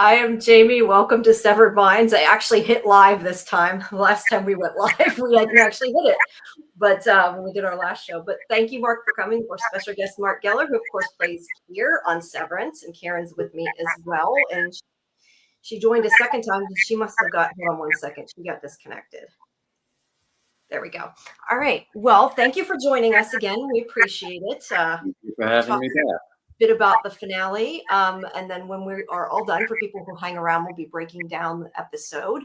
I am Jamie. Welcome to Severed Minds. I actually hit live this time. The last time we went live, we hadn't actually hit it, but when we did our last show. But thank you, Marc, for coming. Our special guest, Marc Geller, who of course plays Kier on Severance, and Karen's with me as well. And she joined a second time. She must have got. Hold on one second. She got disconnected. There we go. All right. Well, thank you for joining us again. We appreciate it. Thank you for having me back. Bit about the finale, and then when we are all done, for people who hang around, we'll be breaking down the episode,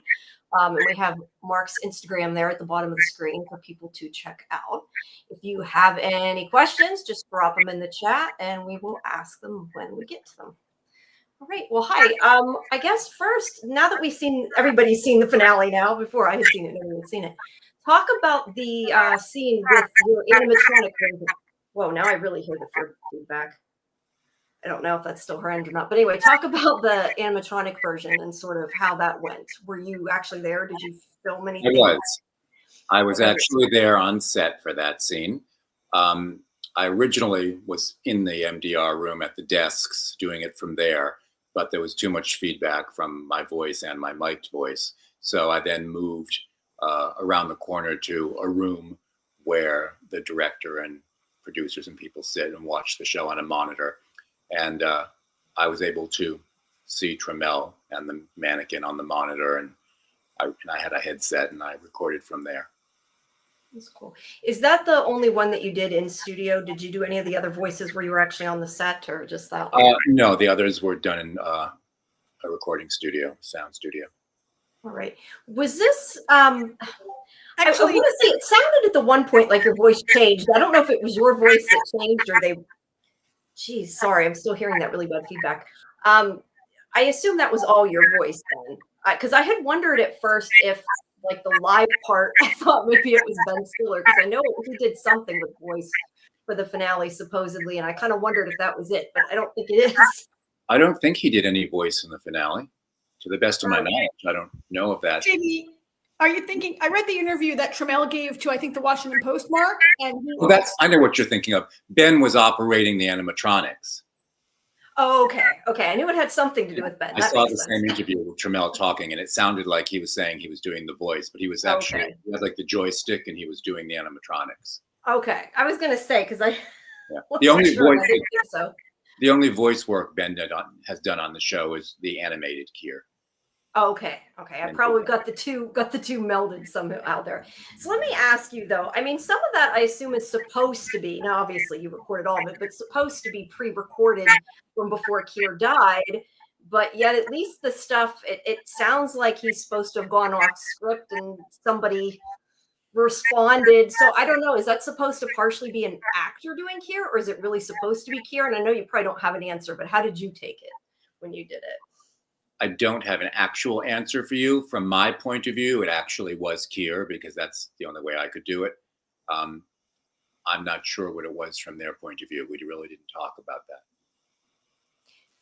and we have Marc's Instagram there at the bottom of the screen for people to check out. If you have any questions, just drop them in the chat and we will ask them when we get to them. All right. Well, hi. I guess first, now that everybody's seen the finale now, before I had seen it, nobody had seen it, talk about the scene with your animatronic version. Whoa, now I really hear the feedback. I don't know if that's still her end or not. But anyway, talk about the animatronic version and sort of how that went. Were you actually there? Did you film anything? I was actually there on set for that scene. I originally was in the MDR room at the desks doing it from there, but there was too much feedback from my voice and my mic'd voice. So I then moved around the corner to a room where the director and producers and people sit and watch the show on a monitor. And I was able to see Trammell and the mannequin on the monitor, and I had a headset and I recorded from there. That's cool. Is that the only one that you did in studio? Did you do any of the other voices where you were actually on the set, or just that one? No, the others were done in a recording studio, sound studio. All right. Was this actually? I want to say it sounded at the one point like your voice changed. I don't know if it was your voice that changed or they. Geez, sorry, I'm still hearing that really bad feedback. I assume that was all your voice then, because I had wondered at first if, like, the live part, I thought maybe it was Ben Stiller, because I know he did something with voice for the finale supposedly, and I kind of wondered if that was it, but I don't think it is. I don't think he did any voice in the finale, to the best of my knowledge. I don't know of that. Jamie, are you thinking? I read the interview that Trammell gave to, I think, the Washington Post, Marc, and I know what you're thinking of. Ben was operating the animatronics. Oh, okay. I knew it had something to do with Ben. I saw the same interview with Trammell talking, and it sounded like he was saying he was doing the voice, but he was actually he had like the joystick, and he was doing the animatronics. Okay, I was gonna say because the only voice the only voice work Ben has done on the show is the animated Kier. Okay. I probably got the two melded somehow out there. So let me ask you though. I mean, some of that I assume is supposed to be. Now, obviously, you recorded all of it, but supposed to be pre-recorded from before Kier died. But yet, at least the stuff it sounds like he's supposed to have gone off script and somebody responded. So I don't know. Is that supposed to partially be an actor doing Kier, or is it really supposed to be Kier? And I know you probably don't have an answer, but how did you take it when you did it? I don't have an actual answer for you. From my point of view, it actually was Kier because that's the only way I could do it. I'm not sure what it was from their point of view. We really didn't talk about that.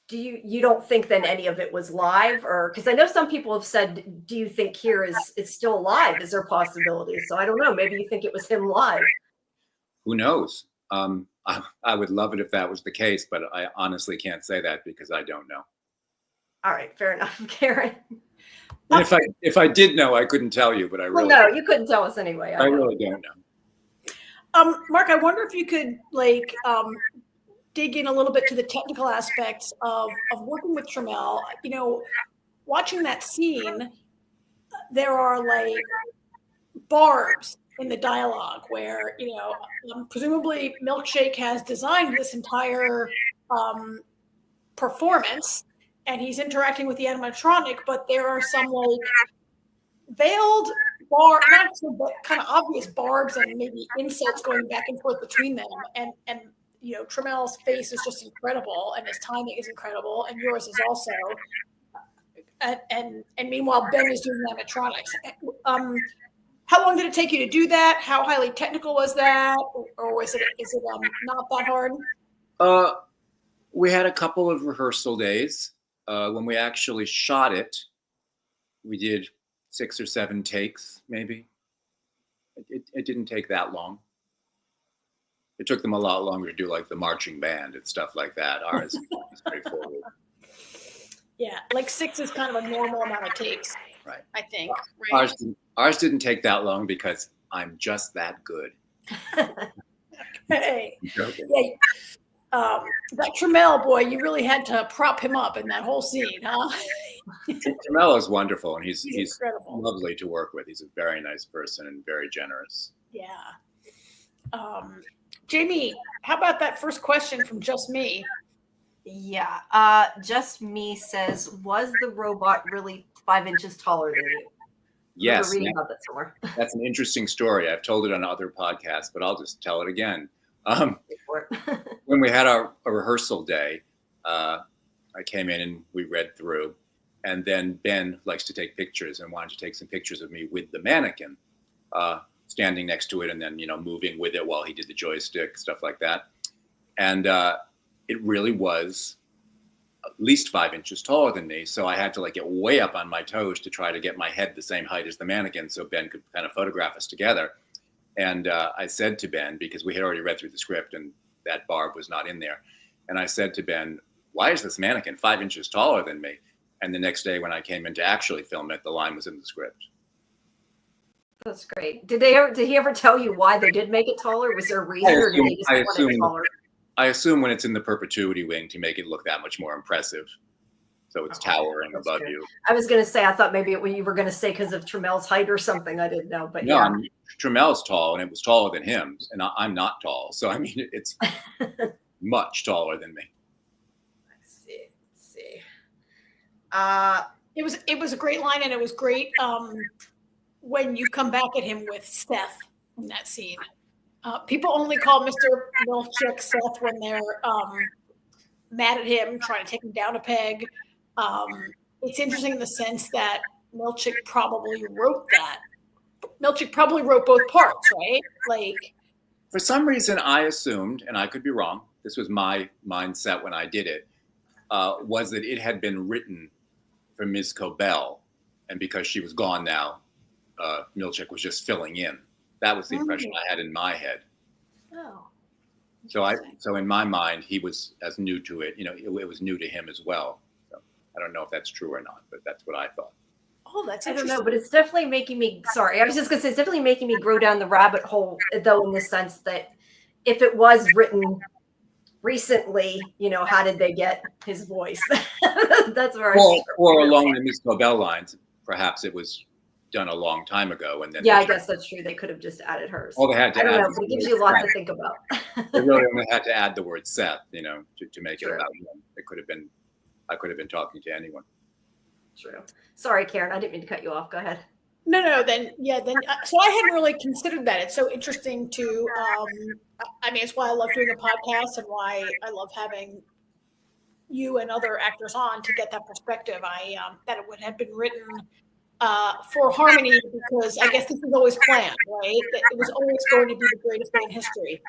Do you don't think then any of it was live, or because I know some people have said, do you think Kier is still alive? Is there a possibility? So I don't know. Maybe you think it was him live. Who knows? I would love it if that was the case, but I honestly can't say that because I don't know. All right, fair enough, Karen. And if I did know, I couldn't tell you, but I really no, you couldn't tell us anyway. I really don't know. Marc, I wonder if you could dig in a little bit to the technical aspects of working with Trammell. You know, watching that scene, there are like barbs in the dialogue where, you know, presumably Milkshake has designed this entire performance. And he's interacting with the animatronic, but there are some like veiled not so, but kind of obvious barbs and maybe insults going back and forth between them. And you know, Trammell's face is just incredible, and his timing is incredible, and yours is also. And meanwhile, Ben is doing animatronics. How long did it take you to do that? How highly technical was that, or is it not that hard? We had a couple of rehearsal days. When we actually shot it, we did 6 or 7 takes, maybe. It didn't take that long. It took them a lot longer to do like the marching band and stuff like that. Ours is straightforward. Yeah, like 6 is kind of a normal amount of takes. Right. I think. Right. Ours didn't take that long because I'm just that good. Hey. I'm joking. Yeah. That Trammell boy, you really had to prop him up in that whole scene, huh? Trammell is wonderful, and he's incredible. lovely to work with. He's a very nice person and very generous. Yeah. Jamie, how about that first question from Just Me? Yeah. Just Me says, was the robot really 5 inches taller than you? Yes. Reading about that somewhere. That's an interesting story. I've told it on other podcasts, but I'll just tell it again. When we had a rehearsal day, I came in and we read through, and then Ben likes to take pictures and wanted to take some pictures of me with the mannequin, standing next to it, and then moving with it while he did the joystick, stuff like that. And it really was at least 5 inches taller than me, so I had to get way up on my toes to try to get my head the same height as the mannequin, so Ben could kind of photograph us together. And I said to Ben, because we had already read through the script and that Barb was not in there, and I said to Ben, why is this mannequin 5 inches taller than me? And the next day when I came in to actually film it, the line was in the script. That's great. Did he ever tell you why they did make it taller? Was there a reason, or did they just want it taller? I assume when it's in the perpetuity wing to make it look that much more impressive. So it's towering above you. I was going to say, I thought maybe you were going to say because of Trammell's height or something. I didn't know, but no, yeah. Trammell's tall, and it was taller than him, and I'm not tall. So I mean, it's much taller than me. Let's see. It was a great line, and it was great when you come back at him with Seth in that scene. People only call Mr. Milchick Seth when they're mad at him, trying to take him down a peg. It's interesting in the sense that Milchick probably wrote that. Milchick probably wrote both parts, right? For some reason, I assumed, and I could be wrong, this was my mindset when I did it, was that it had been written for Ms. Cobell, and because she was gone now, Milchick was just filling in. That was the impression I had in my head. Oh. So in my mind, he was as new to it. It was new to him as well. So I don't know if that's true or not, but that's what I thought. Oh, that's I don't know, but it's definitely making me. Sorry, I was just gonna say it's definitely making me go down the rabbit hole, though, in the sense that if it was written recently, how did they get his voice? That's where. Or along the Ms. Cobell lines, perhaps it was done a long time ago, and then I guess that's true. They could have just added hers. All they had to I don't add know, but it gives you a lot to think about. They really only had to add the word Seth, to make True. it about him. I could have been talking to anyone. True. Sorry, Karen, I didn't mean to cut you off. Go ahead. No. So I hadn't really considered that. It's so interesting to. I mean, it's why I love doing a podcast and why I love having you and other actors on to get that perspective. That it would have been written for Harmony, because I guess this was always planned, right? That it was always going to be the greatest day in history.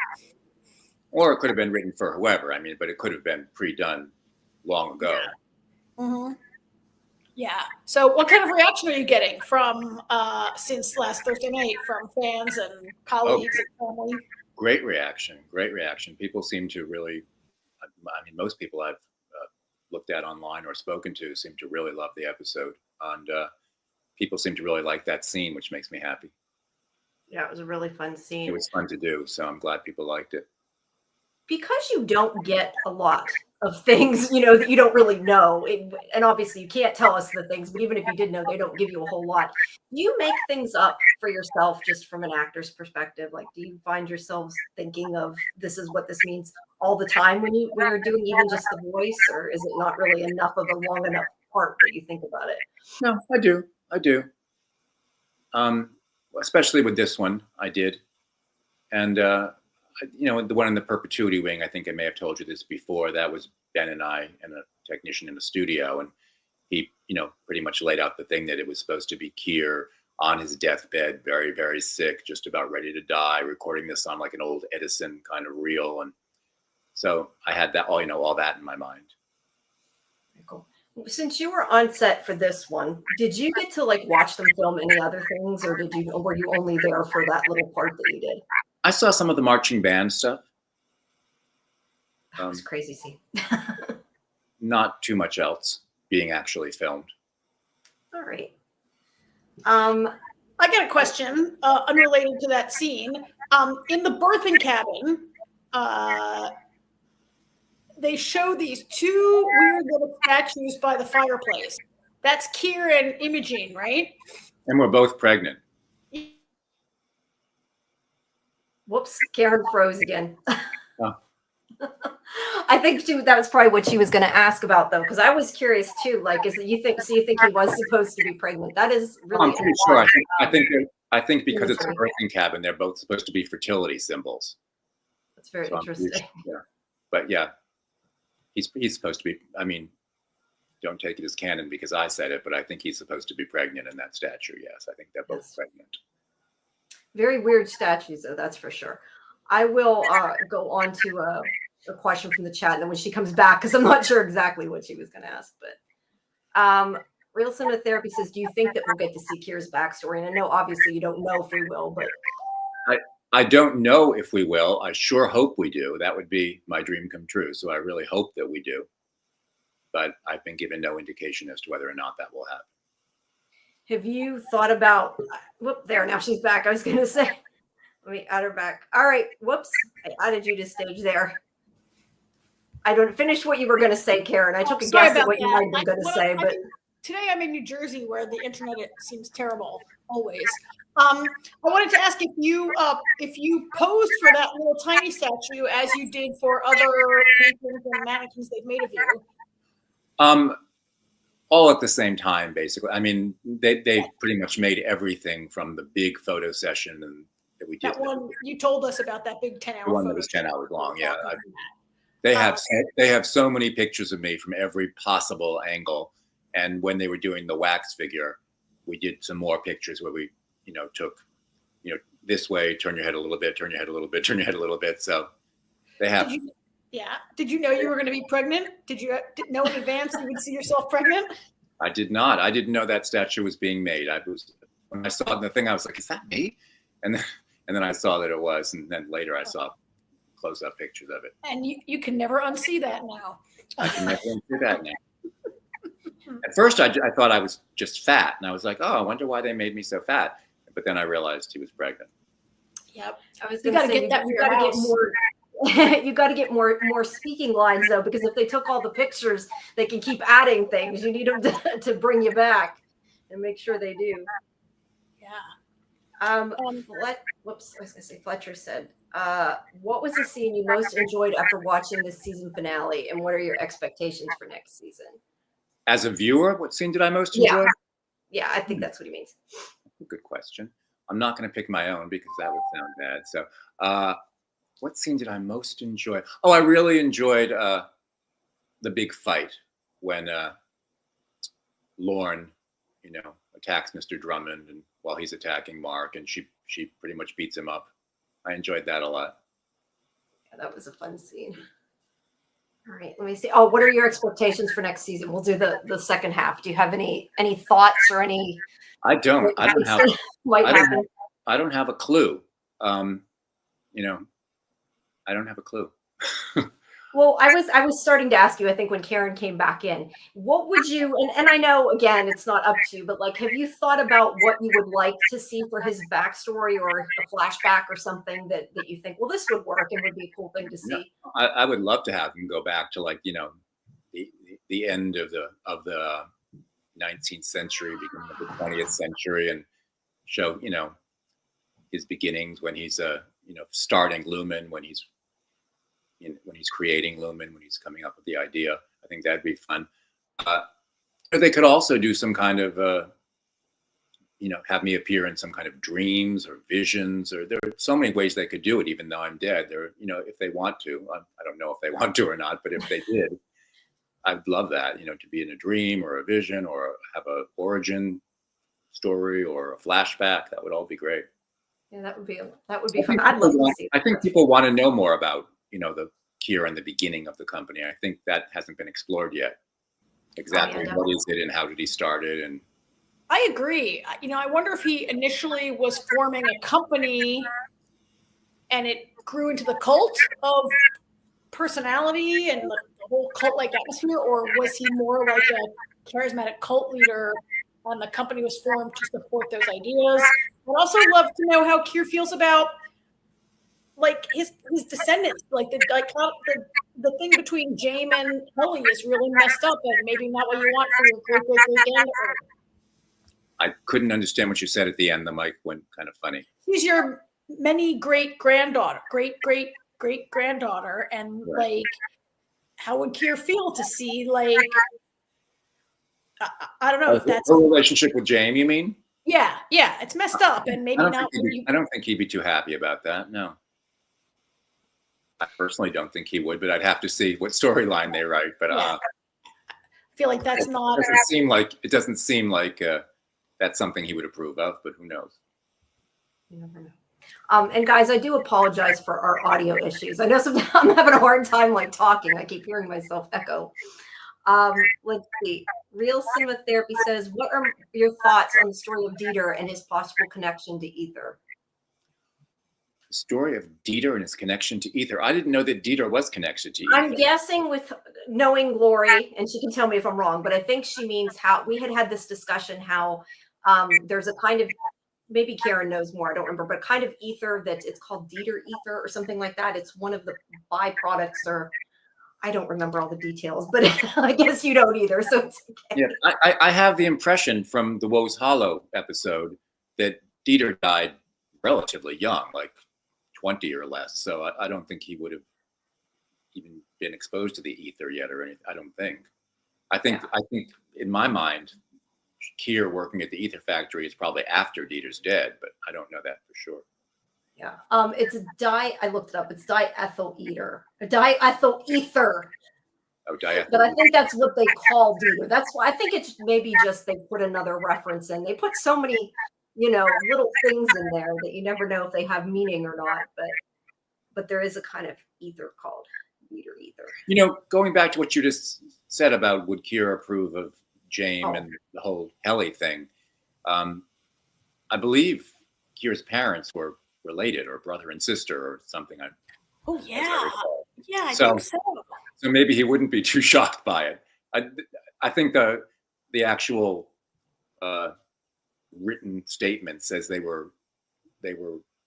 Or it could have been written for whoever. I mean, but it could have been pre-done long ago. Yeah. Mm-hmm. Yeah. So what kind of reaction are you getting from since last Thursday night from fans and colleagues and family? Great reaction. People seem to really, most people I've looked at online or spoken to seem to really love the episode. And people seem to really like that scene, which makes me happy. Yeah, it was a really fun scene. It was fun to do, so I'm glad people liked it. Because you don't get a lot of things, that you don't really know. And obviously you can't tell us the things, but even if you did know, they don't give you a whole lot. Do you make things up for yourself just from an actor's perspective? Do you find yourselves thinking of this is what this means all the time when you're doing even just the voice, or is it not really enough of a long enough part that you think about it? No, I do. Especially with this one, I did. And, the one in the perpetuity wing, I think I may have told you this before, that was Ben and I and a technician in the studio. And he, pretty much laid out the thing that it was supposed to be Kier on his deathbed, very, very sick, just about ready to die, recording this on an old Edison kind of reel. And so I had that, all that in my mind. Cool. Since you were on set for this one, did you get to watch them film any other things, or were you only there for that little part that you did? I saw some of the marching band stuff. That was crazy scene. Not too much else being actually filmed. All right. I got a question unrelated to that scene. In the birthing cabin, they show these two weird little statues by the fireplace. That's Kier and Imogene, right? And we're both pregnant. Whoops, Karen froze again. Oh. I think that was probably what she was going to ask about, though, because I was curious too. Like, is it you think he was supposed to be pregnant? That is really. I'm pretty sure. I think because it's a birthing cabin, they're both supposed to be fertility symbols. That's very interesting. Yeah, but yeah, he's supposed to be. I mean, don't take it as canon because I said it, but I think he's supposed to be pregnant in that statue. Yes, I think they're both pregnant. Very weird statues, though, that's for sure. I will go on to a question from the chat, and then when she comes back, because I'm not sure exactly what she was going to ask, but Real Cinema Therapy says, do you think that we'll get to see Kier's backstory? And I know, obviously, you don't know if we will, but... I don't know if we will. I sure hope we do. That would be my dream come true, so I really hope that we do. But I've been given no indication as to whether or not that will happen. Have you thought about... Whoop, there, now she's back. I was going to say... Let me add her back. All right. Whoops. I added you to stage there. I don't finish what you were going to say, Karen. I took a guess at what you might have been going to say, but today I'm in New Jersey where the internet seems terrible always. I wanted to ask if you posed for that little tiny statue as you did for other paintings and mannequins they've made of you. All at the same time, basically. I mean, they pretty much made everything from the big photo session and that we did. That one you told us about, that big 10-hour one that was 10 hours long. Yeah, they have so many pictures of me from every possible angle. And when they were doing the wax figure, we did some more pictures where we, took, this way, turn your head a little bit, turn your head a little bit, turn your head a little bit. So they have. Did you know you were going to be pregnant? Did you know in advance you would see yourself pregnant? I did not. I didn't know that statue was being made. When I saw the thing, I was like, is that me? And then I saw that it was, and then later I saw close-up pictures of it. And you can never unsee that now. I can never unsee that now. At first, I thought I was just fat, and I was like, oh, I wonder why they made me so fat. But then I realized he was pregnant. Yep. I was going to say, you got to get more speaking lines, though, because if they took all the pictures, they can keep adding things. You need them to bring you back and make sure they do. Yeah. Whoops, I was going to say Fletcher said, what was the scene you most enjoyed after watching this season finale, and what are your expectations for next season? As a viewer, what scene did I most enjoy? Yeah, I think that's what he means. Good question. I'm not going to pick my own because that would sound bad. So what scene did I most enjoy? Oh, I really enjoyed the big fight when Lorne, attacks Mr. Drummond and while he's attacking Marc, and she pretty much beats him up. I enjoyed that a lot. Yeah, that was a fun scene. All right, let me see. Oh, what are your expectations for next season? We'll do the second half. Do you have any thoughts or any? I don't have a clue. I don't have a clue. Well, I was starting to ask you, I think, when Karen came back in, what would you, and I know, again, it's not up to you, but like, have you thought about what you would like to see for his backstory or a flashback or something that you think, well, this would work and would be a cool thing to see? I would love to have him go back to like, the end of the 19th century, beginning of the 20th century, and show, his beginnings when he's, starting Lumen, when he's creating Lumen, when he's coming up with the idea. I think that'd be fun. They could also do some kind of, have me appear in some kind of dreams or visions, or there are so many ways they could do it, even though I'm dead. They're, if they want to, I don't know if they want to or not, but if they did, I'd love that, to be in a dream or a vision or have a origin story or a flashback. That would all be great. Yeah, that would be fun. I'd love to see. I think people want to know more about, the Kier and the beginning of the company. I think that hasn't been explored yet. Exactly what is it and how did he start it? And I agree. I wonder if he initially was forming a company and it grew into the cult of personality and the whole cult-like atmosphere, or was he more like charismatic cult leader, and the company was formed to support those ideas. I'd also love to know how Kier feels about like his descendants, like the thing between Jaime and Helly is really messed up and maybe not what you want for your great granddaughter. I couldn't understand what you said at the end. The mic went kind of funny. She's your many great granddaughter, great granddaughter, and Right. like, how would Kier feel to see like? I don't know if that's her relationship with Jaime. You mean? Yeah, it's messed up, and maybe not. I don't think he'd be too happy about that. No. I personally don't think he would, but I'd have to see what storyline they write. But I feel like that's not. It doesn't seem like that's something he would approve of. But who knows? You never know. And guys, I do apologize for our audio issues. I know sometimes I'm having a hard time like talking. I keep hearing myself echo. Let's see. Real Cinema Therapy says, "What are your thoughts on the story of Dieter and his possible connection to Ether?" Story of Dieter and his connection to Ether. I didn't know that Dieter was connected to Ether. I'm guessing with knowing Lori, and she can tell me if I'm wrong, but I think she means how we had this discussion how there's a kind of, maybe Karen knows more, I don't remember, but kind of ether that it's called Dieter ether or something like that. It's one of the byproducts, or I don't remember all the details, but I guess you don't either. So it's okay. Yeah, I have the impression from the Woes Hollow episode that Dieter died relatively young, like 20 or less. So I don't think he would have even been exposed to the ether yet or anything. I don't think. I think in my mind, Kier working at the ether factory is probably after Dieter's dead, but I don't know that for sure. Yeah. It's I looked it up. It's diethyl ether. Diethyl ether. Oh, diethyl. But I think that's what they call Dieter. That's why I think it's maybe just they put another reference in. They put so many, little things in there that you never know if they have meaning or not. But there is a kind of ether called Dieter ether. Going back to what you just said about would Kier approve of Jaime and the whole Helly thing, I believe Kier's parents were related, or brother and sister, or something. Oh yeah, I so, think so. So maybe he wouldn't be too shocked by it. I think the actual written statement says they were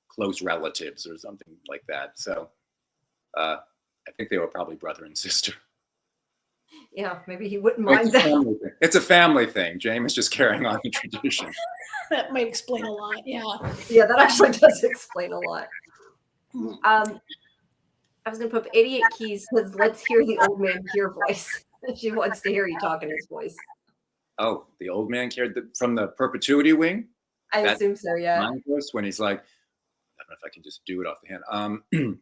close relatives or something like that. So I think they were probably brother and sister. Yeah, maybe he wouldn't mind that. It's a family thing. Jaime is just carrying on the tradition. That might explain a lot. Yeah. Yeah, that actually does explain a lot. I was going to put 88 Keys says, "Let's hear the old man Kier voice." She wants to hear you talk in his voice. Oh, the old man Kier from the Perpetuity Wing? I assume so, yeah. When he's like, I don't know if I can just do it off the hand.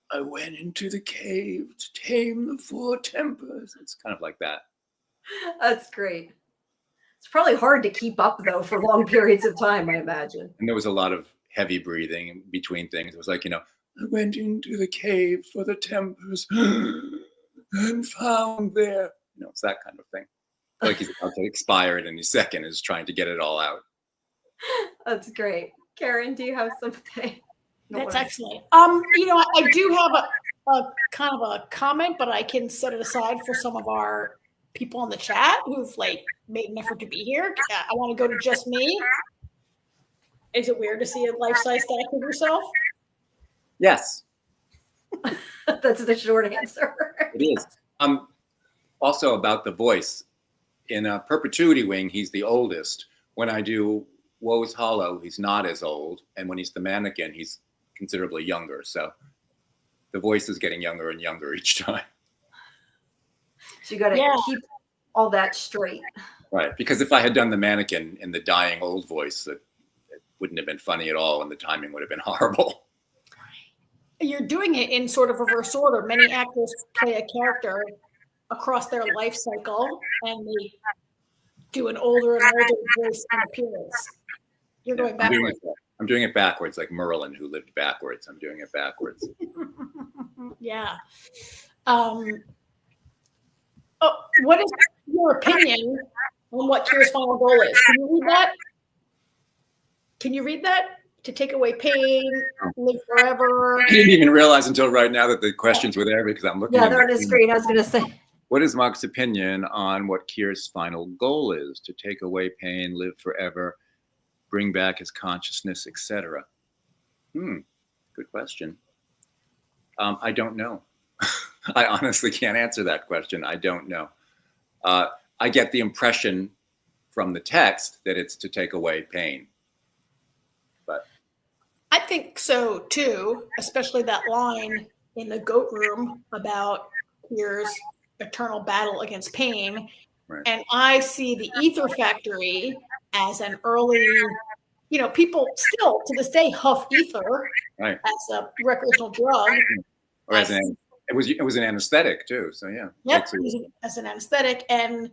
I went into the cave to tame the four tempers. It's kind of like that. That's great. It's probably hard to keep up, though, for long periods of time, I imagine. And there was a lot of heavy breathing in between things. It was like, I went into the cave for the tempers and found there. It's that kind of thing. Like he's about to expire at any second, is trying to get it all out. That's great. Karen, do you have something? That's excellent. I do have a kind of a comment, but I can set it aside for some of our people in the chat who've made an effort to be here. I want to go to just me. Is it weird to see a life-size statue of yourself? Yes. That's the short answer. It is. Also about the voice. In Perpetuity Wing, he's the oldest. When I do Woes Hollow, he's not as old. And when he's the mannequin, he's considerably younger. So the voice is getting younger and younger each time. So you got to keep all that straight. Right. Because if I had done the mannequin in the dying old voice, it wouldn't have been funny at all, and the timing would have been horrible. You're doing it in sort of reverse order. Many actors play a character across their life cycle, and they do an older and older voice and appearance. You're going backwards. I'm doing it backwards, like Merlin, who lived backwards. I'm doing it backwards. Yeah. What is your opinion on what Kier's final goal is? Can you read that? To take away pain, live forever. I didn't even realize until right now that the questions were there because I'm looking. Yeah, they're on the screen. I was going to say. What is Mark's opinion on what Kier's final goal is? To take away pain, live forever, bring back his consciousness, etc. Good question. I don't know. I honestly can't answer that question. I don't know. I get the impression from the text that it's to take away pain. But I think so too, especially that line in the goat room about Kier's eternal battle against pain. right. And I see the ether factory as an early, people still to this day huff ether Right. as a recreational drug. Or it was an anesthetic too. So yeah. Yep, as an anesthetic, and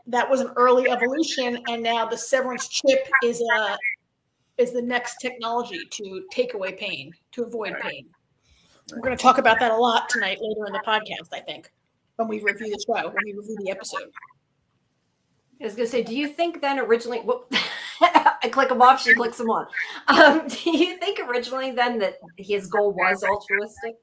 that was an early evolution. And now the Severance chip is the next technology to take away pain, to avoid pain. We're going to talk about that a lot tonight, later in the podcast, I think, when we review the show, when we review the episode. I was going to say, do you think then originally, I click them off, she clicks them on. Do you think originally then that his goal was altruistic?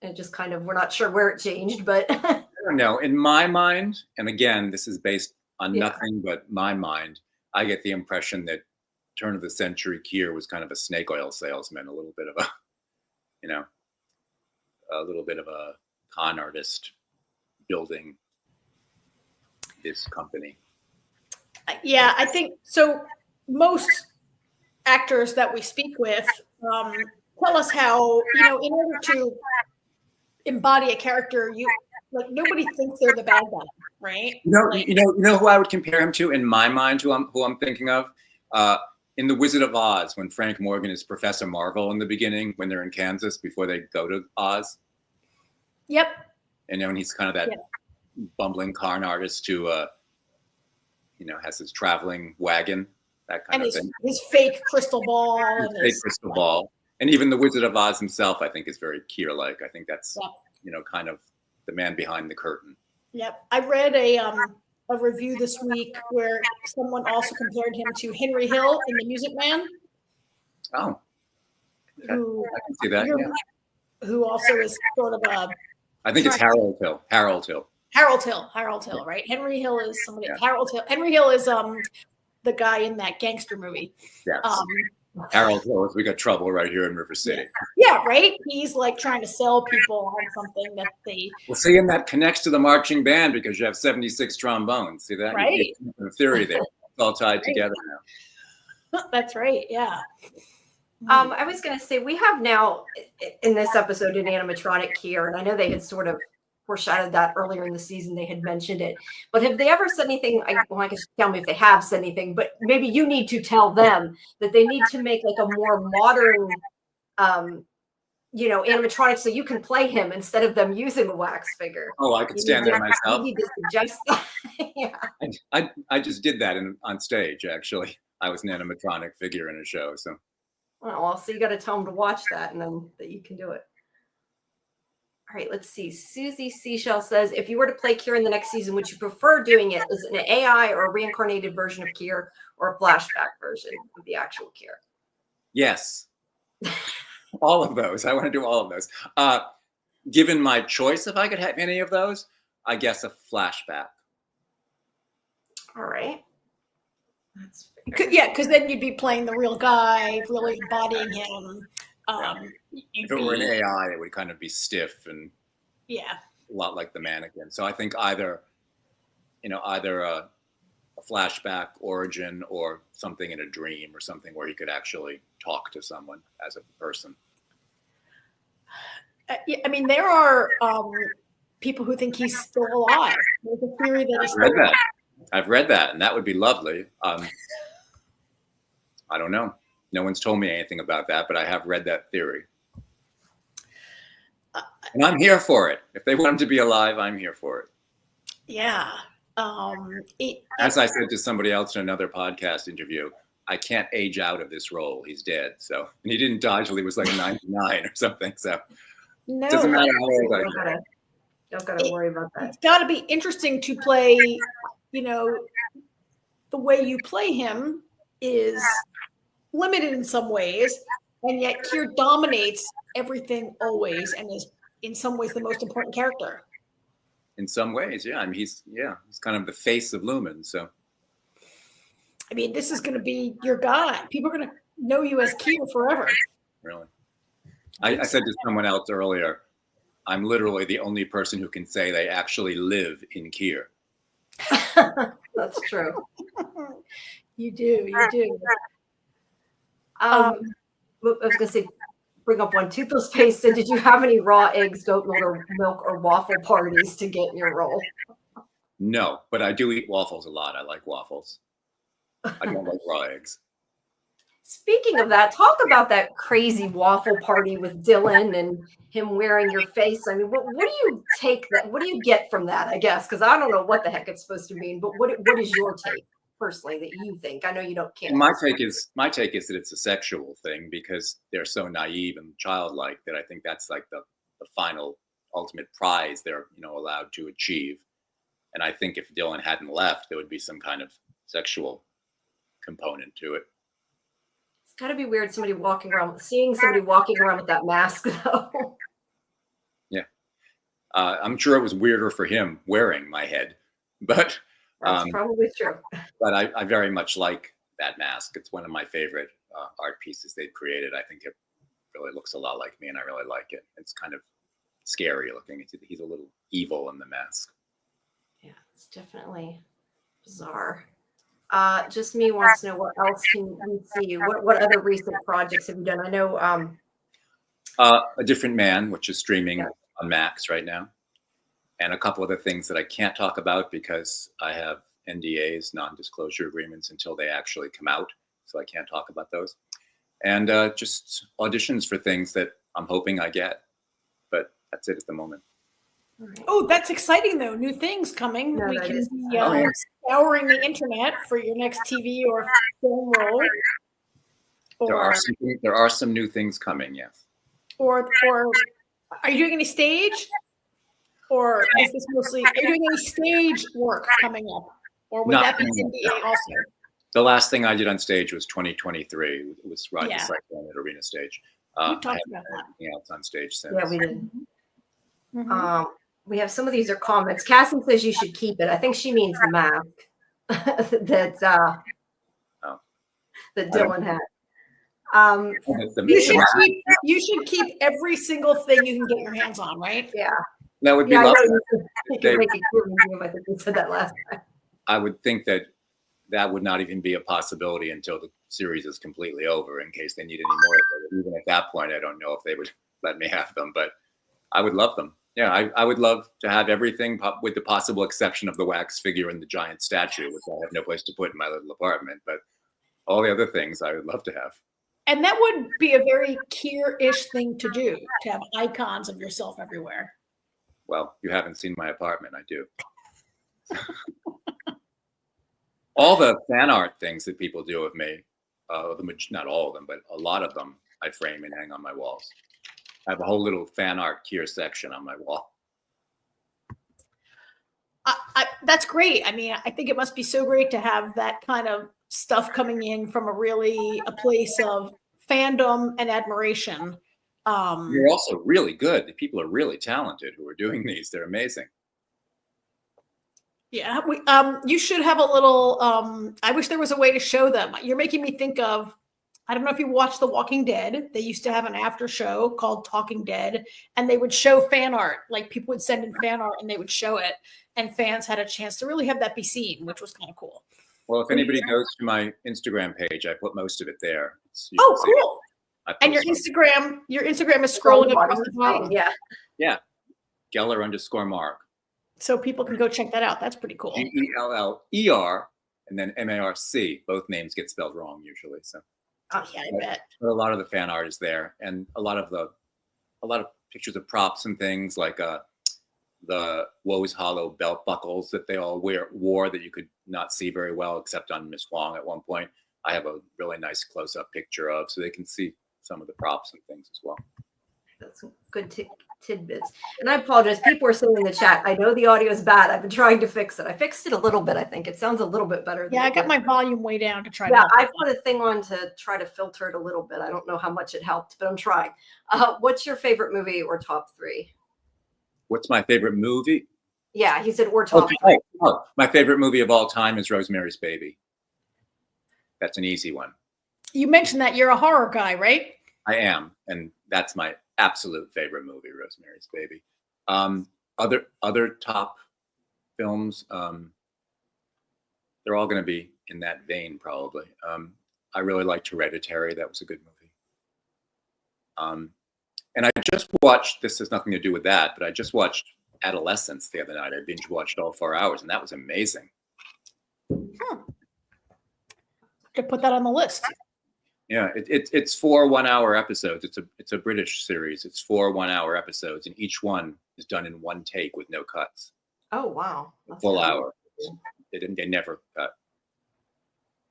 And just kind of, we're not sure where it changed, but. I don't know. In my mind, and again, this is based on nothing but my mind, I get the impression that turn of the century Kier was kind of a snake oil salesman, a little bit of a con artist building his company. Yeah, I think so. Most actors that we speak with tell us how, in order to embody a character, nobody thinks they're the bad guy, right? You know who I would compare him to in my mind, who I'm thinking of? In The Wizard of Oz, when Frank Morgan is Professor Marvel in the beginning, when they're in Kansas before they go to Oz. Yep. And he's kind of that bumbling con artist who, has his traveling wagon, that kind of thing. His fake crystal ball. Crystal ball. And even the Wizard of Oz himself, I think, is very Kier-like. I think that's, kind of the man behind the curtain. Yep. I read a review this week where someone also compared him to Henry Hill in The Music Man. Oh. I can see that, Who also is sort of a... I think it's Harold Hill. Harold Hill, right? Henry Hill is somebody... Yeah. Harold Hill. Henry Hill is the guy in that gangster movie. Yes. Harold Hill, we got trouble right here in River City. Yeah, right? He's like trying to sell people on something that they... Well, see, and that connects to the marching band because you have 76 trombones. See that? Right. The theory there. It's all tied together now. That's right, yeah. I was going to say, we have now, in this episode, an animatronic Kier, and I know they had sort of foreshadowed that earlier in the season. They had mentioned it. But have they ever said anything? I guess tell me if they have said anything, but maybe you need to tell them that they need to make like a more modern, animatronic so you can play him instead of them using a wax figure. Oh, I could stand there myself. You need to suggest that. Yeah. I just did that on stage, actually. I was an animatronic figure in a show, so. Well, so you got to tell them to watch that and then that you can do it. All right, let's see. Susie Seashell says, if you were to play Kier in the next season, would you prefer doing it as an AI or a reincarnated version of Kier or a flashback version of the actual Kier? Yes. All of those. I want to do all of those. Given my choice, if I could have any of those, I guess a flashback. All right. That's fair. Yeah, because then you'd be playing the real guy, really embodying him. If it were an AI, it would kind of be stiff and a lot like the mannequin. So I think either a flashback origin or something in a dream or something where he could actually talk to someone as a person. I mean, there are people who think he's still alive. There's a theory that he's still alive. I've read that, and that would be lovely. I don't know. No one's told me anything about that, but I have read that theory. And I'm here for it. If they want him to be alive, I'm here for it. Yeah. As I said to somebody else in another podcast interview, I can't age out of this role. He's dead. So, and he didn't die till he was like 99 or something. So no, it doesn't matter how old I get. Don't gotta worry about that. It's got to be interesting to play, the way you play him is limited in some ways, and yet Kier dominates everything always and is in some ways the most important character. In some ways, yeah. I mean, he's kind of the face of Lumen. So, I mean, this is going to be your guy. People are going to know you as Kier forever. Really, I said to someone else earlier, I'm literally the only person who can say they actually live in Kier. That's true. You do. I was going to say, bring up one. Toothless Paste said, did you have any raw eggs, goat milk, or waffle parties to get in your role? No, but I do eat waffles a lot. I like waffles. I don't like raw eggs. Speaking of that, talk about that crazy waffle party with Dylan and him wearing your face. I mean, what do you take that? What do you get from that? I guess because I don't know what the heck it's supposed to mean. But what is your take personally that you think? I know you don't care. My take is that it's a sexual thing because they're so naive and childlike that I think that's like the final ultimate prize they're allowed to achieve. And I think if Dylan hadn't left, there would be some kind of sexual component to it. It's got to be weird seeing somebody walking around with that mask, though. Yeah. I'm sure it was weirder for him wearing my head, but that's probably true. But I very much like that mask. It's one of my favorite art pieces they've created. I think it really looks a lot like me, and I really like it. It's kind of scary looking. He's a little evil in the mask. Yeah, it's definitely bizarre. Just me wants to know what else can we see? What other recent projects have you done? I know A Different Man, which is streaming on Max right now, and a couple other things that I can't talk about because I have NDAs, non-disclosure agreements, until they actually come out, so I can't talk about those. And just auditions for things that I'm hoping I get, but that's it at the moment. Right. Oh, that's exciting though! New things coming. No, we can be yeah. scouring the internet for your next TV or film role. There are some new things coming, yes. Or are you doing any stage? Or is this mostly? Are you doing any stage work coming up? Or would that be NDA also? The last thing I did on stage was 2023. It was Ride the Cyclone at Arena Stage. We talked about that. Anything else on stage since? Yeah, we did. Mm-hmm. We have some of these are comments. Cassie says you should keep it. I think she means the mask that Dylan had. You should keep every single thing you can get your hands on, right? Yeah. That would be lovely. You can make a good museum. I think we said that last time. I would think that would not even be a possibility until the series is completely over, in case they need any more. Even at that point, I don't know if they would let me have them, but I would love them. Yeah, I would love to have everything with the possible exception of the wax figure and the giant statue, which I have no place to put in my little apartment. But all the other things I would love to have. And that would be a very Kier-ish thing to do, to have icons of yourself everywhere. Well, you haven't seen my apartment. I do. All the fan art things that people do of me, not all of them, but a lot of them, I frame and hang on my walls. I have a whole little fan art Kier section on my wall. That's great. I mean, I think it must be so great to have that kind of stuff coming in from a place of fandom and admiration. You're also really good. The people are really talented who are doing these. They're amazing. Yeah, you should have a little. I wish there was a way to show them. You're making me think of. I don't know if you watched The Walking Dead. They used to have an after show called Talking Dead, and they would show fan art. Like people would send in fan art, and they would show it, and fans had a chance to really have that be seen, which was kind of cool. Well, if anybody goes to my Instagram page, I put most of it there. Oh, cool! And your Instagram is scrolling across the bottom. Yeah. Geller_Marc. So people can go check that out. That's pretty cool. GELLER and then MARC. Both names get spelled wrong usually. So. Oh yeah, I bet. But a lot of the fan art is there, and a lot of pictures of props and things like the Woe's Hollow belt buckles that they all wore that you could not see very well except on Miss Wong at one point. I have a really nice close-up picture of, so they can see some of the props and things as well. That's some good tidbits. And I apologize. People are saying in the chat, I know the audio is bad. I've been trying to fix it. I fixed it a little bit, I think. It sounds a little bit better. Yeah, I got my volume way down to try. Yeah, I put a thing on to try to filter it a little bit. I don't know how much it helped, but I'm trying. What's your favorite movie or top 3? What's my favorite movie? Yeah, he said or top three. My favorite movie of all time is Rosemary's Baby. That's an easy one. You mentioned that you're a horror guy, right? I am, and that's my absolute favorite movie, Rosemary's Baby. Other top films, they're all going to be in that vein, probably. I really liked Hereditary. That was a good movie. And I just watched, this has nothing to do with that, but I just watched Adolescence the other night. I binge watched all 4 hours, and that was amazing. Could put that on the list. Yeah, it's 4 1-hour episodes. It's a British series. It's 4 1-hour episodes, and each one is done in one take with no cuts. Oh wow, that's Full really hour. cool. They never cut.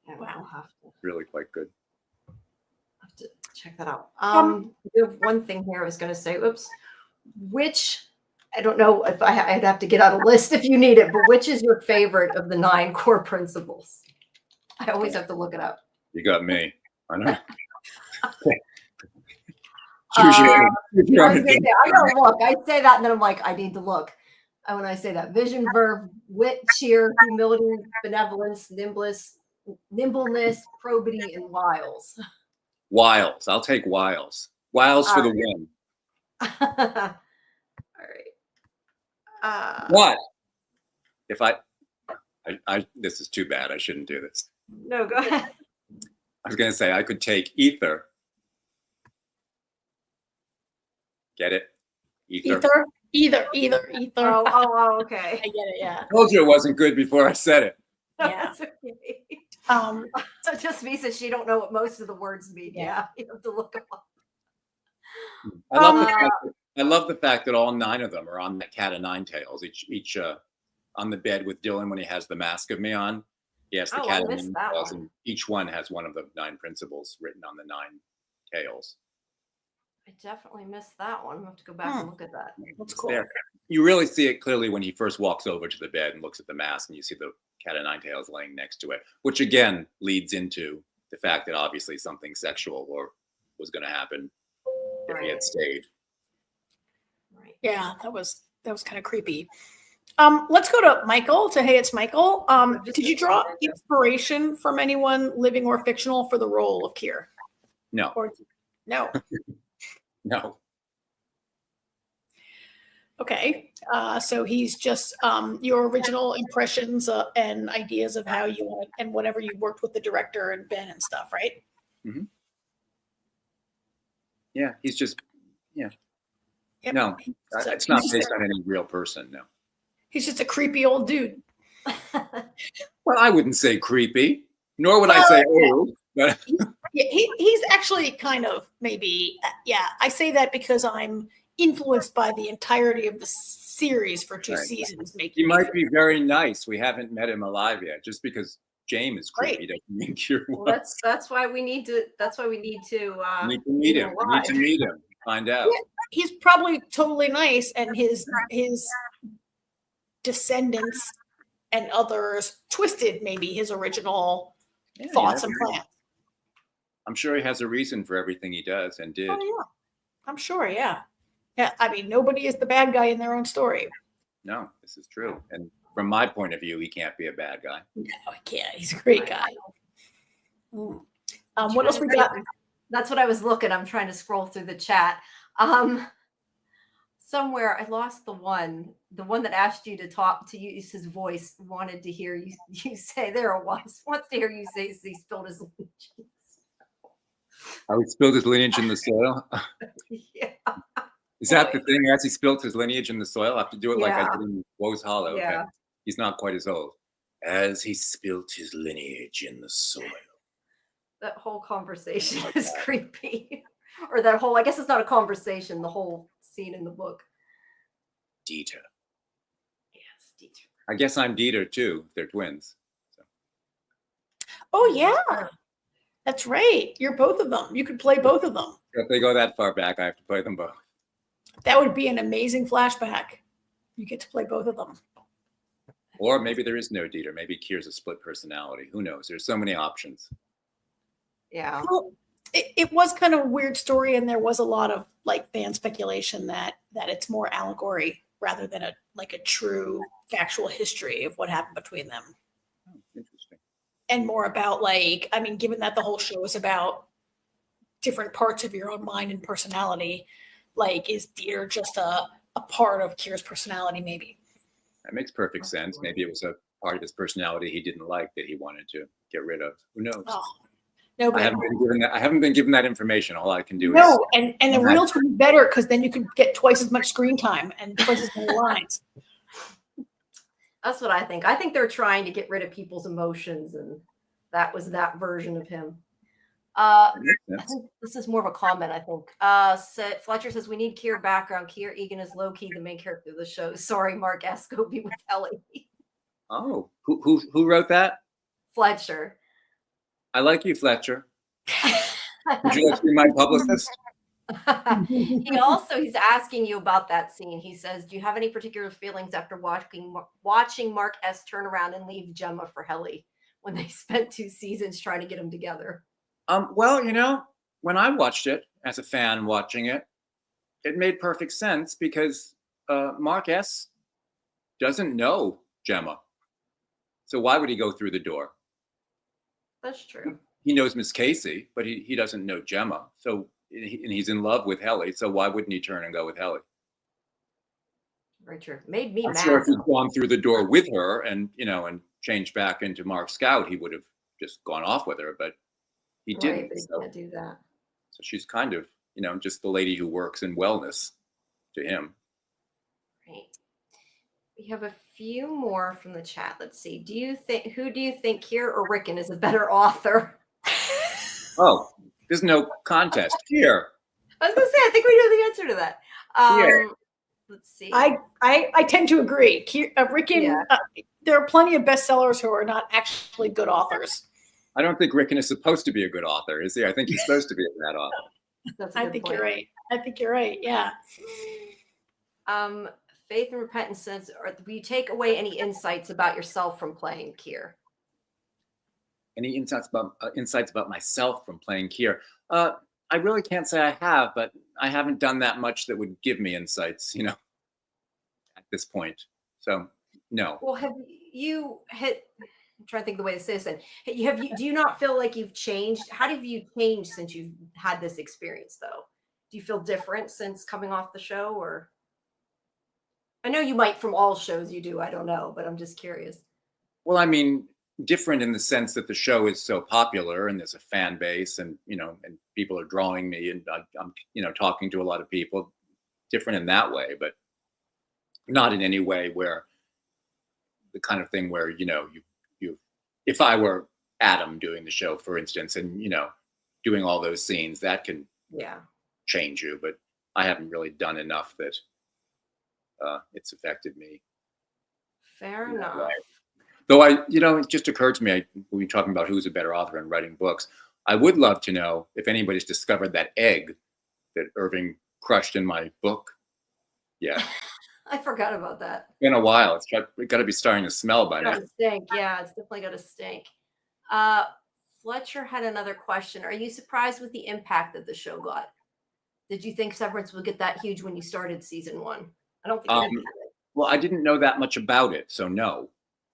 Yeah, Wow. we'll have to, Really quite good. have to check that out. We have one thing here I was going to say. Oops. Which, I don't know if I'd have to get out a list if you need it, but which is your favorite of the 9 core principles? I always have to look it up. You got me. I know. I was gonna say, I gotta look. I say that, and then I'm like, I need to look. And when I say that, vision, verve, wit, cheer, humility, benevolence, nimbleness, probity, and wiles. Wiles. I'll take Wiles. Wiles for the Alright. win. All right. What? If I this is too bad. I shouldn't do this. No, go ahead. I was going to say I could take ether. Get it? Ether. Oh, okay. I get it. Yeah. I told you it wasn't good before I said it. No, Yeah. that's okay. So Just me says she don't know what most of the words mean. Yeah, you have to look them up. I love the fact that all 9 of them are on that cat of 9 tails. Each on the bed with Dylan when he has the Mask of Me on. He has the Oh, cat I of missed 9 that tails, one. and each one has one of the 9 principles written on the 9 tails. I definitely missed that one. I have to go back and look at that. that's It's cool. there. You really see it clearly when he first walks over to the bed and looks at the mask, and you see the cat of 9 tails laying next to it, which again leads into the fact that obviously something sexual or was going to happen if he had stayed. Right. Yeah, that was kind of creepy. Let's go to Michael. Hey, it's Michael. Did you draw inspiration from anyone, living or fictional, for the role of Kier? No. Or no? No. Okay. So he's just your original impressions and ideas of how you want, and whatever you worked with the director and Ben and stuff, right? Mm-hmm. Yeah, he's just Yep. no. So It's not he's based just on any real person. No. He's just a creepy old dude. Well, I wouldn't say creepy, nor would I say old. But Yeah, he's actually kind of maybe. Yeah, I say that because I'm influenced by the entirety of the series for 2 Right. seasons. he Making might be very nice. We haven't met him alive yet. Just because James is Right. creepy doesn't mean Kier Well, was. that's why we need to. That's why we need to. You need to meet him. You need to meet him. Find out. Yeah, he's probably totally nice, and his descendants and others twisted maybe his original Yeah, you thoughts never and know. plans. I'm sure he has a reason for everything he does and did. Oh yeah, I'm sure. Yeah, yeah. I mean, nobody is the bad guy in their own story. No, this is true. And from my point of view, he can't be a bad guy. No, I can't. He's a great guy. What else we got? That's what I was looking. I'm trying to scroll through the chat. Somewhere I lost the one that asked you to use his voice, wanted to hear you say there it was. Wants to hear you say he spilled his lineage. Oh, he spilled his lineage in the soil? Yeah. Is that the thing? As he spilled his lineage in the soil? I have to do it like I Yeah. did in Woe's Hollow. Yeah. Okay. He's not quite as old. As he spilt his lineage in the soil. That whole conversation is creepy. Or that whole, I guess it's not a conversation, the whole scene in the book. Dieter. Yes, Dieter. I guess I'm Dieter too. They're twins. So. Oh yeah, that's right. You're both of them. You could play both of them. If they go that far back, I have to play them both. That would be an amazing flashback. You get to play both of them. Or maybe there is no Dieter. Maybe Kier's a split personality. Who knows? There's so many options. Yeah. Well, it was kind of a weird story, and there was a lot of like fan speculation that it's more allegory rather than a true factual history of what happened between them. Oh, interesting. And more about like, I mean, given that the whole show is about different parts of your own mind and personality, like is Deer just a part of Kier's personality? Maybe That makes perfect sense. Maybe it was a part of his personality he didn't like that he wanted to get rid of. Who knows? Oh, no, I haven't been given that information. All I can do is no, and the reels would be better because then you could get twice as much screen time and twice as many lines. That's what I think. I think they're trying to get rid of people's emotions, and that was that version of him. I think this is more of a comment, I think. Fletcher says, we need Kier background. Kier Egan is low-key the main character of the show. Sorry, Marc Ascoby with Ellie. Oh, who wrote that? Fletcher. I like you, Fletcher. Would you like to be my publicist? He's asking you about that scene. He says, do you have any particular feelings after watching Mark S turn around and leave Gemma for Helly when they spent 2 seasons trying to get them together? Well, when I watched it as a fan watching it, it made perfect sense because Mark S doesn't know Gemma. So why would he go through the door? That's true. He knows Miss Casey, but he doesn't know Gemma. So, and he's in love with Helly. So why wouldn't he turn and go with Helly? Very true. Made me I'm mad. sure if he'd gone through the door with her and changed back into Mark Scout, he would have just gone off with her. But he didn't. Right, but he can't do that. So she's kind of, just the lady who works in wellness to him. Right. We have a few more from the chat. Let's see. Who do you think, Kier or Rickon, is a better author? Oh, there's no contest. Kier. I was going to say, I think we know the answer to that. Let's see. I tend to agree. Rickon, Yeah. There are plenty of bestsellers who are not actually good authors. I don't think Rickon is supposed to be a good author, is he? I think he's supposed to be a bad author. I think you're right. I think you're right. Yeah. Faith and Repentance says, will you take away any insights about yourself from playing Kier? Any insights about myself from playing Kier? I really can't say I have, but I haven't done that much that would give me insights, at this point. So, no. Well, have you I'm trying to think of the way to say this then. Do you not feel like you've changed? How have you changed since you've had this experience, though? Do you feel different since coming off the show, or? I know you might from all shows you do. I don't know, but I'm just curious. Well, I mean, different in the sense that the show is so popular and there's a fan base and, and people are drawing me and I'm, talking to a lot of people. Different in that way, but not in any way where the kind of thing where, if I were Adam doing the show, for instance, and, doing all those scenes, that can change you, but I haven't really done enough that it's affected me. Fair enough. Way. Though it just occurred to me, we were talking about who's a better author in writing books. I would love to know if anybody's discovered that egg that Irving crushed in my book. Yeah. I forgot about that. It's been a while. It's got to be starting to smell by now. Stink. Yeah, it's definitely got to stink. Fletcher had another question. Are you surprised with the impact that the show got? Did you think Severance would get that huge when you started season 1? I don't think it did. Well, I didn't know that much about it, so no.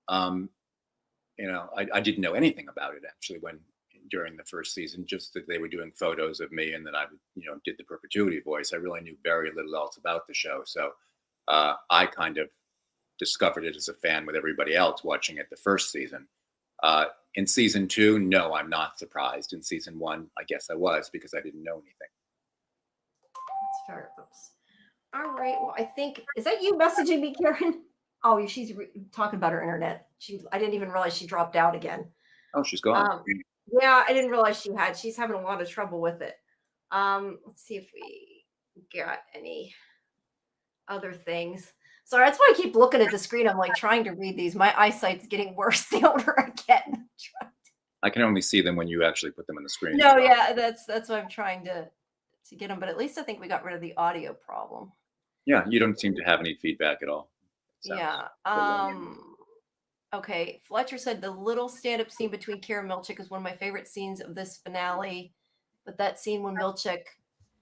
I didn't know anything about it actually during the first season, just that they were doing photos of me and that I, did the perpetuity voice. I really knew very little else about the show. So I kind of discovered it as a fan with everybody else watching it the first season. In season 2, no, I'm not surprised. In season 1, I guess I was because I didn't know anything. That's fair. Oops. All right. Well, I think, is that you messaging me, Karen? Oh, she's talking about her internet. I didn't even realize she dropped out again. Oh, she's gone. Yeah, I didn't realize she's having a lot of trouble with it. Let's see if we got any other things. Sorry, that's why I keep looking at the screen. I'm like trying to read these. My eyesight's getting worse the older I get. I can only see them when you actually put them on the screen. No, yeah, that's why I'm trying to get them. But at least I think we got rid of the audio problem. Yeah, you don't seem to have any feedback at all. Yeah. Okay. Fletcher said the little stand-up scene between Kier and Milchick is one of my favorite scenes of this finale. But that scene when Milchick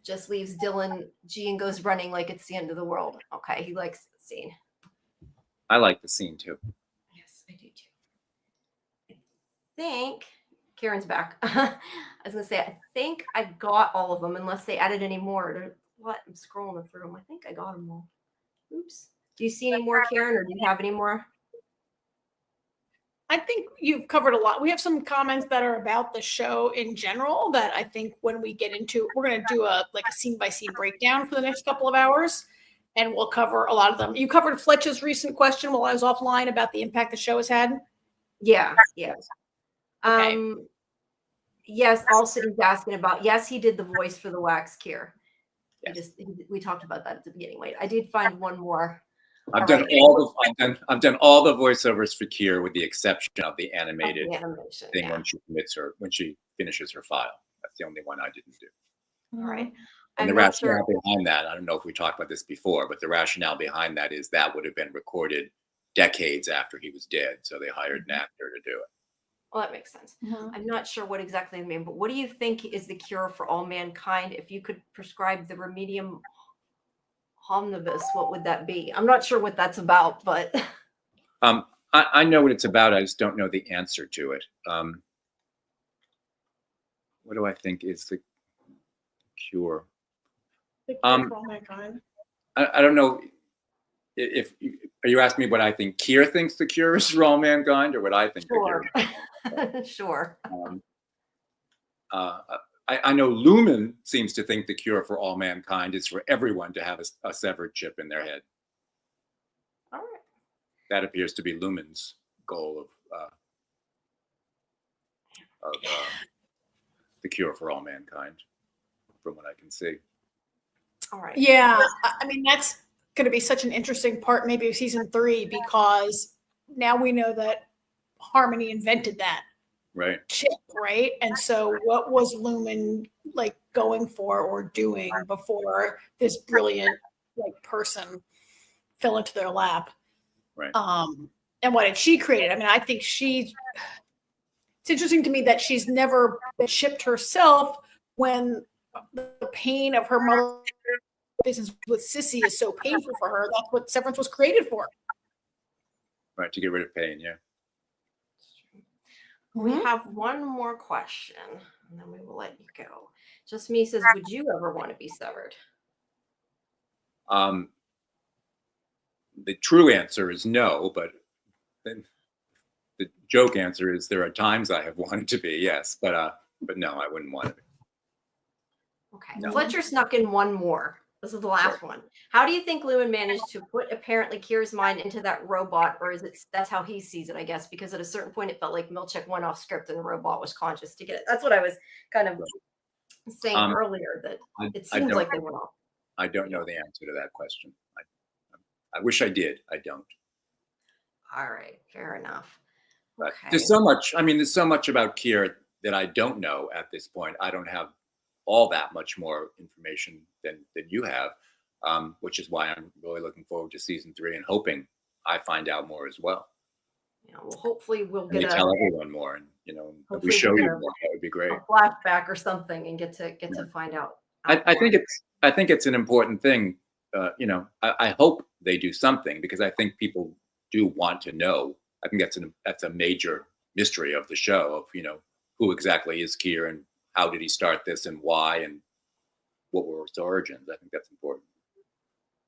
just leaves Dylan G and goes running like it's the end of the world. Okay, he likes scene. I like the scene too. Yes, I do too. I think Karen's back. I was gonna say, I think I got all of them, unless they added any more. What? I'm scrolling through them. I think I got them all. Oops. Do you see any more, Karen, or do you have any more? I think you've covered a lot. We have some comments that are about the show in general that I think when we get into, we're going to do a scene by scene breakdown for the next couple of hours, and we'll cover a lot of them. You covered Fletch's recent question while I was offline about the impact the show has had. Yeah. Yes. Okay. Yes. Also, he's asking about. Yes, he did the voice for the wax Kier. Yes. We talked about that at the beginning. Wait, I did find one more. I've done all the voiceovers for Kier with the exception of the animated thing yeah. when she finishes her file. That's the only one I didn't do. All right. And the rationale behind that, I don't know if we talked about this before, but the rationale behind that is that would have been recorded decades after he was dead. So they hired an actor to do it. Well, that makes sense. I'm not sure what exactly they mean, but what do you think is the cure for all mankind? If you could prescribe the remedium omnibus, what would that be? I'm not sure what that's about, but I know what it's about. I just don't know the answer to it. What do I think is the cure? The cure for all mankind. I don't know if are you asking me what I think Kier thinks the cure is for all mankind, or what I think sure. the cure is? Sure. I know Lumen seems to think the cure for all mankind is for everyone to have a severed chip in their head. All right. That appears to be Lumen's goal of the cure for all mankind, from what I can see. All right. Yeah, I mean, that's going to be such an interesting part, maybe of season 3, because now we know that Harmony invented that chip, right? And so what was Lumen going for or doing before this brilliant person fell into their lap? Right. And what had she created? I mean, I think it's interesting to me that she's never been chipped herself when the pain of her mother business with Sissy is so painful for her. That's what Severance was created for. Right, to get rid of pain, yeah. We have one more question, and then we will let you go. Just Me says, would you ever want to be severed? The true answer is no, but the joke answer is there are times I have wanted to be, yes, but no, I wouldn't want to be. Okay. No. Fletcher snuck in one more. This is the last one. How do you think Lumen managed to put apparently Kier's mind into that robot, or is it that's how he sees it, I guess, because at a certain point it felt like Milchek went off script and the robot was conscious to get it. That's what I was kind of saying earlier, that it seems like they went off. I don't know the answer to that question. I wish I did. I don't. All right. Fair enough. But there's so much, there's so much about Kier that I don't know at this point. I don't have all that much more information than you have, which is why I'm really looking forward to season 3 and hoping I find out more as well. Yeah, well, hopefully we'll get tell everyone more, and if we show you more, that would be great. A flashback or something, and get to find out. I think it's an important thing. I hope they do something, because I think people do want to know. I think that's a major mystery of the show, of who exactly is Kier and how did he start this and why and what were his origins. I think that's important.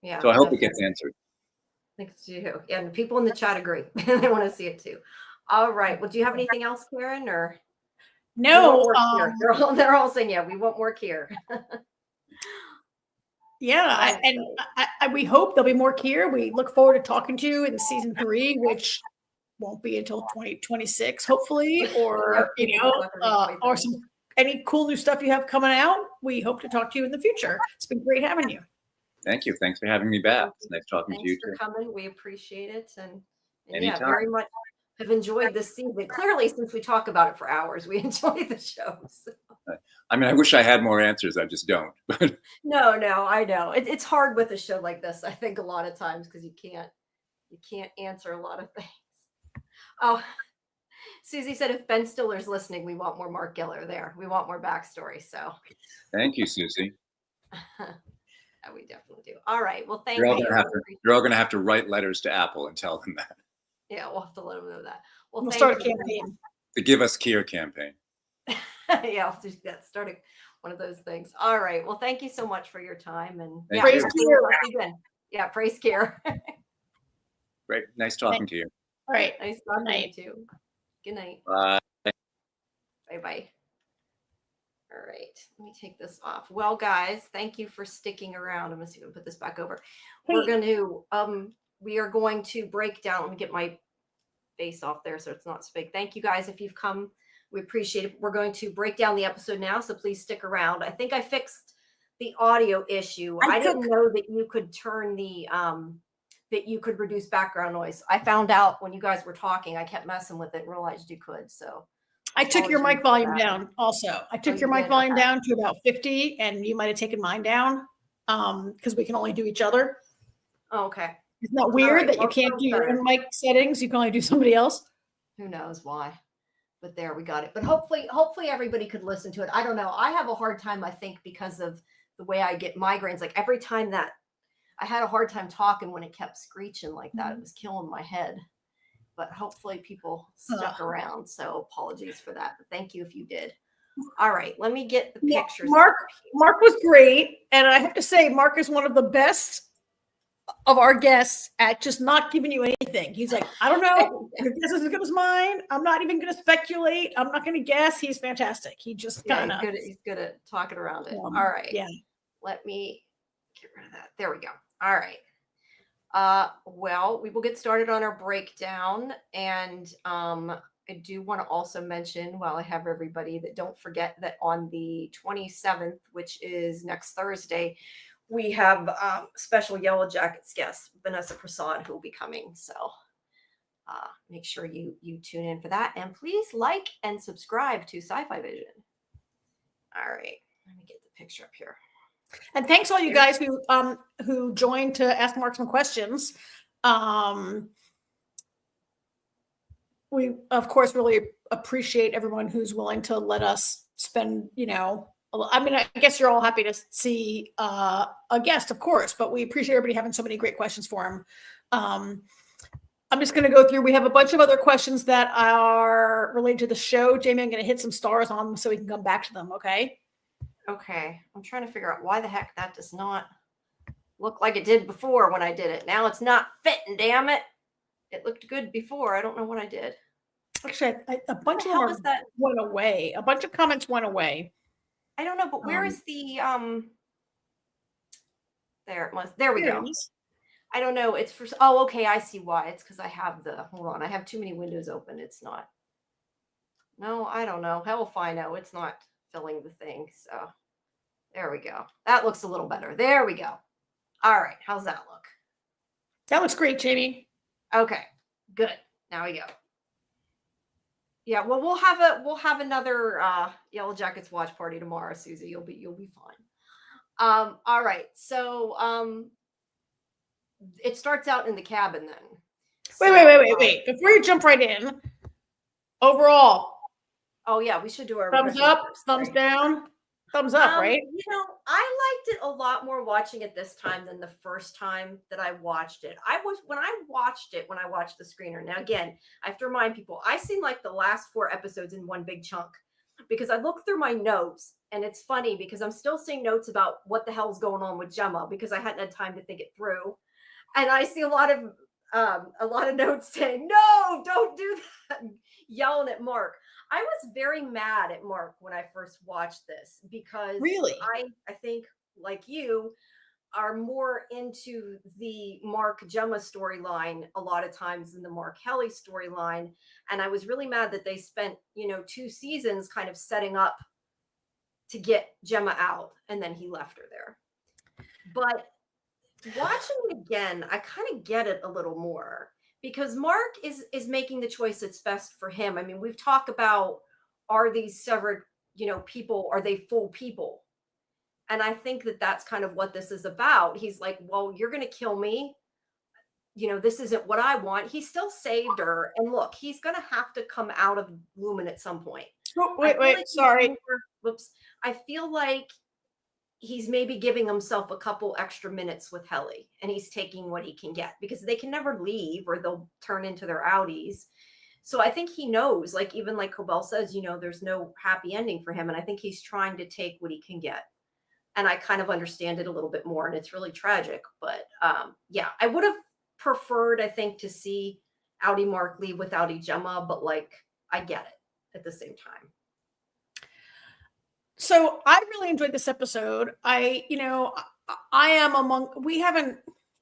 Yeah. So I hope it gets answered. I think so too. Yeah, and the people in the chat agree. They want to see it too. All right. Well, do you have anything else, Karen? Or no? They're all saying, yeah, we want more Kier. Yeah, and we hope there'll be more Kier. We look forward to talking to you in season 3, which won't be until 2026, hopefully, or or any cool new stuff you have coming out. We hope to talk to you in the future. It's been great having you. Thank you. Thanks for having me back. It's nice talking to you too. Thanks for coming. We appreciate it, and yeah, very much have enjoyed this season. Clearly, since we talk about it for hours, we enjoy the show. So. I wish I had more answers. I just don't. No, I know. It's hard with a show like this, I think, a lot of times, because you can't answer a lot of things. Oh, Susie said if Ben Stiller's listening, we want more Mark Giller there. We want more backstory. So thank you, Susie. Yeah, we definitely do. All right. Well, thank You're all you. gonna have to write letters to Apple and tell them that. Yeah, we'll have to let them know that. Well, We'll thank start a you. campaign. The Give Us Kier campaign. Yeah, I'll do that. Starting one of those things. All right. Well, thank you so much for your time. And Thank Praise you. Kier. Again. Yeah, praise Kier. Great. Nice talking to you. All right. Nice Good talking to you night. too. Good night. Bye. Bye-bye. All right, let me take this off. Well, guys, thank you for sticking around. I'm gonna see if I can put this back over. We're going to we are going to break down. Let me get my face off there so it's not so big. Thank you guys if you've come. We appreciate it. We're going to break down the episode now, so please stick around. I think I fixed the audio issue. I didn't know that you could turn the that you could reduce background noise. I found out when you guys were talking. I kept messing with it and realized you could. So I took your mic volume down also. I took your mic volume down to about 50, and you might have taken mine down because we can only do each other. Oh, okay. Isn't that weird that you can't do your own mic settings? You can only do somebody else. Who knows why? But there, we got it. But hopefully everybody could listen to it. I don't know. I have a hard time, I think, because of the way I get migraines. Like every time that I had a hard time talking when it kept screeching like that, it was killing my head. But hopefully people stuck around. So apologies for that. But thank you if you did. All right, let me get the pictures. Mark was great. And I have to say, Mark is one of the best of our guests at just not giving you anything. He's like, I don't know. Your guess is as good as mine. I'm not even going to speculate. I'm not going to guess. He's fantastic. He just kind of. He's good at talking around it. All right. Yeah. Let me get rid of that. There we go. All right. Well, we will get started on our breakdown. And I do want to also mention, while I have everybody, that don't forget that on the 27th, which is next Thursday, we have special Yellow Jackets guest, Vanessa Prasad, who will be coming. So make sure you tune in for that. And please like and subscribe to SciFi Vision. All right. Let me get the picture up here. And thanks all you guys who joined to ask Mark some questions. We of course really appreciate everyone who's willing to let us spend, I mean, I guess you're all happy to see a guest, of course, but we appreciate everybody having so many great questions for him. I'm just going to go through. We have a bunch of other questions that are related to the show. Jamie, I'm going to hit some stars on them so we can come back to them. Okay. Okay, I'm trying to figure out why the heck that does not look like it did before when I did it. Now it's not fitting, damn it. It looked good before. I don't know what I did. Actually, a bunch of them went away. A bunch of comments went away. I don't know, but where is the there it must there we go. I don't know. It's for okay, I see why. It's because I have hold on, I have too many windows open. It's not. No, I don't know. Hell if I know. It's not filling the thing. So there we go. That looks a little better. There we go. All right. How's that look? That looks great, Jamie. Okay, good. Now we go. Yeah, well, we'll have another Yellow Jackets watch party tomorrow, Susie. You'll be fine. All right. So it starts out in the cabin then. Wait. Before you jump right in, overall. Oh yeah, we should do our thumbs up, thumbs down, thumbs up, right? I liked it a lot more watching it this time than the first time that I watched it. When I watched the screener. Now again, I have to remind people, I seen like the last 4 episodes in one big chunk because I looked through my notes, and it's funny because I'm still seeing notes about what the hell's going on with Gemma because I hadn't had time to think it through. And I see a lot of notes saying, no, don't do that, yelling at Mark. I was very mad at Mark when I first watched this because really, I think like you are more into the Mark Gemma storyline a lot of times than the Mark Helly storyline. And I was really mad that they spent, 2 seasons kind of setting up to get Gemma out and then he left her there. But watching it again, I kind of get it a little more. Because Mark is making the choice that's best for him. I mean, we've talked about, are these severed, people, are they full people? And I think that that's kind of what this is about. He's like, well, you're going to kill me. This isn't what I want. He still saved her. And look, he's going to have to come out of Lumen at some point. Oh, wait, sorry. Whoops. I feel like he's maybe giving himself a couple extra minutes with Helly, and he's taking what he can get, because they can never leave or they'll turn into their outies. So I think he knows, like, even like Cobell says, there's no happy ending for him. And I think he's trying to take what he can get. And I kind of understand it a little bit more, and it's really tragic. But yeah, I would have preferred, I think, to see Outie Mark leave with Outie Gemma, but like, I get it at the same time. So I really enjoyed this episode. I am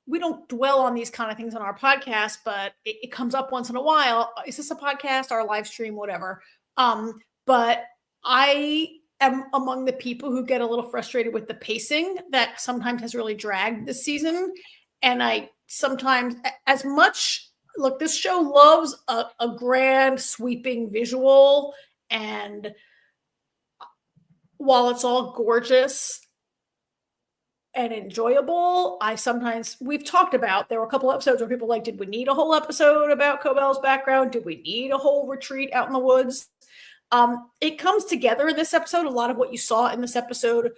we don't dwell on these kind of things on our podcast, but it comes up once in a while. Is this a podcast or a live stream, whatever? But I am among the people who get a little frustrated with the pacing that sometimes has really dragged this season. And I sometimes, as much, look, this show loves a grand sweeping visual, and while it's all gorgeous and enjoyable, we've talked about, there were a couple episodes where people like, did we need a whole episode about Cobell's background? Did we need a whole retreat out in the woods? It comes together in this episode. A lot of what you saw in this episode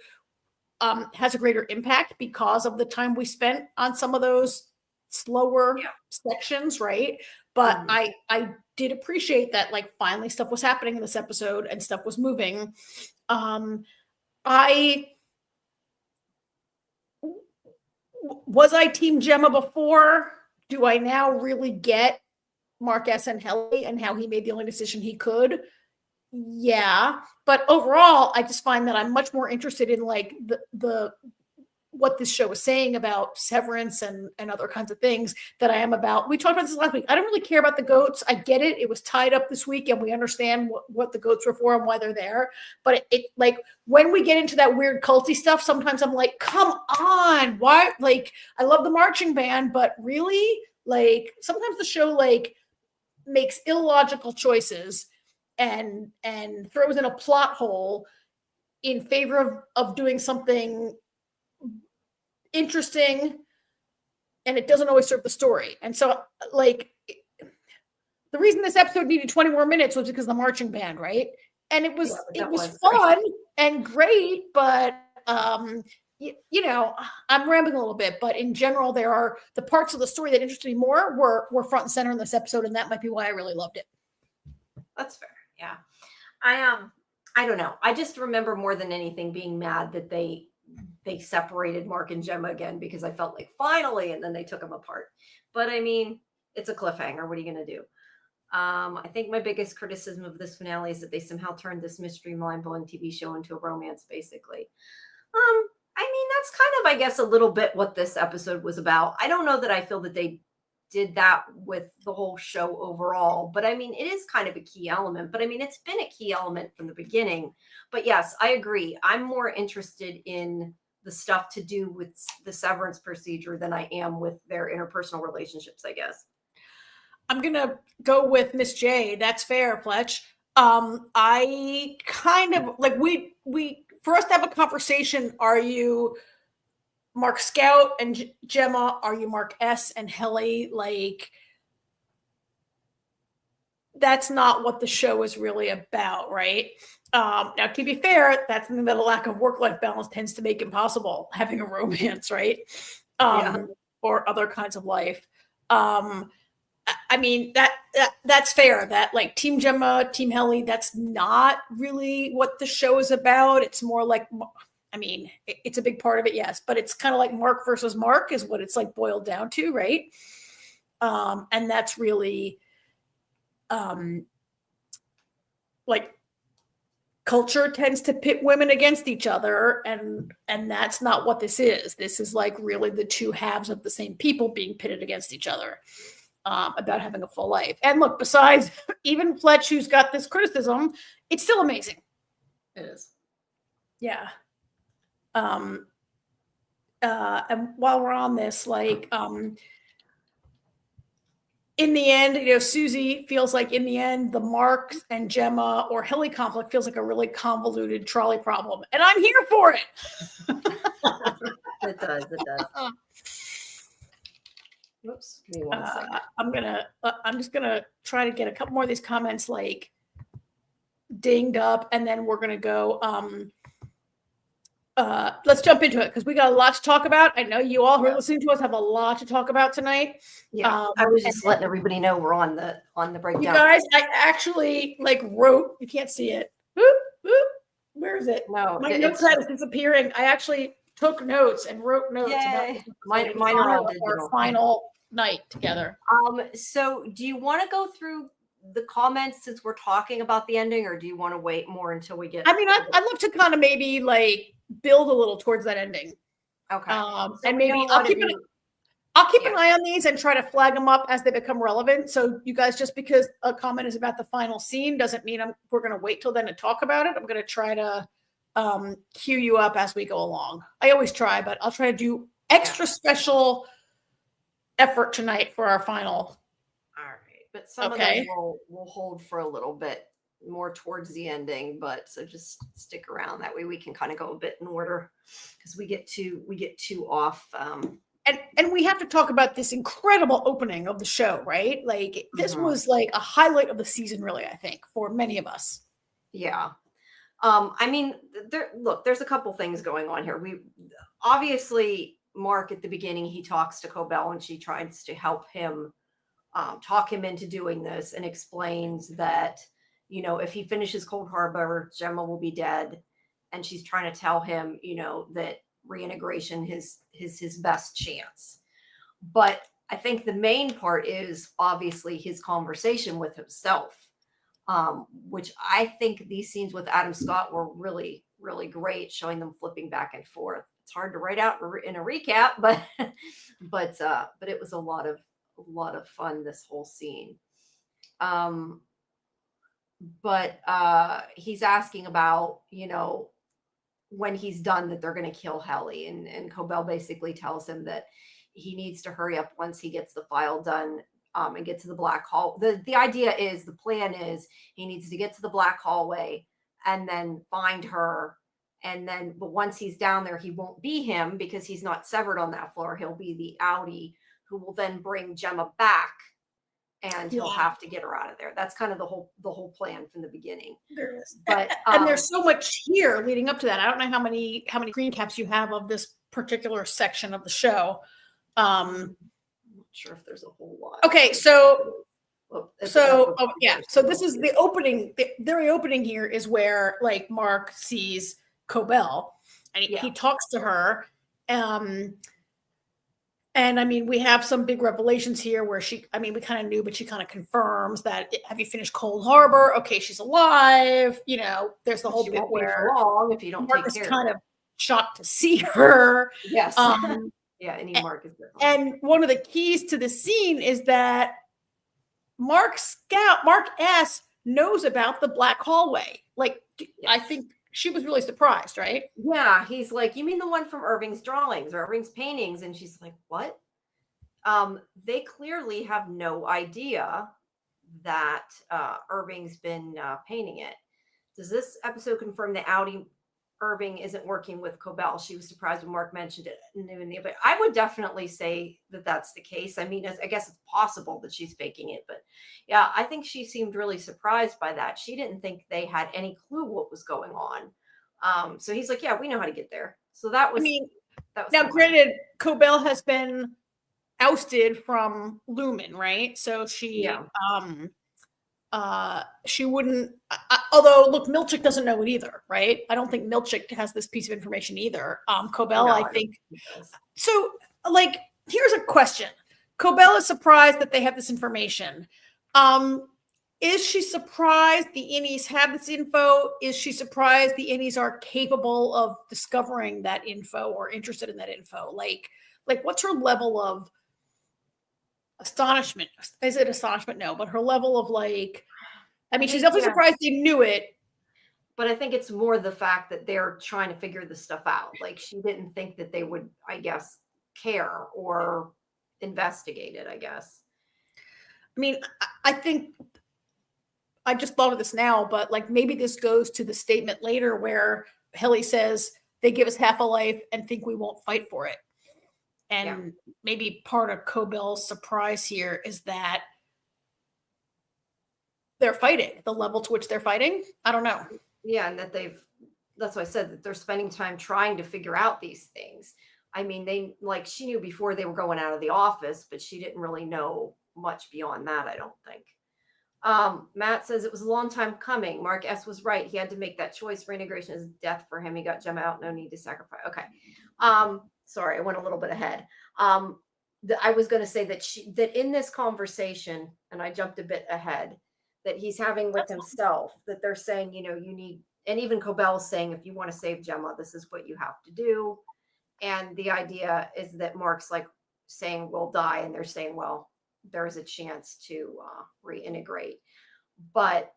has a greater impact because of the time we spent on some of those slower sections, right? But I did appreciate that, like, finally stuff was happening in this episode and stuff was moving. Was I Team Gemma before? Do I now really get Mark S. and Helly and how he made the only decision he could? Yeah. But overall, I just find that I'm much more interested in, like, the what this show is saying about Severance and other kinds of things that I am about. We talked about this last week. I don't really care about the goats. I get it. It was tied up this week, and we understand what the goats were for and why they're there. But it like, when we get into that weird culty stuff, sometimes I'm like, come on, why? Like, I love the marching band, but really, like, sometimes the show, like, makes illogical choices and throws in a plot hole in favor of doing something interesting, and it doesn't always serve the story. And so, like, the reason this episode needed 20 more minutes was because of the marching band, right? And it was fun and great, but I'm rambling a little bit, but in general, there are the parts of the story that interested me more were front and center in this episode, and that might be why I really loved it. That's fair. Yeah. I don't know. I just remember more than anything being mad that they separated Mark and Gemma again, because I felt like, finally, and then they took them apart. But I mean, it's a cliffhanger. What are you going to do? I think my biggest criticism of this finale is that they somehow turned this mystery, mind-blowing TV show into a romance, basically. I mean, that's kind of, I guess, a little bit what this episode was about. I don't know that I feel that they did that with the whole show overall, but I mean, it is kind of a key element. But I mean, it's been a key element from the beginning. But yes, I agree. I'm more interested in the stuff to do with the severance procedure than I am with their interpersonal relationships, I guess. I'm going to go with Miss J. That's fair, Fletch. I kind of, like, we for us to have a conversation, are you Mark Scout and Gemma? Are you Mark S. and Helly? Like, that's not what the show is really about, right? Now, to be fair, that's something that a lack of work-life balance tends to make impossible, having a romance, right? Or other kinds of life. I mean, that's fair. That, like, Team Gemma, Team Helly, that's not really what the show is about. It's more like, I mean, it's a big part of it, yes, but it's kind of like Mark versus Mark is what it's, like, boiled down to, right? And that's really, like, culture tends to pit women against each other, and that's not what this is. This is, like, really the two halves of the same people being pitted against each other about having a full life. And look, besides even Fletch, who's got this criticism, it's still amazing. It is. Yeah. And while we're on this, like, in the end, Susie feels like, in the end, the Mark and Gemma or Helly conflict feels like a really convoluted trolley problem, and I'm here for it. It does. Whoops. Give me 1 second. I'm just gonna try to get a couple more of these comments, like, dinged up, and then we're gonna go. let's jump into it because we got a lot to talk about. I know you all who are Yeah. listening to us have a lot to talk about tonight. Yeah, I was just letting everybody know we're on the You breakdown. guys, I actually wrote. You can't see it. Boop, boop. Where is it? No, My it's notepad is disappearing. I actually took notes and wrote notes about Yay. this Mine in are honor all of our digital. final night together. So do you want to go through the comments since we're talking about the ending, or do you want to wait more until we get? I mean, I'd love to kind of maybe build a little towards that ending. Okay. So and maybe I'll keep an eye on these and try to flag them up as they become relevant. So you guys, just because a comment is about the final scene doesn't mean we're going to wait till then to talk about it. I'm going to try to cue you up as we go along. I always try, but I'll try to do extra special effort tonight for our final. All right. But some of them we'll hold for a little bit more towards the ending, but so just stick around. That way we can kind of go a bit in order because we get too off. And we have to talk about this incredible opening of the show, right? Like this was like a highlight of the season, really, I think, for many of us. Yeah. I mean, there's a couple things going on here. We obviously, Mark at the beginning, he talks to Cobell and she tries to help him talk him into doing this and explains that, if he finishes Cold Harbor, Gemma will be dead. And she's trying to tell him, that reintegration is his best chance. But I think the main part is obviously his conversation with himself, which I think these scenes with Adam Scott were really, really great, showing them flipping back and forth. It's hard to write out in a recap, but it was a lot of fun, this whole scene. But he's asking about, when he's done, that they're going to kill Helly, and Cobell basically tells him that he needs to hurry up once he gets the file done and get to the black hall. The idea is, the plan is, he needs to get to the black hallway and then find her. But once he's down there, he won't be him because he's not severed on that floor. He'll be the Audi who will then bring Gemma back, and he'll have to get her out of there. That's kind of the whole plan from the beginning. There is. But and there's so much here leading up to that. I don't know how many screen caps you have of this particular section of the show. I'm not sure if there's a whole lot. Okay, so this is the opening. The very opening here is where Mark sees Cobell and he talks to her. And I mean, we have some big revelations here where we kind of knew, but she kind of confirms that, have you finished Cold Harbor? Okay, she's alive. There's the whole bit where if you don't Mark take care is kind of shocked to see her. Yes. Yeah, Mark is different. And one of the keys to the scene is that Mark S knows about the black hallway. I think she was really surprised, right? Yeah, he's like, you mean the one from Irving's drawings or Irving's paintings? And she's like, what? They clearly have no idea that Irving's been painting it. Does this episode confirm that Irving isn't working with Cobell? She was surprised when Mark mentioned it. But I would definitely say that that's the case. I mean, I guess it's possible that she's faking it, but yeah, I think she seemed really surprised by that. She didn't think they had any clue what was going on. So he's like, yeah, we know how to get there. So that was. Now, granted, Cobell has been ousted from Lumen, right? So she wouldn't, although look, Milchick doesn't know it either, right? I don't think Milchick has this piece of information either. Cobell, I think. So here's a question. Cobell is surprised that they have this information. Is she surprised the Innies have this info? Is she surprised the Innies are capable of discovering that info or interested in that info? What's her level of astonishment? Is it astonishment? No, but her level of she's definitely surprised they knew it. But I think it's more the fact that they're trying to figure this stuff out. She didn't think that they would, I guess, care or investigate it, I guess. I mean, I think I just thought of this now, but maybe this goes to the statement later where Helly says they give us half a life and think we won't fight for it. And maybe part of Cobell's surprise here is that they're fighting, the level to which they're fighting. I don't know. Yeah, and that that's why I said that they're spending time trying to figure out these things. I mean, she knew before they were going out of the office, but she didn't really know much beyond that, I don't think. Matt says it was a long time coming. Mark S was right. He had to make that choice. Reintegration is death for him. He got Gemma out. No need to sacrifice. Okay. Sorry, I went a little bit ahead. I was going to say that in this conversation, and I jumped a bit ahead, that he's having with himself, that they're saying, you need, and even Cobell's saying, if you want to save Gemma, this is what you have to do. And the idea is that Mark's like saying, we'll die. And they're saying, well, there's a chance to reintegrate. But,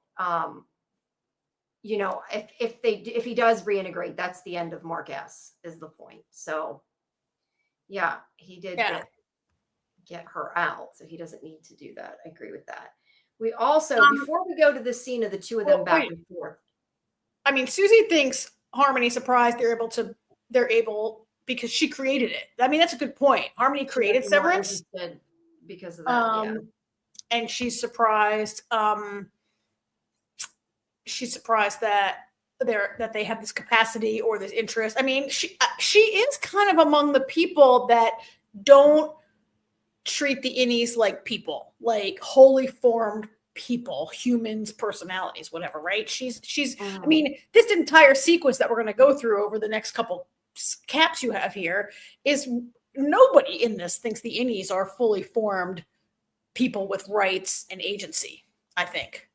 if he does reintegrate, that's the end of Mark S is the point. So yeah, he did get her out. So he doesn't need to do that. I agree with that. We also, before we go to the scene of the two of them back and forth. I mean, Susie thinks Harmony surprised they're able because she created it. I mean, that's a good point. Harmony created Severance because of that. And she's surprised. She's surprised that they have this capacity or this interest. I mean, she is kind of among the people that don't treat the innies like people, like wholly formed people, humans, personalities, whatever, right? She's I mean, this entire sequence that we're going to go through over the next couple caps you have here is nobody in this thinks the innies are fully formed people with rights and agency, I think.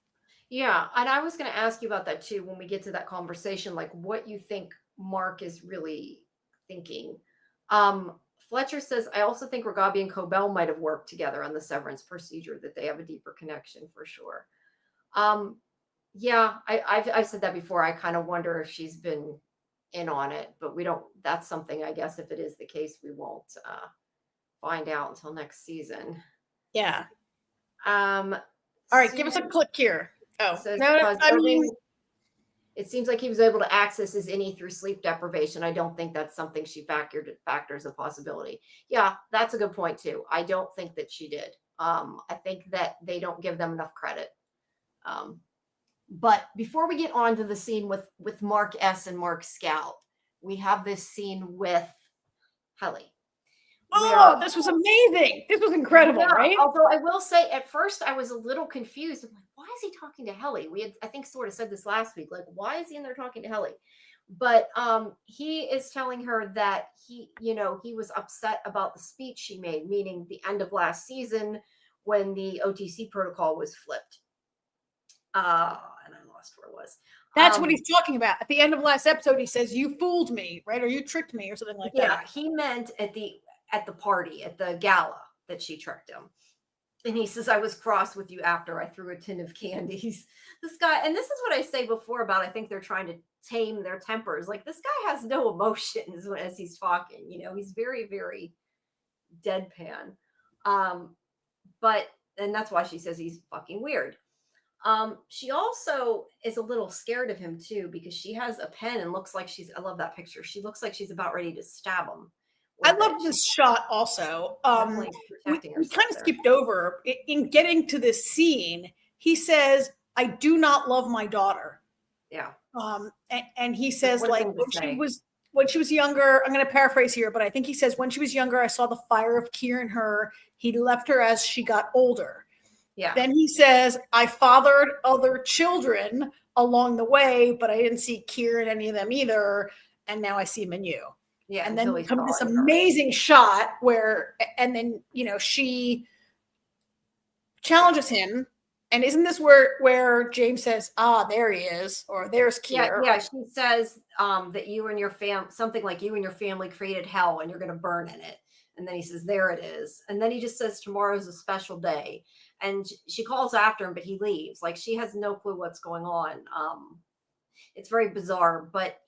Yeah. And I was going to ask you about that too, when we get to that conversation, like what you think Mark is really thinking. Fletcher says, I also think Ragabi and Cobell might have worked together on the Severance procedure, that they have a deeper connection for sure. Yeah, I've said that before. I kind of wonder if she's been in on it, but that's something, I guess, if it is the case, we won't find out until next season. Yeah. All right, give us a click here. Oh, it seems like he was able to access his innie through sleep deprivation. I don't think that's something she factors a possibility. Yeah, that's a good point too. I don't think that she did. I think that they don't give them enough credit. But before we get on to the scene with Mark S and Mark Scout, we have this scene with Helly. This was amazing. This was incredible, right? Although I will say at first I was a little confused. I'm like, why is he talking to Helly? We had, I think, sort of said this last week. Like, why is he in there talking to Helly? But he is telling her that he was upset about the speech she made, meaning the end of last season when the OTC protocol was flipped. And I lost where it was. That's what he's talking about. At the end of last episode, he says, you fooled me, right? Or you tricked me or something like that. Yeah, he meant at the party, at the gala, that she tricked him. And he says, I was cross with you after I threw a tin of candies. This guy, and this is what I say before about, I think they're trying to tame their tempers. Like, this guy has no emotions as he's talking. He's very, very deadpan. And that's why she says he's fucking weird. She also is a little scared of him too, because she has a pen and looks like I love that picture. She looks like she's about ready to stab him. I love this shot also. We kind of skipped over in getting to this scene. He says, I do not love my daughter. Yeah. And he says, like, when she was younger, I'm going to paraphrase here, but I think he says, when she was younger, I saw the fire of Kier in her. He left her as she got older. Yeah. Then he says, I fathered other children along the way, but I didn't see Kier in any of them either. And now I see him in you. Yeah. And then comes this amazing shot where, and then, she challenges him. And isn't this where James says, there he is, or there's Kier? Yeah. She says that you and your something like you and your family created hell and you're going to burn in it. And then he says, there it is. And then he just says, tomorrow's a special day. And she calls after him, but he leaves. Like, she has no clue what's going on. It's very bizarre, but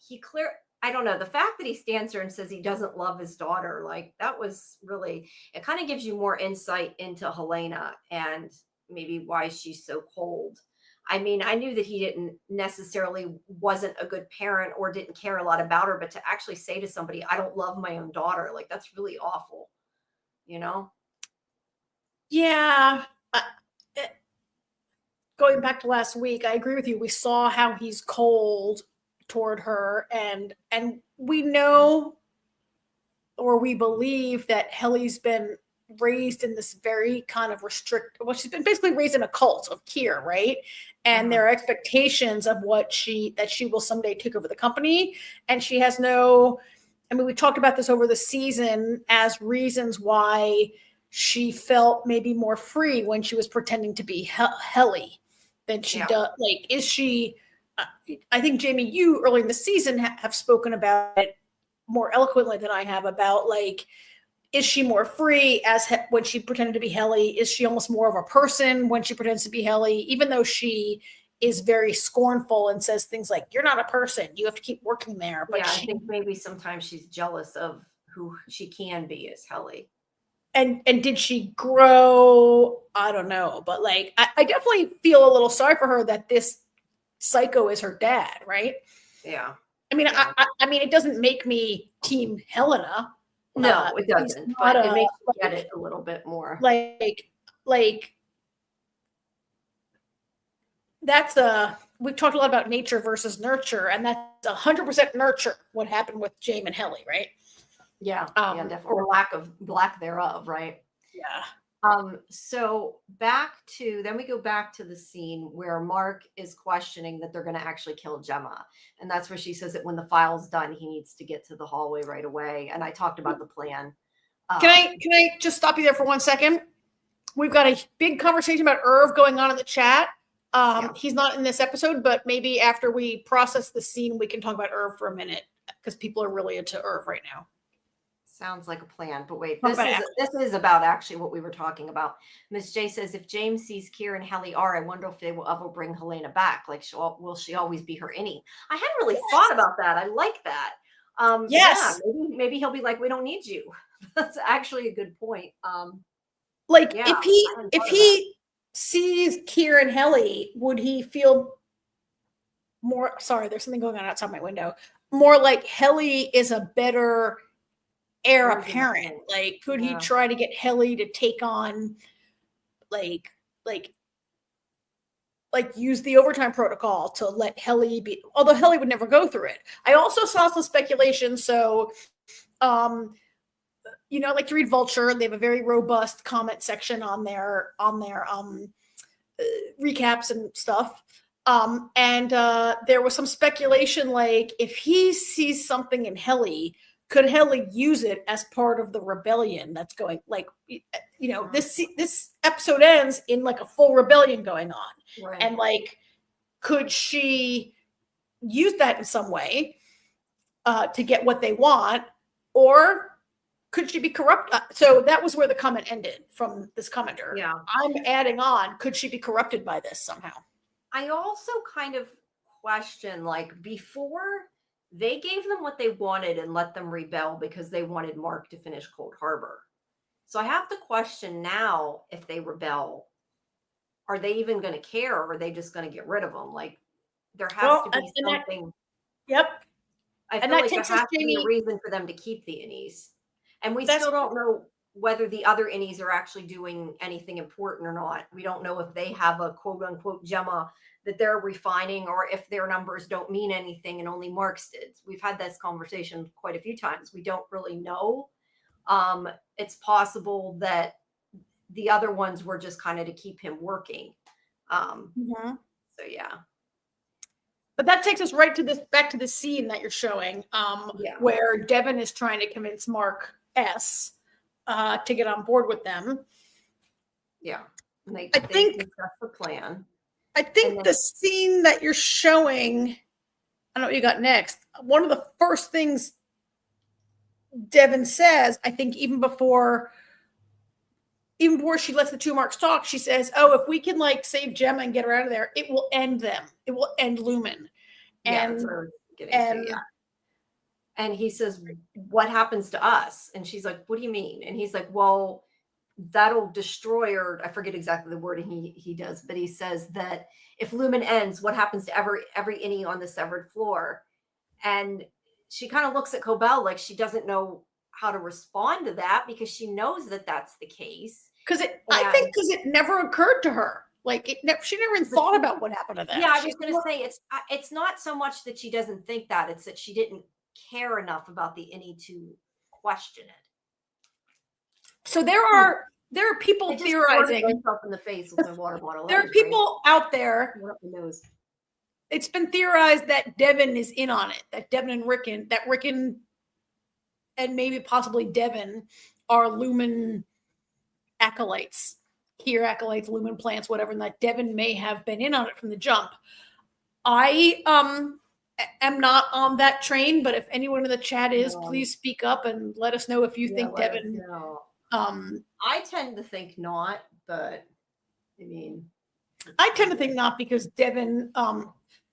I don't know. The fact that he stands there and says he doesn't love his daughter, like, that was really, it kind of gives you more insight into Helena and maybe why she's so cold. I mean, I knew that he wasn't a good parent or didn't care a lot about her, but to actually say to somebody, I don't love my own daughter, like, that's really awful, Yeah. Going back to last week, I agree with you. We saw how he's cold toward her, and we know, or we believe, that Helly's been raised in this very kind of she's been basically raised in a cult of Kier, right? And there are expectations of that she will someday take over the company. And she has we talked about this over the season as reasons why she felt maybe more free when she was pretending to be Helly than she does. Like, is she, I think, Jamie, you early in the season have spoken about it more eloquently than I have, about like, is she more free when she pretended to be Helly? Is she almost more of a person when she pretends to be Helly, even though she is very scornful and says things like, "You're not a person. You have to keep working there." But I think maybe sometimes she's jealous of who she can be as Helly. And did she grow? I don't know, but like, I definitely feel a little sorry for her that this psycho is her dad, right? Yeah. I mean, I mean, it doesn't make me team Helena. No, it doesn't. But it makes you get it a little bit more. Like that's we've talked a lot about nature versus nurture, and that's 100% nurture. What happened with Jaime and Helly, right? Yeah, definitely. Or lack thereof, right? Yeah. So then we go back to the scene where Marc is questioning that they're going to actually kill Gemma. And that's where she says that when the file's done, he needs to get to the hallway right away. And I talked about the plan. Can I just stop you there for 1 second? We've got a big conversation about Irv going on in the chat. He's not in this episode, but maybe after we process the scene, we can talk about Irv for a minute, because people are really into Irv right now. Sounds like a plan, but wait, this is about actually what we were talking about. Miss J says, if James sees Kier and Helly I wonder if they will ever bring Helena back. Like, will she always be her innie? I hadn't really thought about that. I like that. Yes. Yeah, maybe he'll be like, we don't need you. That's actually a good point. If he sees Kier and Helly, would he feel more? Sorry, there's something going on outside my window. More like Helly is a better heir apparent. Like, could he try to get Helly to take on, like use the overtime protocol to let Helly be? Although Helly would never go through it. I also saw some speculation. So, I like to read Vulture. They have a very robust comment section on their recaps and stuff. And there was some speculation, like, if he sees something in Helly, could Helly use it as part of the rebellion that's going, like, this episode ends in like a full rebellion going on. Right. And like, could she use that in some way to get what they want, or could she be corrupt? So that was where the comment ended from this commenter. Yeah. I'm adding on, could she be corrupted by this somehow? I also kind of question, like, before they gave them what they wanted and let them rebel because they wanted Marc to finish Cold Harbor. So I have to question now, if they rebel, are they even going to care, or are they just going to get rid of them? Like, there has to be something. Yep. I feel like there has to be a reason for them to keep the innies. And we still don't know whether the other innies are actually doing anything important or not. We don't know if they have a quote unquote Gemma that they're refining, or if their numbers don't mean anything and only Marc's did. We've had this conversation quite a few times. We don't really know. It's possible that the other ones were just kind of to keep him working. So yeah. But that takes us right to back to the scene that you're showing, where Devin is trying to convince Marc S to get on board with them. Yeah. And I think that's the plan. I think the scene that you're showing, I don't know what you got next. One of the first things Devin says, I think even before she lets the two Marcs talk, she says, "Oh, if we can like save Gemma and get her out of there, it will end them. It will end Lumen." And and he says, "What happens to us?" And she's like, "What do you mean?" And he's like, "Well, that'll destroy," or I forget exactly the wording he does, but he says that if Lumen ends, what happens to every innie on the severed floor? And she kind of looks at Cobell like she doesn't know how to respond to that, because she knows that that's the case. I think because it never occurred to her. Like she never even thought about what happened to them. Yeah, I was going to say it's not so much that she doesn't think that, it's that she didn't care enough about the innie to question it. So there are people theorizing. Myself in the face with my water bottle. There are people out there. It's been theorized that Devin is in on it. That Devin and Rickon, and maybe possibly Devin are Lumen acolytes, Kier acolytes, Lumen plants, whatever, and that Devin may have been in on it from the jump. I am not on that train, but if anyone in the chat is, please speak up and let us know if you think Devin. I tend to think not, but I mean, I tend to think not because Devin,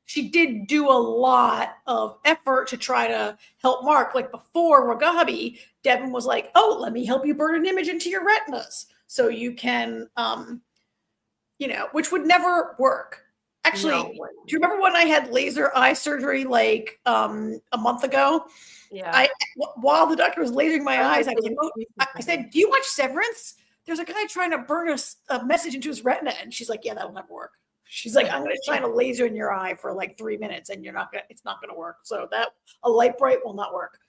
she did do a lot of effort to try to help Marc. Like before Ragabi, Devin was like, "Oh, let me help you burn an image into your retinas so you can, which would never work." Actually, do you remember when I had laser eye surgery like a month ago? Yeah. While the doctor was lasering my eyes, I said, "Do you watch Severance? There's a guy trying to burn a message into his retina," and she's like, "Yeah, that'll never work." She's like, "I'm going to shine a laser in your eye for like 3 minutes, and it's not going to work. So that a light bright will not work."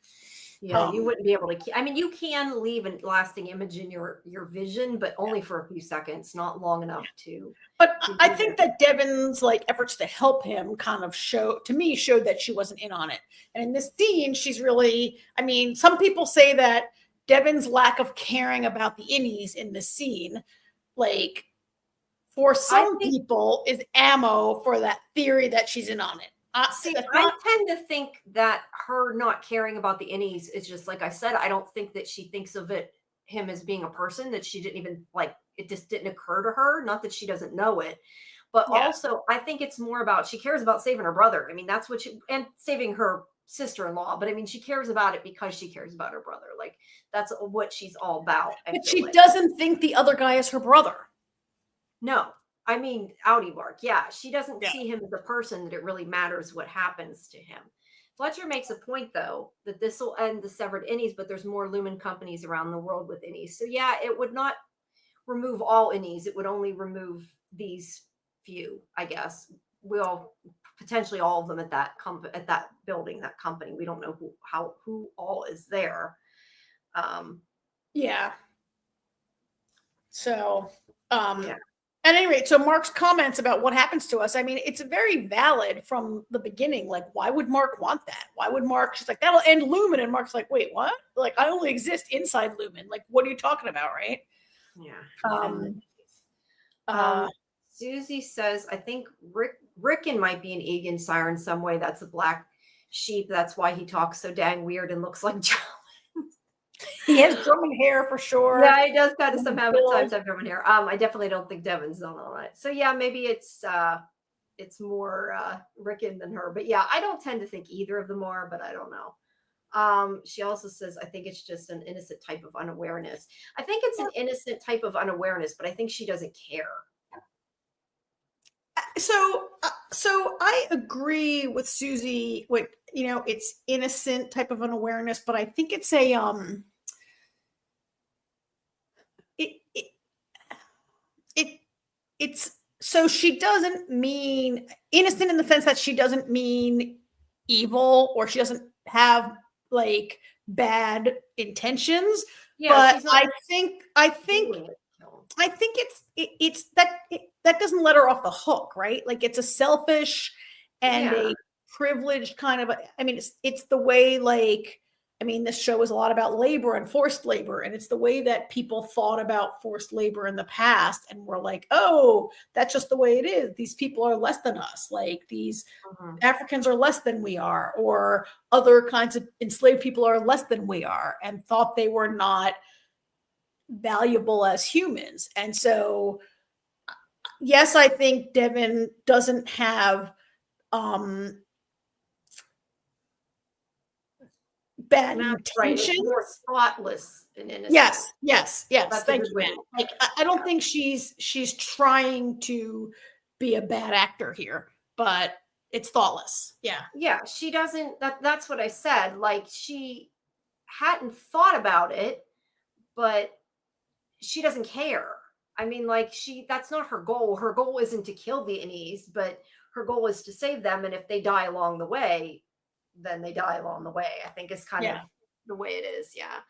Yeah, you wouldn't be able to. I mean, you can leave a lasting image in your vision, but only for a few seconds, not long enough to. But I think that Devin's like efforts to help him kind of showed that she wasn't in on it. And in this scene, she's really. I mean, some people say that Devin's lack of caring about the innies in this scene, like for some people, is ammo for that theory that she's in on it. I tend to think that her not caring about the innies is just like I said. I don't think that she thinks of him as being a person, that she didn't even like. It just didn't occur to her. Not that she doesn't know it, but also I think it's more about she cares about saving her brother. I mean, that's what and saving her sister-in-law. But I mean, she cares about it because she cares about her brother. Like that's what she's all about. But she doesn't think the other guy is her brother. No. I mean, Audi Mark. Yeah, she doesn't see him as a person that it really matters what happens to him. Fletcher makes a point, though, that this will end the severed innies, but there's more Lumen companies around the world with innies. So, yeah, it would not remove all innies. It would only remove these few, I guess. Potentially all of them at that building, that company. We don't know who all is there. Yeah. So, At any rate, so Marc's comments about what happens to us, I mean, it's very valid from the beginning. Like, why would Marc want that? Why would Marc, she's like, that'll end Lumen. And Marc's like, wait, what? Like, I only exist inside Lumen. Like, what are you talking about, right? Yeah. Susie says, I think Rickon might be an Egan sire in some way. That's a black sheep. That's why he talks so dang weird and looks like Joe. He has Drummond hair for sure. Yeah, he does kind of somehow at times have Drummond hair. I definitely don't think Devin's on all that. So yeah, maybe it's more Rickon than her. But yeah, I don't tend to think either of them are, but I don't know. She also says, I think it's just an innocent type of unawareness. I think it's an innocent type of unawareness, but I think she doesn't care. So I agree with Susie. It's innocent type of unawareness, but I think it's it's so she doesn't mean innocent in the sense that she doesn't mean evil or she doesn't have like bad intentions. Yeah, but I think it's that doesn't let her off the hook, right? Like it's a selfish and a privileged kind of. I mean, it's the way this show is a lot about labor and forced labor, and it's the way that people thought about forced labor in the past, and we're like, oh, that's just the way it is. These people are less than us. Like these Africans are less than we are, or other kinds of enslaved people are less than we are, and thought they were not valuable as humans. And so, yes, I think Devin doesn't have bad intentions. Right. More thoughtless and innocent. Yes. Thank you, man. Like, I don't think she's trying to be a bad actor here, but it's thoughtless. Yeah. She doesn't. That's what I said. Like she hadn't thought about it, but she doesn't care. I mean, like that's not her goal. Her goal isn't to kill the Vietnamese, but her goal is to save them. And if they die along the way, then they die along the way, I think is kind of the way it is. Yeah.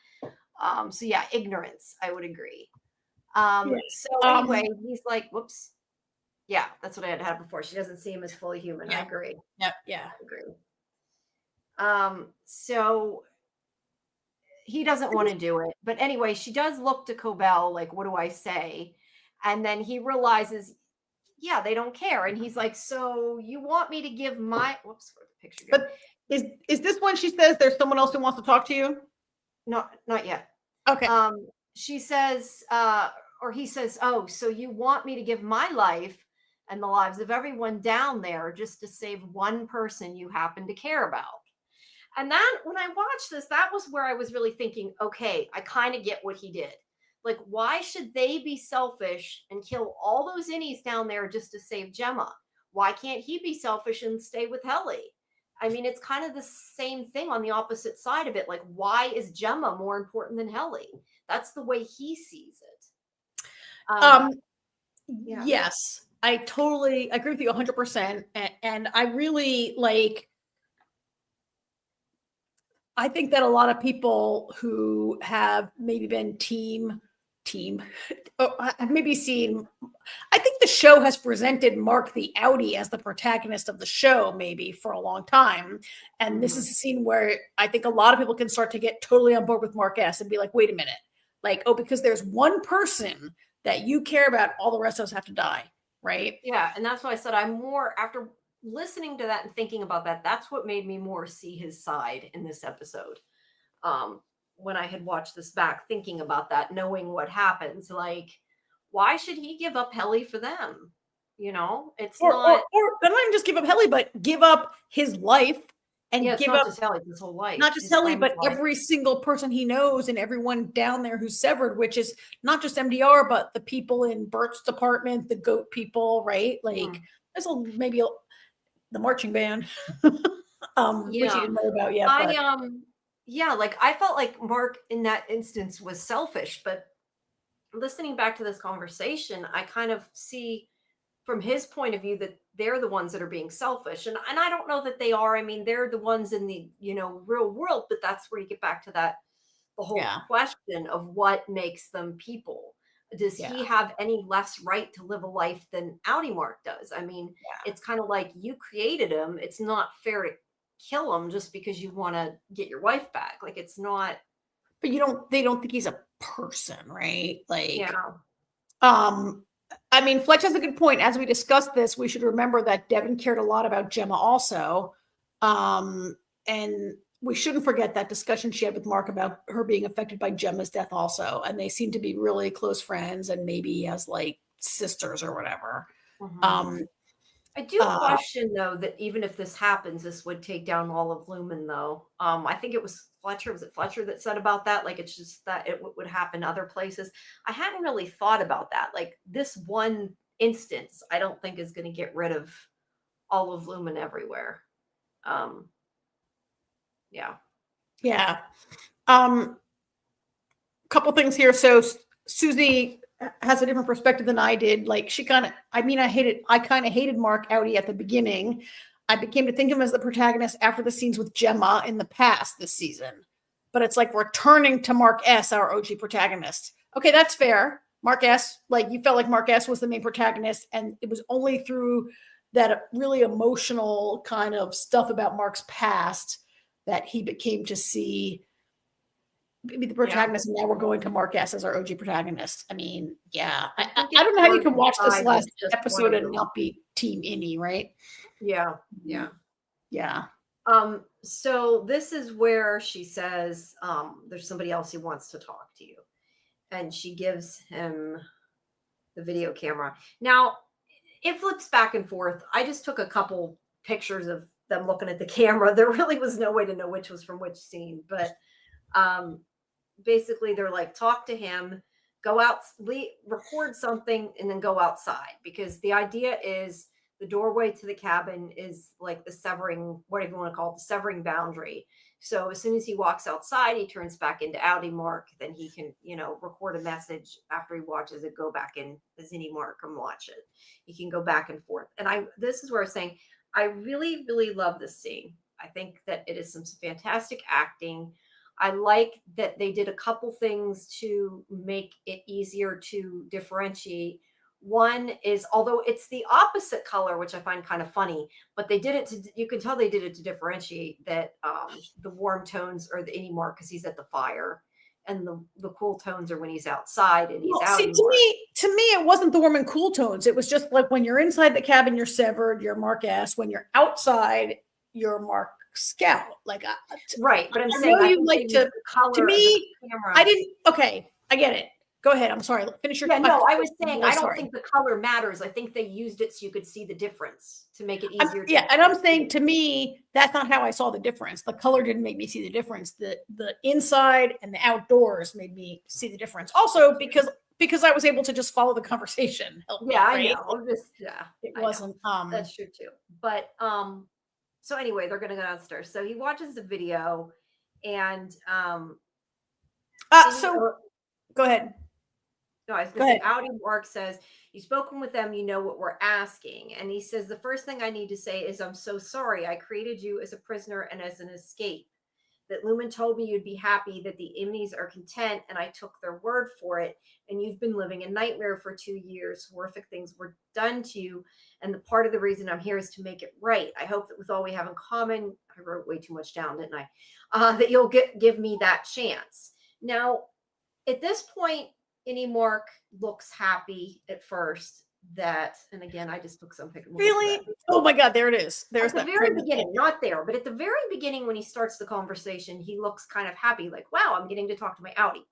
So yeah, ignorance, I would agree. So anyway, he's like, whoops. Yeah, that's what I had before. She doesn't see him as fully human. I agree. Yep. Yeah. I agree. So he doesn't want to do it. But anyway, she does look to Cobell like, what do I say? And then he realizes, yeah, they don't care. And he's like, so you want me to give my whoops, where'd the picture go? But is this when she says there's someone else who wants to talk to you? Not yet. Okay. She says, or he says, oh, so you want me to give my life and the lives of everyone down there just to save one person you happen to care about. And that, when I watched this, that was where I was really thinking, okay, I kind of get what he did. Like, why should they be selfish and kill all those innies down there just to save Gemma? Why can't he be selfish and stay with Helly? I mean, it's kind of the same thing on the opposite side of it. Like, why is Gemma more important than Helly? That's the way he sees it. Yes, I totally agree with you 100%. And I really I think that a lot of people who have maybe been have maybe seen, I think the show has presented Mark the Audi as the protagonist of the show maybe for a long time. And this is a scene where I think a lot of people can start to get totally on board with Mark S and be like, wait a minute, like, oh, because there's one person that you care about, all the rest of us have to die. Right. Yeah. And that's why I said I'm more, after listening to that and thinking about that, that's what made me more see his side in this episode. When I had watched this back, thinking about that, knowing what happens, like, why should he give up Helly for them? You know, it's not even just give up Helly, but give up his life and give up just Helly, his whole life. Not just Helly, but every single person he knows and everyone down there who's severed, which is not just MDR, but the people in Bert's department, the goat people, right? Like there's maybe the marching band, which you didn't know about yet. Like I felt like Mark in that instance was selfish, but listening back to this conversation, I kind of see from his point of view that they're the ones that are being selfish. And I don't know that they are. I mean, they're the ones in the, real world, but that's where you get back to that, the whole question of what makes them people. Does he have any less right to live a life than Audi Mark does? I mean, it's kind of like you created him. It's not fair to kill him just because you want to get your wife back. Like, it's not. But they don't think he's a person, right? Like, I mean, Fletch has a good point. As we discussed this, we should remember that Devin cared a lot about Gemma also. And we shouldn't forget that discussion she had with Mark about her being affected by Gemma's death also. And they seem to be really close friends and maybe as like sisters or whatever. I do question, though, that even if this happens, this would take down all of Lumen, though. I think it was Fletcher. Was it Fletcher that said about that? Like, it's just that it would happen other places. I hadn't really thought about that. Like, this one instance, I don't think is going to get rid of all of Lumen everywhere. Yeah. Couple things here. So Susie has a different perspective than I did. Like I kind of hated Mark Audi at the beginning. I became to think of him as the protagonist after the scenes with Gemma in the past this season. But it's like returning to Mark S, our OG protagonist. Okay, that's fair. Mark S, like you felt like Mark S was the main protagonist, and it was only through that really emotional kind of stuff about Mark's past that he became to see be the protagonist, and now we're going to Mark S as our OG protagonist. I mean, I don't know how you can watch this last episode and not be Team Innie, right? Yeah. So this is where she says, there's somebody else who wants to talk to you. And she gives him the video camera. Now, it flips back and forth. I just took a couple pictures of them looking at the camera. There really was no way to know which was from which scene. But basically, they're like, talk to him, go out, record something, and then go outside. Because the idea is the doorway to the cabin is like the severing, whatever you want to call it, the severing boundary. So as soon as he walks outside, he turns back into Outie Mark. Then he can, record a message after he watches it, go back in as Innie Mark and watch it. He can go back and forth. And this is where I was saying, I really, really love this scene. I think that it is some fantastic acting. I like that they did a couple things to make it easier to differentiate. One is, although it's the opposite color, which I find kind of funny, but they did it you can tell they did it to differentiate that the warm tones are the Innie Mark because he's at the fire, and the cool tones are when he's outside and he's out. See, to me, it wasn't the warm and cool tones. It was just like when you're inside the cabin, you're Severed, you're Mark S. When you're outside, you're Mark Scout. Like, right. But I'm I saying, know you like to me, I didn't. Okay, I get it. Go ahead. I'm sorry. Finish your. Yeah, no, I was saying I don't think the color matters. I think they used it so you could see the difference to make it easier. And I'm saying, to me, that's not how I saw the difference. The color didn't make me see the difference. The inside and the outdoors made me see the difference. Also, because I was able to just follow the conversation. Yeah, right? I know. It wasn't. That's true too. But so anyway, they're gonna go downstairs. So he watches the video, and so go ahead. No, I was going to say, Outie Mark says, you've spoken with them, you know what we're asking. And he says, the first thing I need to say is, I'm so sorry. I created you as a prisoner and as an escape. That Lumen told me you'd be happy, that the Imnies are content, and I took their word for it. And you've been living a nightmare for 2 years. Horrific things were done to you. And the part of the reason I'm here is to make it right. I hope that with all we have in common, I wrote way too much down, didn't I? That you'll give me that chance. Now, at this point, Innie Mark looks happy at first. And again, I just took something. Really? Oh my God, there it is. There's at the very beginning, not there, but at the very beginning when he starts the conversation, he looks kind of happy, like, wow, I'm getting to talk to my Outie.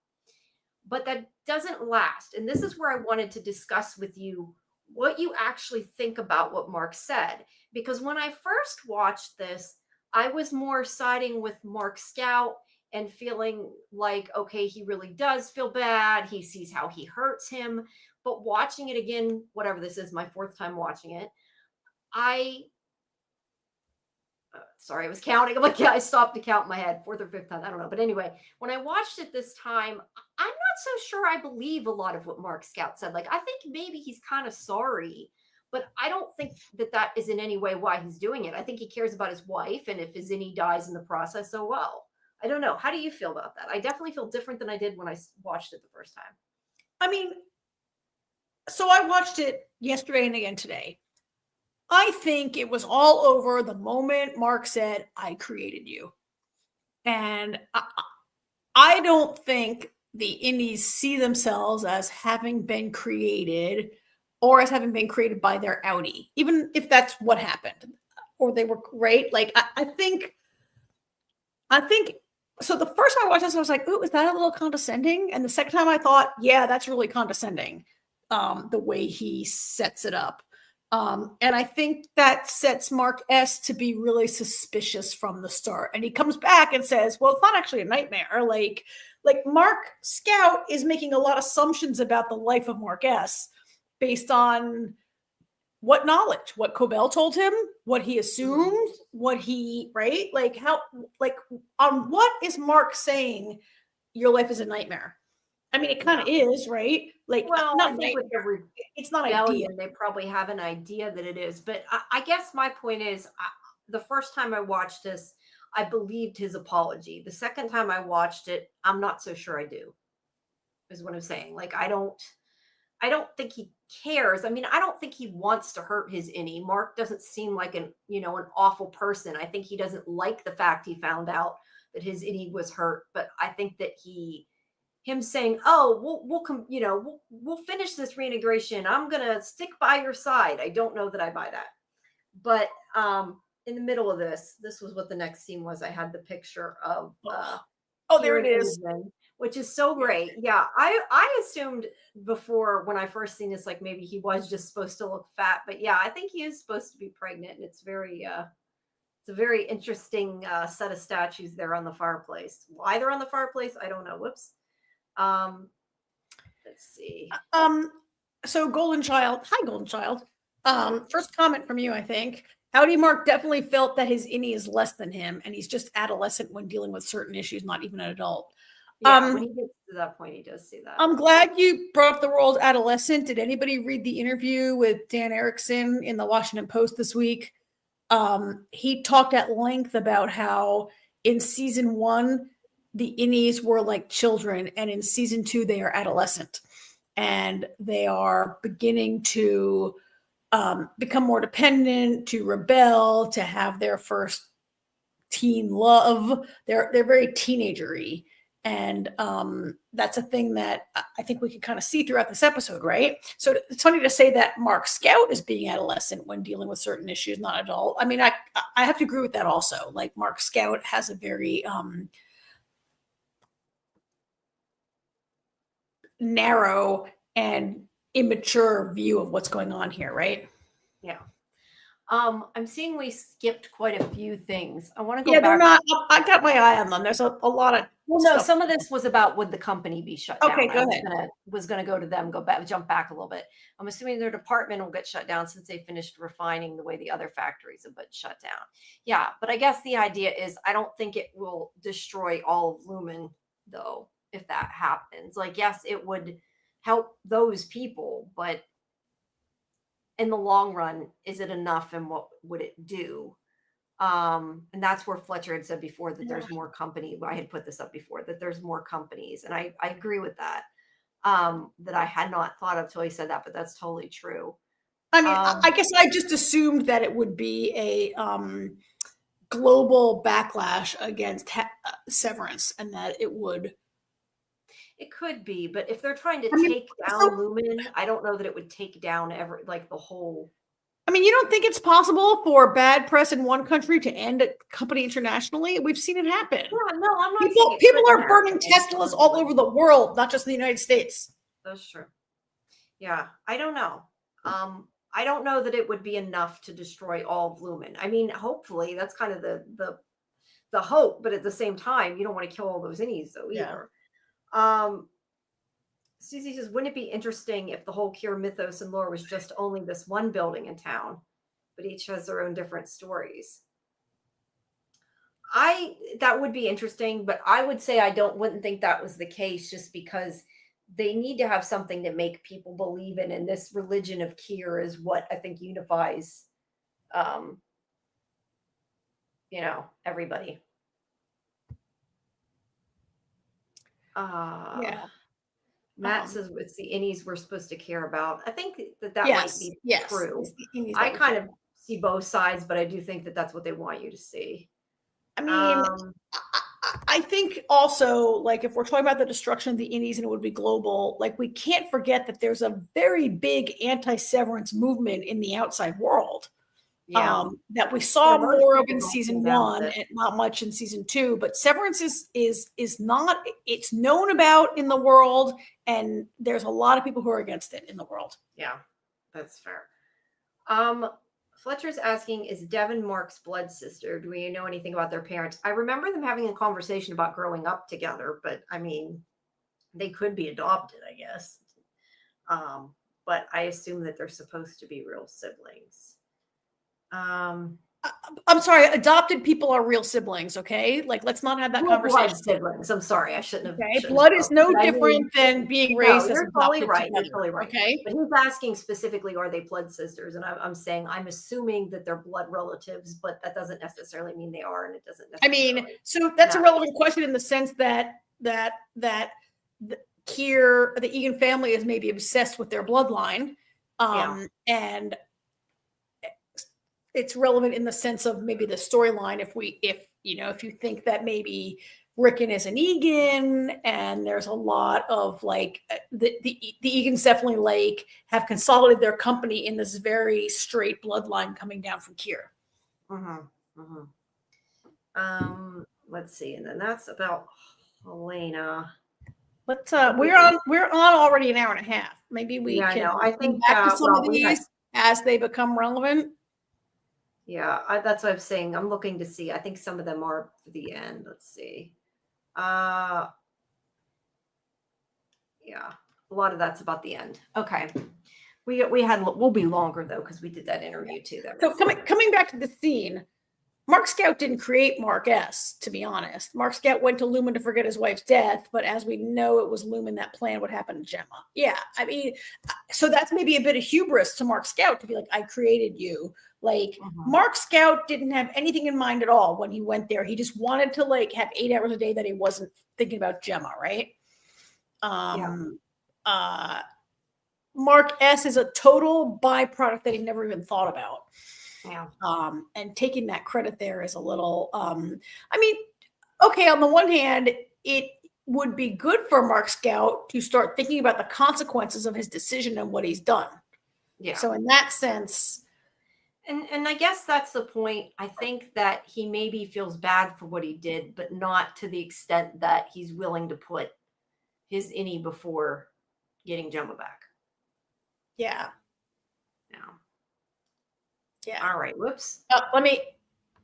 But that doesn't last. And this is where I wanted to discuss with you what you actually think about what Mark said. Because when I first watched this, I was more siding with Mark Scout and feeling like, okay, he really does feel bad. He sees how he hurts him. But watching it again, whatever this is, my fourth time watching it, sorry, I was counting. I'm like, yeah, I stopped to count in my head, fourth or fifth time. I don't know. But anyway, when I watched it this time, I'm not so sure I believe a lot of what Mark Scout said. Like, I think maybe he's kind of sorry, but I don't think that is in any way why he's doing it. I think he cares about his wife. And if his Innie dies in the process, so well. I don't know. How do you feel about that? I definitely feel different than I did when I watched it the first time. I mean, so I watched it yesterday and again today. I think it was all over the moment Mark said, I created you. And I don't think the Innies see themselves as having been created or as having been created by their Outie, even if that's what happened or they were right. Like, I think so. The first time I watched this, I was like, "Ooh, is that a little condescending?" And the second time, I thought, "Yeah, that's really condescending." The way he sets it up, and I think that sets Mark S to be really suspicious from the start. And he comes back and says, "Well, it's not actually a nightmare." Like Mark Scout is making a lot of assumptions about the life of Mark S based on what knowledge, what Cobell told him, what he assumed, what he, right? Like how, like on what is Mark saying your life is a nightmare? I mean, it kind of is, right? Like, well, not I think with the it's not idea. They probably have an idea that it is. But I guess my point is, the first time I watched this, I believed his apology. The second time I watched it, I'm not so sure I do, is what I'm saying. Like, I don't think he cares. I mean, I don't think he wants to hurt his Innie. Mark doesn't seem like an awful person. I think he doesn't like the fact he found out that his Innie was hurt. But I think that him saying, "Oh, we'll finish this reintegration. I'm gonna stick by your side." I don't know that I buy that. But in the middle of this was what the next scene was. I had the picture of there it is. Which is so great. Yeah, I assumed before when I first seen this, like maybe he was just supposed to look fat, but yeah, I think he is supposed to be pregnant, and it's a very interesting set of statues there on the fireplace. Why they're on the fireplace, I don't know. Whoops. Let's see. So Golden Child, hi Golden Child. First comment from you, I think. Howdy Mark definitely felt that his innie is less than him, and he's just adolescent when dealing with certain issues, not even an adult. Yeah, when he gets to that point, he does say that. I'm glad you brought up the world adolescent. Did anybody read the interview with Dan Erickson in the Washington Post this week? He talked at length about how in season 1, the innies were like children, and in season 2, they are adolescent, and they are beginning to become more dependent, to rebel, to have their first teen love. They're very teenagery. And that's a thing that I think we can kind of see throughout this episode, right? So it's funny to say that Mark Scout is being adolescent when dealing with certain issues, not adult. I mean, I have to agree with that also. Like Mark Scout has a very narrow and immature view of what's going on here, right? Yeah. I'm seeing we skipped quite a few things. I want to go Yeah, back. they're not. I got my eye on them. There's a lot of Well, no, stuff. some of this was about would the company be shut down. Okay, go ahead. Was gonna go to them, jump back a little bit. I'm assuming their department will get shut down since they finished refining the way the other factories have been shut down. Yeah, but I guess the idea is I don't think it will destroy all of Lumen, though, if that happens. Like, yes, it would help those people, but in the long run, is it enough and what would it do? And that's where Fletcher had said before that there's more company. I had put this up before that there's more companies, and I agree with that. That I had not thought of till he said that, but that's totally true. I mean, I guess I just assumed that it would be a global backlash against Severance, and that it would. It could be, but if they're trying to take down Lumen, I don't know that it would take down the whole. I mean, you don't think it's possible for bad press in one country to end a company internationally? We've seen it happen. Yeah, no, I'm not. People are burning Teslas all over the world, not just in the United States. That's true. Yeah, I don't know. I don't know that it would be enough to destroy all of Lumen. I mean, hopefully that's kind of the hope, but at the same time, you don't want to kill all those innies though either. Susie says, wouldn't it be interesting if the whole Kier mythos and lore was just only this one building in town, but each has their own different stories? That would be interesting, but I would say wouldn't think that was the case, just because they need to have something to make people believe in, and this religion of Kier is what I think unifies, everybody. Matt says it's the innies we're supposed to care about. I think that might be true. I kind of see both sides, but I do think that that's what they want you to see. I mean, I think also, like, if we're talking about the destruction of the innies and it would be global, like, we can't forget that there's a very big anti-severance movement in the outside world. That we saw more of in season 1 and not much in season 2, but Severance is not, it's known about in the world, and there's a lot of people who are against it in the world. Yeah, that's fair. Fletcher's asking, is Devin Mark's blood sister? Do we know anything about their parents? I remember them having a conversation about growing up together, but I mean, they could be adopted, I guess. But I assume that they're supposed to be real siblings. I'm sorry, adopted people are real siblings, okay? Like, let's not have that conversation. Siblings. I'm sorry, I shouldn't have. Okay, blood is no different than being raised. You're totally right. You're totally right. Okay, but he's asking specifically, are they blood sisters? And I'm saying I'm assuming that they're blood relatives, but that doesn't necessarily mean they are, and it doesn't necessarily. I mean, so that's a relevant question in the sense that the Kier, the Egan family is maybe obsessed with their bloodline, and it's relevant in the sense of maybe the storyline. If you think that maybe Rickon is an Egan, and there's a lot of like the Egans definitely have consolidated their company in this very straight bloodline coming down from Kier. Let's see, and then that's about Helena. Let's we're on already an hour and a half. Maybe we can. I think back to some of these as they become relevant. Yeah, that's what I'm saying. I'm looking to see. I think some of them are for the end. Let's see. Yeah, a lot of that's about the end. Okay. We'll be longer though because we did that interview too. So coming back to the scene, Mark Scout didn't create Mark S, to be honest. Mark Scout went to Lumen to forget his wife's death, but as we know, it was Lumen that planned what happened to Gemma. Yeah, I mean, so that's maybe a bit of hubris to Mark Scout to be like, I created you. Like, Mark Scout didn't have anything in mind at all when he went there. He just wanted to like have 8 hours a day that he wasn't thinking about Gemma, right? Mark S is a total byproduct that he never even thought about. Yeah. And taking that credit there is a little, I mean, okay, on the one hand, it would be good for Mark Scout to start thinking about the consequences of his decision and what he's done. Yeah. So in that sense. And I guess that's the point. I think that he maybe feels bad for what he did, but not to the extent that he's willing to put his innie before getting Gemma back. Yeah. Yeah. Yeah. All right. Whoops. All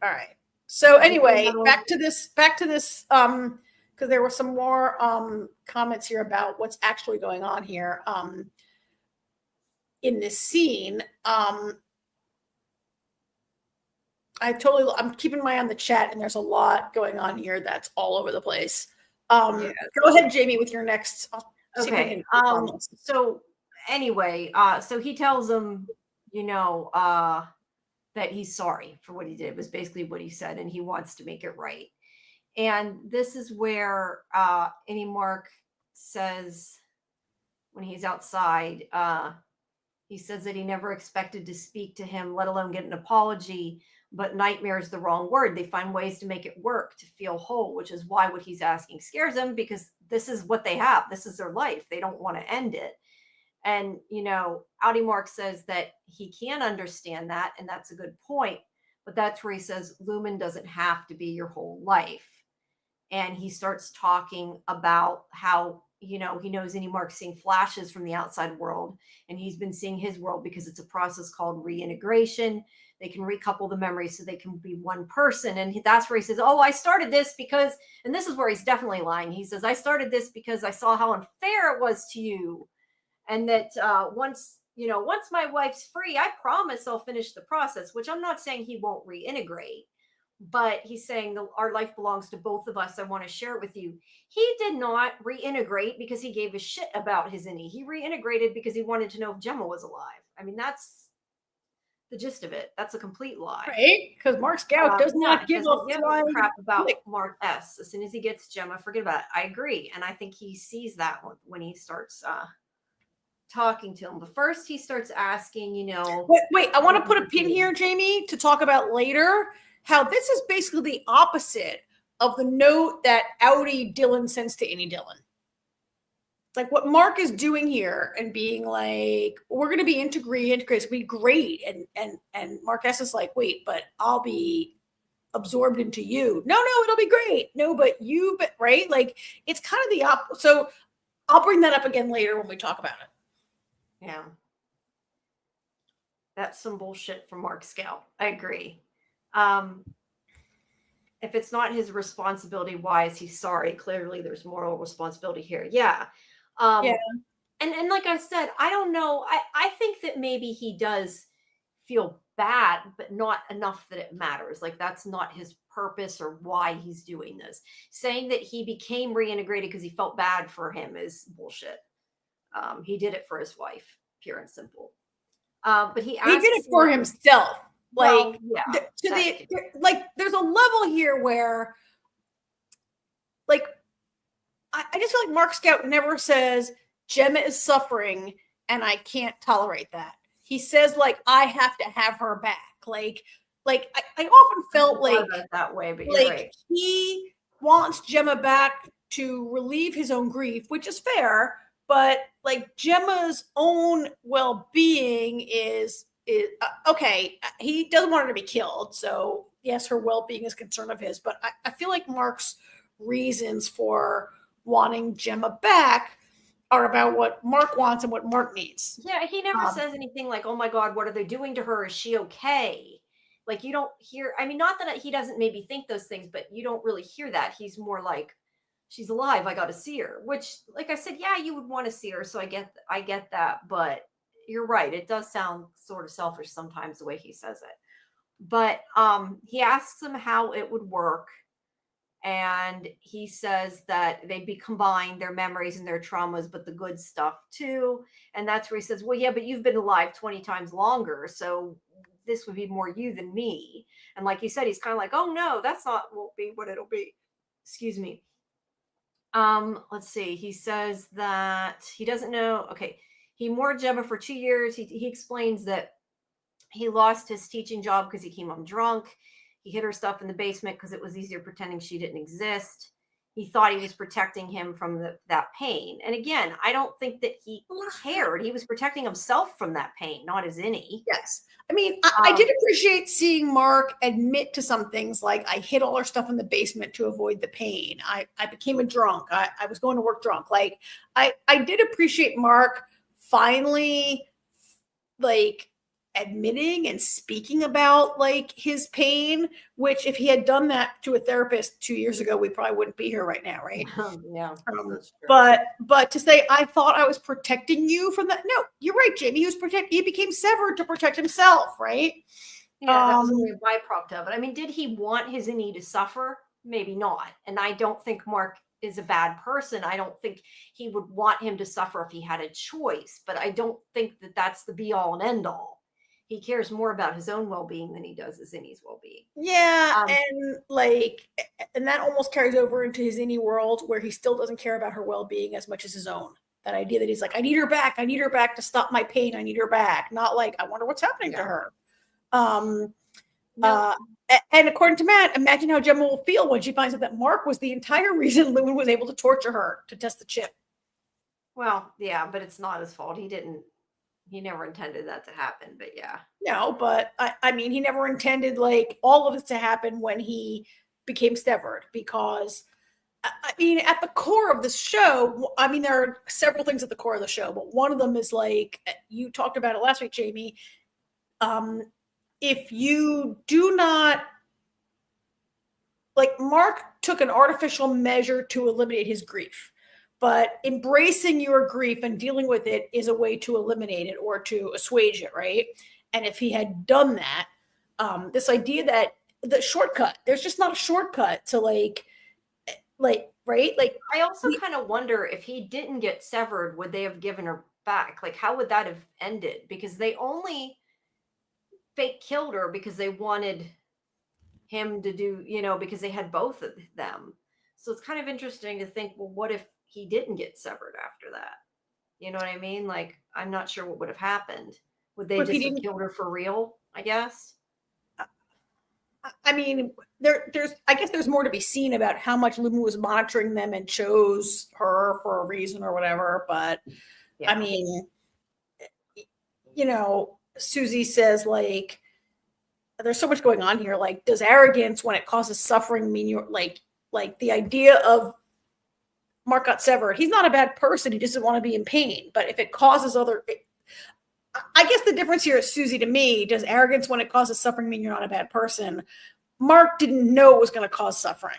right. So anyway, back to this, because there were some more comments here about what's actually going on here in this scene. I'm keeping my eye on the chat, and there's a lot going on here that's all over the place. Go ahead, Jamie, with your next. Okay. So anyway, so he tells him, that he's sorry for what he did, was basically what he said, and he wants to make it right. And this is where Mark says, when he's outside, he says that he never expected to speak to him, let alone get an apology. But nightmare is the wrong word. They find ways to make it work, to feel whole, which is why what he's asking scares him, because this is what they have. This is their life. They don't want to end it. And, Audi Mark says that he can understand that, and that's a good point. But that's where he says Lumen doesn't have to be your whole life. And he starts talking about how, he knows Mark's seeing flashes from the outside world, and he's been seeing his world because it's a process called reintegration. They can recouple the memories so they can be one person. And that's where he says, I started this because, and this is where he's definitely lying. He says, I started this because I saw how unfair it was to you. And that once my wife's free, I promise I'll finish the process, which I'm not saying he won't reintegrate, but he's saying our life belongs to both of us. I want to share it with you. He did not reintegrate because he gave a shit about his innie. He reintegrated because he wanted to know if Gemma was alive. I mean, that's the gist of it. That's a complete lie. Right? Because Mark Scout does not give a crap about Mark S. As soon as he gets Gemma, forget about it. I agree. And I think he sees that when he starts talking to him. But first he starts asking, Wait, I want to put a pin here, Jamie, to talk about later how this is basically the opposite of the note that Audi Dylan sends to Annie Dylan. Like what Mark is doing here and being like, we're going to be integrated, it's going to be great. And Mark S is like, wait, but I'll be absorbed into you. No, it'll be great. No, but right? Like it's kind of the opposite. So I'll bring that up again later when we talk about it. Yeah. That's some bullshit from Mark Scout. I agree. If it's not his responsibility, why is he sorry? Clearly there's moral responsibility here. Yeah. And like I said, I don't know. I think that maybe he does feel bad, but not enough that it matters. Like that's not his purpose or why he's doing this. Saying that he became reintegrated because he felt bad for him is bullshit. He did it for his wife, pure and simple. But he did it for himself. Like, well, there's a level here where, like, I just feel like Mark Scout never says Gemma is suffering and I can't tolerate that. He says, like, I have to have her back. Like I often felt like that way, but you're right. He wants Gemma back to relieve his own grief, which is fair. But like Gemma's own well-being is okay. He doesn't want her to be killed. So yes, her well-being is a concern of his. But I feel like Mark's reasons for wanting Gemma back are about what Mark wants and what Mark needs. Yeah, he never says anything like, oh my God, what are they doing to her? Is she okay? Like you don't hear, I mean, not that he doesn't maybe think those things, but you don't really hear that. He's more like, she's alive. I got to see her, which, like I said, yeah, you would want to see her. So I get that, but you're right. It does sound sort of selfish sometimes the way he says it. But he asks him how it would work. And he says that they'd be combined, their memories and their traumas, but the good stuff too. And that's where he says, well, yeah, but you've been alive 20 times longer. So this would be more you than me. And like you said, he's kind of like, oh no, that's not won't be what it'll be. Excuse me. Let's see. He says that he doesn't know. Okay. He moored Gemma for 2 years. He explains that he lost his teaching job because he came home drunk. He hid her stuff in the basement because it was easier pretending she didn't exist. He thought he was protecting him from that pain. And again, I don't think that he cared. He was protecting himself from that pain, not his innie. Yes. I mean, I did appreciate seeing Marc admit to some things like, I hid all our stuff in the basement to avoid the pain. I became a drunk. I was going to work drunk. Like, I did appreciate Marc finally, like, admitting and speaking about like his pain, which if he had done that to a therapist 2 years ago, we probably wouldn't be here right now, right? Yeah. But to say, I thought I was protecting you from that. No, you're right, Jamie. He became severed to protect himself, right? Yeah, that was only a byproduct of it. I mean, did he want his innie to suffer? Maybe not. And I don't think Marc is a bad person. I don't think he would want him to suffer if he had a choice, but I don't think that that's the be all and end all. He cares more about his own well-being than he does his innie's well-being. Yeah, and that almost carries over into his innie world where he still doesn't care about her well-being as much as his own. That idea that he's like, I need her back. I need her back to stop my pain. I need her back. Not like, I wonder what's happening to her. And according to Matt, imagine how Gemma will feel when she finds out that Marc was the entire reason Lewin was able to torture her to test the chip. Well, yeah, but it's not his fault. He never intended that to happen, but yeah. No, but I mean, he never intended like all of this to happen when he became severed, because I mean, at the core of the show, I mean, there are several things at the core of the show, but one of them is like, you talked about it last week, Jamie. If you do not, like, Marc took an artificial measure to eliminate his grief. But embracing your grief and dealing with it is a way to eliminate it or to assuage it, right? And if he had done that, this idea that the shortcut, there's just not a shortcut to like, right? Like, I also kind of wonder if he didn't get severed, would they have given her back? Like, how would that have ended? Because they only fake killed her because they wanted him to do, because they had both of them. So it's kind of interesting to think, well, what if he didn't get severed after that? You know what I mean? Like, I'm not sure what would have happened. Would they just have killed her for real, I guess? I mean, I guess there's more to be seen about how much Lewin was monitoring them and chose her for a reason or whatever. But yeah. I mean, Susie says, like, there's so much going on here. Like, does arrogance when it causes suffering mean you're like the idea of Marc got severed? He's not a bad person. He doesn't want to be in pain. But if it causes I guess the difference here is, Susie, to me, does arrogance when it causes suffering mean you're not a bad person? Marc didn't know it was going to cause suffering.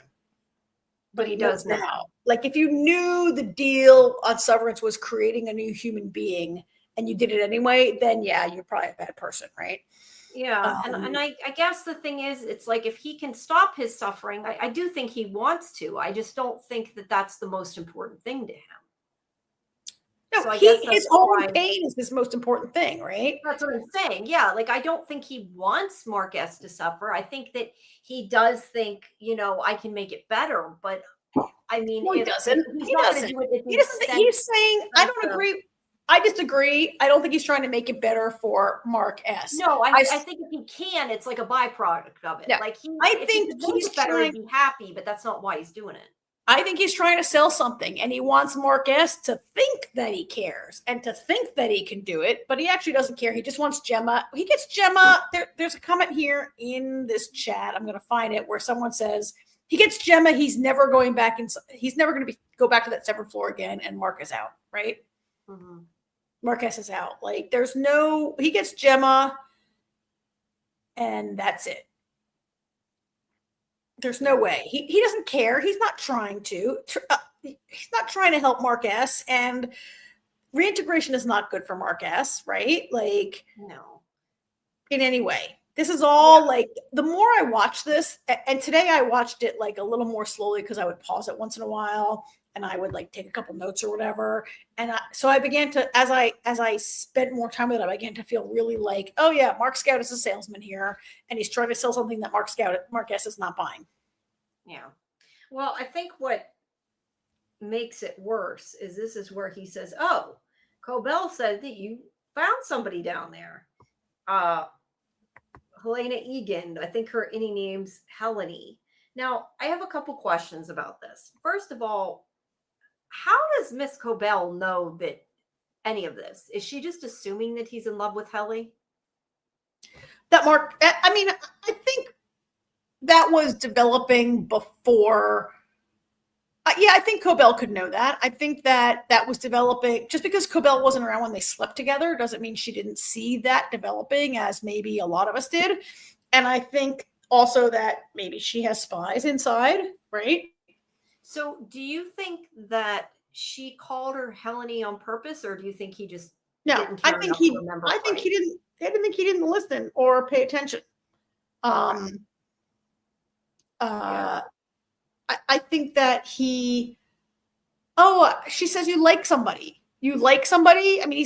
But he does now. Like, if you knew the deal on Severance was creating a new human being and you did it anyway, then yeah, you're probably a bad person, right? Yeah. And I guess the thing is, it's like, if he can stop his suffering, I do think he wants to. I just don't think that that's the most important thing to him. No, so his own pain is his most important thing, right? That's what I'm saying. Yeah. Like, I don't think he wants Marc S to suffer. I think that he does think, I can make it better. But I mean, he doesn't. He's not going to do it. He's saying, I don't agree. I disagree. I don't think he's trying to make it better for Marc S. No, I think if he can, it's like a byproduct of it. Yeah, like, I think he's better to be happy, but that's not why he's doing it. I think he's trying to sell something, and he wants Marc S to think that he cares and to think that he can do it, but he actually doesn't care. He just wants Gemma. He gets Gemma. There's a comment here in this chat. I'm going to find it, where someone says he gets Gemma. He's never going back, and he's never going to go back to that severed floor again. And Marc is out, right? Mm-hmm. Marc S is out. Like, he gets Gemma, and that's it. There's no way. He doesn't care. He's not trying to. He's not trying to help Marc S. And reintegration is not good for Mark S, right? Like, No. in any way. This is all like, the more I watch this, and today I watched it like a little more slowly because I would pause it once in a while and I would like take a couple notes or whatever. And so I began to, as I spent more time with it, I began to feel really like, oh yeah, Mark Scout is a salesman here, and he's trying to sell something that Mark S is not buying. Yeah. Well, I think what makes it worse is this is where he says, "Oh, Cobell said that you found somebody down there." Helena Egan, I think her any name's Helene. Now, I have a couple questions about this. First of all, how does Miss Cobell know that any of this? Is she just assuming that he's in love with Helly? That Mark, I mean, I think that was developing before. Yeah, I think Cobell could know that. I think that was developing. Just because Cobell wasn't around when they slept together doesn't mean she didn't see that developing as maybe a lot of us did. And I think also that maybe she has spies inside, right? So do you think that she called her Helene on purpose, or do you think he just didn't care enough to remember? I think he didn't. I didn't think he didn't listen or pay attention. I think that she says you like somebody. You like somebody. I mean,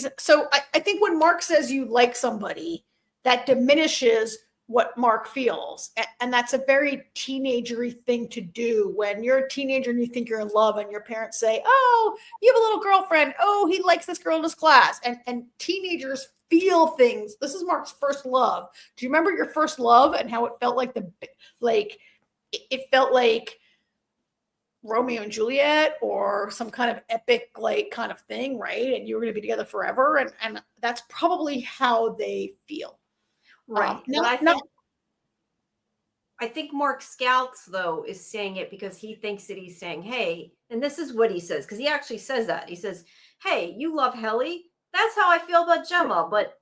I think when Mark says you like somebody, that diminishes what Mark feels. And that's a very teenagery thing to do when you're a teenager and you think you're in love and your parents say, oh, you have a little girlfriend. Oh, he likes this girl in his class. And teenagers feel things. This is Mark's first love. Do you remember your first love and how it felt like it felt like Romeo and Juliet or some kind of epic like kind of thing, right? And you were going to be together forever. And that's probably how they feel. Right. I think Mark Scouts, though, is saying it because he thinks that he's saying, hey, and this is what he says, because he actually says that. He says, hey, you love Helly. That's how I feel about Gemma. But,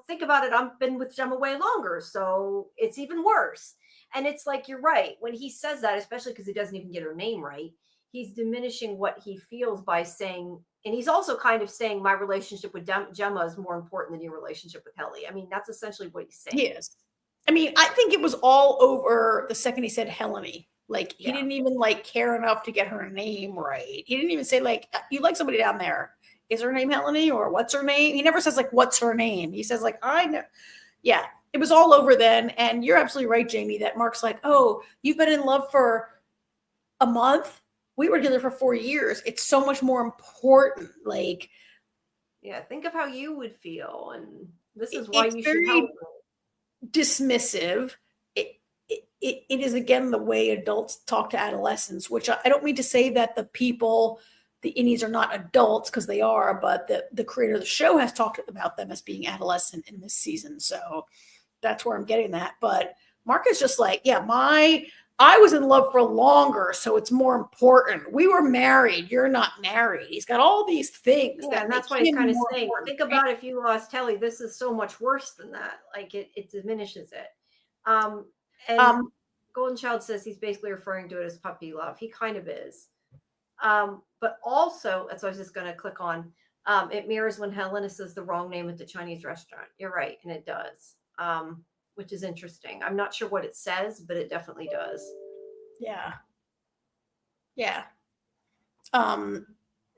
think about it. I've been with Gemma way longer, so it's even worse. And it's like, you're right. When he says that, especially because he doesn't even get her name right, he's diminishing what he feels by saying, and he's also kind of saying my relationship with Gemma is more important than your relationship with Helly. I mean, that's essentially what he's saying. Yes. I mean, I think it was all over the second he said Helene. Like, he didn't even care enough to get her name right. He didn't even say you like somebody down there. Is her name Helene or what's her name? He never says what's her name. He says I know. Yeah. It was all over then. And you're absolutely right, Jamie, that Mark's like, oh, you've been in love for a month. We were together for 4 years. It's so much more important. Think of how you would feel. And this is why you should help. Dismissive. It is, again, the way adults talk to adolescents, which I don't mean to say that the innies are not adults, because they are, but the creator of the show has talked about them as being adolescent in this season. So that's where I'm getting that. But Mark is just I was in love for longer, so it's more important. We were married. You're not married. He's got all these things. And that's why he's kind of saying, think about if you lost Helly, this is so much worse than that. It diminishes it. Golden Child says he's basically referring to it as puppy love. He kind of is. But also, that's what I was just going to click on. It mirrors when Helena says the wrong name at the Chinese restaurant. You're right. And it does. Which is interesting. I'm not sure what it says, but it definitely does. Yeah. Yeah.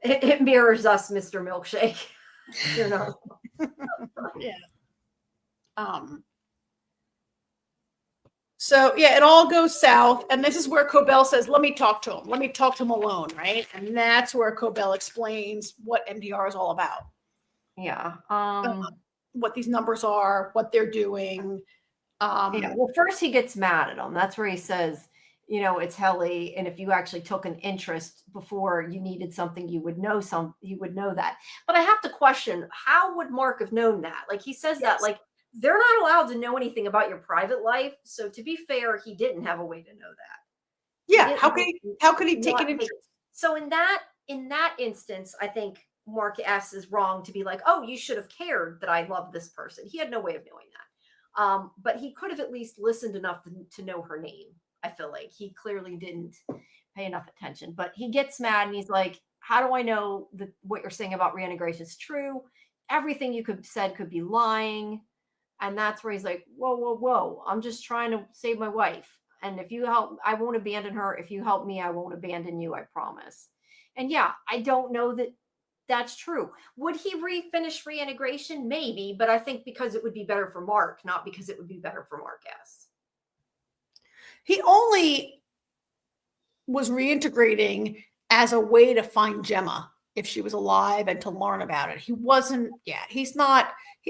It mirrors us, Mr. Milkshake. Yeah. So yeah, it all goes south. And this is where Cobell says, let me talk to him. Let me talk to him alone. Right. And that's where Cobell explains what MDR is all about. Yeah. What these numbers are, what they're doing. Well, first he gets mad at him. That's where he says, it's Helly, and if you actually took an interest before you needed something, you would know that. But I have to question, how would Mark have known that? He says that, they're not allowed to know anything about your private life. So to be fair, he didn't have a way to know that. Yeah. How could he take an interest? So in that instance, I think Mark S is wrong to be like, oh, you should have cared that I love this person. He had no way of knowing that. But he could have at least listened enough to know her name. I feel like he clearly didn't pay enough attention, but he gets mad and he's like, how do I know that what you're saying about reintegration is true? Everything you said could be lying. And that's where he's like, whoa, whoa, whoa. I'm just trying to save my wife. And if you help, I won't abandon her. If you help me, I won't abandon you. I promise. And yeah, I don't know that that's true. Would he finish reintegration? Maybe, but I think because it would be better for Mark, not because it would be better for Mark S. He only was reintegrating as a way to find Gemma if she was alive and to learn about it. He wasn't, he's not,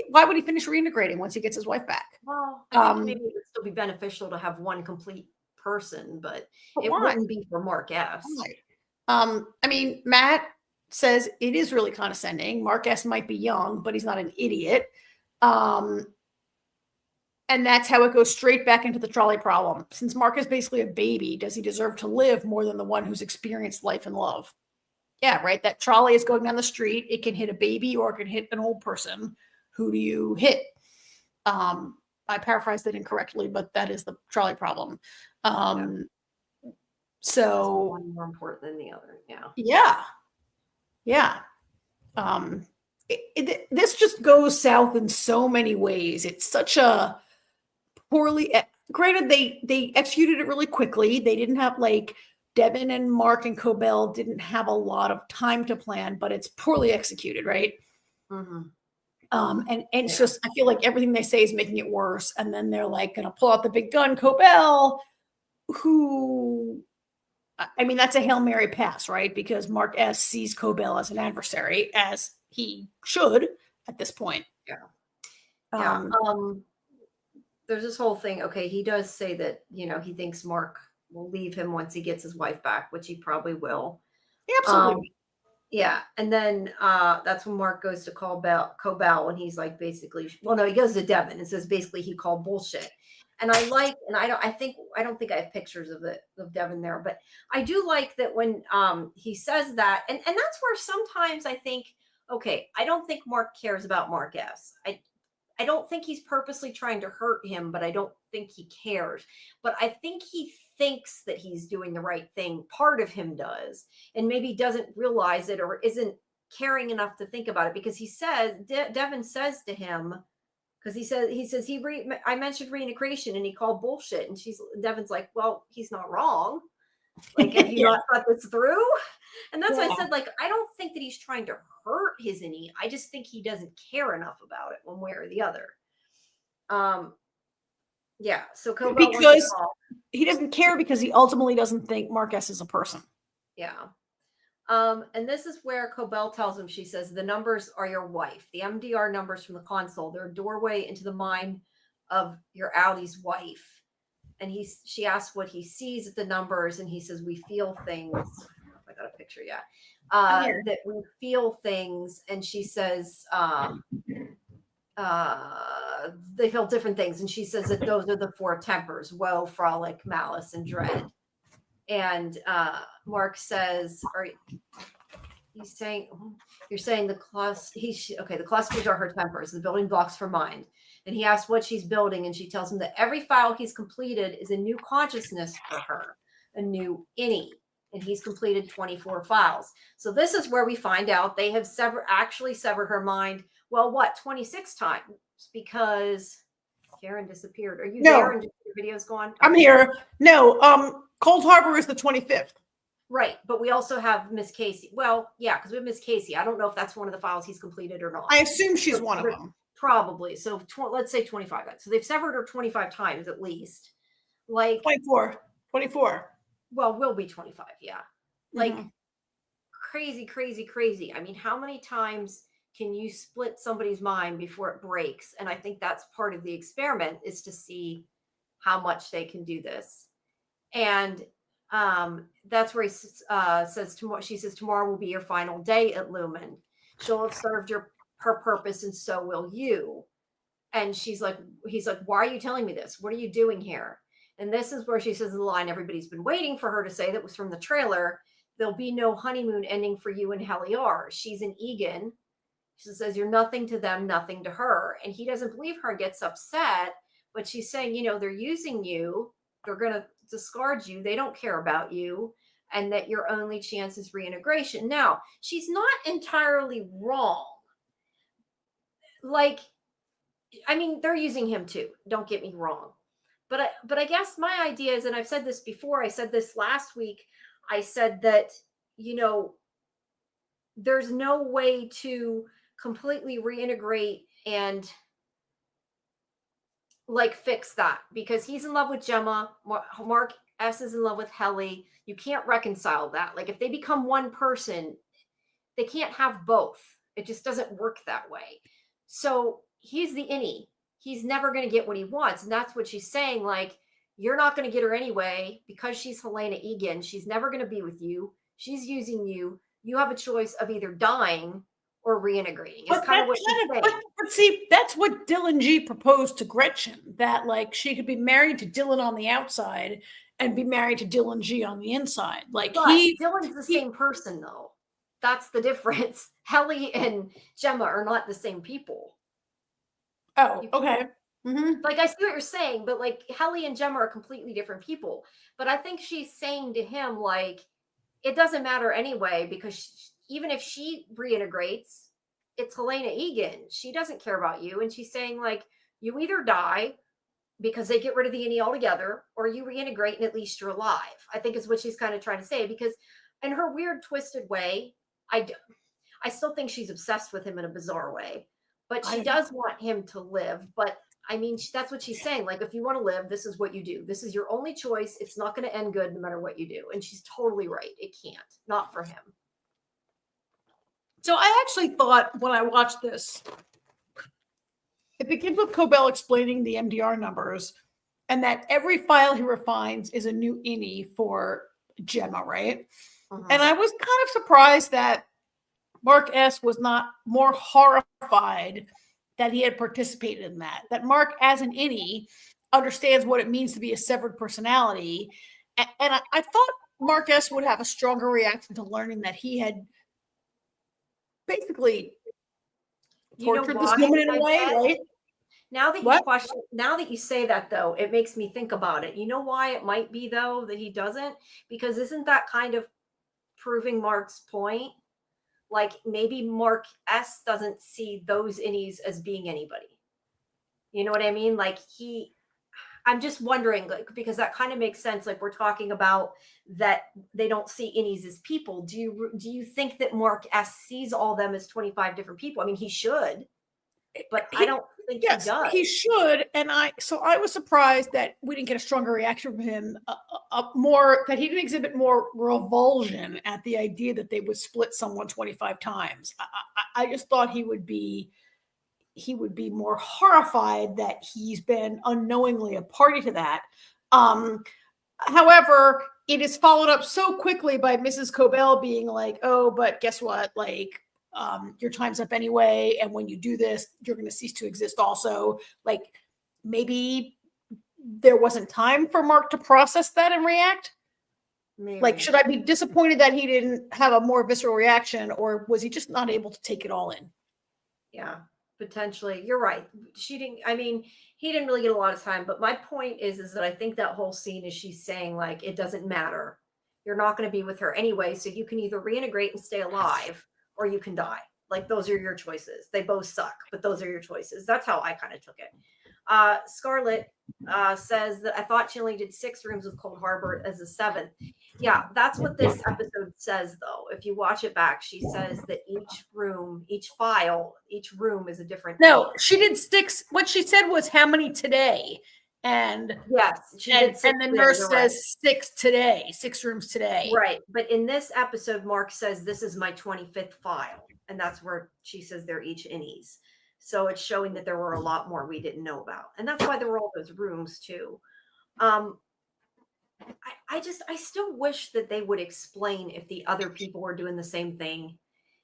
why would he finish reintegrating once he gets his wife back? Well, I think maybe it would still be beneficial to have one complete person, but it wouldn't be for Mark S. Right. I mean, Matt says it is really condescending. Mark S might be young, but he's not an idiot. And that's how it goes straight back into the trolley problem. Since Mark is basically a baby, does he deserve to live more than the one who's experienced life and love? Yeah, right. That trolley is going down the street. It can hit a baby or it can hit an old person. Who do you hit? I paraphrased that incorrectly, but that is the trolley problem. So one more important than the other. Yeah. This just goes south in so many ways. It's such a poorly, granted, they executed it really quickly. They didn't have Devin and Mark and Cobell didn't have a lot of time to plan, but it's poorly executed, right? Mm-hmm. And it's just, I feel like everything they say is making it worse. And then they're going to pull out the big gun, Cobell, who, I mean, that's a Hail Mary pass, right? Because Mark S sees Cobell as an adversary, as he should at this point. There's this whole thing. Okay, he does say that, he thinks Mark will leave him once he gets his wife back, which he probably will. Absolutely. And then that's when Mark goes to Cobell, and he's like, basically, he goes to Devin and says basically he called bullshit. And I don't think I have pictures of Devin there, but I do like that when he says that, and that's where sometimes I think, okay, I don't think Mark cares about Mark S. I don't think he's purposely trying to hurt him, but I don't think he cares. But I think he thinks that he's doing the right thing. Part of him does, and maybe doesn't realize it or isn't caring enough to think about it, because he says, Devin says to him, because he says I mentioned reintegration and he called bullshit, and Devin's like, well, he's not wrong. Have you not thought this through? And that's why I said, I don't think that he's trying to hurt his innie. I just think he doesn't care enough about it one way or the other. So Cobell, because he doesn't care, because he ultimately doesn't think Mark S is a person. And this is where Cobell tells him, she says, the numbers are your wife. The MDR numbers from the console, they're a doorway into the mind of your Audi's wife. And she asks what he sees at the numbers, and he says, we feel things. I got a picture, that we feel things. And she says, they feel different things. And she says that those are the four tempers: woe, frolic, malice, and dread. And Mark says, you're saying the clusters are her tempers, the building blocks for mind. And he asks what she's building, and she tells him that every file he's completed is a new consciousness for her, a new innie. And he's completed 24 files. So this is where we find out they have actually severed her mind. Well, 26 times, because Karen disappeared. Are you there? And your video's gone? Okay. I'm here. No, Cold Harbor is the 25th. Right. But we also have Miss Casey. Well, yeah, because we have Miss Casey. I don't know if that's one of the files he's completed or not. I assume she's one of them. Probably. So let's say 25. So they've severed her 25 times at least. 24. Well, will be 25. Yeah. Crazy. I mean, how many times can you split somebody's mind before it breaks? And I think that's part of the experiment, is to see how much they can do this. And that's where he she says, tomorrow will be your final day at Lumen. She'll have served her purpose, and so will you. And he's like, why are you telling me this? What are you doing here? And this is where she says the line everybody's been waiting for her to say, that was from the trailer: there'll be no honeymoon ending for you and Heliar. She's an Egan. She says, you're nothing to them, nothing to her. And he doesn't believe her and gets upset. But she's saying, they're using you. They're going to discard you. They don't care about you. and that your only chance is reintegration. Now, she's not entirely wrong. Like, I mean, they're using him too. Don't get me wrong. But I guess my idea is, and I've said this before, I said this last week, I said that, there's no way to completely reintegrate and like fix that, because he's in love with Gemma. Mark S is in love with Helly. You can't reconcile that. Like, if they become one person, they can't have both. It just doesn't work that way. So he's the innie. He's never going to get what he wants. And that's what she's saying. Like, you're not going to get her anyway because she's Helena Egan. She's never going to be with you. She's using you. You have a choice of either dying or reintegrating. It's kind of what she's saying. But see, that's what Dylan G proposed to Gretchen, that like she could be married to Dylan on the outside and be married to Dylan G on the inside. Like, Dylan's the same person, though. That's the difference. Helly and Gemma are not the same people. Oh, okay. Mm-hmm. Like, I see what you're saying, but like Helly and Gemma are completely different people. But I think she's saying to him, like, it doesn't matter anyway, because even if she reintegrates, it's Helena Egan. She doesn't care about you. And she's saying, like, you either die because they get rid of the innie altogether, or you reintegrate and at least you're alive. I think is what she's kind of trying to say, because in her weird, twisted way, I still think she's obsessed with him in a bizarre way, but she does want him to live. But I mean, that's what she's saying. Like, if you want to live, this is what you do. This is your only choice. It's not going to end good no matter what you do. And she's totally right. It can't. Not for him. So I actually thought when I watched this, it begins with Cobell explaining the MDR numbers and that every file he refines is a new innie for Gemma, right? Mm-hmm. And I was kind of surprised that Mark S was not more horrified that he had participated in that. That Mark, as an innie, understands what it means to be a severed personality. And I thought Mark S would have a stronger reaction to learning that he had basically tortured this woman in a way, right? Now that you say that, though, it makes me think about it. You know why it might be, though, that he doesn't? Because isn't that kind of proving Mark's point? Like, maybe Mark S doesn't see those innies as being anybody. You know what I mean? Like, I'm just wondering, like, because that kind of makes sense. Like, we're talking about that they don't see innies as people. Do you think that Mark S sees all them as 25 different people? I mean, he should, but I don't think he does. He should. And I was surprised that we didn't get a stronger reaction from him, that he didn't exhibit more revulsion at the idea that they would split someone 25 times. I just thought he would be more horrified that he's been unknowingly a party to that. However, it is followed up so quickly by Mrs. Cobell being like, oh, but guess what? Like, your time's up anyway. And when you do this, you're going to cease to exist also. Like, maybe there wasn't time for Mark to process that and react. Maybe. Like, should I be disappointed that he didn't have a more visceral reaction, or was he just not able to take it all in? Yeah, potentially. You're right. He didn't really get a lot of time, but my point is that I think that whole scene is she's saying, like, it doesn't matter. You're not going to be with her anyway. So you can either reintegrate and stay alive, or you can die. Like, those are your choices. They both suck, but those are your choices. That's how I kind of took it. Scarlett says that I thought she only did 6 rooms with Cold Harbor as a 7th. Yeah, that's what this episode says, though. If you watch it back, she says that each room is a different No, thing. she did 6. What she said was how many today? And yes, she did 6 and the nurse says 6 today, 6 rooms today. Right. But in this episode, Mark says this is my 25th file. And that's where she says they're each innies. So it's showing that there were a lot more we didn't know about. And that's why there were all those rooms too. I still wish that they would explain if the other people were doing the same thing.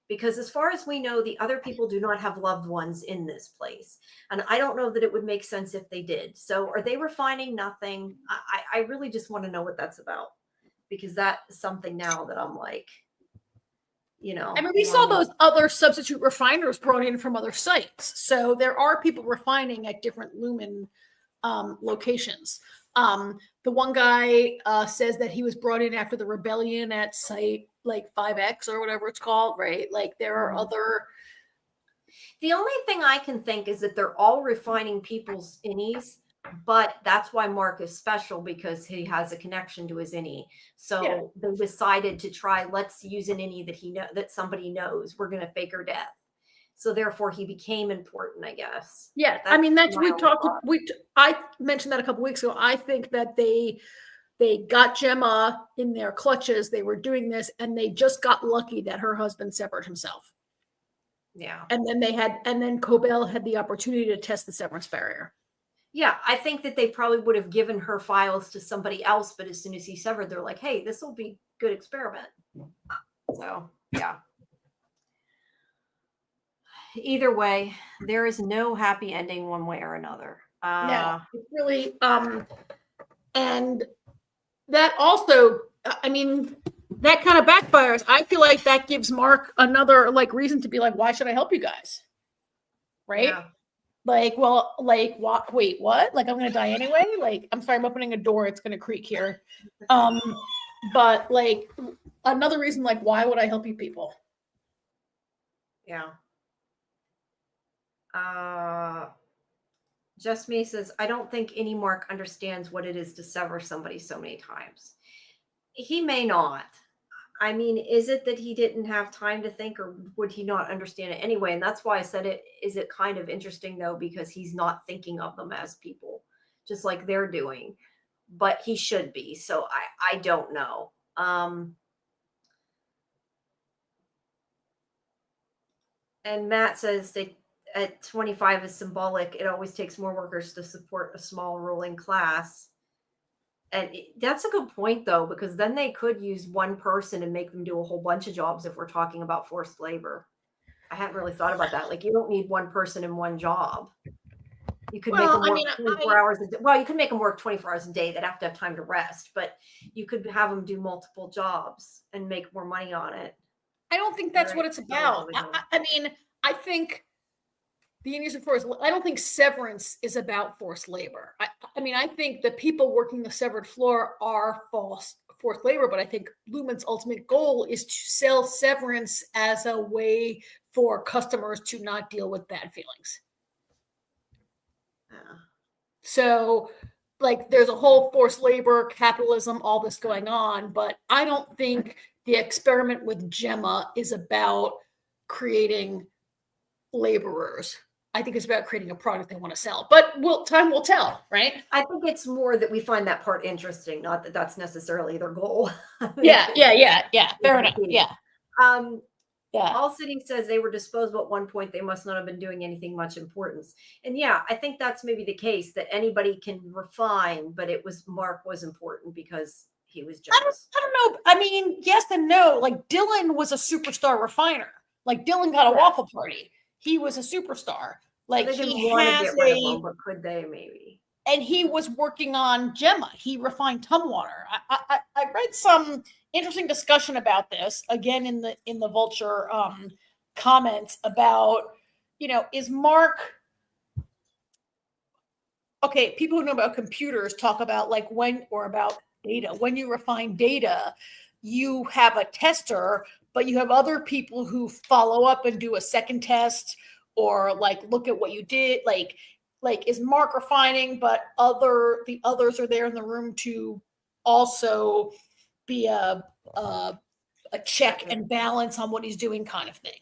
Because as far as we know, the other people do not have loved ones in this place. And I don't know that it would make sense if they did. So are they refining nothing? I really just want to know what that's about. Because that is something now that I'm like, I mean, we saw those other substitute refiners brought in from other sites. So there are people refining at different lumen locations. The one guy says that he was brought in after the rebellion at Site like 5X or whatever it's called, right? Like there are other. The only thing I can think is that they're all refining people's innies, but that's why Mark is special, because he has a connection to his innie. So they decided to try, let's use an innie that somebody knows. We're going to fake her death. So therefore he became important, I guess. Yeah. That's I mean, my we only talked, thought. I mentioned that a couple weeks ago. I think that they got Gemma in their clutches. They were doing this and they just got lucky that her husband severed himself. Yeah. And then Cobell had the opportunity to test the severance barrier. Yeah, I think that they probably would have given her files to somebody else, but as soon as he severed, they're like, hey, this will be good experiment. So, yeah. Either way, there is no happy ending one way or another. No, it's really, and that also, I mean, that kind of backfires. I feel like that gives Mark another like reason to be like, why should I help you guys? Right? Yeah. Like, well, like, what? Wait, what? Like, I'm gonna die anyway. Like, I'm sorry, I'm opening a door. It's gonna creak here. But like, another reason, like, why would I help you people? Yeah. Just Me says, I don't think any Mark understands what it is to sever somebody so many times. He may not. I mean, is it that he didn't have time to think, or would he not understand it anyway? And that's why I said it. Is it kind of interesting though, because he's not thinking of them as people, just like they're doing, but he should be. So I don't know. And Matt says they at 25 is symbolic. It always takes more workers to support a small ruling class. And that's a good point, though, because then they could use one person and make them do a whole bunch of jobs if we're talking about forced labor. I hadn't really thought about that. Like, you don't need one person in one job. You could make them work 24 hours a day. Well, you could make them work 24 hours a day. They'd have to have time to rest, but you could have them do multiple jobs and make more money on it. I don't think that's what it's about. I mean, I think the Indians of force. I don't think severance is about forced labor. I mean, I think the people working the severed floor are forced labor, but I think Lumen's ultimate goal is to sell severance as a way for customers to not deal with bad feelings. Yeah. So, like, there's a whole forced labor, capitalism, all this going on, but I don't think the experiment with Gemma is about creating laborers. I think it's about creating a product they want to sell, but time will tell, right? I think it's more that we find that part interesting, not that that's necessarily their goal. Yeah. Fair enough. Yeah. All City says they were disposable at one point. They must not have been doing anything much importance. And yeah, I think that's maybe the case, that anybody can refine, but Mark was important because he was jealous. I don't know. I mean, yes and no. Like, Dylan was a superstar refiner. Like, Dylan got a waffle party. He was a superstar. Like, they didn't he want has to get rid of him, but could they maybe? And he was working on Gemma. He refined Tumwater. I read some interesting discussion about this again in the Vulture comments about, is Mark okay? People who know about computers talk about like about data. When you refine data, you have a tester, but you have other people who follow up and do a second test or like look at what you did. Like is Mark refining, but the others are there in the room to also be a check and balance on what he's doing, kind of thing.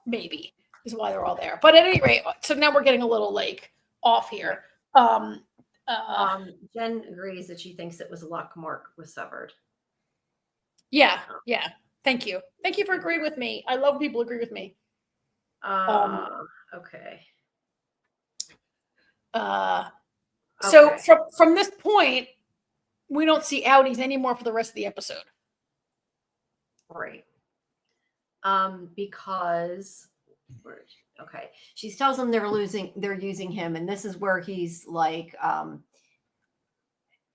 Maybe is why they're all there. But at any rate, so now we're getting a little like off here. Jen agrees that she thinks it was luck Mark was severed. Yeah. Thank you for agreeing with me. I love people agree with me. Okay. So from this point, we don't see outies anymore for the rest of the episode. Right. Because she tells them they're using him, and this is where he's like,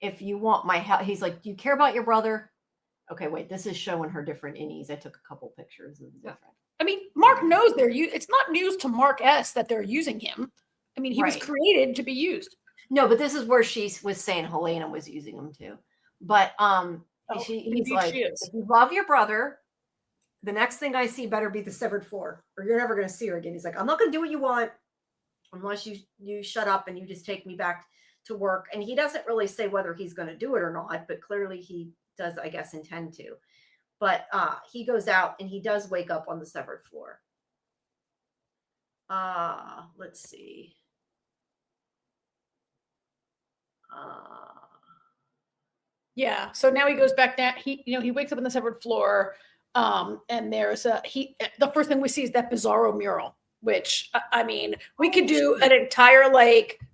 if you want my help, he's like, do you care about your brother? Okay, wait, this is showing her different innies. I took a couple pictures of the different. I mean, Mark knows it's not news to Mark S that they're using him. I mean, he was Right. created to be used. No, but this is where she was saying Helena was using him too. But he's maybe like, she is. if you love your brother, the next thing I see better be the severed floor, or you're never going to see her again. He's like, I'm not going to do what you want unless you shut up and you just take me back to work. And he doesn't really say whether he's going to do it or not, but clearly he does, I guess, intend to. But he goes out and he does wake up on the severed floor. Let's see. Yeah. So now he goes back down. He wakes up on the severed floor. And there's the first thing we see is that bizarro mural, which I mean, we could do an entire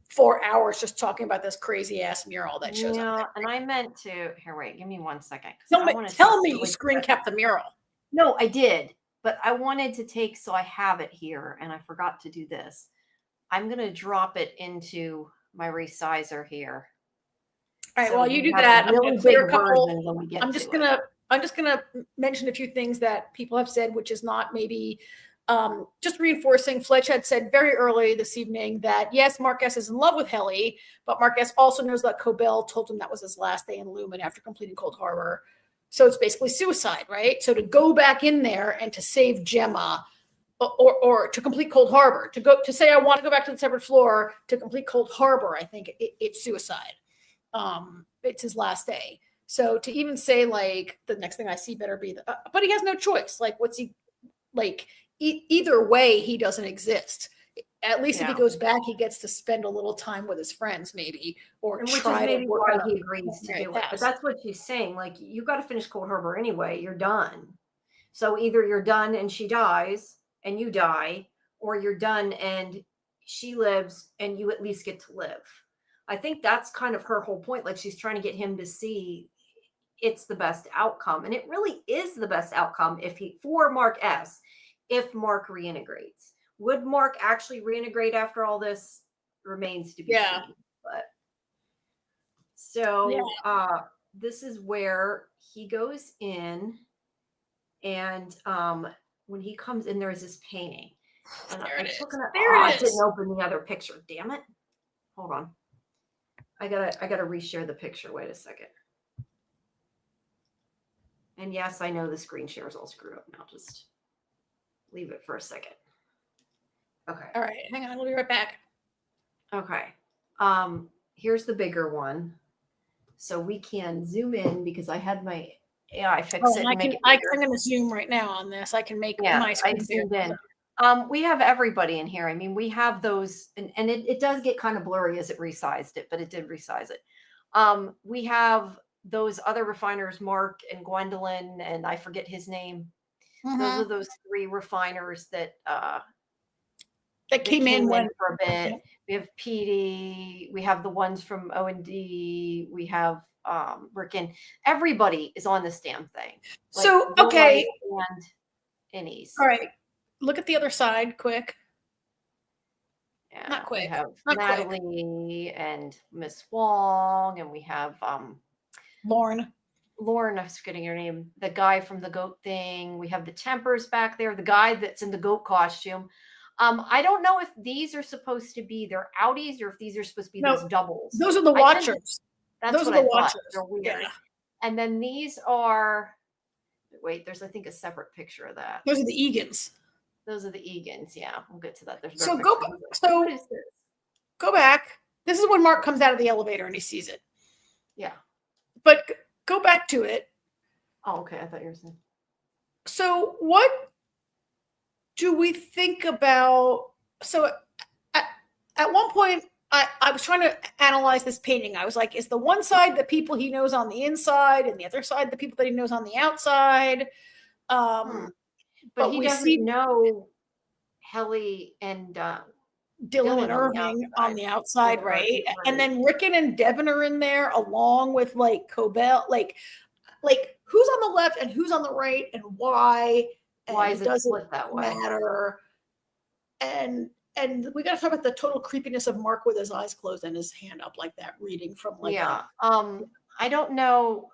4 hours just talking about this crazy ass mural that shows up there. And I meant to here, wait, give me 1 second. Tell me you screen capped the mural. No, I did, but I wanted to take, so I have it here and I forgot to do this. I'm going to drop it into my resizer here. All right, while you do that, I'm going to clear a couple. I'm just gonna mention a few things that people have said, which is not maybe just reinforcing. Fletch had said very early this evening that yes, Mark S is in love with Helly, but Mark S also knows that Cobell told him that was his last day in Lumen after completing Cold Harbor. So it's basically suicide, right? So to go back in there and to save Gemma, or to complete Cold Harbor, to say I want to go back to the severed floor to complete Cold Harbor, I think it's suicide. It's his last day. So to even say the next thing I see better be but he has no choice. What's he either way, he doesn't exist. At least if he goes back, he gets to spend a little time with his friends, maybe, or which is maybe why he agrees to do it. But that's what she's saying. You got to finish Cold Harbor anyway. You're done. So either you're done and she dies and you die, or you're done and she lives and you at least get to live. I think that's kind of her whole point. She's trying to get him to see it's the best outcome. And it really is the best outcome for Mark S, if Mark reintegrates. Would Mark actually reintegrate after all this? Remains to be seen. But so this is where he goes in, and when he comes in, there is this painting. And I didn't open the other picture. Damn it. Hold on. I gotta reshare the picture. Wait a second. And yes, I know the screen share is all screwed up now. Just leave it for a second. Okay. All right. Hang on. We'll be right back. Okay. Here's the bigger one. So we can zoom in because I had my AI fix it. I'm going to zoom right now on this. I can make my screen zoomed in. We have everybody in here. I mean, we have those, and it does get kind of blurry as it resized it, but it did resize it. We have those other refiners, Mark and Gwendolyn, and I forget his name. Mm-hmm. Those are those 3 refiners that came in for a bit. We have Petey. We have the ones from O&D. We have Ricken. Everybody is on this damn thing. So okay. And Innies. All right. Look at the other side, quick. Yeah, not quick. We have not Natalie quick. And Miss Wong, and we have Lauren, I'm forgetting your name. The guy from the goat thing. We have the Tempers back there. The guy that's in the goat costume. I don't know if these are supposed to be their outies or if these are supposed to be those doubles. Those are the watchers. Those are the watchers. They're weird. Yeah. And then these are. Wait, there's I think a separate picture of that. Those are the Egans. Those are the Egans. Yeah, we'll get to that. There's go back. This is when Mark comes out of the elevator and he sees it. Yeah. But go back to it. Oh, okay. I thought you were saying. So what do we think about? So at one point, I was trying to analyze this painting. I was like, is the one side the people he knows on the inside and the other side the people that he knows on the outside? But he doesn't know Helly and Dylan and Irving on the outside, right? And then Ricken and Devin are in there along with Cobell. Like who's on the left and who's on the right and why? And why is it split that way? Matter. And we got to talk about the total creepiness of Mark with his eyes closed and his hand up like that, reading from I don't know.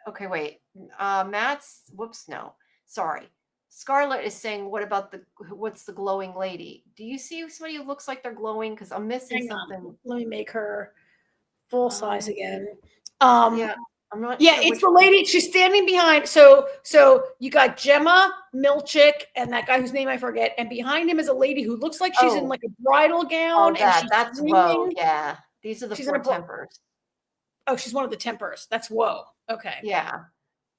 Okay, wait. Matt's. Whoops. No. Sorry. Scarlett is saying, "What about what's the glowing lady? Do you see somebody who looks like they're glowing? Because I'm missing Hang on. something." Let me make her full size again. Yeah, I'm not. Yeah, sure it's which the lady. She's standing behind. So you got Gemma, Milchick, and that guy whose name I forget. And behind him is a lady who looks like she's in like a bridal gown. Oh, and she's that's screaming. Woe. Yeah, these are the She's in four a bra- tempers. Oh, she's one of the Tempers. That's Woe. Okay. Yeah,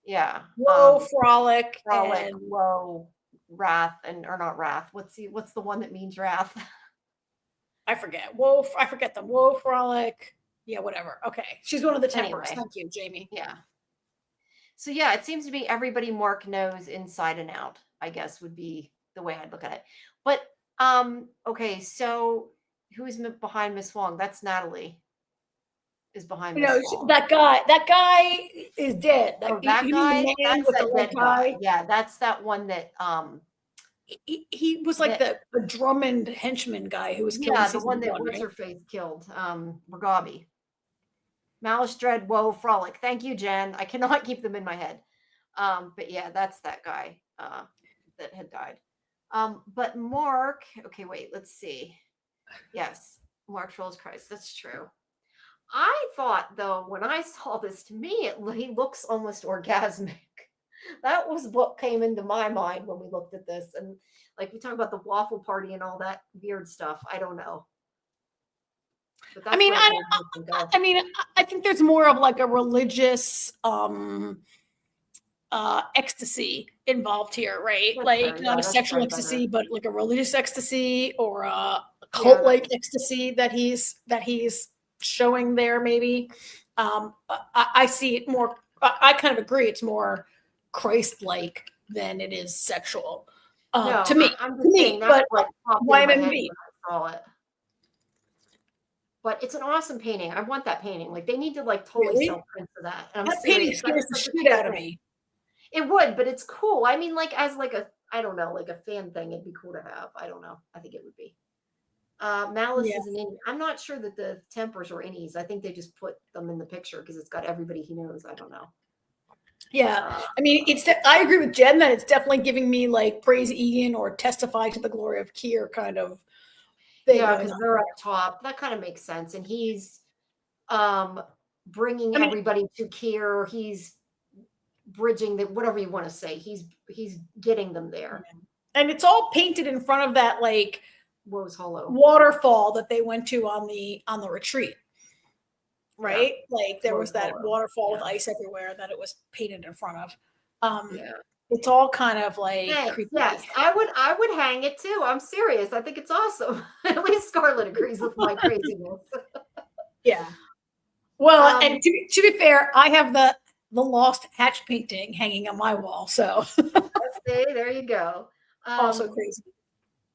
yeah. Woe, Frolic, Frolic, and Woe, Wrath, or not Wrath. What's the one that means Wrath? I forget. Woe. I forget them. Woe, Frolic. Yeah, whatever. Okay. She's one of the Tempers. Anyway. Thank you, Jamie. Yeah. So yeah, it seems to be everybody Mark knows inside and out, I guess would be the way I'd look at it. But okay, so who is behind Miss Wong? That's Natalie. Is behind Miss Wong. That guy is dead. That guy? That's That's that dead guy. Yeah, that's that one that he was like the Drummond henchman guy who was killed. Yeah, the one that what's her face killed. Ragabi. Malice, Dread, Woe, Frolic. Thank you, Jen. I cannot keep them in my head. But yeah, that's that guy that had died. But Mark, okay, wait, let's see. Yes, Mark Trolls Christ. That's true. I thought, though, when I saw this, to me, he looks almost orgasmic. That was what came into my mind when we looked at this. And like we talk about the waffle party and all that weird stuff. I don't know. I mean, I think there's more of like a religious ecstasy involved here, right? That's like fair. not a sexual ecstasy, but like a religious ecstasy or a cult-like ecstasy that he's showing there. Maybe I see it more. I kind of agree. It's more Christ-like than it is sexual to me. But vitamin B. I saw it. But it's an awesome painting. I want that painting. Like they need to like totally sell prints of that. And that painting scares the shit out of me. It would, but it's cool. I mean, like as like I don't know, like a fan thing, it'd be cool to have. I don't know. I think it would be. Malice is an innie. I'm not sure that the Tempers are innies. I think they just put them in the picture because it's got everybody he knows. I don't know. Yeah, I mean, I agree with Jen that it's definitely giving me like praise Egan or testify to the glory of Kier kind of thing. Yeah, because they're up top. That kind of makes sense. And he's bringing everybody to Kier. He's bridging the whatever you want to say. He's getting them there. And it's all painted in front of that like Woe's Hollow waterfall that they went to on the retreat. Right? Yeah. Like there was that waterfall with ice everywhere that it was painted in front of. It's all kind of like creepy. Yes, I would hang it too. I'm serious. I think it's awesome. At least Scarlett agrees with my craziness. Yeah. Well, and to be fair, I have the Lost Hatch painting hanging on my wall. So there you go. Also crazy.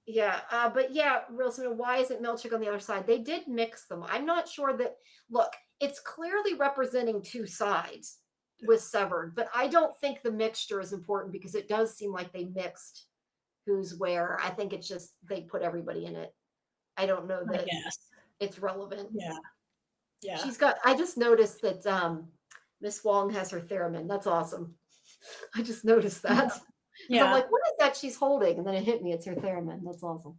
Yeah, but yeah, real simple. Why isn't Milchick on the other side? They did mix them. I'm not sure that. Look, it's clearly representing two sides with Severed, but I don't think the mixture is important because it does seem like they mixed who's where. I think it's just they put everybody in it. I don't know that it's relevant. Yeah. I just noticed that Miss Wong has her theremin. That's awesome. I just noticed that. Yeah. I'm like, what is that she's holding? And then it hit me. It's her theremin. That's awesome.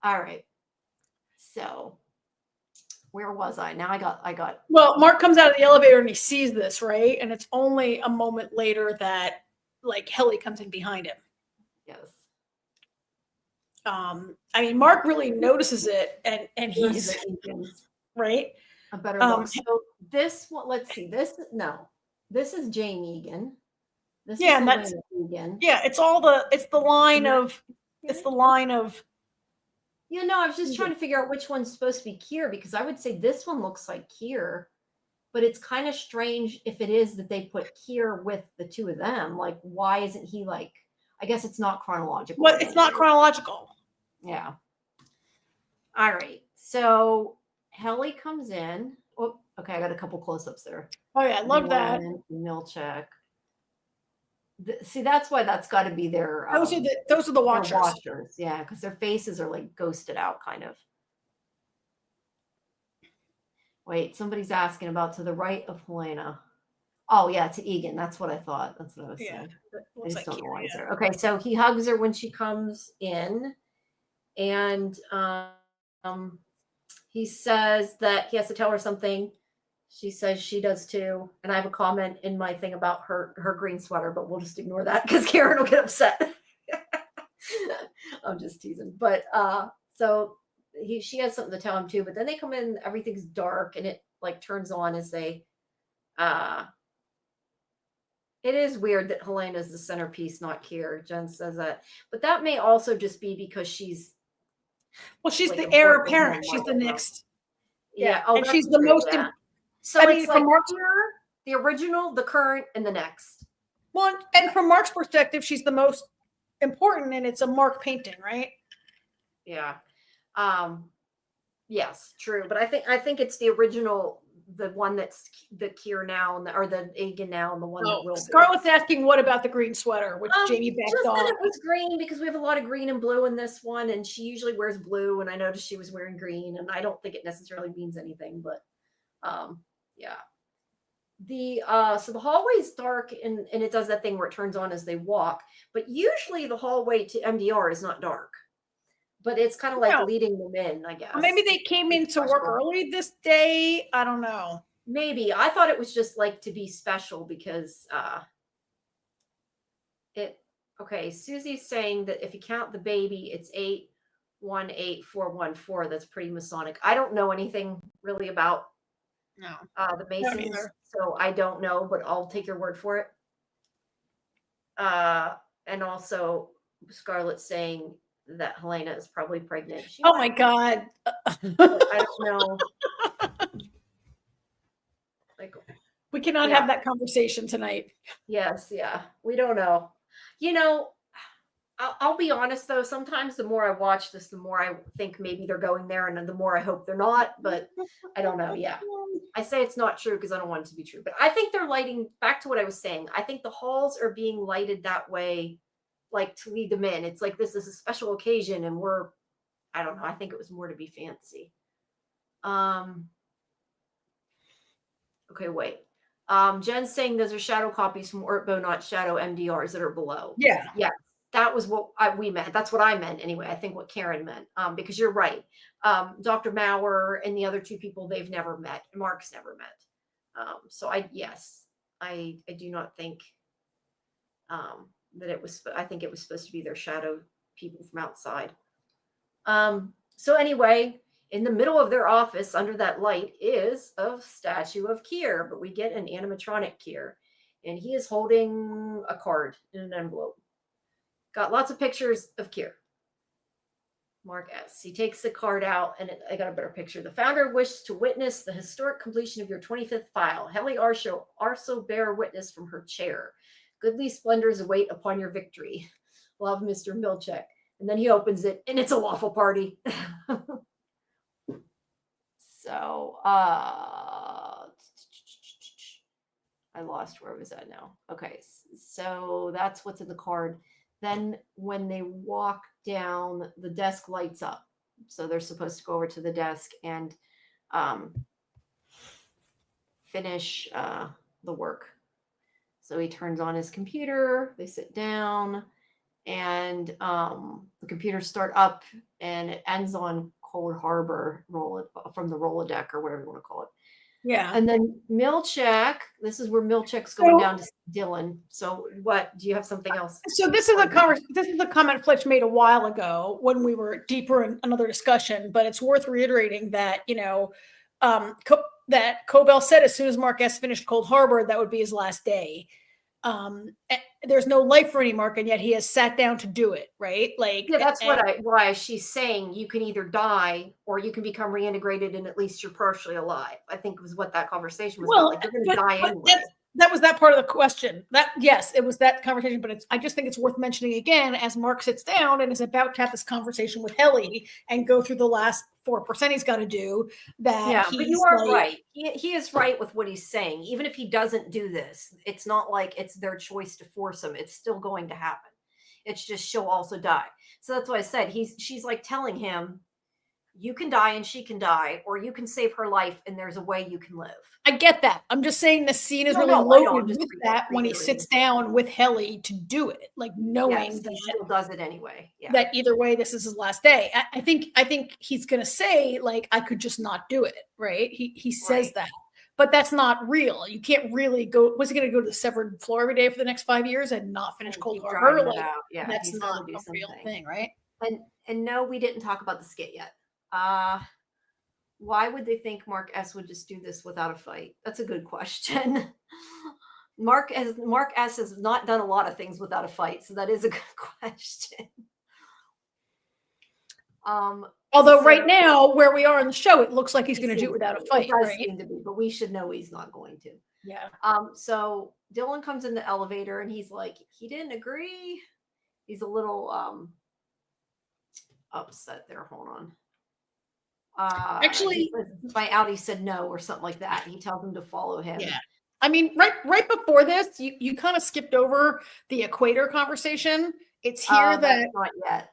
All right. So where was I? Now I got. Well, Mark comes out of the elevator and he sees this, right? And it's only a moment later that like Helly comes in behind him. Yes. I mean, Mark really notices it and he's right. A better look. So this one, let's see. This is Jane Egan. This is that's Egan. Yeah, it's the line of I was just trying to figure out which one's supposed to be Kier because I would say this one looks like Kier, but it's kind of strange if it is that they put Kier with the two of them. Like, why isn't he like? I guess it's not chronological. Well, it's not chronological. Yeah. All right. So Helly comes in. Oh, okay. I got a couple close-ups there. Oh yeah, I love that. Milchick. See, that's why that's got to be their. Those are the watchers. Yeah, because their faces are like ghosted out, kind of. Wait, somebody's asking about to the right of Helena. Oh yeah, to Egan. That's what I thought. That's what I was saying. I Looks just like don't know why he's Kier, there. Okay, so he hugs her when she comes in, and he says that he has to tell her something. She says she does too. And I have a comment in my thing about her green sweater, but we'll just ignore that because Karen will get upset. I'm just teasing. But so she has something to tell him too. But then they come in, everything's dark, and it like turns on as they it is weird that Helena is the centerpiece, not Kier. Jen says that. But that may also just be because she's Well, she's like the heir important to apparent. him, She's I the don't know. next. Yeah. Oh, and that's she's the true, most. yeah. So I it's mean, like from Mark's Kier, the original, the current, and the next. well, and from Mark's perspective, she's the most important, and it's a Mark painting, right? Yeah. Yes, true. But I think it's the original, the one that's the Kier now, and or the Egan now, and the one that will be. Scarlett's asking, what about the green sweater, which Jamie backed just off. that it was green because we have a lot of green and blue in this one, and she usually wears blue, and I noticed she was wearing green, and I don't think it necessarily means anything, but yeah. The so the hallway's dark, and it does that thing where it turns on as they walk, but usually the hallway to MDR is not dark. But it's kind of like leading them in, I guess. Or maybe they came in to work early this day. I don't know. Maybe. I thought it was just like to be special because okay, Susie's saying that if you count the baby, it's 818414. That's pretty Masonic. I don't know anything really about the Masons, so I don't know, but I'll take your word for it. And also Scarlett's saying that Helena is probably pregnant. Oh my God. I don't know. Like, we cannot have that conversation tonight. Yes, yeah. We don't know. You know, I'll be honest though, sometimes the more I watch this, the more I think maybe they're going there, and the more I hope they're not, but I don't know. Yeah. I say it's not true because I don't want it to be true, but I think they're lighting, back to what I was saying, I think the halls are being lighted that way, like to lead them in. It's like this is a special occasion, and I don't know, I think it was more to be fancy. Okay, wait. Jen's saying those are shadow copies from Ortbo, not shadow MDRs that are below. Yeah. Yeah. That was what we meant. That's what I meant anyway. I think what Karen meant, because you're right. Dr. Maurer and the other two people, they've never met. Mark's never met. So I do not think that it was, I think it was supposed to be their shadow people from outside. So anyway, in the middle of their office under that light is a statue of Kier, but we get an animatronic Kier, and he is holding a card in an envelope. Got lots of pictures of Kier. Mark S. He takes the card out, and I got a better picture. The founder wished to witness the historic completion of your 25th file. Heli Arso bear witness from her chair. Goodly splendors await upon your victory. Love, Mr. Milchek. And then he opens it, and it's a waffle party. So, I lost where was that now? Okay, so that's what's in the card. Then when they walk down, the desk lights up. So they're supposed to go over to the desk and finish the work. So he turns on his computer, they sit down, and the computers start up, and it ends on Cold Harbor from the Rolodeck or whatever you want to call it. Yeah. And then Milchek, this is where Milchek's going down to see Dylan. So what, do you have something else? So this is a comment Fletch made a while ago when we were deeper in another discussion, but it's worth reiterating that, that Cobell said as soon as Mark S finished Cold Harbor, that would be his last day. There's no life for any Mark, and yet he has sat down to do it, right? Like, yeah, that's why she's saying you can either die or you can become reintegrated, and at least you're partially alive. I think was what that conversation was about. Like, you're going to die anyway. That was that part of the question. Yes, it was that conversation, but I just think it's worth mentioning again as Mark sits down and is about to have this conversation with Heli and go through the last 4% he's got to do. But you are right. He is right with what he's saying. Even if he doesn't do this, it's not like it's their choice to force him. It's still going to happen. It's just she'll also die. So that's why I said she's like telling him, you can die and she can die, or you can save her life and there's a way you can live. I get that. I'm just saying the scene is really I know, loaded just with that when he sits down with Helly to do it, like knowing Yes, that he still does it anyway. Yeah. that either way, this is his last day. I think he's gonna say, like, I could just not do it, right? He says that. But that's not real. You can't really go. Was he going to go to the severed floor every day for the next 5 years and not finish And Cold keep Harbor? driving it Like, out. Yeah, that's he's not gonna do a real something. thing, right? And no, we didn't talk about the skit yet. Why would they think Mark S would just do this without a fight? That's a good question. Mark S has not done a lot of things without a fight, so that is a good question. Although right now, where we are in the show, it looks like he's going to do it without a fight, it does right? seem to be, but we should know he's not going to. Yeah. So Dylan comes in the elevator and he's like, he didn't agree. He's a little upset there. Hold on. Actually, my Audi said no or something like that. He tells him to follow him. Yeah. I mean, right before this, you kind of skipped over the equator conversation. It's here that not yet.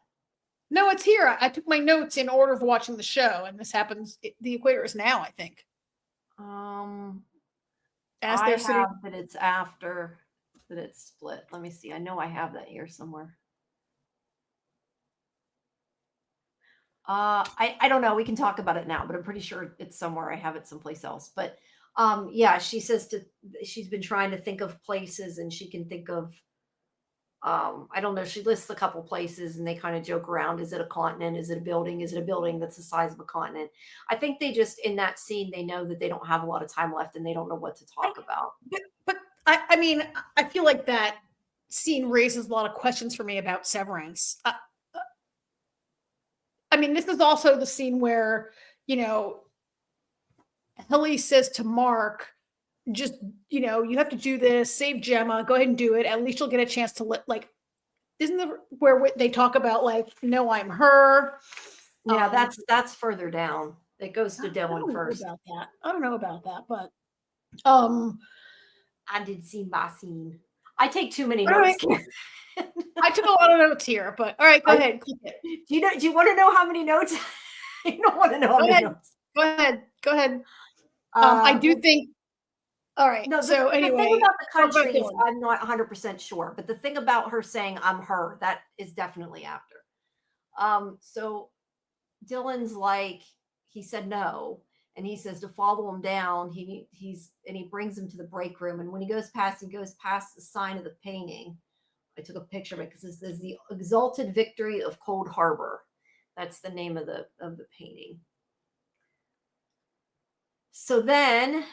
No, it's here. I took my notes in order of watching the show, and this happens. The equator is now, I think. As they're sitting, that it's after that it's split. Let me see. I know I have that here somewhere. I don't know. We can talk about it now, but I'm pretty sure it's somewhere. I have it someplace else. But yeah, she says she's been trying to think of places, and she can think of. I don't know. She lists a couple places and they kind of joke around. Is it a continent? Is it a building? Is it a building that's the size of a continent? I think they just, in that scene, they know that they don't have a lot of time left and they don't know what to talk about. But I mean, I feel like that scene raises a lot of questions for me about Severance. I mean, this is also the scene where, Helly says to Mark, just, you have to do this, save Gemma, go ahead and do it. At least you'll get a chance to isn't there where they talk about no, I'm her. Yeah, that's further down. It goes to Dylan first. I don't know about that, but I did see my scene. I take too many notes. Right. I took a lot of notes here, but all right, go ahead. Click it. Do you want to know how many notes? You don't want to know how many notes. Go ahead. I do think. All right. No, so anyway, the thing about the country is I'm not 100% sure, but the thing about her saying I'm her, that is definitely after. So Dylan's like, he said no, and he says to follow him down. He brings him to the break room, and when he goes past the sign of the painting. I took a picture of it because it says the Exalted Victory of Cold Harbor. That's the name of the painting. So then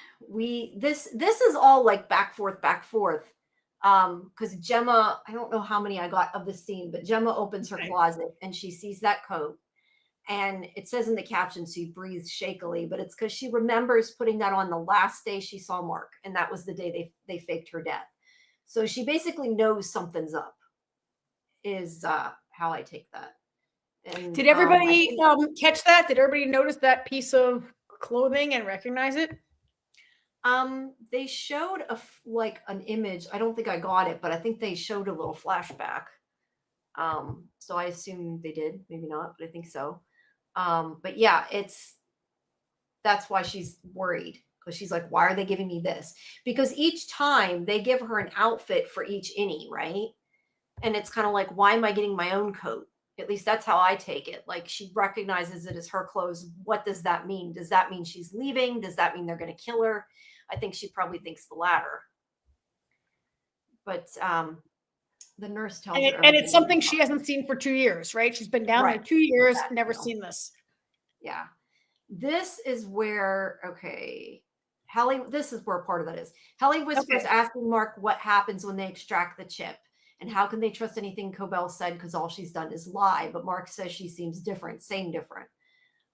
this is all like back forth. Because Gemma, I don't know how many I got of the scene, but Gemma opens her closet and she sees that coat. And it says in the caption, she breathes shakily, but it's because she remembers putting that on the last day she saw Mark. And that was the day they faked her death. So she basically knows something's up, is how I take that. And, did everybody catch that? Did everybody notice that piece of clothing and recognize it? They showed an image. I don't think I got it, but I think they showed a little flashback. So I assume they did, maybe not, but I think so. But yeah, that's why she's worried. Because she's like, why are they giving me this? Because each time they give her an outfit for each innie, right? And it's kind of like, why am I getting my own coat? At least that's how I take it. Like, she recognizes it as her clothes. What does that mean? Does that mean she's leaving? Does that mean they're going to kill her? I think she probably thinks the latter. But the nurse tells her. And it's something she hasn't seen for 2 years, right? She's been down there 2 years, never seen this. Yeah. This is where, Helly, this is where part of that is. Helly whispers asking Mark what happens when they extract the chip. And how can they trust anything Cobell said because all she's done is lie? But Mark says she seems different, different.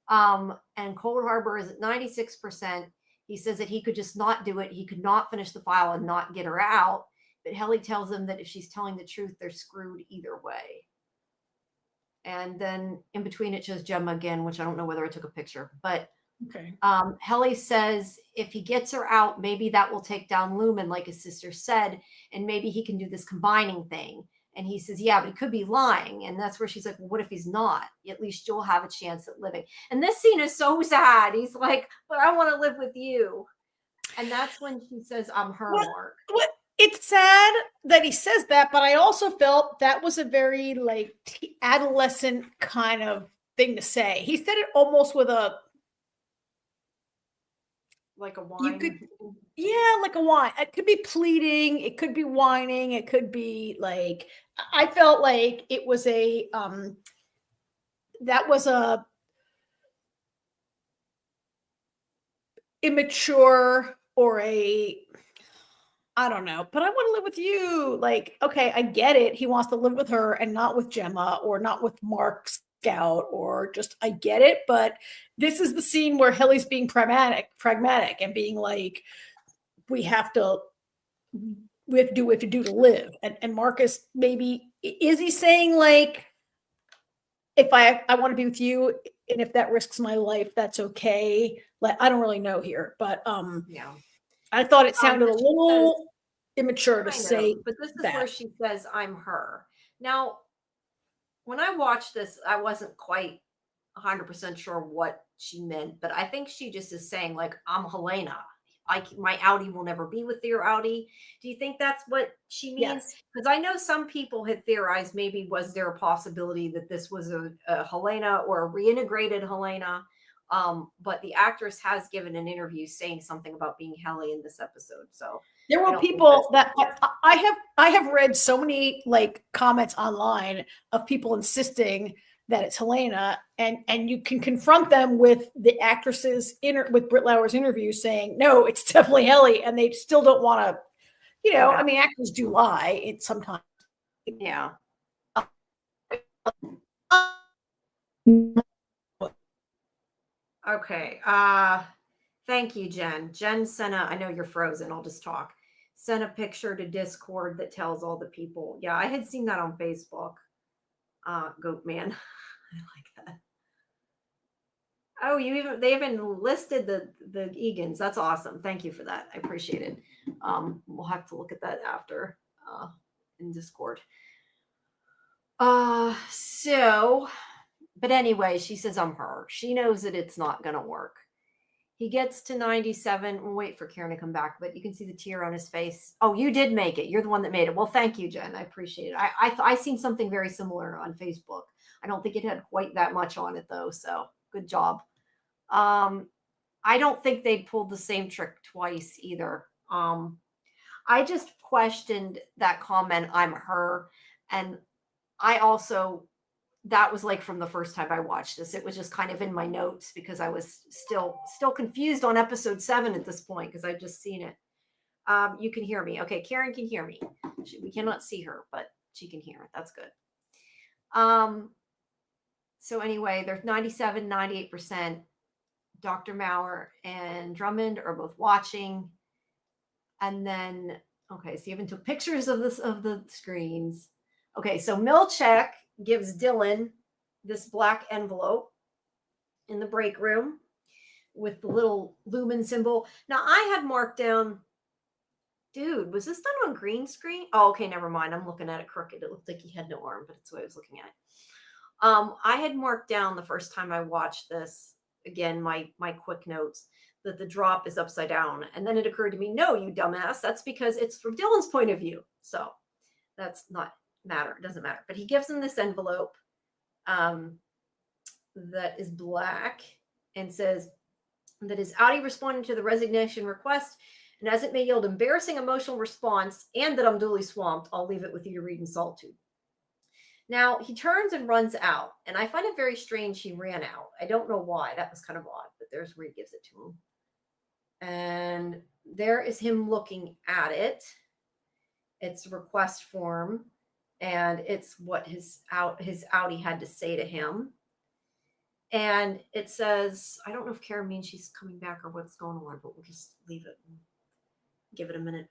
And Cold Harbor is at 96%. He says that he could just not do it. He could not finish the file and not get her out. But Helly tells him that if she's telling the truth, they're screwed either way. And then in between it shows Gemma again, which I don't know whether I took a picture. But Helly says if he gets her out, maybe that will take down Lumen, like his sister said, and maybe he can do this combining thing. And he says, yeah, but he could be lying. And that's where she's like, well, what if he's not? At least you'll have a chance at living. And this scene is so sad. He's like, but I want to live with you. And that's when she says, I'm her, Mark. What? It's sad that he says that, but I also felt that was a very like adolescent kind of thing to say. He said it almost with a like a whine. Like a whine. It could be pleading, it could be whining, it could be like I felt like it was a that was a immature or a I don't know, but I want to live with you. Like, okay, I get it. He wants to live with her and not with Gemma or not with Mark Scout or just, I get it. But this is the scene where Helly's being pragmatic and being like, we have to do what we have to do to live. And Marcus, maybe, is he saying like, if I want to be with you and if that risks my life, that's okay. Like, I don't really know here, but yeah. I thought it sounded a little immature to say but this is that. where she says, I'm her. Now, when I watched this, I wasn't quite 100% sure what she meant, but I think she just is saying, like, I'm Helena. My outie will never be with your outie. Do you think that's what she means? Because I know some people had theorized maybe was there a possibility that this was a Helena or a reintegrated Helena? But the actress has given an interview saying something about being Helly in this episode. So there were people that I have read so many like comments online of people insisting that it's Helena, and you can confront them with the actress's with Britt Lauer's interview saying, no, it's definitely Helly, and they still don't want to, I mean, actors do lie. It's sometimes. Yeah. Okay. Thank you, Jen. Jen sent I know you're frozen. I'll just talk. Sent a picture to Discord that tells all the people. Yeah, I had seen that on Facebook. Goat man. I like that. Oh, they even listed the Egans. That's awesome. Thank you for that. I appreciate it. We'll have to look at that after in Discord. But anyway, she says I'm her. She knows that it's not going to work. He gets to 97. We'll wait for Kieran to come back, but you can see the tear on his face. Oh, you did make it. You're the one that made it. Well, thank you, Jen. I appreciate it. I seen something very similar on Facebook. I don't think it had quite that much on it, though, so good job. I don't think they pulled the same trick twice either. I just questioned that comment, I'm her, and I also, that was like from the first time I watched this. It was just kind of in my notes because I was still confused on episode 7 at this point because I'd just seen it. You can hear me. Okay, Karen can hear me. We cannot see her, but she can hear it. That's good. So anyway, there's 97, 98%. Dr. Maurer and Drummond are both watching. And then, okay, so you even took pictures of the screens. Okay, so Milchek gives Dylan this black envelope in the break room with the little lumen symbol. Now, I had marked down, dude, was this done on green screen? Oh, okay, never mind. I'm looking at it crooked. It looked like he had no arm, but it's the way I was looking at it. I had marked down the first time I watched this, again, my quick notes, that the drop is upside down. And then it occurred to me, no, you dumbass, that's because it's from Dylan's point of view. So that's not matter. It doesn't matter. But he gives him this envelope that is black and says that his outie responded to the resignation request, and as it may yield embarrassing emotional response and that I'm duly swamped, I'll leave it with you to read in solitude. Now, he turns and runs out, and I find it very strange he ran out. I don't know why. That was kind of odd, but there's where he gives it to him. And there is him looking at it. It's a request form, and it's what his outie had to say to him. And it says, I don't know if Karen means she's coming back or what's going on, but we'll just leave it and give it a minute.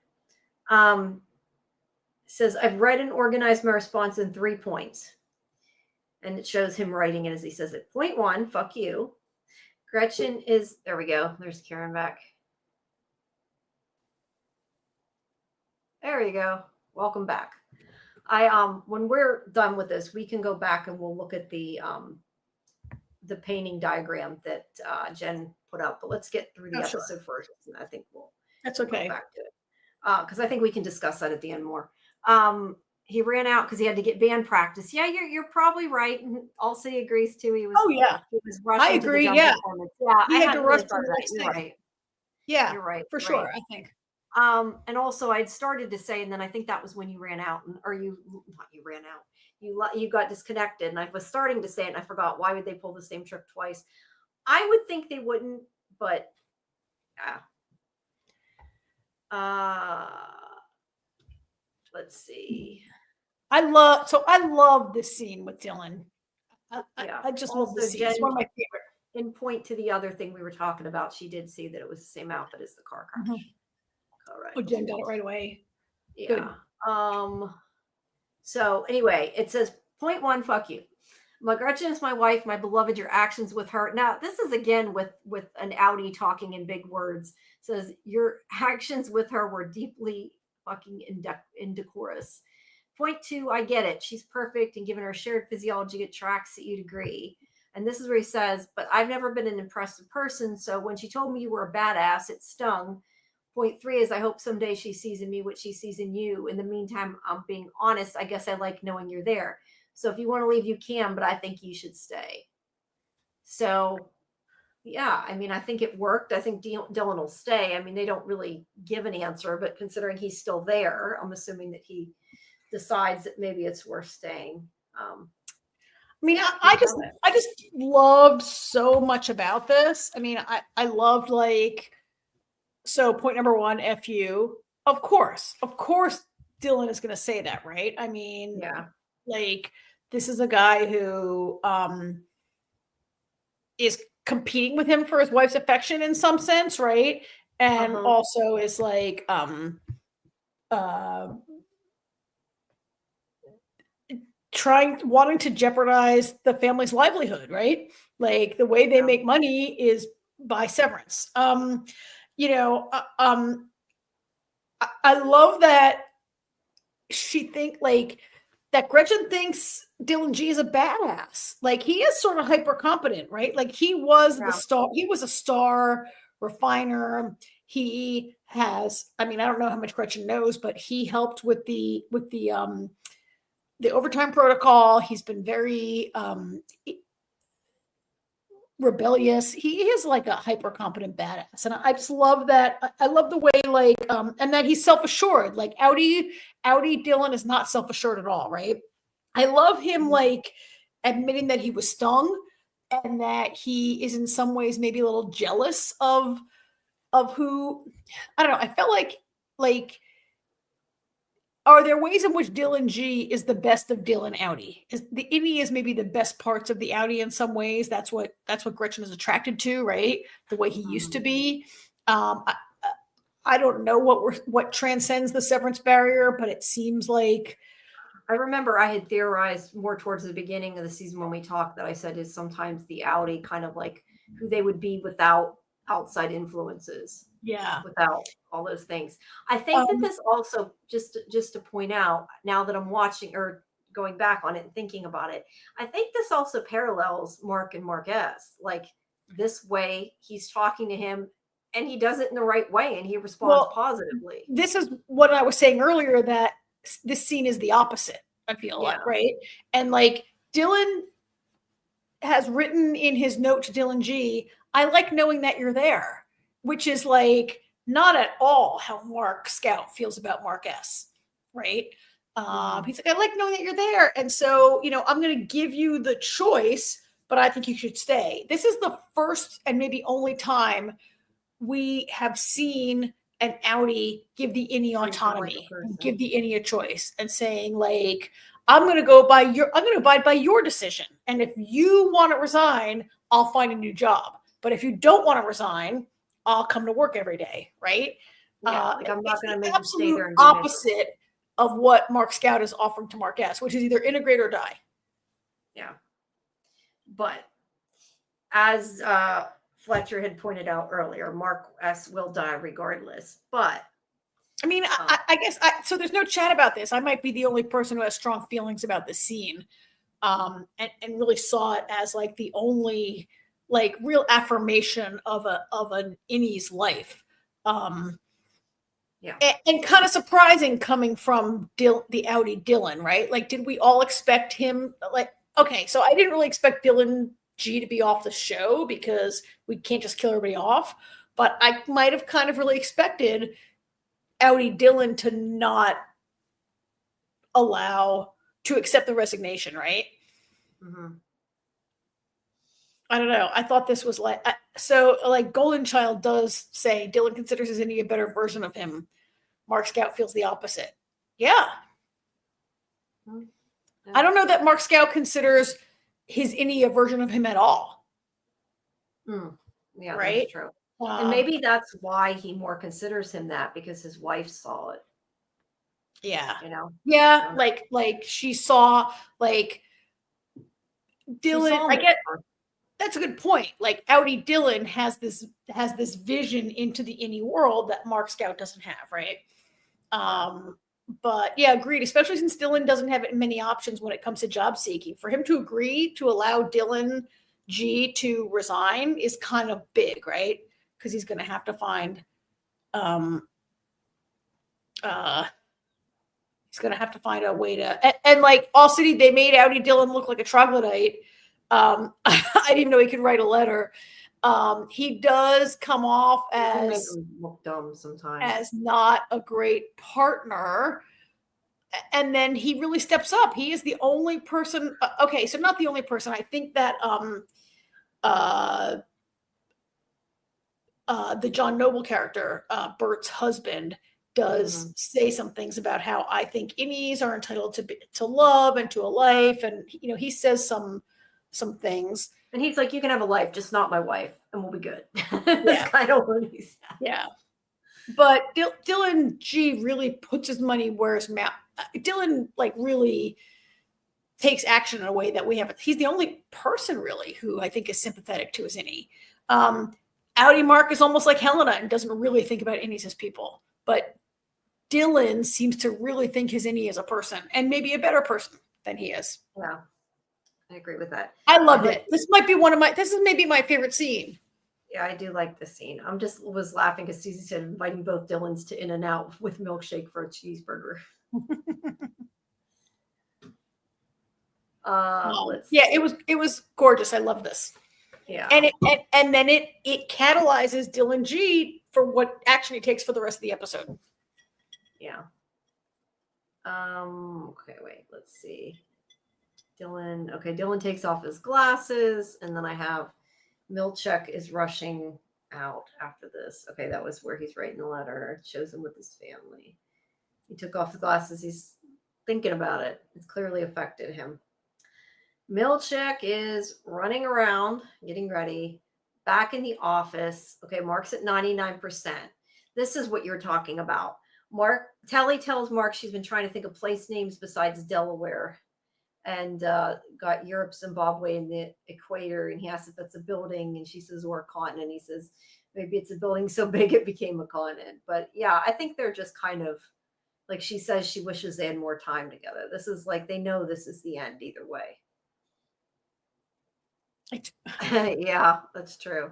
Says, I've read and organized my response in 3 points. And it shows him writing it as he says it. Point 1, fuck you. Gretchen is, there we go. There's Karen back. There we go. Welcome back. When we're done with this, we can go back and we'll look at the painting diagram that Jen put up. But let's get through the Sure. episode first, and I think That's go okay. back to it because I think we can discuss that at the end more. He ran out because he had to get band practice. Yeah, you're probably right. And Allcity agrees too. He was. Oh yeah, he was rushing I agree. to the jump Yeah, performance. Yeah, he I had to hadn't rush really to thought of the that. next You're thing. right. Yeah, You're right. for right. sure. I think. And also I'd started to say, and then I think that was when you ran out, or not you ran out. You got disconnected, and I was starting to say it, and I forgot. Why would they pull the same trick twice? I would think they wouldn't, but yeah. Let's see. I love this scene with Dylan. I just love Also, this scene. It's Jen, one of my favorite. in point to the other thing we were talking about, she did see that it was the same outfit as the car crash. Correct. Oh, Jen got it right away. Yeah. Good. So anyway, it says point one, fuck you. My Gretchen is my wife, my beloved, your actions with her. Now, this is again with an Audi talking in big words. It says your actions with her were deeply fucking indecorous. Point two, I get it. She's perfect, and given her shared physiology, it tracks that you'd agree. And this is where he says, but I've never been an impressive person, so when she told me you were a badass, it stung. Point three is I hope someday she sees in me what she sees in you. In the meantime, I'm being honest. I guess I like knowing you're there. So if you want to leave, you can, but I think you should stay. So, yeah, I mean, I think it worked. I think Dylan will stay. I mean, they don't really give an answer, but considering he's still there, I'm assuming that he decides that maybe it's worth staying. I mean, I just loved so much about this. I mean, I loved so point number one, F you. Of course, Dylan is going to say that, right? I mean, this is a guy who is competing with him for his wife's affection in some sense, right? And also is wanting to jeopardize the family's livelihood, right? Like the way they make money is by Severance. I love that that Gretchen thinks Dylan G is a badass. Like he is sort of hyper competent, right? Like he was the star. He was a star refiner. He has, I mean, I don't know how much Gretchen knows, but he helped with the overtime protocol. He's been very rebellious. He is like a hyper competent badass, and I just love that. I love the way and that he's self assured. Like Audi Dylan is not self assured at all, right? I love him admitting that he was stung and that he is in some ways maybe a little jealous of who, I don't know. I felt like. Are there ways in which Dylan G is the best of Dylan Audi? Is the innie is maybe the best parts of the Audi in some ways. That's what Gretchen is attracted to, right? The way he used to be. I don't know what transcends the Severance barrier, but it seems like. I remember I had theorized more towards the beginning of the season when we talked that I said is sometimes the Audi kind of like who they would be without outside influences. Yeah. Without all those things. I think that this also, just to point out, now that I'm watching or going back on it and thinking about it, I think this also parallels Marc and Marquez. Like this way, he's talking to him and he does it in the right way and he responds positively. This is what I was saying earlier, that this scene is the opposite, I feel like, right? And like Dylan has written in his note to Dylan G, I like knowing that you're there. Which is like not at all how Marc Scout feels about Mark S. Right? He's like, I like knowing that you're there. And so, I'm going to give you the choice, but I think you should stay. This is the first and maybe only time we have seen an Audi give the innie autonomy, give the innie a choice and saying I'm going to abide by your decision. And if you want to resign, I'll find a new job. But if you don't want to resign, I'll come to work every day, right? Yeah, I'm not going to make the absolute opposite of what Marc Scout is offering to Mark S, which is either integrate or die. Yeah. But as Fletcher had pointed out earlier, Mark S will die regardless. But I mean, I guess so. There's no chat about this. I might be the only person who has strong feelings about this scene, and really saw it as like the only like real affirmation of an innie's life. Yeah. And kind of surprising coming from the Audi Dylan, right? Like, did we all expect him? Like, okay, so I didn't really expect Dylan G to be off the show because we can't just kill everybody off. But I might have kind of really expected Audi Dylan to not allow to accept the resignation, right? Mm-hmm. I don't know. I thought this was like so. Like Golden Child does say Dylan considers his Innie a better version of him. Mark Scout feels the opposite. Yeah. I don't know that Mark Scout considers his Innie a version of him at all. Yeah, right? That's true. And maybe that's why he more considers him that, because his wife saw it. Yeah. You know? Yeah, like she saw like Dylan. I get that's a good point. Like Audi Dylan has this vision into the Innie world that Mark Scout doesn't have, right? But yeah, agreed. Especially since Dylan doesn't have many options when it comes to job seeking. For him to agree to allow Dylan G to resign is kind of big, right? Because he's going to have to find, he's going to have to find a way to, and like All City, they made Audi Dylan look like a troglodyte. I didn't know he could write a letter. He does come off as look dumb sometimes, as not a great partner. And then he really steps up. He is the only person. Okay, so not the only person. I think that the John Noble character, Bert's husband, does say some things about how I think Innies are entitled to love and to a life, and you know he says some things. And he's like, "You can have a life, just not my wife, and we'll be good." That's kind of what he said. Yeah, but Dylan G really puts his money where his mouth. Dylan like really takes action in a way that we haven't. He's the only person really who I think is sympathetic to his Innie. Audi Mark is almost like Helena and doesn't really think about Innies as people, but Dylan seems to really think his Innie is a person and maybe a better person than he is. Yeah, I agree with that. I loved it. This might be this is maybe my favorite scene. Yeah, I do like this scene. Was laughing because Susie said inviting both Dylans to In-N-Out with milkshake for a cheeseburger. It was gorgeous. I love this. Yeah, and then it catalyzes Dylan G for what action he takes for the rest of the episode. Yeah. Okay, wait. Let's see. Dylan. Okay, Dylan takes off his glasses, and then I have Milchek is rushing out after this. Okay, that was where he's writing the letter. It shows him with his family. He took off the glasses. He's thinking about it. It's clearly affected him. Milchek is running around, getting ready, back in the office. Okay, Mark's at 99%. This is what you're talking about. Telly tells Mark she's been trying to think of place names besides Delaware, and got Europe, Zimbabwe, and the equator. And he asks if that's a building, and she says, or a continent. He says, maybe it's a building so big it became a continent. But yeah, I think they're just kind of, like she says, she wishes they had more time together. This is like, they know this is the end either way. Yeah, that's true.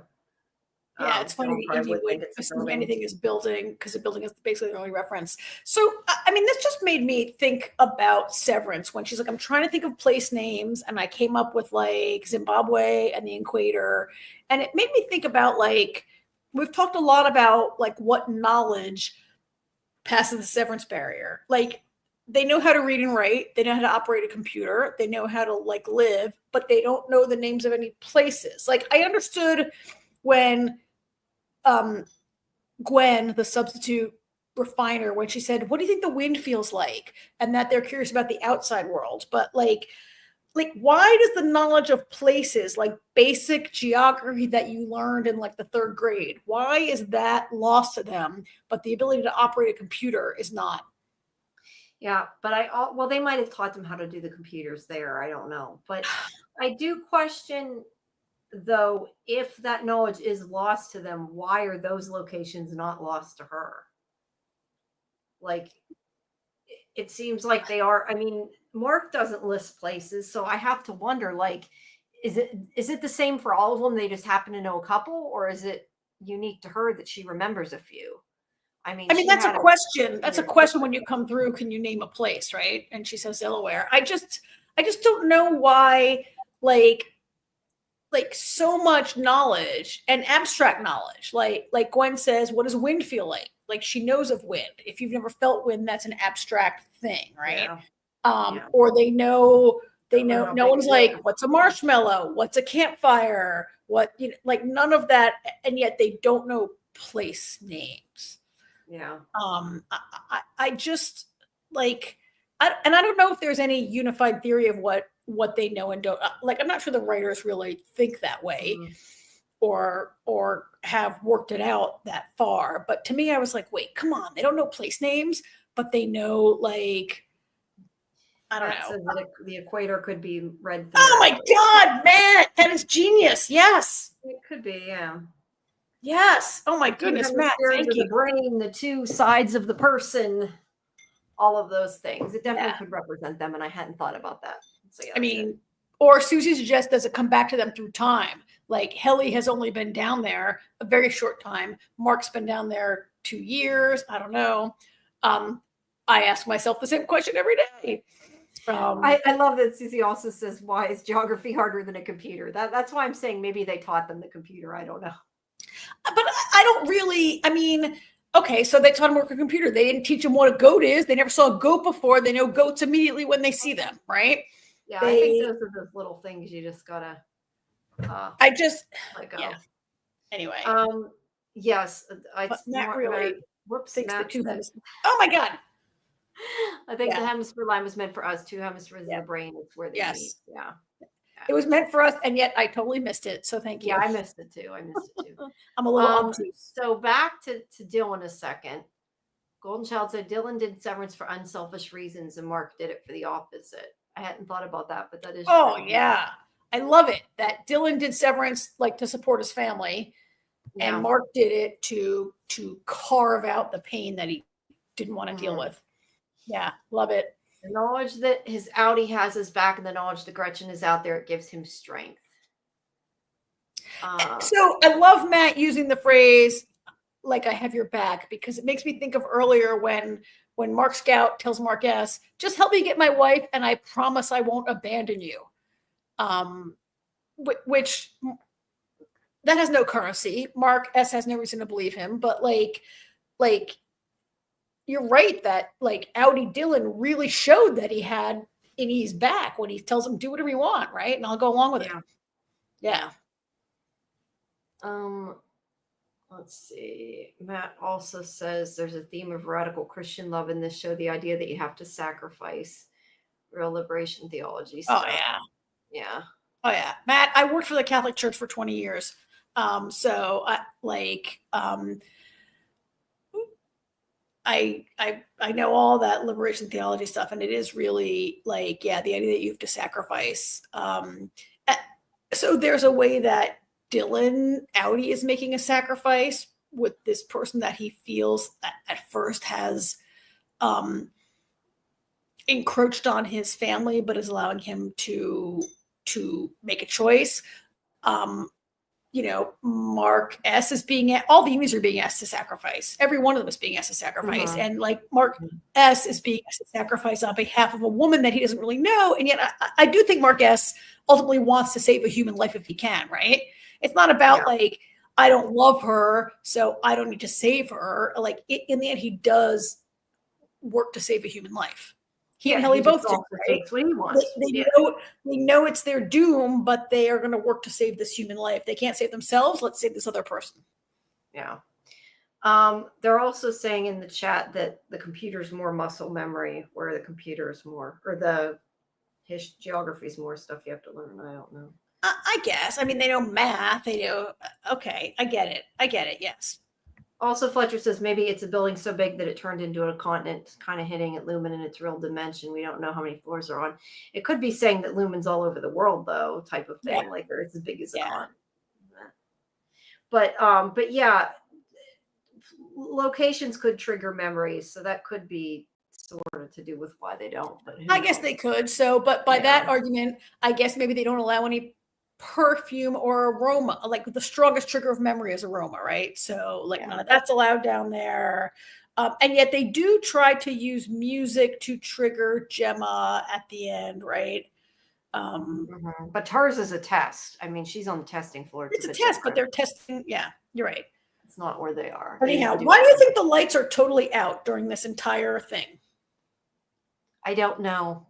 Yeah, it's funny the indie would assume anything is building because the building is basically the only reference. So, I mean, this just made me think about Severance when she's like, I'm trying to think of place names, and I came up with like Zimbabwe and the equator. And it made me think about like, we've talked a lot about like what knowledge passes the Severance barrier. Like, they know how to read and write. They know how to operate a computer. They know how to like live, but they don't know the names of any places. Like I understood when Gwen, the substitute refiner, when she said, what do you think the wind feels like? And that they're curious about the outside world. But like why does the knowledge of places, like basic geography that you learned in like the 3rd grade, why is that lost to them, but the ability to operate a computer is not? Yeah, but they might have taught them how to do the computers there. I don't know. But I do question, though, if that knowledge is lost to them, why are those locations not lost to her? Like, it seems like they are. I mean, Mark doesn't list places, so I have to wonder, like, is it the same for all of them? They just happen to know a couple, or is it unique to her that she remembers a few? I mean, she that's a had question. That's a yeah, question when you come through. Can you name a place, right? And she says Delaware. I just don't know why, like so much knowledge and abstract knowledge. Like Gwen says, what does wind feel like? Like she knows of wind. If you've never felt wind, that's an abstract thing, right? yeah, yeah. Or they know How no big one's it like, is. what's a marshmallow? What's a campfire? What, you know, like none of that, and yet they don't know place names. Yeah. I just like, and I don't know if there's any unified theory of what they know and don't. Like, I'm not sure the writers really think that way, or have worked it out that far. But to me, I was like, wait, come on, they don't know place names, but they know, like, I don't Matt know. says that the equator could be red. Oh my God, Matt, that is genius. Yes. It could be, yeah. Yes. Oh my goodness, Matt, Hemispheres thank of you. the brain, the two sides of the person, all of those things. It definitely could represent them, and I hadn't thought about that. So yeah, I mean, or Susie suggests, does it come back to them through time? Like Helly has only been down there a very short time. Mark's been down there 2 years. I don't know. I ask myself the same question every day. I love that Susie also says, why is geography harder than a computer? That's why I'm saying maybe they taught them the computer. I don't know. But I don't really, I mean, okay, so they taught them work a computer. They didn't teach them what a goat is. They never saw a goat before. They know goats immediately when they see them, right? Yeah, I think those are those little things you just gotta I just let go. Yeah. Anyway. Yes, Matt really thinks Matt the two hemispheres. Oh my God. I think the hemisphere line was meant for us. Two hemispheres of the brain. It's where they meet. Yeah. It was meant for us, and yet I totally missed it. So thank you. Yeah, I missed it too. I'm a little obtuse. So back to Dylan a second. Golden Child said Dylan did Severance for unselfish reasons, and Mark did it for the opposite. I hadn't thought about that, but that is. Oh yeah, I love it that Dylan did Severance like to support his family, and Mark did it to carve out the pain that he didn't want to deal with. Yeah, love it. The knowledge that his Audi has his back and the knowledge that Gretchen is out there, it gives him strength. So I love Matt using the phrase, like, I have your back, because it makes me think of earlier when Mark Scout tells Mark S., just help me get my wife and I promise I won't abandon you. Which that has no currency. Mark S. has no reason to believe him, but like you're right that like Audi Dylan really showed that he had in his back when he tells him do whatever you want, right? And I'll go along with it. Yeah. Let's see. Matt also says there's a theme of radical Christian love in this show, the idea that you have to sacrifice, real liberation theology stuff. Oh yeah. Yeah. Oh yeah. Matt, I worked for the Catholic Church for 20 years. So I know all that liberation theology stuff, and it is really like, yeah, the idea that you have to sacrifice. So there's a way that Dylan Audi is making a sacrifice with this person that he feels at first has encroached on his family, but is allowing him to make a choice. Mark S is being all the Umis are being asked to sacrifice. Every one of them is being asked to sacrifice. And like Mark S is being asked to sacrifice on behalf of a woman that he doesn't really know. And yet I do think Mark S ultimately wants to save a human life if he can, right? It's not about like, I don't love her, so I don't need to save her. Like in the end, he does work to save a human life. He and Helly both do, right? What he wants. They know it's their doom, but they are going to work to save this human life. They can't save themselves. Let's save this other person. Yeah. They're also saying in the chat that the computer's more muscle memory, where the computer is more, or the geography is more stuff you have to learn. I don't know. I guess. I mean, they know math. They know. Okay, I get it. Yes. Also, Fletcher says maybe it's a building so big that it turned into a continent, kind of hitting at Lumen in its real dimension. We don't know how many floors are on. It could be saying that Lumen's all over the world, though, type of thing. Yeah. Like Earth's as big as a continent. But yeah, locations could trigger memories, so that could be sort of to do with why they don't. But I guess they could. So, but by that Yeah. argument, I guess maybe they don't allow any perfume or aroma. Like the strongest trigger of memory is aroma, right? So, like Yeah. none of that's allowed down there. And yet they do try to use music to trigger Gemma at the end, right? But hers is a test. I mean, she's on the testing floor. It's a bit test, but different. they're testing. Yeah, you're right. It's not where they are. Anyhow, why do you think the lights are totally out during this entire thing? I don't know.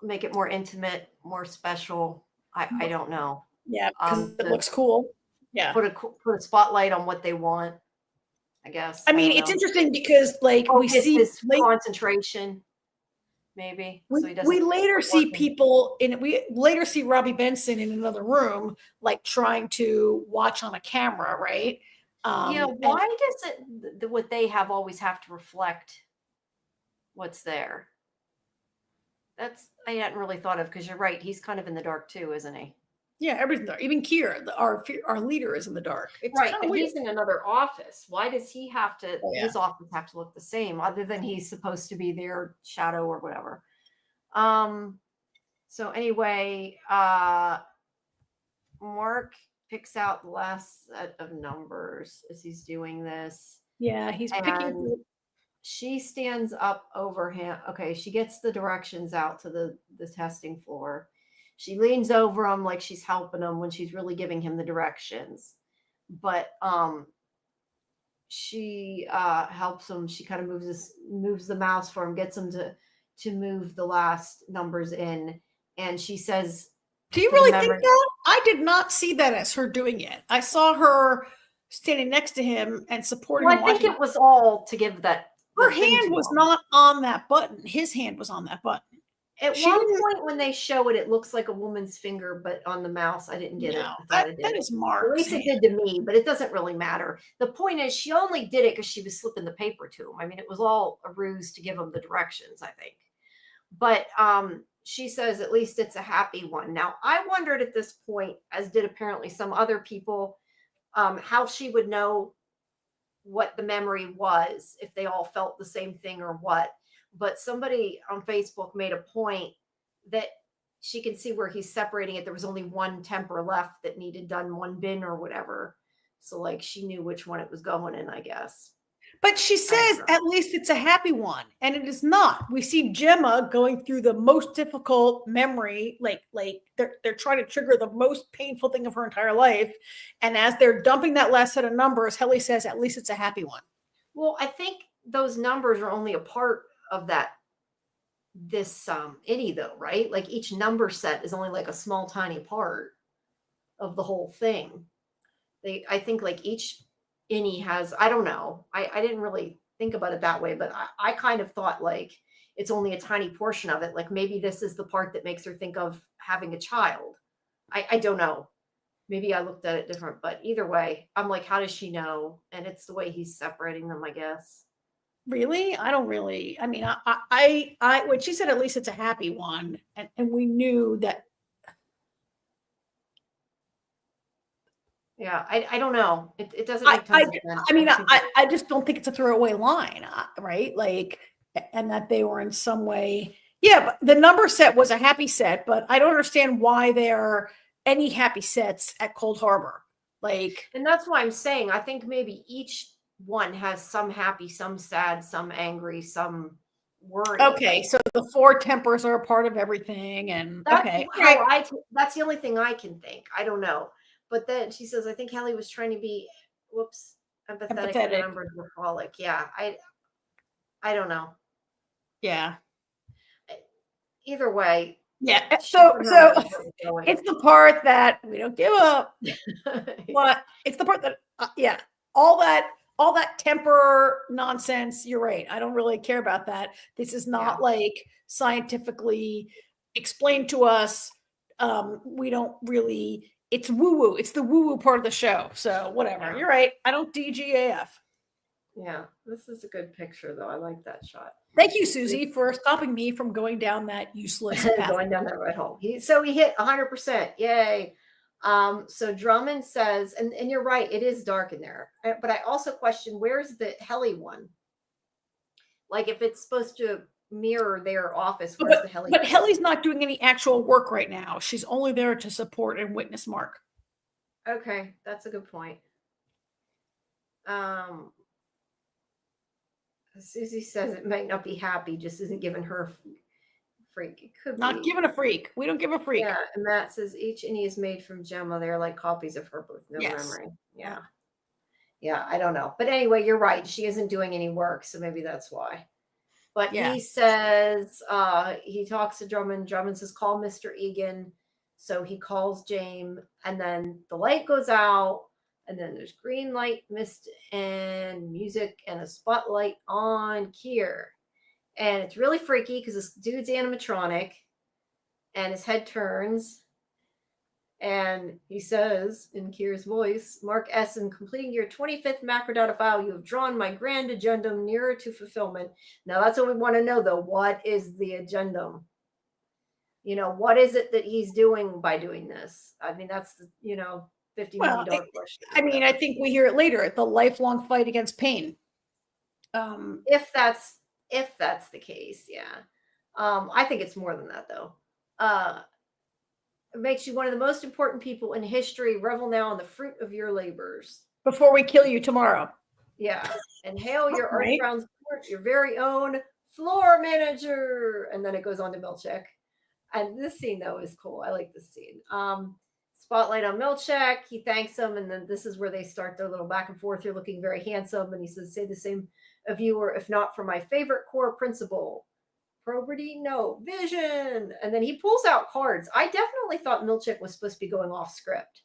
Make it more intimate, more special. I don't know. Yeah, because it to looks cool. Yeah. Put a spotlight on what they want, I guess. I mean, don't it's know. interesting because like we Focus see his concentration, maybe. So he doesn't we later see working. people we later see Robbie Benson in another room, like trying to watch on a camera, right? Yeah, why does it what they have always have to reflect what's there? That's I hadn't really thought of, because you're right. He's kind of in the dark too, isn't he? Yeah, everything's dark. Even Kier, our leader, is in the dark. It's Right, kind but of weird. he's in another office. Why does he have to? Oh, yeah. His office have to look the same, other than he's supposed to be their shadow or whatever. So anyway, Mark picks out the last set of numbers as he's doing this. Yeah, he's picking. She stands up over him. Okay, she gets the directions out to the testing floor. She leans over him like she's helping him when she's really giving him the directions. But she helps him. She kind of moves the mouse for him, gets him to move the last numbers in. And she says, do you really think that? I did not see that as her doing it. I saw her standing next to him and supporting him. I think it was all to give that. Her hand was not on that button. His hand was on that button. At one point when they show it, it looks like a woman's finger, but on the mouse, I didn't get it. That is Mark. At least it did to me, but it doesn't really matter. The point is, she only did it because she was slipping the paper to him. I mean, it was all a ruse to give him the directions, I think. But she says, at least it's a happy one. Now, I wondered at this point, as did apparently some other people, how she would know what the memory was, if they all felt the same thing or what. But somebody on Facebook made a point that she can see where he's separating it. There was only one temper left that needed done, one bin or whatever. So like she knew which one it was going in, I guess. But she says at least it's a happy one, and it is not. We see Gemma going through the most difficult memory, like they're trying to trigger the most painful thing of her entire life. And as they're dumping that last set of numbers, Helly says at least it's a happy one. Well, I think those numbers are only a part of this innie though, right? Like each number set is only like a small tiny part of the whole thing. I think like each innie has, I don't know, I didn't really think about it that way, but I kind of thought like it's only a tiny portion of it. Like maybe this is the part that makes her think of having a child. I don't know, maybe I looked at it different, but either way, I'm like, how does she know? And it's the way he's separating them, I guess. Really? I don't really. I mean, I when she said at least it's a happy one, and we knew that. Yeah, I don't know. It doesn't make tons of sense. I mean, I just don't think it's a throwaway line, right? Like, and that they were in some way. Yeah, but the number set was a happy set, but I don't understand why there are any happy sets at Cold Harbor. Like, and that's why I'm saying I think maybe each one has some happy, some sad, some angry, some worried. Okay, so the four tempers are a part of everything, and that's okay, that's the only thing I can think. I don't know, but then she says, I think Kelly was trying to be, empathetic. And the numbers were frolic. Yeah, I don't know. Yeah. Either way. Yeah. So it's the part that we don't give up. But it's the part that all that temper nonsense, you're right. I don't really care about that. This is not like scientifically explained to us. We don't really, it's woo-woo. It's the woo-woo part of the show. So whatever. Yeah. You're right. I don't DGAF. Yeah, this is a good picture though. I like that shot. Thank you, Susie, for stopping me from going down that useless path. Going down that right hole. He hit 100%. Yay. So Drummond says, and you're right, it is dark in there. But I also question, where's the heli one? Like, if it's supposed to mirror their office, where's the heli? But Helly's not doing any actual work right now. She's only there to support and witness Mark. Okay, that's a good point. Susie says it might not be happy, just isn't giving her freak. It could Not be. giving a freak. We don't give a freak. Yeah, and Matt says each innie is made from Gemma. They're like copies of her with no memory. Yeah. Yeah, I don't know. But anyway, you're right. She isn't doing any work, so maybe that's why. But he says, he talks to Drummond. Drummond says, call Mr. Egan. So he calls James, and then the light goes out, and then there's green light, mist, and music, and a spotlight on Kier. And it's really freaky because this dude's animatronic, and his head turns. And he says in Kier's voice, Mark S., in completing your 25th macrodata file, you have drawn my grand agendum nearer to fulfillment. Now, that's what we want to know, though. What is the agendum? You know, what is it that he's doing by doing this? I mean, that's the, $50 million question. I mean, I think we hear it later. The lifelong fight against pain. If that's the case, yeah. I think it's more than that, though. It makes you one of the most important people in history. Revel now on the fruit of your labors. Before we kill you tomorrow. Yeah. And hail your Right. Earthbound Sport, your very own floor manager. And then it goes on to Milchek. And this scene, though, is cool. I like this scene. Spotlight on Milchek. He thanks him. And then this is where they start their little back and forth. You're looking very handsome. And he says, say the same of you, or if not for my favorite core principle. Probity, no. Vision. And then he pulls out cards. I definitely thought Milchek was supposed to be going off script.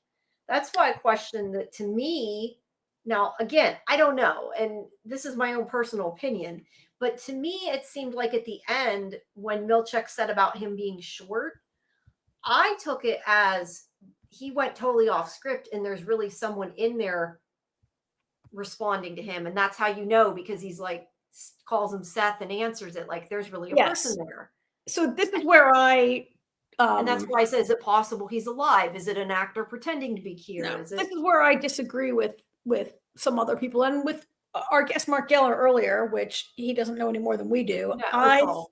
That's why I questioned that. To me, now, again, I don't know. And this is my own personal opinion. But to me, it seemed like at the end, when Milchek said about him being short, I took it as he went totally off script and there's really someone in there responding to him. And that's how you know, because he's like, calls him Seth and answers it like there's really a person there. So this is where I and that's why I say, is it possible he's alive? Is it an actor pretending to be Kier? No, Is it... This is where I disagree with some other people and with our guest Mark Geller earlier, which he doesn't know any more than we do. Yeah,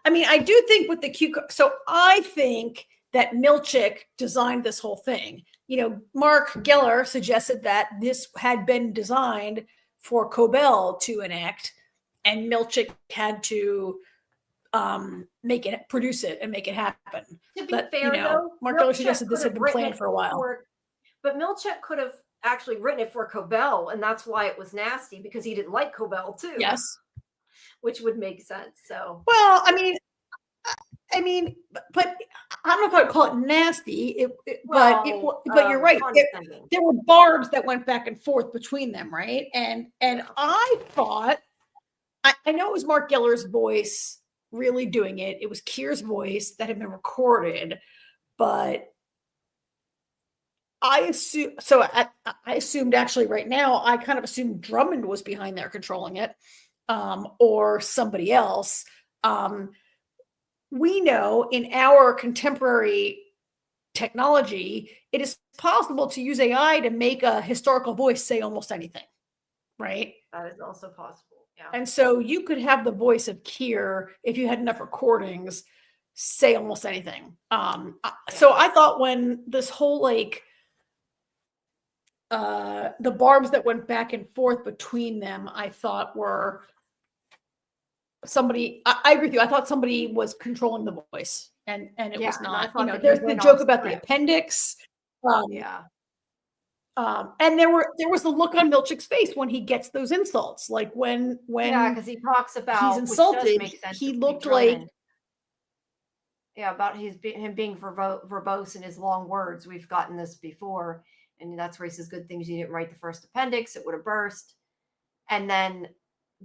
I mean, I do think with the Q. So I think that Milchek designed this whole thing. Mark Geller suggested that this had been designed for Cobell to enact, and Milchek had to produce it and make it happen. To be fair, though, Mark Geller suggested this had been planned for a while. But Milchek could have actually written it for Cobell, and that's why it was nasty, because he didn't like Cobell too. Yes, which would make sense. So, well, I mean, but I don't know if I'd call it nasty. But you're right. There were barbs that went back and forth between them, right? And I thought, I know it was Mark Geller's voice really doing it. It was Kier's voice that had been recorded, but I assumed actually right now, I kind of assumed Drummond was behind there controlling it, or somebody else. We know in our contemporary technology, it is possible to use AI to make a historical voice say almost anything, right? That is also possible. Yeah. And so you could have the voice of Kier, if you had enough recordings, say almost anything. So I thought when this whole the barbs that went back and forth between them, I thought were somebody. I agree with you. I thought somebody was controlling the voice, and it was not. There's the joke about the appendix. And there was the look on Milchek's face when he gets those insults, like when because he talks about he's insulted, he looked like about him being verbose in his long words. We've gotten this before, and that's where he says, "Good things you didn't write the first appendix; it would have burst." And then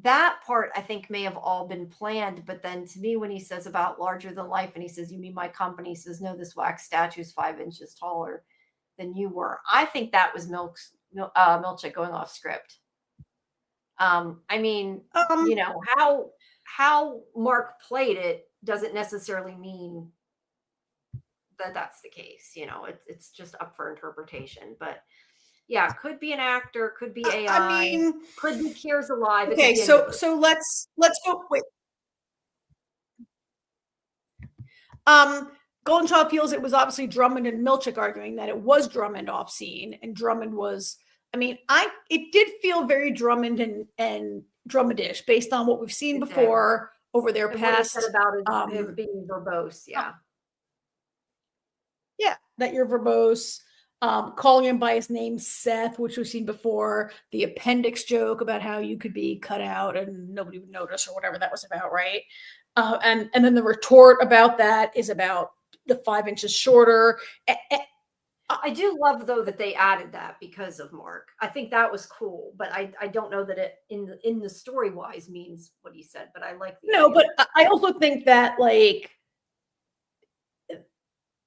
that part I think may have all been planned, but then to me, when he says about larger than life, and he says, "You mean my company?" He says, "No, this wax statue is 5 inches taller than you were." I think that was Milchek going off script. I mean, how Mark played it doesn't necessarily mean that that's the case. You know, it's just up for interpretation. But yeah, could be an actor, could be AI, I mean, could be Kier's alive. It could okay, be so anything. so let's go. Wait. Goldenchild feels it was obviously Drummond and Milchick arguing that it was Drummond off scene, and Drummond was. I mean, it did feel very Drummond and Drummondish based on what we've seen before over their And past. what he said about him being verbose, yeah. Yeah, that you're verbose. Calling him by his name Seth, which we've seen before. The appendix joke about how you could be cut out and nobody would notice, or whatever that was about, right? And then the retort about that is about the 5 inches shorter. I do love though that they added that because of Marc. I think that was cool, but I don't know that it in the story wise means what he said. But I like the No, idea. but I also think that like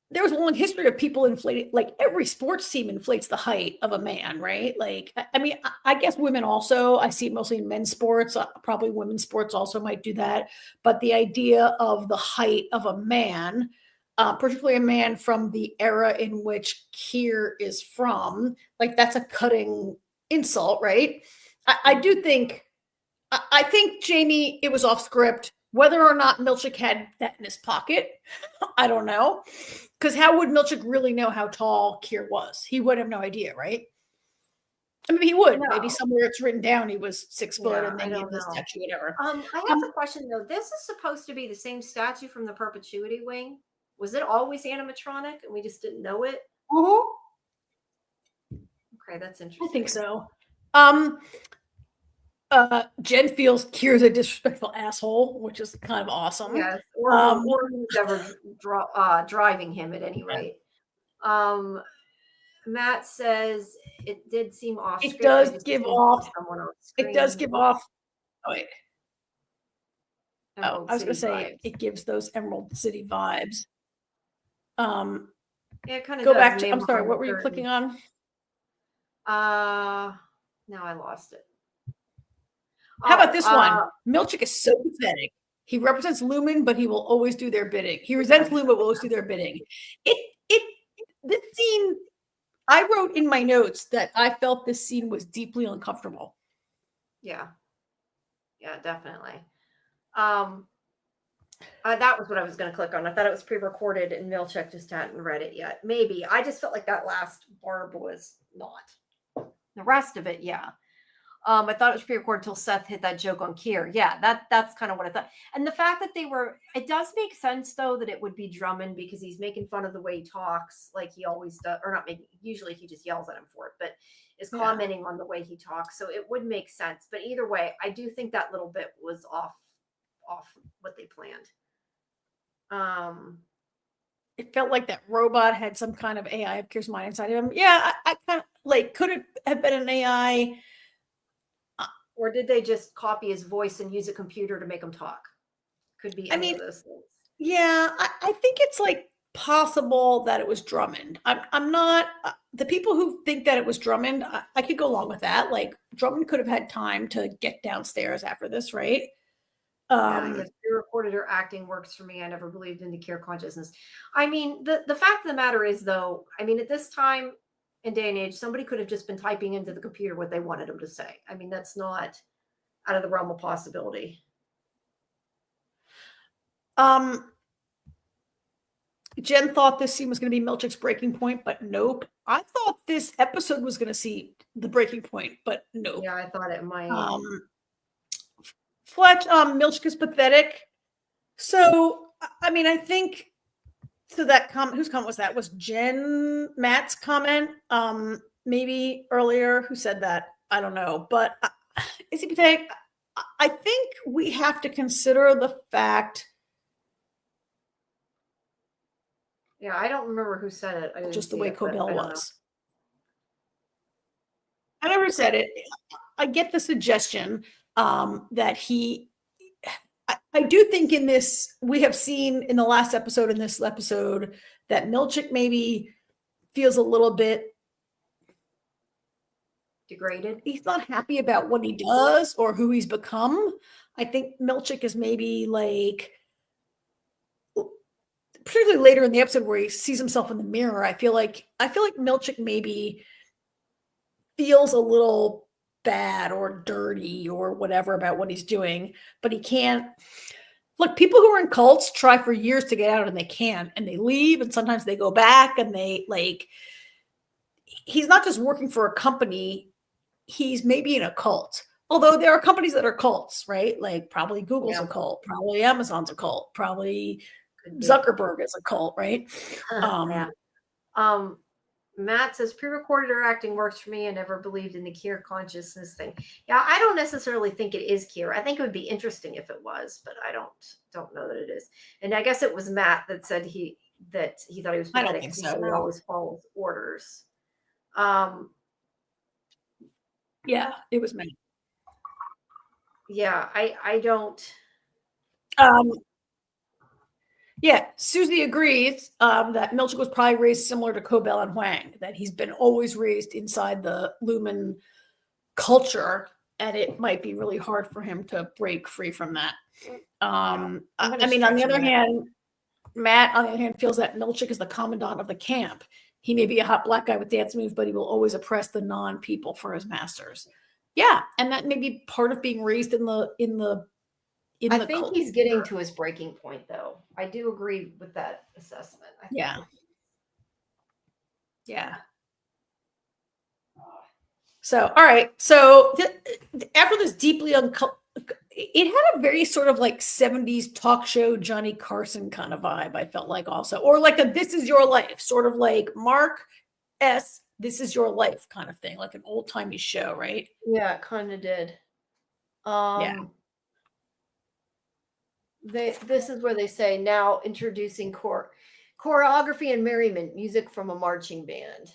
there was a long history of people inflating, like every sports team inflates the height of a man, right? Like, I mean, I guess women also, I see it mostly in men's sports, probably women's sports also might do that. But the idea of the height of a man, particularly a man from the era in which Kier is from, like that's a cutting insult, right? I do think, I think Jamie, it was off script. Whether or not Milchick had that in his pocket, I don't know. Because how would Milchick really know how tall Kier was? He would have no idea, right? I mean, he would. No. Maybe somewhere it's written down he was 6 foot and then he had the know. statue, whatever. I have a question though. This is supposed to be the same statue from the Perpetuity Wing. Was it always animatronic and we just didn't know it? Okay, that's interesting. I think so. Jen feels Kier's a disrespectful asshole, which is kind of awesome. Yes, or who's ever driving him at any rate. Matt says it did seem off. It does give off. It does give off. Oh wait. I was going to say vibes. it gives those Emerald City vibes. Yeah, it kind of go back to. I'm sorry. What were you clicking on? Now I lost it. How about this one? Milchick is so pathetic. He represents Lumen, but he will always do their bidding. He resents Lumen, but will always do their bidding. This scene, I wrote in my notes that I felt this scene was deeply uncomfortable. Yeah, definitely. That was what I was going to click on. I thought it was pre-recorded, and Milchick just hadn't read it yet. Maybe I just felt like that last barb was not. The rest of it, yeah. I thought it was pre-recorded until Seth hit that joke on Kier. Yeah, that's kind of what I thought. And the fact that it does make sense though that it would be Drummond because he's making fun of the way he talks, like he always does, or not making. Usually he just yells at him for it, but is commenting on the way he talks. So it would make sense. But either way, I do think that little bit was off what they planned. It felt like that robot had some kind of AI of Kier's mind inside of him. Yeah, I kind of like. Could it have been an AI? Or did they just copy his voice and use a computer to make him talk? Could be any of those things. Yeah, I think it's like possible that it was Drummond. I'm not the people who think that it was Drummond. I could go along with that. Like Drummond could have had time to get downstairs after this, right? I guess pre-recorded or acting works for me. I never believed in the Kier consciousness. I mean, the fact of the matter is, though, I mean, at this time in day and age, somebody could have just been typing into the computer what they wanted them to say. I mean, that's not out of the realm of possibility. Jen thought this scene was going to be Milchick's breaking point, but nope. I thought this episode was going to see the breaking point, but nope. Yeah, I thought it might. Fletch, Milchick is pathetic. So, I mean, I think so that comment, whose comment was that? Was Matt's comment, maybe earlier, who said that? I don't know. But is he pathetic? I think we have to consider the fact. Yeah, I don't remember who said it. Just the way Cobell was. I never said it. I get the suggestion that I do think in this, we have seen in the last episode, in this episode, that Milchick maybe feels a little bit degraded. He's not happy about what he does or who he's become. I think Milchick is maybe like particularly later in the episode where he sees himself in the mirror, I feel like Milchick maybe feels a little bad or dirty or whatever about what he's doing, but he can't. Look, people who are in cults try for years to get out and they can't, and they leave, and sometimes they go back, and they like. He's not just working for a company; he's maybe in a cult. Although there are companies that are cults, right? Like probably Google's a cult, probably Amazon's a cult, probably Zuckerberg is a cult, right? Matt says pre-recorded or acting works for me. I never believed in the Kier consciousness thing. Yeah, I don't necessarily think it is Kier. I think it would be interesting if it was, but I don't know that it is. And I guess it was Matt that said he thought he was I don't pathetic think because so. he always follows orders. Yeah, it was me. Yeah, I don't. Yeah, Susie agrees that Milchick was probably raised similar to Cobell and Huang, that he's been always raised inside the Lumen culture, and it might be really hard for him to break free from that. I mean, on the other hand, Matt, on the other hand, feels that Milchick is the commandant of the camp. He may be a hot black guy with dance moves, but he will always oppress the non-people for his masters. Yeah, and that may be part of being raised in the I think he's getting to his breaking point, though. I do agree with that assessment. Yeah. So, all right. So after this deeply it had a very sort of like 70s talk show Johnny Carson kind of vibe, I felt like also. Or like a This Is Your Life, sort of like Mark S. This Is Your Life kind of thing, like an old-timey show, right? Yeah, it kind of did. This is where they say now introducing choreography and merriment, music from a marching band.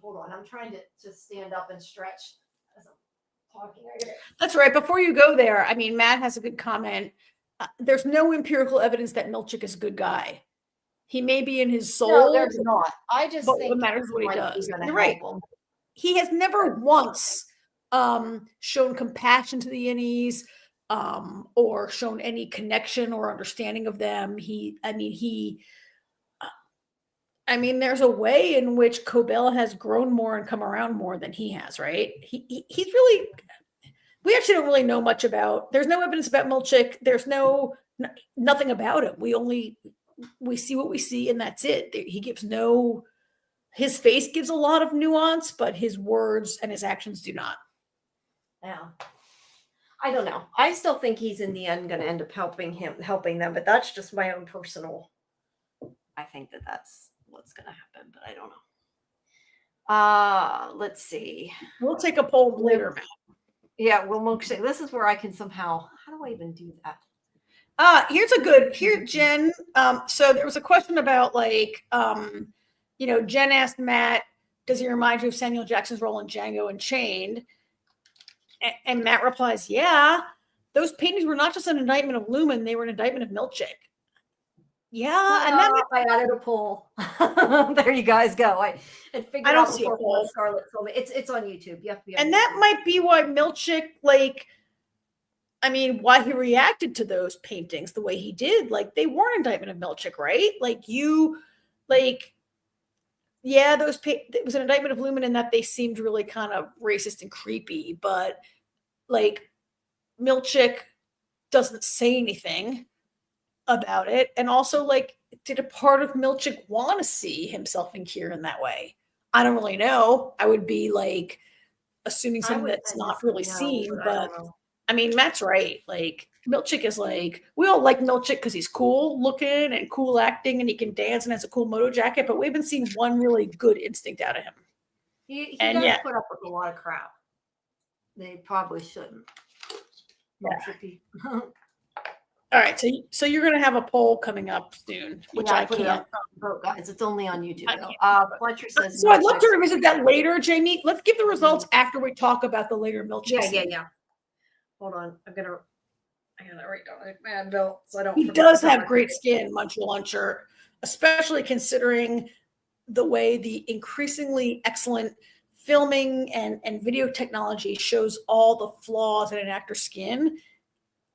Hold on, I'm trying to just stand up and stretch as I'm talking. That's right. Before you go there, I mean, Matt has a good comment. There's no empirical evidence that Milchick is a good guy. He may be in his soul. No, there's not. I just think what matters is what he does. You're right. Him. He has never once shown compassion to the innies. Or shown any connection or understanding of them. There's a way in which Cobell has grown more and come around more than he has, right? He's really, we actually don't really know much about, there's no evidence about Milchick. There's nothing about him. We see what we see and that's it. His face gives a lot of nuance, but his words and his actions do not. Yeah. I don't know. I still think he's in the end going to end up helping them, but that's just my own personal. I think that's what's going to happen, but I don't know. Let's see. We'll take a poll later, Matt. Yeah, milkshake. This is where I can somehow. How do I even do that? Here, Jen. So there was a question about Jen asked Matt, does he remind you of Samuel Jackson's role in Django Unchained? And Matt replies, yeah, those paintings were not just an indictment of Lumen, they were an indictment of Milchick. Yeah, and then I added a poll. There you guys go. I figured I don't out see a before poll. Scarlett told me. It's on YouTube. You have to be on and YouTube. that might be why Milchick, why he reacted to those paintings the way he did. Like, they were an indictment of Milchick, right? It was an indictment of Lumen in that they seemed really kind of racist and creepy, but Milchick doesn't say anything about it. And also, did a part of Milchick want to see himself in Kier in that way? I don't really know. I would be assuming something that's not really seen, but Matt's right. Milchick is we all like Milchick because he's cool looking and cool acting and he can dance and has a cool moto jacket, but we haven't seen one really good instinct out of him. He does put up with a lot of crap. They probably shouldn't. Yeah. All right, so you're going to have a poll coming up soon, which I can't. Vote, guys. It's only on YouTube. Fletcher says. So I'd love to revisit that later, Jamie. Let's give the results after we talk about the later Milchick. Yeah. Hold on, I gotta write down my Advil so I don't. He does have great skin, Muncher Luncher, especially considering the way the increasingly excellent filming and video technology shows all the flaws in an actor's skin.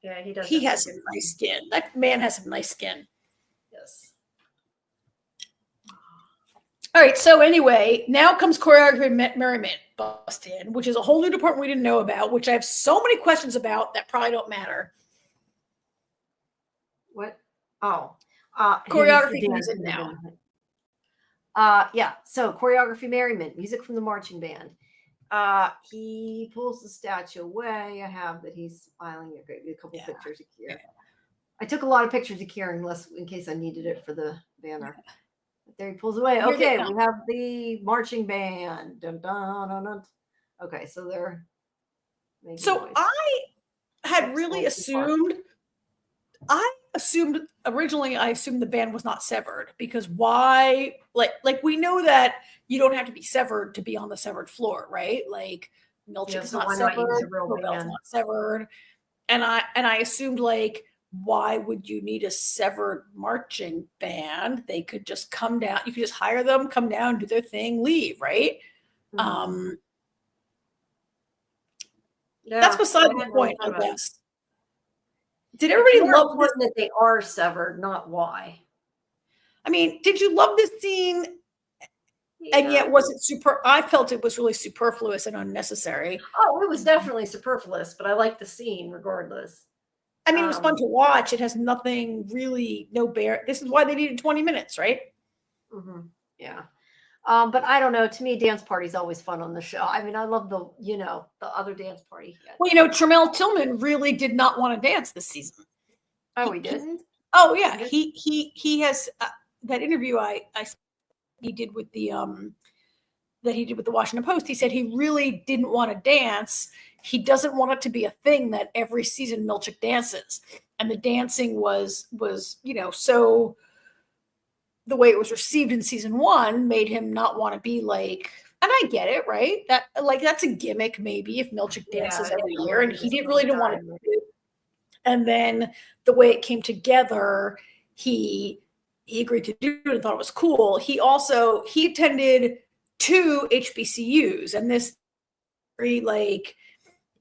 Yeah, he does. He has some nice skin. That man has some nice skin. Yes. All right. So anyway, now comes choreography and merriment bust in, which is a whole new department we didn't know about, which I have so many questions about that probably don't matter. What? Oh, Choreography music now. Yeah. So choreography, merriment, music from the marching band. He pulls the statue away. I have that he's smiling. A couple pictures of Kier. I took a lot of pictures of Kier in case I needed it for the banner. But there he pulls away. Okay, we have the marching band. Dun, dun, dun, dun. Okay, so they're making noise. I had really assumed. Originally I assumed the band was not severed, because why, like we know that you don't have to be severed to be on the severed floor, right? Like Milchik's not severed, Corbell's not severed. And I assumed, like, why would you need a severed marching band? They could just come down, you could just hire them, come down, do their thing, leave, right? Mm-hmm. That's beside the point, I guess. Did everybody love this? That they are severed, not why. I mean, did you love this scene? Yeah. And yet, was it super? I felt it was really superfluous and unnecessary. Oh, it was definitely superfluous, but I liked the scene regardless. I mean, it was fun to watch. It has nothing really, no bear. This is why they needed 20 minutes, right? Mm-hmm. Yeah. But I don't know. To me, dance party's always fun on the show. I mean, I love the other dance party. Well, Tremel Tillman really did not want to dance this season. Oh, he didn't? Oh, yeah. He has that interview he did with the Washington Post. He said he really didn't want to dance. He doesn't want it to be a thing that every season Milchik dances. And the dancing was so the way it was received in season 1 made him not want to be like, and I get it, right? That, like, that's a gimmick maybe if Milchik dances every year, and he didn't want to do it. And then the way it came together, he agreed to do it and thought it was cool. He attended 2 HBCUs, and this very like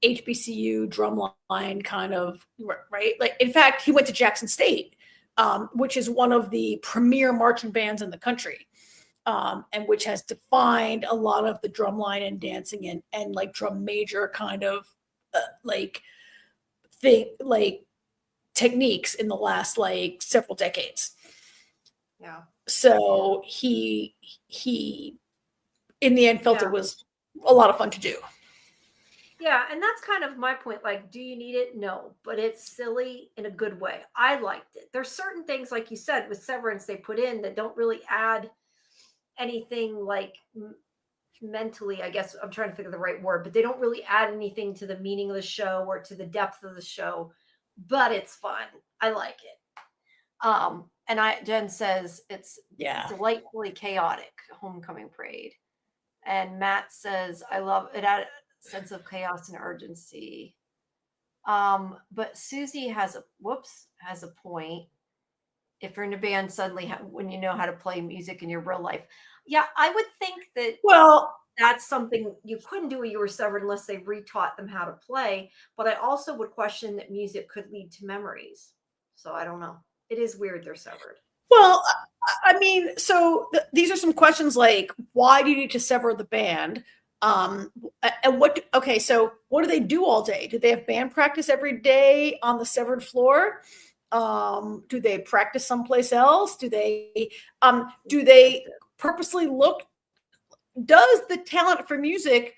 HBCU drumline kind of, right? Like, in fact, he went to Jackson State, which is one of the premier marching bands in the country, and which has defined a lot of the drumline and dancing and like drum major kind of techniques in the last like several decades. Yeah. So he in the end felt it was a lot of fun to do. Yeah, and that's kind of my point. Like, do you need it? No, but it's silly in a good way. I liked it. There's certain things, like you said, with Severance they put in that don't really add anything like mentally, I guess I'm trying to think of the right word, but they don't really add anything to the meaning of the show or to the depth of the show, but it's fun. I like it. And Jen says it's delightfully chaotic, homecoming parade. And Matt says, I love it, added a sense of chaos and urgency. But Susie has a point. If you're in a band, suddenly when you know how to play music in your real life. Yeah, I would think that that's something you couldn't do when you were severed unless they retaught them how to play. But I also would question that music could lead to memories. So I don't know. It is weird they're severed. Well, I mean, so these are some questions like, why do you need to sever the band? And so what do they do all day? Do they have band practice every day on the severed floor? Do they practice someplace else? Do they purposely look? Does the talent for music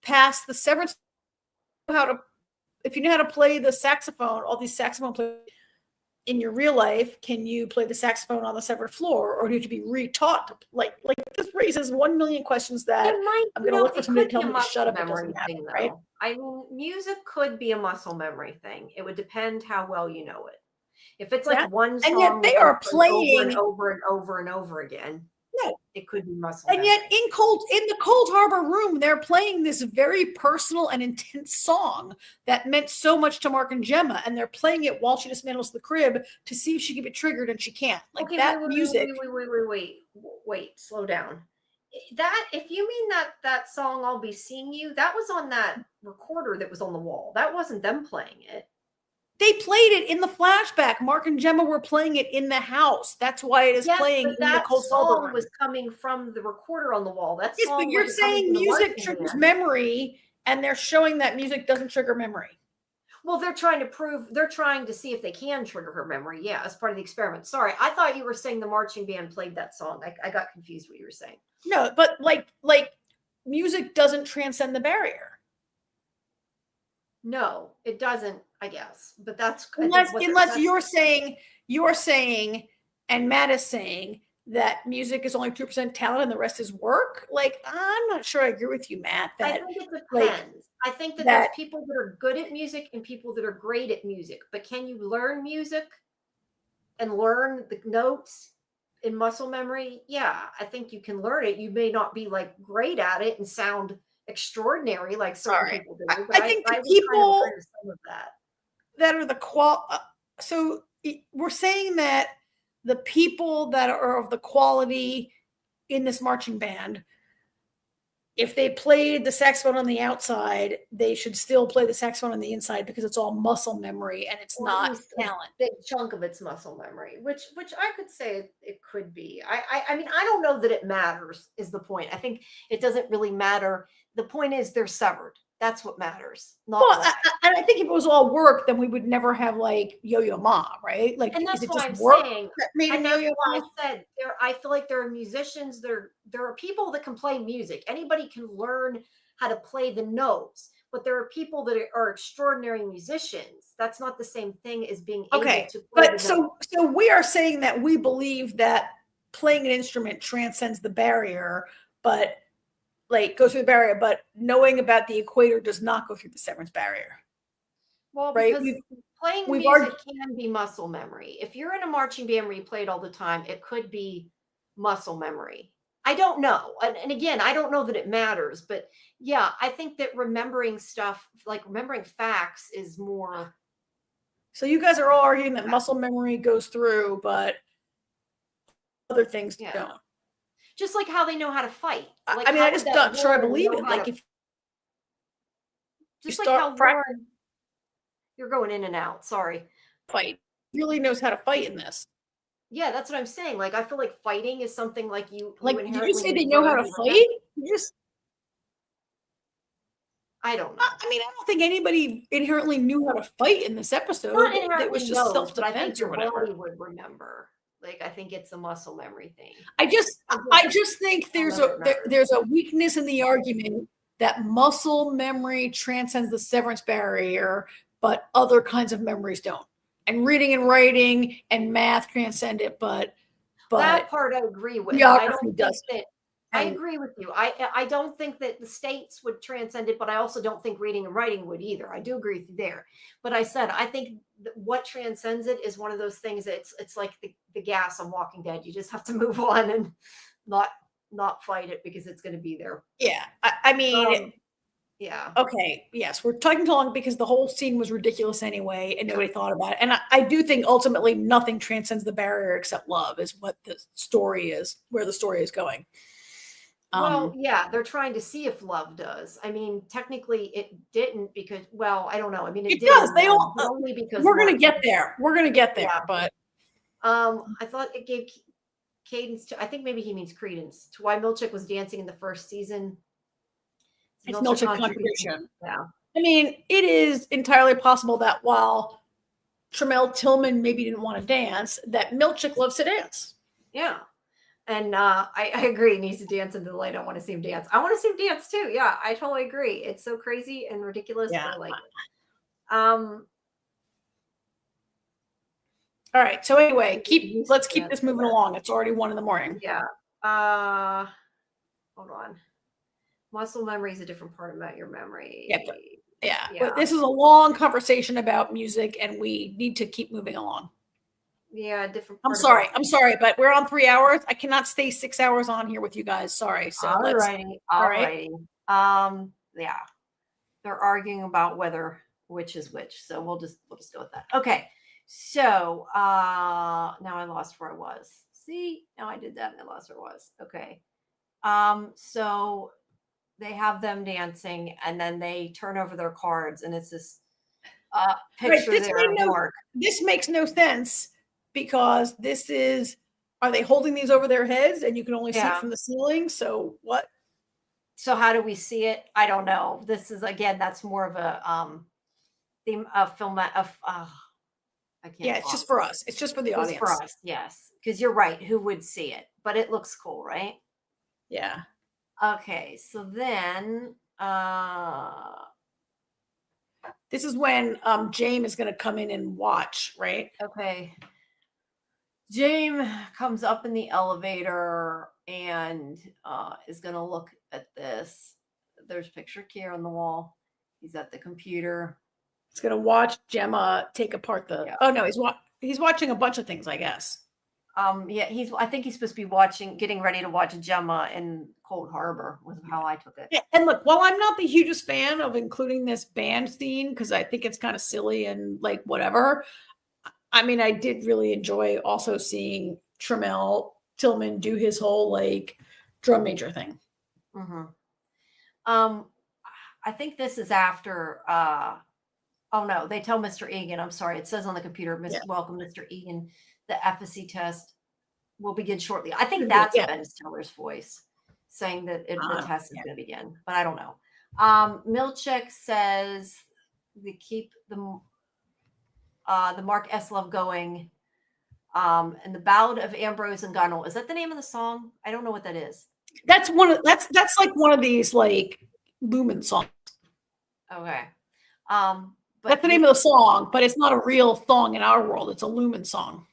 pass the severance? If you know how to play the saxophone, all these saxophone players in your real life, can you play the saxophone on the severed floor, or do you have to be retaught to like this raises 1 million questions that I'm going to look for somebody to tell me to shut up. It doesn't happen, right? I mean, music could be a muscle memory thing. It would depend how well you know it. If it's like one song, and yet they are playing over and over and over again. Yeah, it could be muscle. And memory. yet, in the Cold Harbor room, they're playing this very personal and intense song that meant so much to Marc and Gemma, and they're playing it while she dismantles the crib to see if she can get triggered, and she can't. Like, okay, that music. Wait, slow down. That, if you mean that song, "I'll Be Seeing You," that was on that recorder that was on the wall. That wasn't them playing it. They played it in the flashback. Mark and Gemma were playing it in the house. That's why it is playing but in the that Cold song room. was coming from the recorder on the wall. That Yes, song but you're wasn't coming saying from the music marching triggers band. memory, and they're showing that music doesn't trigger memory. Well, they're trying to see if they can trigger her memory. Yeah, as part of the experiment. Sorry, I thought you were saying the marching band played that song. I got confused what you were saying. No, but like music doesn't transcend the barrier. No, it doesn't, I guess. But that's Unless you're saying, and Matt is saying that music is only 2% talent and the rest is work. Like, I'm not sure I agree with you, Matt. I That think it depends. like, I think that that- there's people that are good at music and people that are great at music. But can you learn music and learn the notes in muscle memory? Yeah, I think you can learn it. You may not be like great at it and sound extraordinary like certain people do. But I think the would people kind of agree with some of that are the so we're saying that the people that are of the quality in this marching band, if they played the saxophone on the outside, they should still play the saxophone on the inside because it's all muscle memory and it's not talent. Big chunk of it's muscle memory, which I could say it could be. I mean, I don't know that it matters is the point. I think it doesn't really matter. The point is they're severed. That's what matters. Not Well, and I think if it was all work, then we would never have like Yo-Yo Ma, right? Like, and is that's it why just I'm work saying. that made And him that's Yo-Yo why Ma? I said I feel like there are musicians. There are people that can play music. Anybody can learn how to play the notes. But there are people that are extraordinary musicians. That's not the same thing as being able to play but the so we are saying that we believe that playing an instrument transcends the barrier, but like goes through the barrier, but knowing about the equator does not go through the severance barrier. Well, right? because playing music can be muscle memory. If you're in a marching band where you play it all the time, it could be muscle memory. I don't know. And again, I don't know that it matters, but yeah, I think that remembering stuff, like remembering facts is more. So you guys are all arguing that muscle memory goes through, but other things don't. Just like how they know how to fight. Like I mean, I just not sure I believe it. Like if just like how Lauren, you're going in and out. Sorry. Fight really knows how to fight in this. Yeah, that's what I'm saying. Like I feel like fighting is something like you. Like, did you say they know how to fight? I don't know. I mean, I don't think anybody inherently knew how to fight in this episode. It was just self-defense or whatever. Would remember. Like I think it's a muscle memory thing. I just think there's a weakness in the argument that muscle memory transcends the severance barrier, but other kinds of memories don't. And reading and writing and math transcend it, but that part I agree with. Geography doesn't. I agree with you. I don't think that the states would transcend it, but I also don't think reading and writing would either. I do agree with you there. But I said, I think what transcends it is one of those things that it's like the gas on Walking Dead. You just have to move on and not fight it because it's going to be there. Yeah. I mean, yeah. Okay. Yes. We're talking too long because the whole scene was ridiculous anyway and nobody thought about it. And I do think ultimately nothing transcends the barrier except love is what the story is, where the story is going. Well, yeah, they're trying to see if love does. I mean, technically it didn't because, well, I don't know. I mean, it does. They all only because we're going to get there. We're going to get there, but I thought it gave cadence to, I think maybe he means credence to why Milchick was dancing in the first season. It's Milchick contribution. Yeah. I mean, it is entirely possible that while Tremel Tillman maybe didn't want to dance, that Milchick loves to dance. Yeah. And I agree. He needs to dance into the light. I want to see him dance. I want to see him dance too. Yeah, I totally agree. It's so crazy and ridiculous. Yeah. But I like it. All right. So anyway, let's keep this moving along. It's already 1 a.m. Yeah. Hold on. Muscle memory is a different part about your memory. Yeah. But this is a long conversation about music, and we need to keep moving along. Yeah, different. I'm sorry, but we're on 3 hours. I cannot stay 6 hours on here with you guys. Sorry. So all righty. Yeah, they're arguing about which is which. So we'll just go with that. Okay. So now I lost where I was. See, now I did that and I lost where I was. Okay. So they have them dancing and then they turn over their cards and it's this picture This there of made no- Mark. This makes no sense because are they holding these over their heads and you can only see it Yeah. from the ceiling? So what? So how do we see it? I don't know. This is again, that's more of a theme of film of I can't Yeah, it's talk. just for us. It's just for the Just audience. for us, yes. Because you're right. Who would see it? But it looks cool, right? Yeah. Okay, so then This is when James is going to come in and watch, right? okay. James comes up in the elevator and is gonna look at this. There's a picture of Kier on the wall. He's at the computer. He's going to watch Gemma take apart the. Yeah. Oh no, he's watching a bunch of things, I guess. Yeah, I think he's supposed to be getting ready to watch Gemma in Cold Harbor, was how I took it. Yeah, and look, while I'm not the hugest fan of including this band scene because I think it's kind of silly and like whatever, I mean, I did really enjoy also seeing Trammell Tillman do his whole like drum major thing. Mm-hmm. I think this is after. Oh no, they tell Mr. Egan. I'm sorry, it says on the computer, Welcome, Mr. Egan. The efficacy test will begin shortly. I think that's Ben Stiller's voice saying that the test is going to begin, but I don't know. Milchick says they keep the Mark S. Love going. And the Ballad of Ambrose and Gunnell. Is that the name of the song? I don't know what that is. That's like one of these like Lumen songs. Okay. But that's the name of the song, but it's not a real song in our world. It's a Lumen song.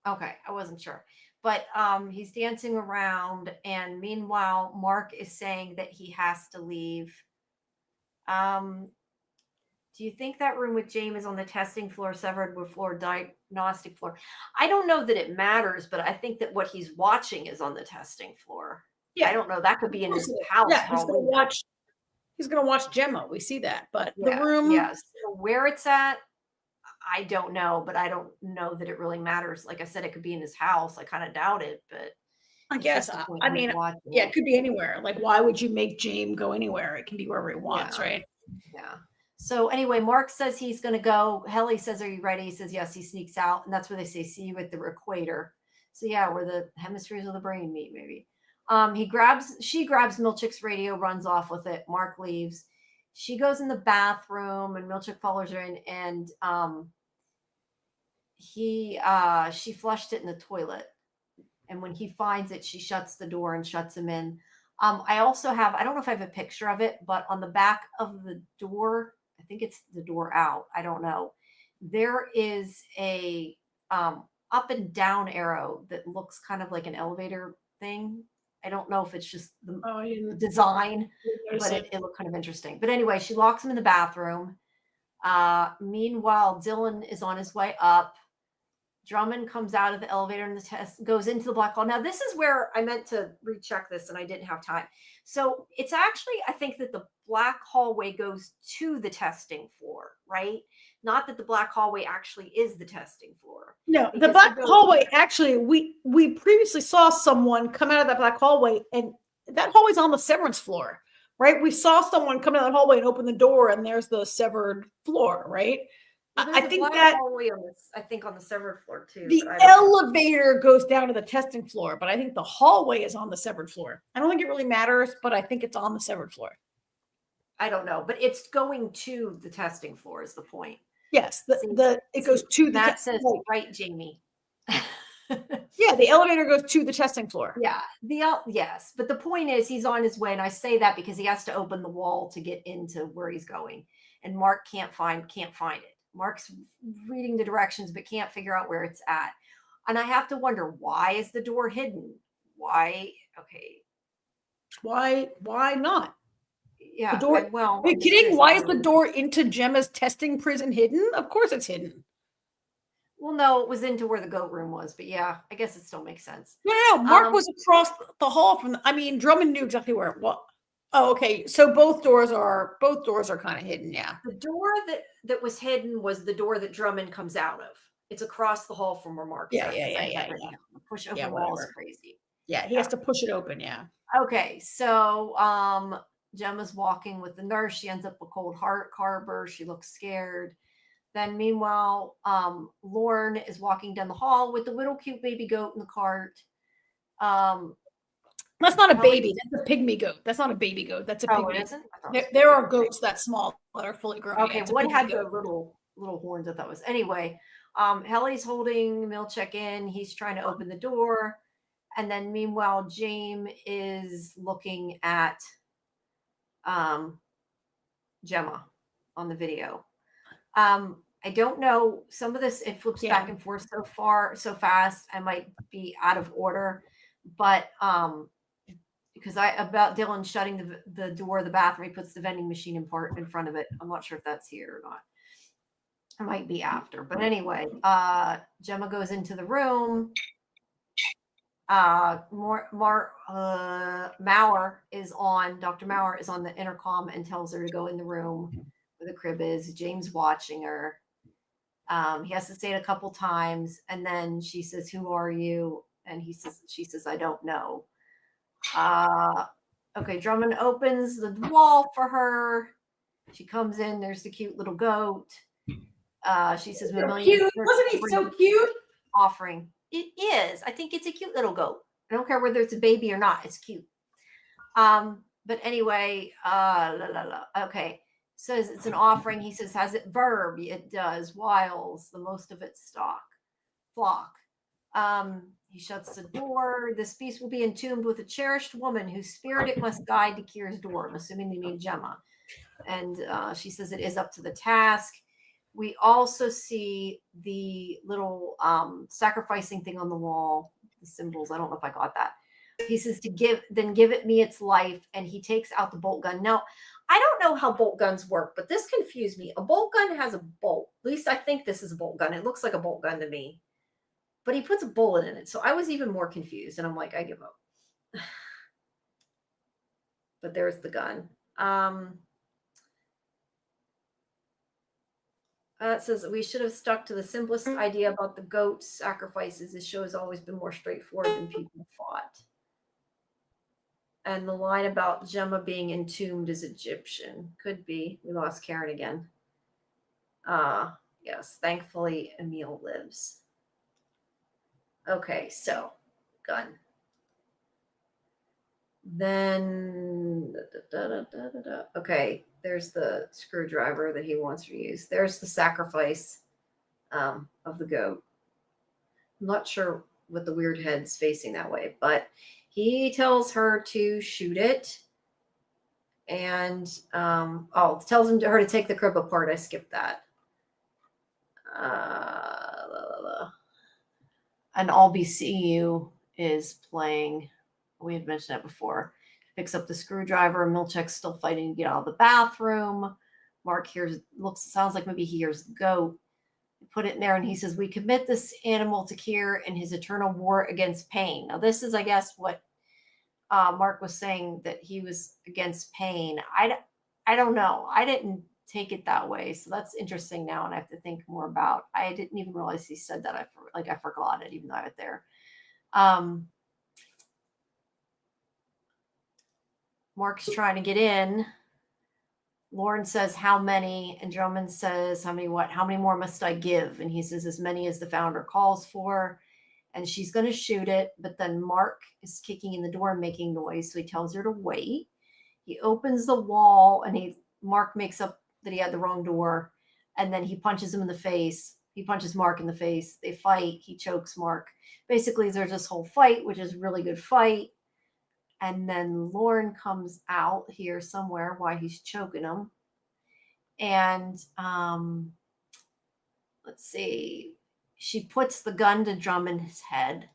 Okay, I wasn't sure. But he's dancing around, and meanwhile, Mark is saying that he has to leave. Do you think that room with James is on the testing floor, severed floor, diagnostic floor? I don't know that it matters, but I think that what he's watching is on the testing floor. Yeah. I don't know. That could be in his house. Yeah, he's going to watch Gemma. We see that. But the room. Yes. So where it's at, I don't know, but I don't know that it really matters. Like I said, it could be in his house. I kind of doubt it, but I guess. I mean, yeah, it could be anywhere. Like, why would you make James go anywhere? It can be wherever he wants, right? Yeah. So anyway, Mark says he's going to go. Helly says, "Are you ready?" He says, "Yes." He sneaks out, and that's where they say, "See you at the equator." So yeah, where the hemispheres of the brain meet, maybe. She grabs Milchick's radio, runs off with it. Mark leaves. She goes in the bathroom, and Milchick follows her in, and she flushed it in the toilet. And when he finds it, she shuts the door and shuts him in. I also have, I don't know if I have a picture of it, but on the back of the door, I think it's the door out, I don't know, there is a up and down arrow that looks kind of like an elevator thing. I don't know if it's just the design, but it looked kind of interesting. But anyway, she locks him in the bathroom. Meanwhile, Dylan is on his way up. Drummond comes out of the elevator and the test goes into the black hole. Now, this is where I meant to recheck this and I didn't have time. So it's actually, I think that the black hallway goes to the testing floor, right? Not that the black hallway actually is the testing floor. No, the black hallway, actually, we previously saw someone come out of that black hallway, and that hallway's on the Severance floor, right? We saw someone come out of that hallway and open the door, and there's the severed floor, right? I think that hallway on the severed floor too. The elevator goes down to the testing floor, but I think the hallway is on the severed floor. I don't think it really matters, but I think it's on the severed floor. I don't know, but it's going to the testing floor is the point. Yes, it goes to that says right, Jamie. Yeah, the elevator goes to the testing floor. Yeah, yes, but the point is he's on his way, and I say that because he has to open the wall to get into where he's going, and Mark can't find it. Mark's reading the directions but can't figure out where it's at. And I have to wonder, why is the door hidden? Why? Okay. Why not? Yeah. The door, are you kidding? Why is the door into Gemma's testing prison hidden? Of course it's hidden. Well, no, it was into where the goat room was, but yeah, I guess it still makes sense. No. Mark was across the hall from Drummond knew exactly where it was. Oh, okay. So both doors are kind of hidden. Yeah. The door that was hidden was the door that Drummond comes out of. It's across the hall from where Mark. Yeah. Push open the wall is crazy. Yeah, he has to push it open. Yeah. Okay, so Gemma's walking with the nurse. She ends up with Cold Harbor. She looks scared. Then meanwhile, Lorne is walking down the hall with the little cute baby goat in the cart. That's not a baby. That's a pygmy goat. That's not a baby goat. That's a pygmy. It isn't? There are goats that small that are fully grown. Okay, yeah, what had the little horns? I thought was anyway. Helly's holding Milchek in. He's trying to open the door, and then meanwhile, James is looking at Gemma on the video. I don't know. Some of this it flips back and forth so fast. I might be out of order, but because about Dylan shutting the door of the bathroom, he puts the vending machine in front of it. I'm not sure if that's here or not. It might be after, but anyway, Gemma goes into the room. Mauer is on. Dr. Mauer is on the intercom and tells her to go in the room where the crib is. James watching her. He has to say it a couple times, and then she says, "Who are you?" And she says, "I don't know." Okay, Drummond opens the wall for her. She comes in. There's the cute little goat. She says, "Cute, wasn't he so cute?" Offering. It is. I think it's a cute little goat. I don't care whether it's a baby or not. It's cute. But anyway, okay. Says it's an offering. He says, has it verb? It does. Wiles, the most of its flock. He shuts the door. This beast will be entombed with a cherished woman whose spirit it must guide to Kier's door. I'm assuming they mean Gemma. And she says it is up to the task. We also see the little sacrificing thing on the wall, the symbols. I don't know if I got that. He says give it me its life, and he takes out the bolt gun. Now, I don't know how bolt guns work, but this confused me. A bolt gun has a bolt. At least I think this is a bolt gun. It looks like a bolt gun to me. But he puts a bullet in it. So I was even more confused, and I'm like, I give up. But there's the gun. It says we should have stuck to the simplest idea about the goat sacrifices. This show has always been more straightforward than people thought. And the line about Gemma being entombed as Egyptian could be. We lost Karen again. Yes, thankfully Emil lives. Okay, so gun. Then okay, there's the screwdriver that he wants to use. There's the sacrifice of the goat. I'm not sure what the weird head's facing that way, but he tells her to shoot it. And tells her to take the crib apart. I skipped that. And I'll Be Seeing You is playing. We had mentioned that before. Picks up the screwdriver. Milchek's still fighting to get out of the bathroom. Marc sounds like maybe he hears the goat. Put it in there, and he says, we commit this animal to Kier in his eternal war against pain. Now, this is, I guess, what Marc was saying, that he was against pain. I don't know. I didn't take it that way. So that's interesting now, and I have to think more about. I didn't even realize he said that. I forgot it, even though I was there. Marc's trying to get in. Lauren says, how many? And Drummond says, how many what? How many more must I give? And he says, as many as the founder calls for. And she's going to shoot it. But then Marc is kicking in the door and making noise. So he tells her to wait. He opens the wall, and Marc makes up that he had the wrong door. And then he punches him in the face. He punches Marc in the face. They fight. He chokes Marc. Basically, there's this whole fight, which is a really good fight. And then Lauren comes out here somewhere while he's choking him. And let's see. She puts the gun to Drummond's head.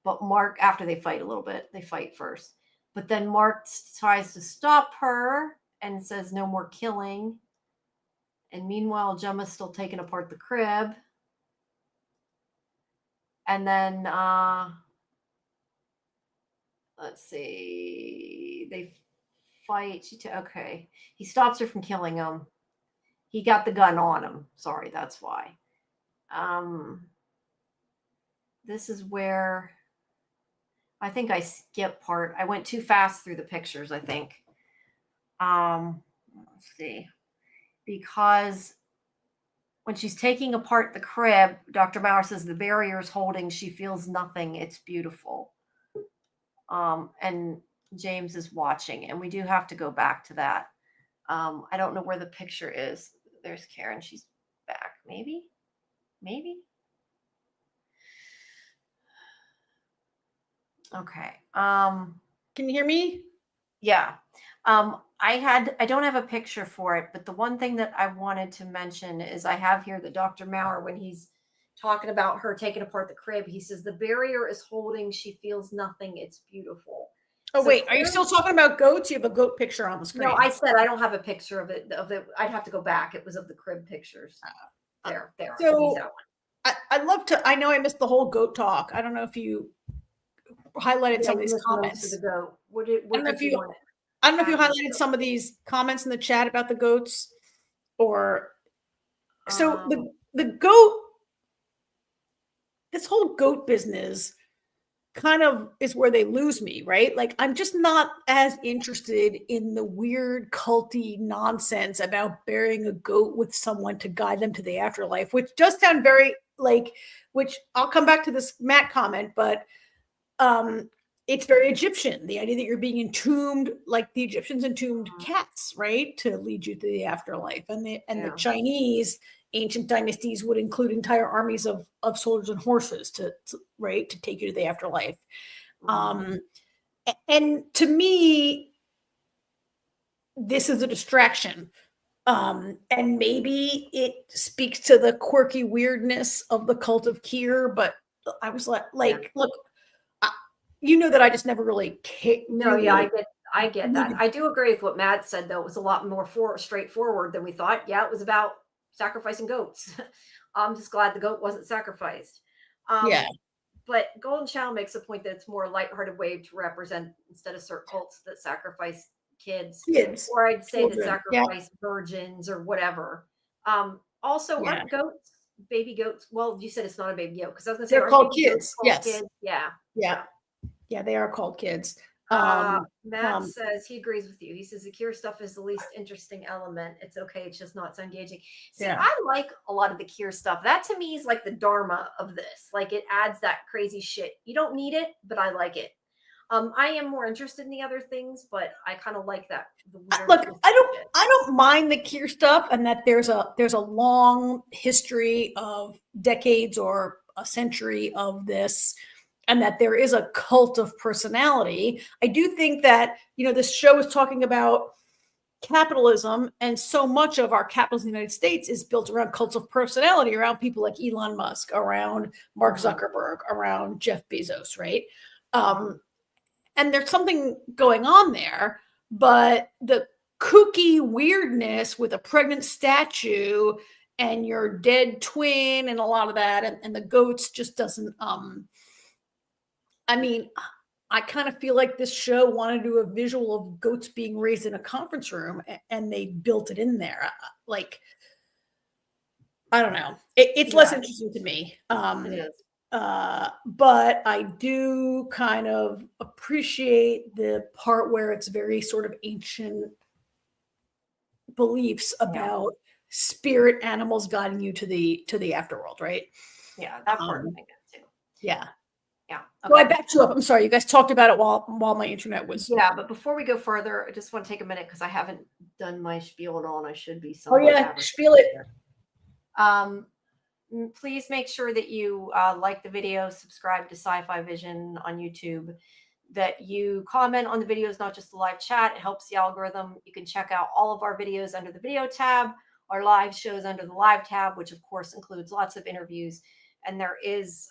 But Marc, after they fight a little bit, they fight first. But then Marc tries to stop her and says, no more killing. And meanwhile, Gemma's still taking apart the crib. And then... let's see. They fight. Okay. He stops her from killing him. He got the gun on him. Sorry, that's why. This is where I think I skipped part. I went too fast through the pictures, I think. Let's see. Because when she's taking apart the crib, Dr. Maurer says the barrier is holding. She feels nothing. It's beautiful. And James is watching, and we do have to go back to that. I don't know where the picture is. There's Karen. She's back. Maybe. Okay. Can you hear me? Yeah. I don't have a picture for it, but the one thing that I wanted to mention is I have here that Dr. Maurer, when he's talking about her taking apart the crib, he says the barrier is holding. She feels nothing. It's beautiful. Oh, So wait, are you still talking about goats? You have a goat picture on the screen. No, I said I don't have a picture of it. I'd have to go back. It was of the crib pictures. There. So I'd love to. I know I missed the whole goat talk. I don't know if you highlighted some of these comments. The goat. I don't know if you highlighted some of these comments in the chat about the goats, or so the goat. This whole goat business kind of is where they lose me, right? Like, I'm just not as interested in the weird culty nonsense about burying a goat with someone to guide them to the afterlife, which does sound very which I'll come back to this Matt comment, but it's very Egyptian. The idea that you're being entombed, like the Egyptians entombed cats, right? To lead you to the afterlife. And the Chinese ancient dynasties would include entire armies of soldiers and horses to take you to the afterlife. And to me, this is a distraction. And maybe it speaks to the quirky weirdness of the cult of Kier, but I was look, you know that I just never really cared. No, yeah, I get that. I do agree with what Matt said, though. It was a lot more straightforward than we thought. Yeah, it was about sacrificing goats. I'm just glad the goat wasn't sacrificed. But Golden Channel makes a point that it's more lighthearted way to represent, instead of certain cults that sacrifice kids, or I'd say that sacrifice virgins or whatever. Also, aren't goats baby goats? Well, you said it's not a baby goat, because I was going to say they're called kids. Yes. Kids? Yeah, they are called kids. Matt says he agrees with you. He says the Kier stuff is the least interesting element. It's okay. It's just not so engaging. See, I like a lot of the Kier stuff. That to me is like the dharma of this. Like, it adds that crazy shit. You don't need it, but I like it. I am more interested in the other things, but I kind of like that. Look, I don't mind the Kier stuff, and that there's a long history of decades or a century of this, and that there is a cult of personality. I do think that, this show is talking about capitalism, and so much of our capitalism in the United States is built around cults of personality, around people like Elon Musk, around Mark Zuckerberg, around Jeff Bezos, right? And there's something going on there, but the kooky weirdness with a pregnant statue and your dead twin and a lot of that, and the goats just doesn't, I kind of feel like this show wanted to do a visual of goats being raised in a conference room, and they built it in there. I don't know. It's less interesting to me. It is. But I do kind of appreciate the part where it's very sort of ancient beliefs about spirit animals guiding you to the afterworld, right? Yeah, that part I think too. Yeah. Okay. So I backed you up. I'm sorry. You guys talked about it while my internet was. Yeah, but before we go further, I just want to take a minute because I haven't done my spiel at all, and I should be. Spiel it. Please make sure that you like the video, subscribe to SciFi Vision on YouTube, that you comment on the videos, not just the live chat. It helps the algorithm. You can check out all of our videos under the video tab, our live shows under the live tab, which of course includes lots of interviews. And there is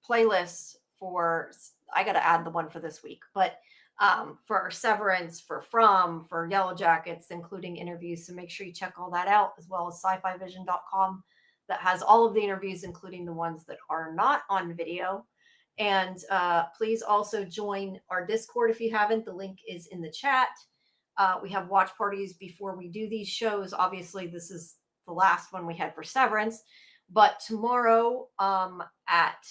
playlists for, I got to add the one for this week, but for Severance, for Yellow Jackets, including interviews. So make sure you check all that out, as well as scifivision.com. That has all of the interviews, including the ones that are not on video. And please also join our Discord if you haven't. The link is in the chat. We have watch parties before we do these shows. Obviously, this is the last one we had for Severance. But tomorrow at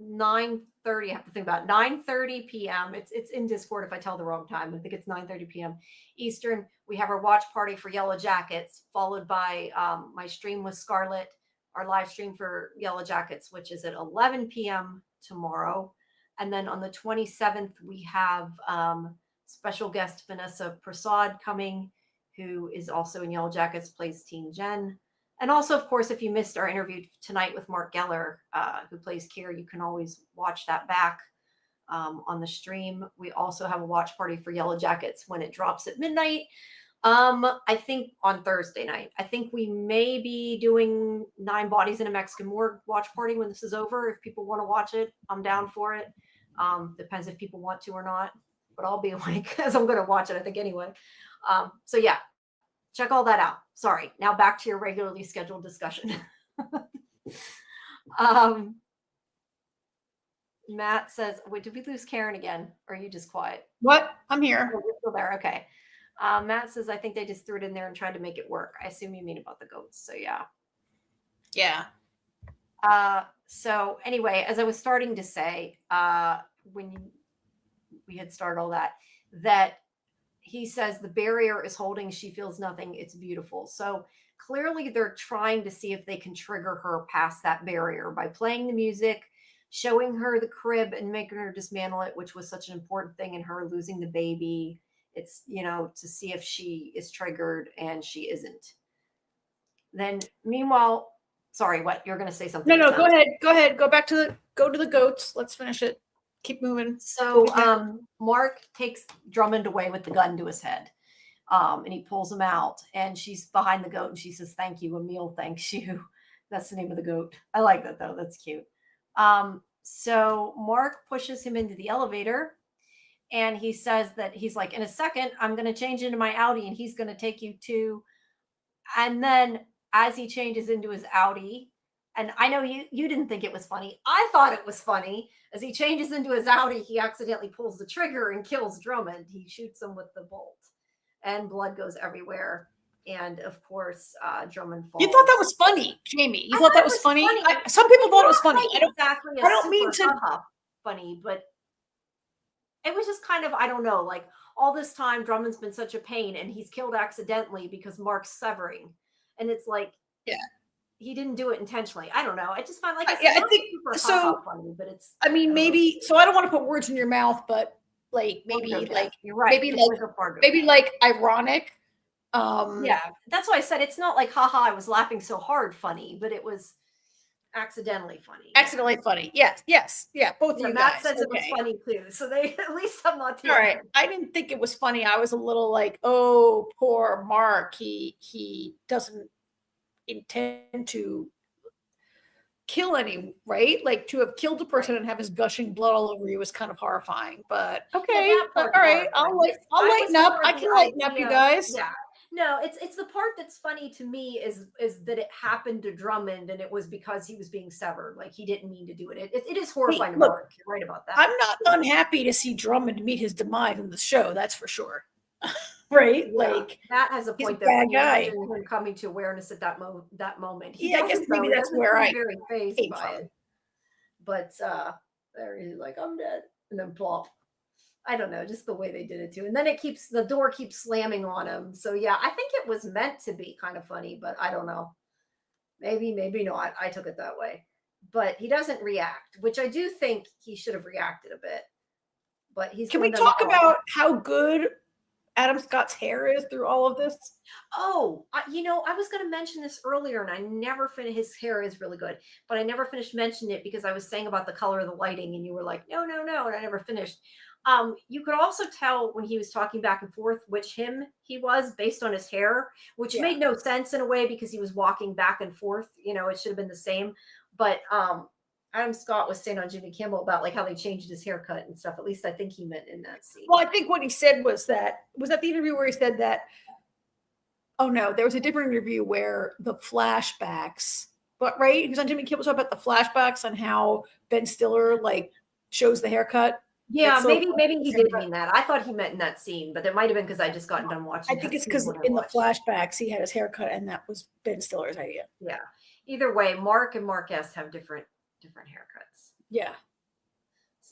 9 9:30. I have to think about it, 9:30 p.m. It's in Discord if I tell the wrong time. I think it's 9:30 p.m. Eastern. We have our watch party for Yellow Jackets, followed by my stream with Scarlett, our live stream for Yellow Jackets, which is at 11 p.m. tomorrow. And then on the 27th, we have special guest Vanessa Prasad coming, who is also in Yellow Jackets, plays Teen Jen. And also, of course, if you missed our interview tonight with Marc Geller, who plays Kier, you can always watch that back on the stream. We also have a watch party for Yellow Jackets when it drops at midnight. I think on Thursday night. I think we may be doing 9 Bodies in a Mexican Morgue watch party when this is over. If people want to watch it, I'm down for it. Depends if people want to or not. But I'll be awake because I'm going to watch it, I think, anyway. So, yeah. Check all that out. Sorry. Now back to your regularly scheduled discussion. Matt says, wait, did we lose Karen again? Or are you just quiet? What? I'm here. Oh, you're still there. Okay. Matt says, I think they just threw it in there and tried to make it work. I assume you mean about the goats. So, yeah. Yeah. So, anyway, as I was starting to say, when we had started all that he says the barrier is holding. She feels nothing. It's beautiful. So clearly they're trying to see if they can trigger her past that barrier by playing the music, showing her the crib and making her dismantle it, which was such an important thing in her losing the baby. It's, to see if she is triggered, and she isn't. Then meanwhile, sorry, what? You're going to say something. No, go ahead. Go ahead. Go to the goats. Let's finish it. Keep moving. So Marc takes Drummond away with the gun to his head, and he pulls him out, and she's behind the goat, and she says, thank you. Emil thanks you. That's the name of the goat. I like that, though. That's cute. So Marc pushes him into the elevator, and he says that he's like, in a second, I'm going to change into my Audi, and he's going to take you to, and then as he changes into his Audi, and I know you didn't think it was funny. I thought it was funny. As he changes into his Audi, he accidentally pulls the trigger and kills Drummond. He shoots him with the bolt, and blood goes everywhere. And of course, Drummond falls. You thought that was funny, Jamie. You thought that was funny? Some people thought it was funny. I don't mean to funny, but it was just kind of, I don't know, like all this time Drummond's been such a pain, and he's killed accidentally because Marc's severing. And it's like, yeah, he didn't do it intentionally. I don't know. I just find like I think so. Funny, but it's. I mean, maybe. So I don't want to put words in your mouth, but like maybe like you're right. Maybe like ironic. Yeah, that's why I said it's not like haha. I was laughing so hard, funny, but it was accidentally funny. Accidentally funny. Yes. Yeah. Both of you Matt guys. says it was funny too. So they at least I'm not. All right. I didn't think it was funny. I was a little like, oh, poor Marc. He doesn't intend to kill any, right? Like to have killed a person and have his gushing blood all over you is kind of horrifying. But okay, all right. I'll lighten up. I can lighten up, you guys. Yeah. No, it's the part that's funny to me is that it happened to Drummond, and it was because he was being severed. Like he didn't mean to do it. It is horrifying. Look, Marc, you're right about that. I'm not unhappy to see Drummond meet his demise in the show. That's for sure. Right? Yeah. Like that has a point. That guy him coming to awareness at that moment. I guess maybe that's where I very phased by it. But there he's like, I'm dead, and then plop. I don't know, just the way they did it too. And then the door keeps slamming on him. So yeah, I think it was meant to be kind of funny, but I don't know. Maybe not. I took it that way. But he doesn't react, which I do think he should have reacted a bit. But he's. Can we talk about how good Adam Scott's hair is through all of this? Oh, I was going to mention this earlier, and I never finished. His hair is really good, but I never finished mentioning it because I was saying about the color of the lighting, and you were like, no, and I never finished. You could also tell when he was talking back and forth which him he was based on his hair, which made no sense in a way because he was walking back and forth. It should have been the same. But Adam Scott was saying on Jimmy Kimmel about like how they changed his haircut and stuff. At least I think he meant in that scene. Well, I think what he said was that the interview where he said that. Oh no, there was a different interview where the flashbacks. But right, he was on Jimmy Kimmel talking about the flashbacks on how Ben Stiller like shows the haircut. Yeah, maybe he did mean that. I thought he meant in that scene, but it might have been because I just gotten done watching. I think it's because in the flashbacks he had his haircut, and that was Ben Stiller's idea. Yeah. Either way, Marc and Marquez have different haircuts. Yeah.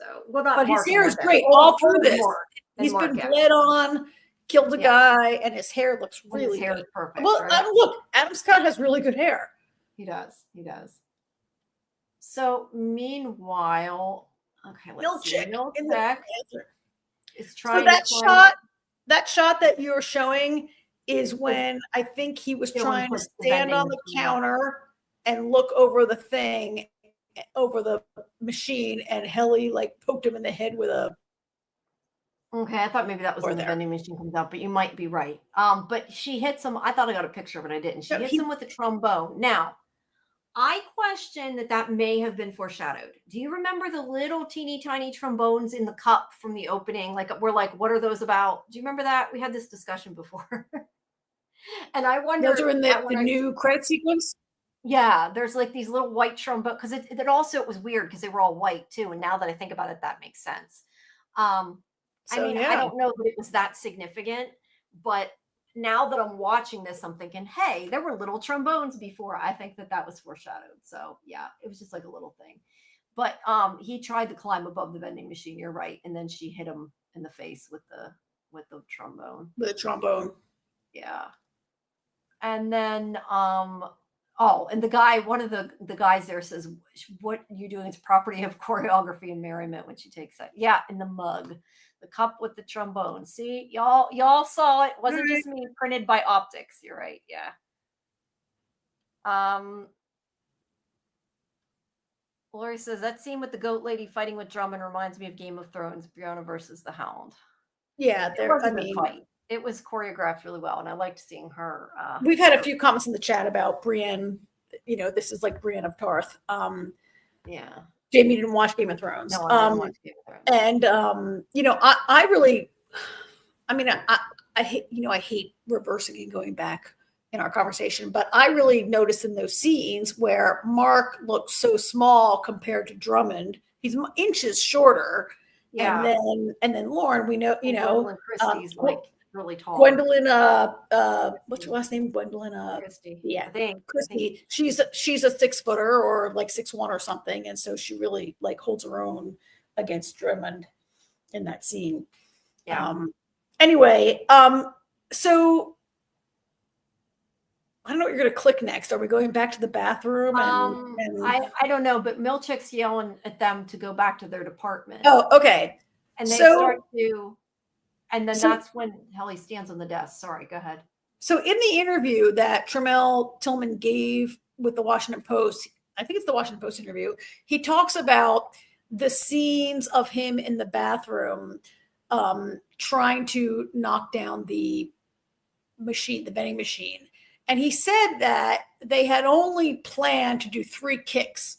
So, well, not But his Mark hair in is that great bit. all through Old this. Mark. And He's Mark, been yeah. bled on, killed a Yeah. guy, and his hair looks And his really hair good. is perfect. Well, right? look, Adam Scott has really good hair. He does. He does. So meanwhile, okay, let's see. Milchick in the Milchick bathroom. is So trying that to climb. shot that you're showing is when I think he was Dylan trying to puts the stand vending on the machine. counter and look over the thing, over the machine, and Helly like poked him in the head with a. Okay, I thought maybe that was Or when the there. vending machine comes out, but you might be right. But she hits him. I thought I got a picture, but I didn't. She No, hits him with a trombone. Now, I question that may have been foreshadowed. Do you remember the little teeny tiny trombones in the cup from the opening? Like, we're like, what are those about? Do you remember that? We had this discussion before. And I wonder. Those are in the new credit sequence. Yeah, there's like these little white trombone, because it also, it was weird because they were all white too. And now that I think about it, that makes sense. So, I mean, yeah. I don't know that it was that significant, but now that I'm watching this, I'm thinking, hey, there were little trombones before. I think that was foreshadowed. So yeah, it was just like a little thing. But he tried to climb above the vending machine. You're right, and then she hit him in the face with the trombone. With a trombone. Yeah. And then and the guy, one of the guys there says, what you doing is property of choreography and merriment, when she takes that. Yeah, in the mug. The cup with the trombone. See, y'all saw it. Wasn't just me, printed by optics. You're right. Yeah. Lori says that scene with the goat lady fighting with Drummond reminds me of Game of Thrones, Brianna versus the Hound. Yeah, It was a good fight. It was choreographed really well, and I liked seeing her. We've had a few comments in the chat about Brienne. You know, this is like Brienne of Tarth. Yeah. Jamie didn't watch Game of Thrones. No, I didn't watch Game of Thrones. And you know, I really, I mean, I hate, you know, I hate reversing and going back in our conversation, but I really noticed in those scenes where Mark looks so small compared to Drummond, he's inches shorter. Yeah. And then Lauren, we know, you know, Gwendolyn Christie's like really tall. Gwendolyn, what's her last name? Gwendolyn, Christie. yeah, I think Christie. She's a 6-footer or like 6'1" or something, and so she really like holds her own against Drummond in that scene. Yeah. Anyway, so I don't know what you're going to click next. Are we going back to the bathroom? I don't know, but Milchick's yelling at them to go back to their department. Oh, okay. And they start to, and then that's when Helly stands on the desk. Sorry, go ahead. So in the interview that Tremel Tillman gave with the Washington Post, I think it's the Washington Post interview, he talks about the scenes of him in the bathroom trying to knock down the machine, the vending machine. And he said that they had only planned to do 3 kicks,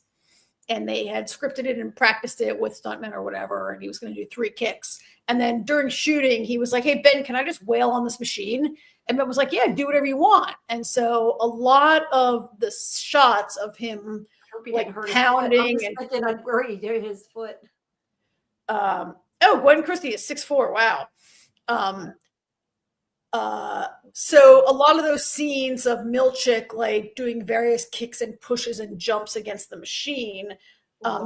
and they had scripted it and practiced it with stuntmen or whatever. And he was going to do 3 kicks. And then during shooting, he was like, hey, Ben, can I just wail on this machine? And Ben was like, yeah, do whatever you want. And so a lot of the shots of him like pounding and where he did his foot. Gwen Christie is 6'4". Wow. So a lot of those scenes of Milchick like doing various kicks and pushes and jumps against the machine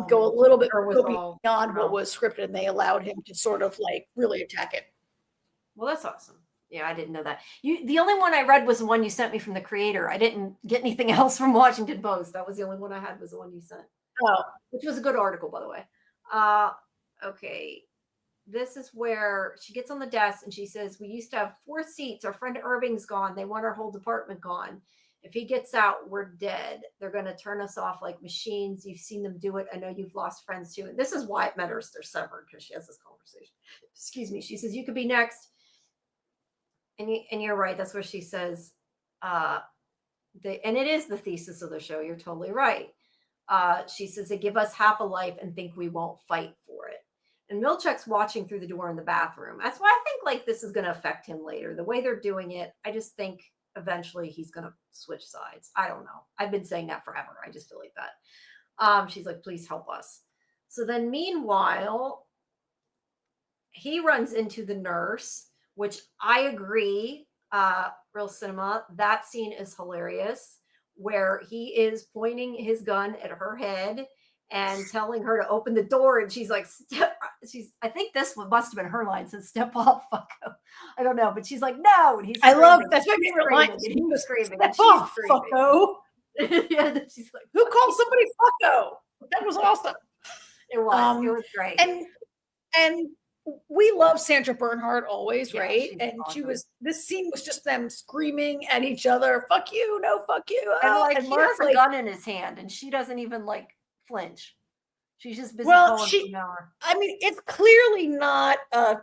go a little bit beyond what was scripted, and they allowed him to sort of like really attack it. Well, that's awesome. Yeah, I didn't know that. The only one I read was the one you sent me from the creator. I didn't get anything else from Washington Post. That was the only one I had, was the one you sent. Oh, which was a good article, by the way. Okay. This is where she gets on the desk and she says, we used to have 4 seats. Our friend Irving's gone. They want our whole department gone. If he gets out, we're dead. They're going to turn us off like machines. You've seen them do it. I know you've lost friends too. And this is why it matters they're severed, because she has this conversation. Excuse me. She says, you could be next. And you're right. That's where she says, and it is the thesis of the show. You're totally right. She says, they give us half a life and think we won't fight for it. And Milchick's watching through the door in the bathroom. That's why I think like this is going to affect him later. The way they're doing it, I just think eventually he's going to switch sides. I don't know. I've been saying that forever. I just feel like that. She's like, please help us. So then meanwhile, he runs into the nurse, which I agree, real cinema. That scene is hilarious, where he is pointing his gun at her head and telling her to open the door. And she's like, I think this one must have been her line, says, "Step off, fucko." I don't know, but she's like, "No." And he's I love screaming. that's my She's favorite line. screaming, and he's screaming, and Step she's off, screaming. fucko. Yeah, and then she's like, Who called somebody fucko? That was awesome. It was great. And we love Sandra Bernhard always, Yeah, right? she's And awesome. this scene was just them screaming at each other, "Fuck you, no, fuck you." And like, and he Mark's has a gun in his hand, and she doesn't even like flinch. She's just busy calling for power. I mean, it's clearly not a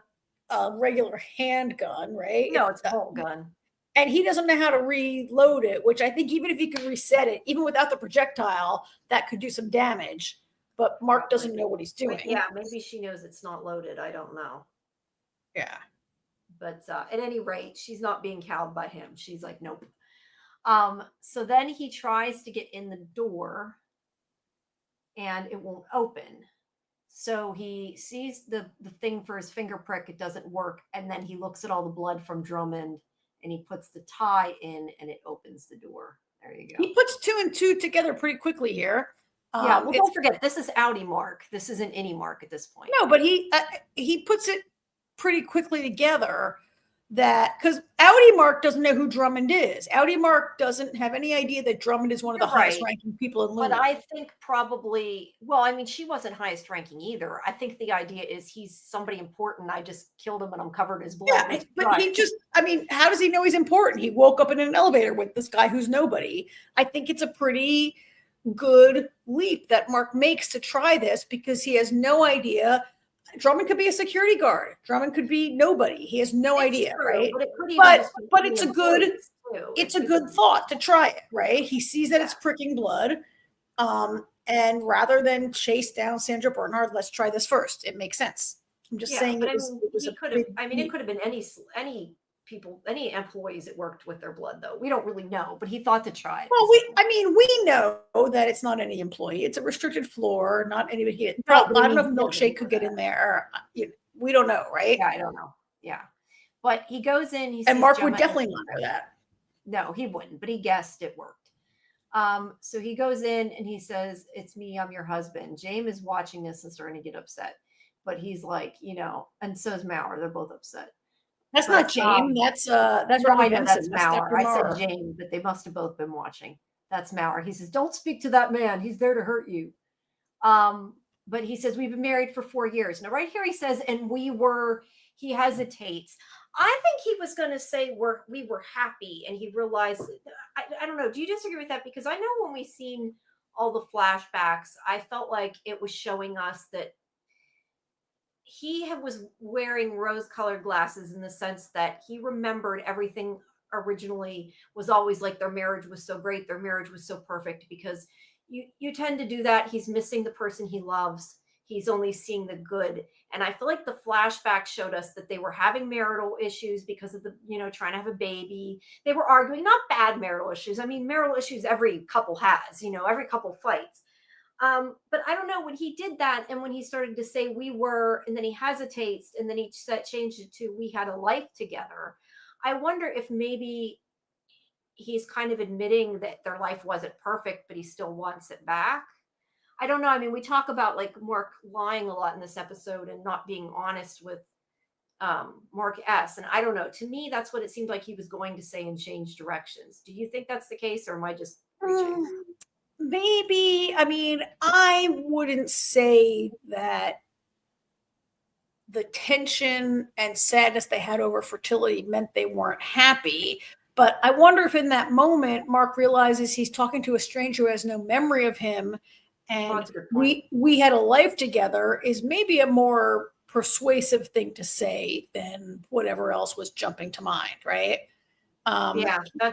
regular handgun, right? No, it's a bolt gun. And he doesn't know how to reload it, which I think even if he could reset it, even without the projectile, that could do some damage. But Mark doesn't know what he's doing. Yeah, maybe she knows it's not loaded. I don't know. Yeah. But at any rate, she's not being cowed by him. She's like, nope. So then he tries to get in the door and it won't open. So he sees the thing for his finger prick. It doesn't work. And then he looks at all the blood from Drummond and he puts the tie in and it opens the door. There you go. He puts 2 and 2 together pretty quickly here. Yeah, well, don't forget, this is Audi Mark. This isn't any Mark at this point. No, but he puts it pretty quickly together that because Audi Mark doesn't know who Drummond is. Audi Mark doesn't have any idea that Drummond is one of the highest ranking people in Luna. But I think probably, well, I mean, she wasn't highest ranking either. I think the idea is he's somebody important. I just killed him and I'm covered in his blood. Yeah, but he just, I mean, how does he know he's important? He woke up in an elevator with this guy who's nobody. I think it's a pretty good leap that Mark makes to try this because he has no idea. Drummond could be a security guard. Drummond could be nobody. He has no idea, true, right? But it's a good thought to try it, right? He sees that it's pricking blood, and rather than chase down Sandra Bernhard, let's try this first. It makes sense. I'm just saying it could have been any people, any employees that worked with their blood, though. We don't really know, but he thought to try it. Well, we know that it's not any employee. It's a restricted floor, not anybody. I don't know if Milkshake could get in there. We don't know, right? Yeah, I don't know. Yeah. But he goes in, and Mark would definitely not know that. No, he wouldn't, but he guessed it worked. So he goes in and he says, "It's me, I'm your husband." James is watching this and starting to get upset, but he's like, and so is Maurer. They're both upset. That's not James. That's Robbie Benson. That's Maurer. I said James, but they must have both been watching. That's Maurer. He says, "Don't speak to that man. He's there to hurt you." But he says, "We've been married for 4 years." Now, right here he says, "And he hesitates. I think he was going to say we were happy, and he realized, I don't know. Do you disagree with that? Because I know when we seen all the flashbacks, I felt like it was showing us that he was wearing rose-colored glasses in the sense that he remembered everything originally was always like their marriage was so great, their marriage was so perfect, because you tend to do that. He's missing the person he loves. He's only seeing the good. And I feel like the flashback showed us that they were having marital issues because of the, trying to have a baby. They were arguing, not bad marital issues. I mean, marital issues every couple has, every couple fights. But I don't know, when he did that and when he started to say we were, and then he hesitates and then he changed it to we had a life together. I wonder if maybe he's kind of admitting that their life wasn't perfect, but he still wants it back. I don't know. I mean, we talk about like Mark lying a lot in this episode and not being honest with Mark S. And I don't know. To me, that's what it seemed like he was going to say and change directions. Do you think that's the case, or am I just preaching? Maybe. I mean, I wouldn't say that the tension and sadness they had over fertility meant they weren't happy. But I wonder if in that moment, Mark realizes he's talking to a stranger who has no memory of him. And we had a life together is maybe a more persuasive thing to say than whatever else was jumping to mind, right?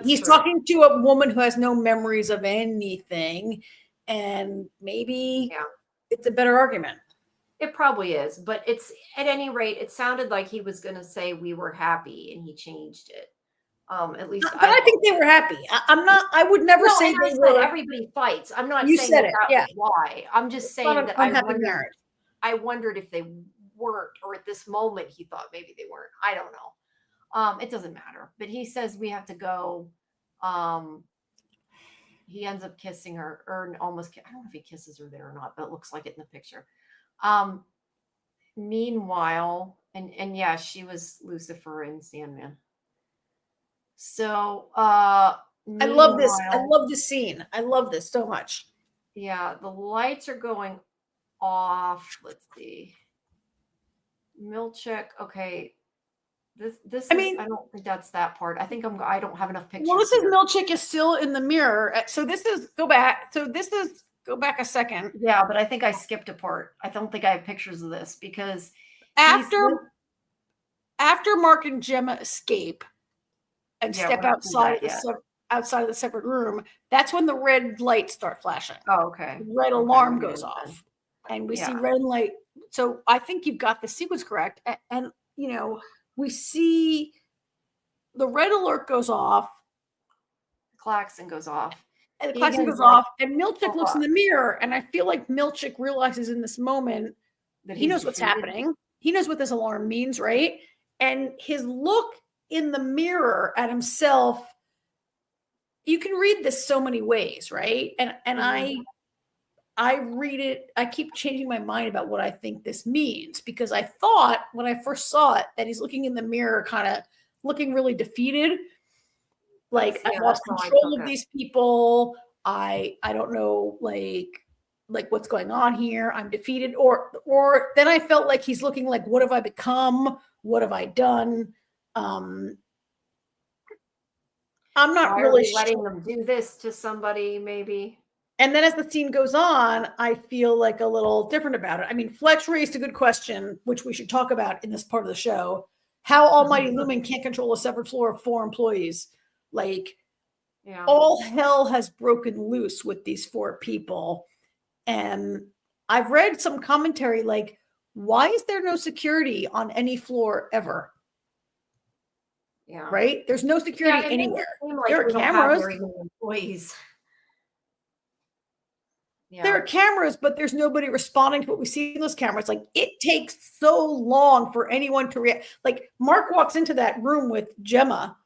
He's talking to a woman who has no memories of anything, and maybe it's a better argument. It probably is, but it's, at any rate, it sounded like he was going to say we were happy, and he changed it. At least, but I think they were happy. I would never say they were. Everybody fights. I'm not saying that was why. I'm just saying that I wondered if they weren't, or at this moment he thought maybe they weren't. I don't know. It doesn't matter. But he says we have to go. he ends up kissing her, or almost. I don't know if he kisses her there or not, but it looks like it in the picture. Meanwhile, and yeah, she was Lucifer in Sandman. So I love this. I meanwhile, love this scene. I love this so much. yeah, the lights are going off. Let's see. Milchick. Okay. This I is, mean, I don't think that's that part. I think I don't have enough pictures. well, this is here. Milchick is still in the mirror. So this is go back. So this is go back a second. Yeah, but I think I skipped a part. I don't think I have pictures of this because After Mark and Gemma escape and Yeah, step we're not doing outside that yet. outside of the separate room, that's when the red lights start flashing. Oh, okay. The red Okay, alarm we're goes good off, and we Yeah. see red light. So I think you've got the sequence correct, and you know we see the red alert goes off, Klaxon goes off. and the klaxon Egan's goes like, off, and Milchick looks in the mirror, and I feel like Milchick realizes in this moment that he he's knows what's defeated. happening. He knows what this alarm means, right? And his look in the mirror at himself, you can read this so many ways, right? And I read it, I keep changing my mind about what I think this means, because I thought when I first saw it that he's looking in the mirror, kind of looking really defeated. Like, I lost control of these people. I don't know, like what's going on here. I'm defeated. Or then I felt like he's looking like, what have I become? What have I done? I'm not Why really are we letting them do this to somebody, maybe. And then as the scene goes on, I feel like a little different about it. I mean, Fletch raised a good question, which we should talk about in this part of the show. How Almighty Lumen can't control a separate floor of 4 employees. Like, Yeah. all hell has broken loose with these 4 people. And I've read some commentary like, why is there no security on any floor ever? Yeah. Right? There's no security anywhere. Like there are cameras. Employees. Yeah. There are cameras, but there's nobody responding to what we see in those cameras. Like, it takes so long for anyone to react. Like, Mark walks into that room with Gemma,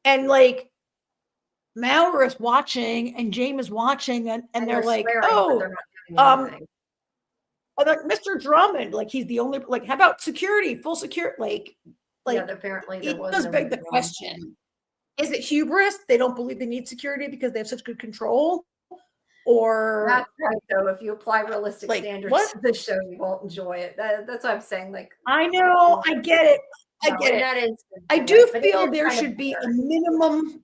and like Maurer is watching and James is watching, and they're like, swearing, oh, they're like Mr. Drummond, like he's the only, like, how about security, full security? Like yeah, apparently there it was does no beg the question. Is it hubris? They don't believe they need security because they have such good control? Or that's right, though. If you apply realistic like, standards what? to this show, you won't enjoy it. That's what I'm saying. Like, I know, I get it. I get it. That instance, I do but feel there should be a minimum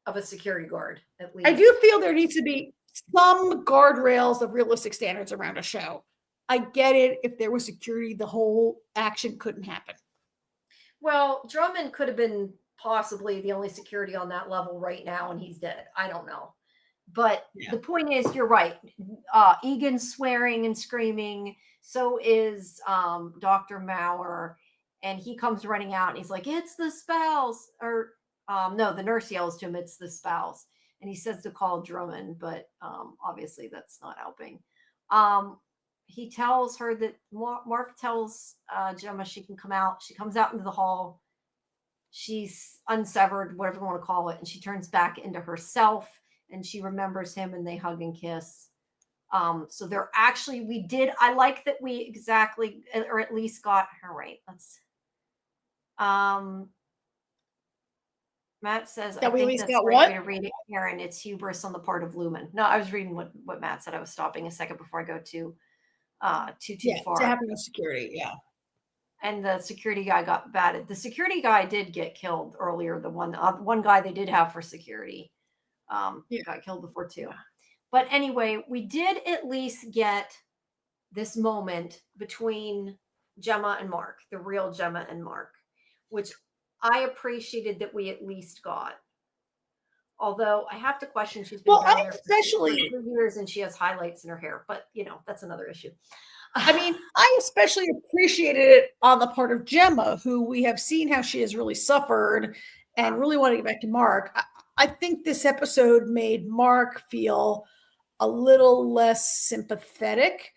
of a security guard, at least. I do feel there needs to be some guardrails of realistic standards around a show. I get it. If there was security, the whole action couldn't happen. Well, Drummond could have been possibly the only security on that level right now, and he's dead. I don't know. But the point is, you're right. Egan's swearing and screaming. So is Dr. Maurer. And he comes running out, and he's like, it's the spouse. Or, no, the nurse yells to him, it's the spouse. And he says to call Drummond, but obviously that's not helping. He tells her that Mark tells Gemma she can come out. She comes out into the hall. She's unsevered, whatever you want to call it. And she turns back into herself, and she remembers him, and they hug and kiss. So they're actually, I like that we exactly, or at least got her right. Matt says, that I we at think least that's got the right what? way to read it, Karen. It's hubris on the part of Lumen. No, I was reading what Matt said. I was stopping a second before I go too far. To have no security, yeah. And the security guy got batted. The security guy did get killed earlier. The one guy they did have for security got killed before too. But anyway, we did at least get this moment between Gemma and Mark, the real Gemma and Mark, which I appreciated that we at least got. Although I have to question, she's been down there for 2 years and she has highlights in her hair, but that's another issue. I mean, I especially appreciated it on the part of Gemma, who we have seen how she has really suffered and really want to get back to Mark. I think this episode made Mark feel a little less sympathetic.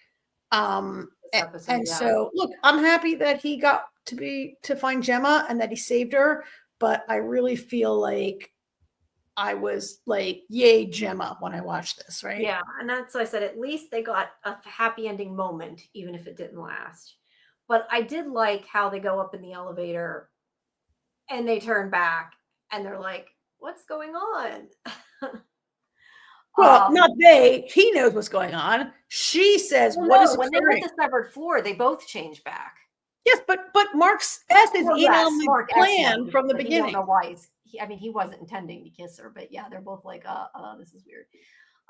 So look, I'm happy that he got to find Gemma and that he saved her, but I really feel like I was like, yay, Gemma, when I watched this, right? Yeah, and that's why I said at least they got a happy ending moment, even if it didn't last. But I did like how they go up in the elevator and they turn back and they're like, what's going on? Well, not they. He knows what's going on. She says, well, "What no, is when they occurring?" hit the severed floor, they both change back. Yes, but Mark's S is Well, in yes, on the Mark S plan knows, from the but he beginning. don't know why I mean, he wasn't intending to kiss her, but yeah, they're both like, this is weird.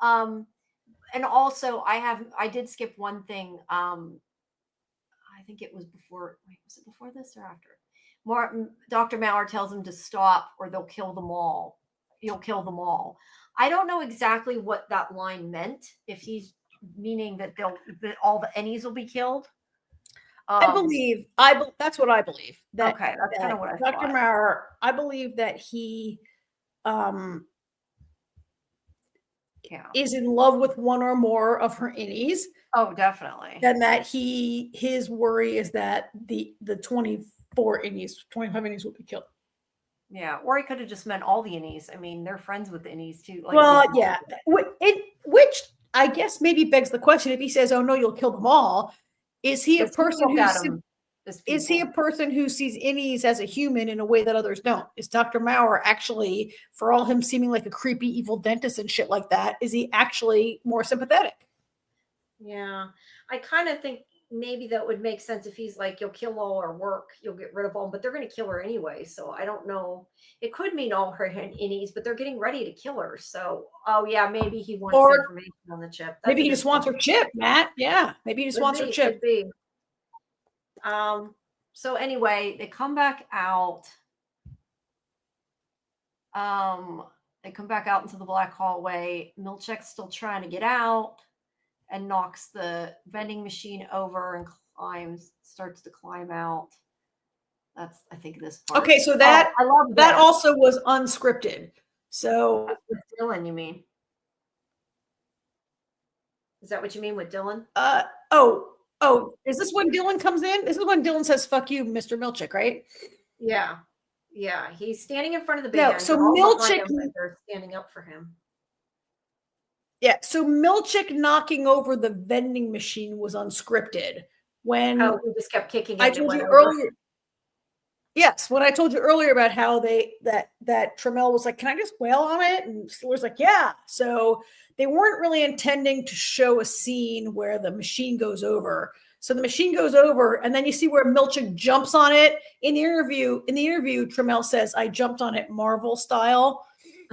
And also I did skip one thing. I think it was before. Wait, was it before this or after? Dr. Maurer tells him to stop, or they'll kill them all. You'll kill them all. I don't know exactly what that line meant. If he's meaning that all the Ennies will be killed. I believe. That's what I believe. That, okay, that's kind of what I Dr. thought. Maurer. I believe that he Yeah. is in love with one or more of her Innies. Oh, definitely. And that his worry is that the 24 Innies, 25 Innies will be killed. Yeah, or he could have just meant all the Innies. I mean, they're friends with the Innies too. Like, well, yeah. Which I guess maybe begs the question: if he says, "Oh no, you'll kill them all," is he a person is he a person who sees Innies as a human in a way that others don't? Is Dr. Maurer actually, for all him seeming like a creepy evil dentist and shit like that, is he actually more sympathetic? Yeah, I kind of think maybe that would make sense if he's like, you'll kill all our work, you'll get rid of all, but they're going to kill her anyway. So I don't know. It could mean all her Innies, but they're getting ready to kill her. So, oh yeah, maybe he wants information on the chip. Maybe he just wants her chip, Matt. Yeah, maybe he just wants her chip. Could be. So anyway, they come back out. They come back out into the black hallway. Milchek's still trying to get out and knocks the vending machine over and starts to climb out. That's, I think, this part. Okay, so that I love that also was unscripted. So with Dylan, you mean? Is that what you mean with Dylan? Oh, is this when Dylan comes in? This is when Dylan says, "Fuck you, Mr. Milchek," right? Yeah. Yeah. He's standing in front of the band. No, so Milchek, they're standing up for him. Yeah, so Milchek knocking over the vending machine was unscripted. When he just kept kicking it. I told you earlier. Yes, when I told you earlier about how that Trammell was like, "Can I just wail on it?" And Stiller's like, "Yeah." So they weren't really intending to show a scene where the machine goes over. So the machine goes over, and then you see where Milchek jumps on it. In the interview, Trammell says, "I jumped on it Marvel style,"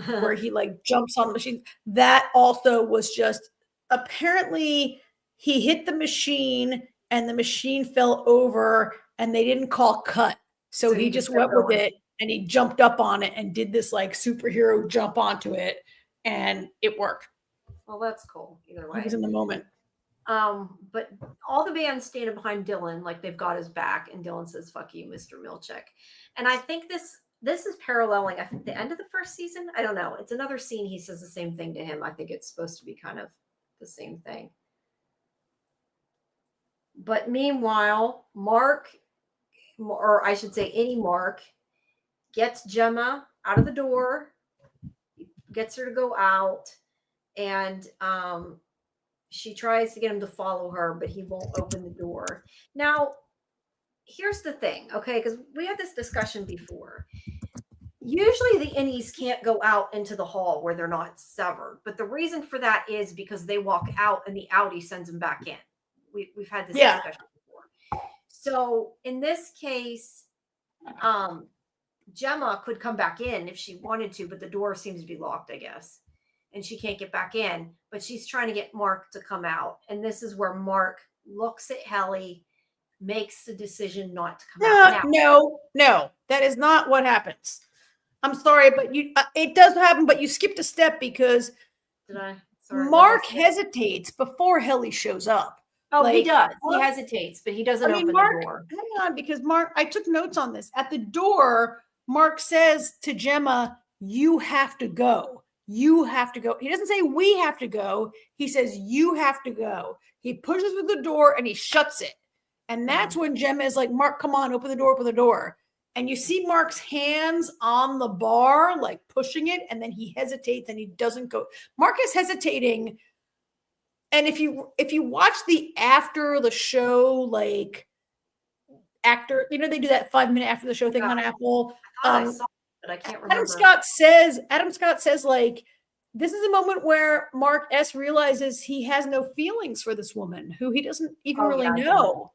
where he like jumps on the machine. That also was just apparently he hit the machine and the machine fell over, and they didn't call cut. So he just went with it, and he jumped up on it and did this like superhero jump onto it, and it worked. Well, that's cool. Either way, he was in the moment. But all the band's standing behind Dylan, like they've got his back, and Dylan says, "Fuck you, Mr. Milchek." And I think this is paralleling, I think, the end of the first season. I don't know. It's another scene. He says the same thing to him. I think it's supposed to be kind of the same thing. But meanwhile, Mark, or I should say Mark, gets Gemma out of the door, gets her to go out, and she tries to get him to follow her, but he won't open the door. Now, here's the thing, okay? Because we had this discussion before. Usually the Innies can't go out into the hall where they're not severed. But the reason for that is because they walk out and the outie sends them back in. We've had this discussion before. So in this case, Gemma could come back in if she wanted to, but the door seems to be locked, I guess. And she can't get back in. But she's trying to get Mark to come out. And this is where Mark looks at Helly, makes the decision not to come out. No, that is not what happens. I'm sorry, but it does happen, but you skipped a step because Mark hesitates before Helly shows up. Oh, he does. He hesitates, but he doesn't open the door. Hang on, because Mark, I took notes on this. At the door, Mark says to Gemma, "You have to go. You have to go." He doesn't say we have to go. He says you have to go. He pushes through the door and he shuts it. And that's when Gemma is like, "Mark, come on, open the door, open the door." and you see Mark's hands on the bar, like pushing it, and then he hesitates and he doesn't go. Mark is hesitating. And if you watch the after the show, like actor, you know, they do that 5-minute after the show thing on Apple. I saw it, but I can't remember. Adam Scott says, like, this is a moment where Mark S. realizes he has no feelings for this woman who he doesn't even really know.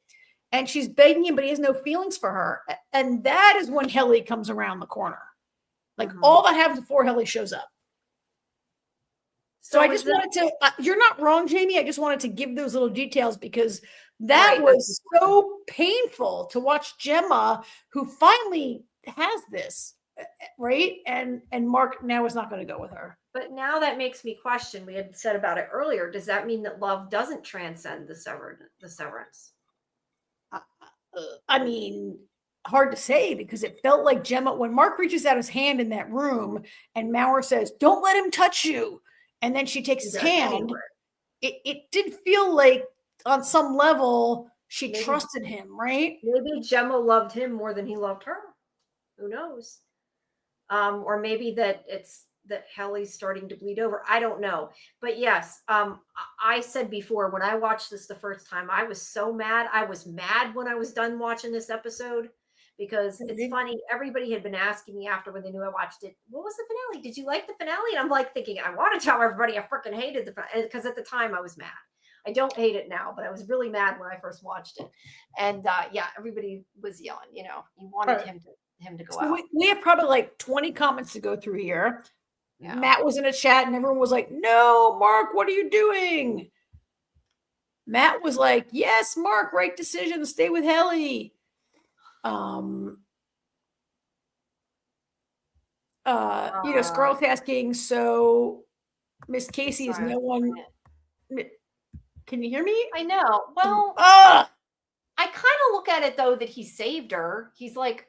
And she's begging him, but he has no feelings for her. And that is when Helly comes around the corner. Like, all that happens before Helly shows up. So I just wanted to, you're not wrong, Jamie. I just wanted to give those little details because that was so painful to watch Gemma, who finally has this, right? And Mark now is not going to go with her. But now that makes me question, we had said about it earlier, does that mean that love doesn't transcend the severance? I mean, hard to say because it felt like Gemma, when Mark reaches out his hand in that room and Maurer says, don't let him touch you. And then she takes his hand. It did feel like on some level she trusted him, right? Maybe Gemma loved him more than he loved her. Who knows? Or maybe that it's that Helly's starting to bleed over. I don't know. But yes, I said before, when I watched this the first time, I was so mad. I was mad when I was done watching this episode because it's funny. Everybody had been asking me after when they knew I watched it, what was the finale? Did you like the finale? And I'm like thinking, I want to tell everybody I freaking hated the finale because at the time I was mad. I don't hate it now, but I was really mad when I first watched it. And yeah, everybody was yelling, you know, you wanted him to go out. We have probably like 20 comments to go through here. Yeah. Matt was in a chat and everyone was like, no, Mark, what are you doing? Matt was like, yes, Mark, right decision. Stay with Helly. You know, Scarlett's asking, so Miss Casey is no one. Can you hear me? I know. Well, I kind of look at it though that he saved her. He's like,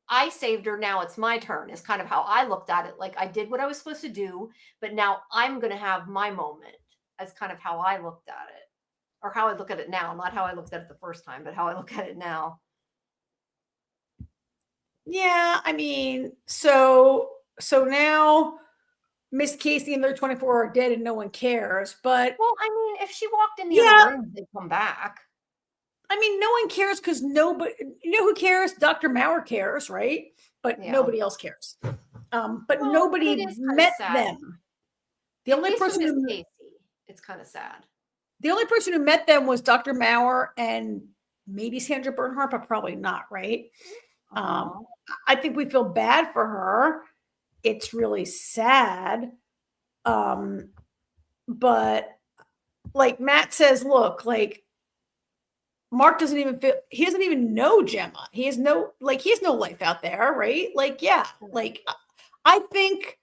I saved her. Now it's my turn is kind of how I looked at it. Like I did what I was supposed to do, but now I'm going to have my moment as kind of how I looked at it or how I look at it now. Not how I looked at it the first time, but how I look at it now. Yeah. I mean, so now Miss Casey and their 24 are dead and no one cares, but. Well, I mean, if she walked in the other room, they'd come back. I mean, no one cares because nobody, you know who cares? Dr. Maurer cares, right? But nobody else cares. But nobody met them. The only person who Casey, it's kind of sad. The only person who met them was Dr. Maurer and maybe Sandra Bernhardt, but probably not, right? I think we feel bad for her. It's really sad. But like Matt says, look, like, Mark doesn't even feel, he doesn't even know Gemma. He has no life out there, right? Like, yeah, like I think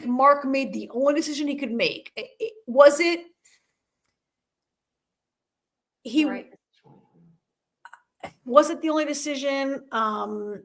Mark made the only decision he could make. Was it the only decision? I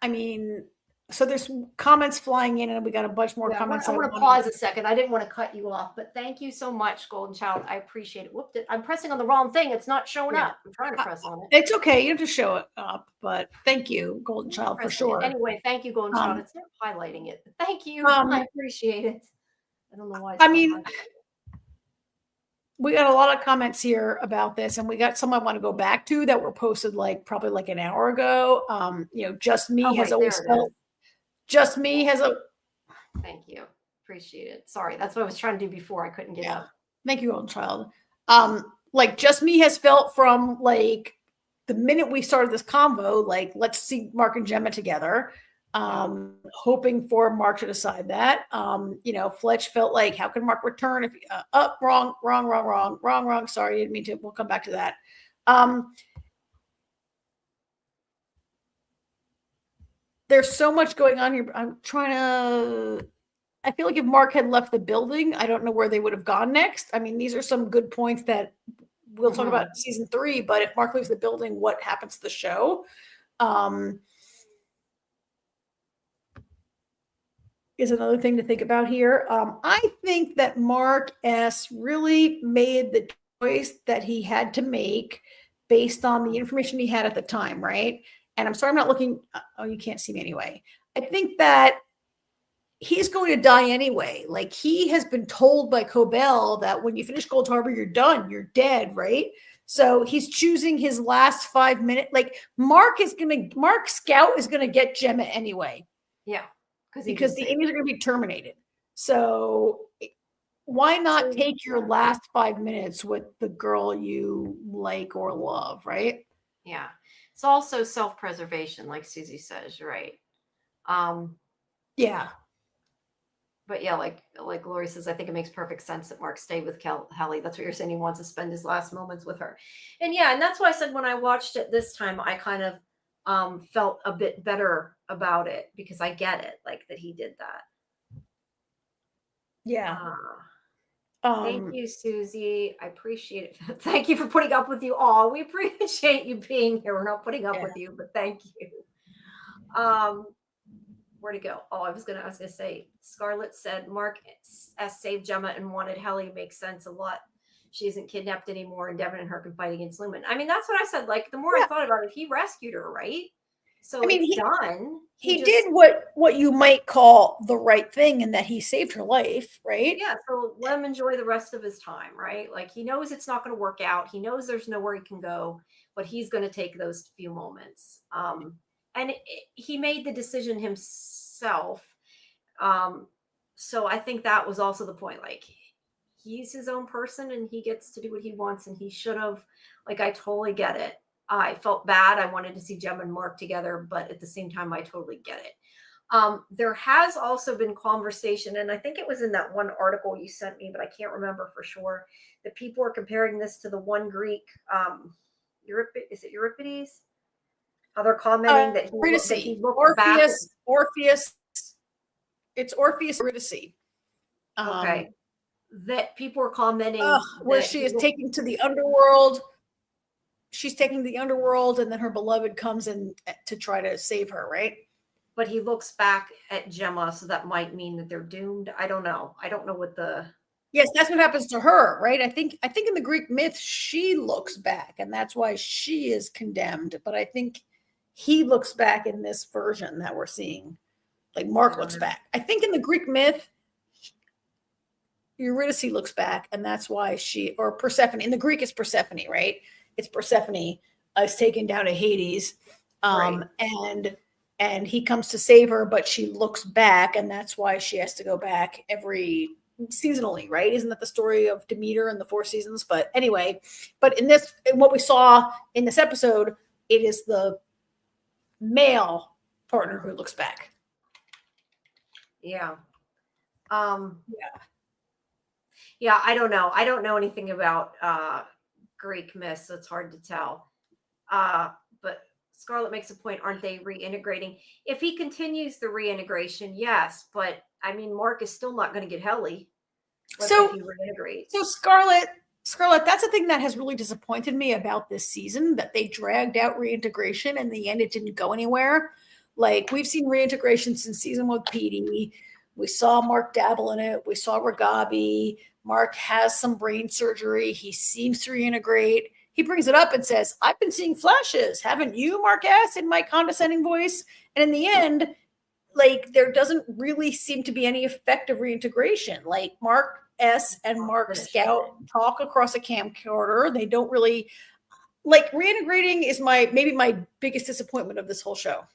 mean, so there's comments flying in and we got a bunch more comments. I want to pause a second. I didn't want to cut you off, but thank you so much, Golden Child. I appreciate it. Whooped it. I'm pressing on the wrong thing. It's not showing up. I'm trying to press on it. It's okay. You don't have to show it up, but thank you, Golden Child, for sure. Anyway, thank you, Golden Child. It's not highlighting it. Thank you. I appreciate it. I don't know why. I mean, we got a lot of comments here about this, and we got some I want to go back to that were posted probably like an hour ago. You know, just me has always felt. Just me has a. Thank you. Appreciate it. Sorry. That's what I was trying to do before. I couldn't get up. Thank you, Golden Child. Like just me has felt from like the minute we started this convo, like let's see Mark and Gemma together. Hoping for Mark to decide that. You know, Fletch felt like, how can Mark return if wrong. Sorry, didn't mean to. We'll come back to that. There's so much going on here. I feel like if Mark had left the building, I don't know where they would have gone next. I mean, these are some good points that we'll talk about in season 3, but if Mark leaves the building, what happens to the show? Is another thing to think about here. I think that Mark S. really made the choice that he had to make based on the information he had at the time, right? And I'm sorry, I'm not looking. Oh, you can't see me anyway. I think that he's going to die anyway. Like, he has been told by Cobell that when you finish Gold Harbor, you're done, you're dead, right? So he's choosing his last 5 minutes. Like, Mark Scout is gonna get Gemma anyway. Yeah, because the Indians are gonna be terminated. So why not take your last 5 minutes with the girl you like or love, right? Yeah. It's also self-preservation, like Susie says, right? Yeah. But yeah, like Lori says, I think it makes perfect sense that Mark stayed with Helly. That's what you're saying. He wants to spend his last moments with her. And yeah, and that's why I said when I watched it this time, I kind of felt a bit better about it because I get it, like that he did that. Yeah. Thank you, Susie. I appreciate it. Thank you for putting up with you all. We appreciate you being here. We're not putting up with you, but thank you. Where to go? Oh, I was gonna say, Scarlett said Mark S saved Gemma and wanted Helly. Makes sense a lot. She isn't kidnapped anymore, and Devin and her can fight against Lumen. I mean, that's what I said. Like, the more I thought about it, he rescued her, right? So I mean, it's done. He did what you might call the right thing, and that he saved her life, right? Yeah. So let him enjoy the rest of his time, right? Like, he knows it's not going to work out. He knows there's nowhere he can go, but he's going to take those few moments. And he made the decision himself. So I think that was also the point. Like, he's his own person and he gets to do what he wants, and he should have, like, I totally get it. I felt bad. I wanted to see Gemma and Mark together, but at the same time, I totally get it. There has also been conversation, and I think it was in that one article you sent me, but I can't remember for sure, that people are comparing this to the one Greek, is it Euripides? How they're commenting that he looked Orpheus, back. Orpheus. It's Orpheus Eurydice. Okay. That people are commenting where she is taking to the underworld. She's taking the underworld, and then her beloved comes in to try to save her, right? But he looks back at Gemma, so that might mean that they're doomed. I don't know. I don't know what the... Yes, that's what happens to her, right? I think in the Greek myth, she looks back, and that's why she is condemned. But I think he looks back in this version that we're seeing. Like, Mark looks back. I think in the Greek myth, Eurydice looks back, and that's why or Persephone. In the Greek, it's Persephone, right? It's Persephone is taken down to Hades, right. And he comes to save her, but she looks back, and that's why she has to go back every seasonally, right? Isn't that the story of Demeter and the 4 seasons? But anyway, in what we saw in this episode, it is the male partner who looks back. Yeah. Yeah, I don't know. I don't know anything about Greek myths, so it's hard to tell. But Scarlett makes a point, aren't they reintegrating? If he continues the reintegration, yes, but I mean, Mark is still not going to get Helly. So if he reintegrates. So Scarlett, that's the thing that has really disappointed me about this season, that they dragged out reintegration and in the end it didn't go anywhere. Like, we've seen reintegration since season 1 with PD. We saw Mark dabble in it. We saw Ragabi. Mark has some brain surgery. He seems to reintegrate. He brings it up and says, I've been seeing flashes. Haven't you, Mark S., in my condescending voice? And in the end, like, there doesn't really seem to be any effective reintegration. Like, Mark S. and Mark Scout talk across a camcorder. They don't really, like, reintegrating is maybe my biggest disappointment of this whole show.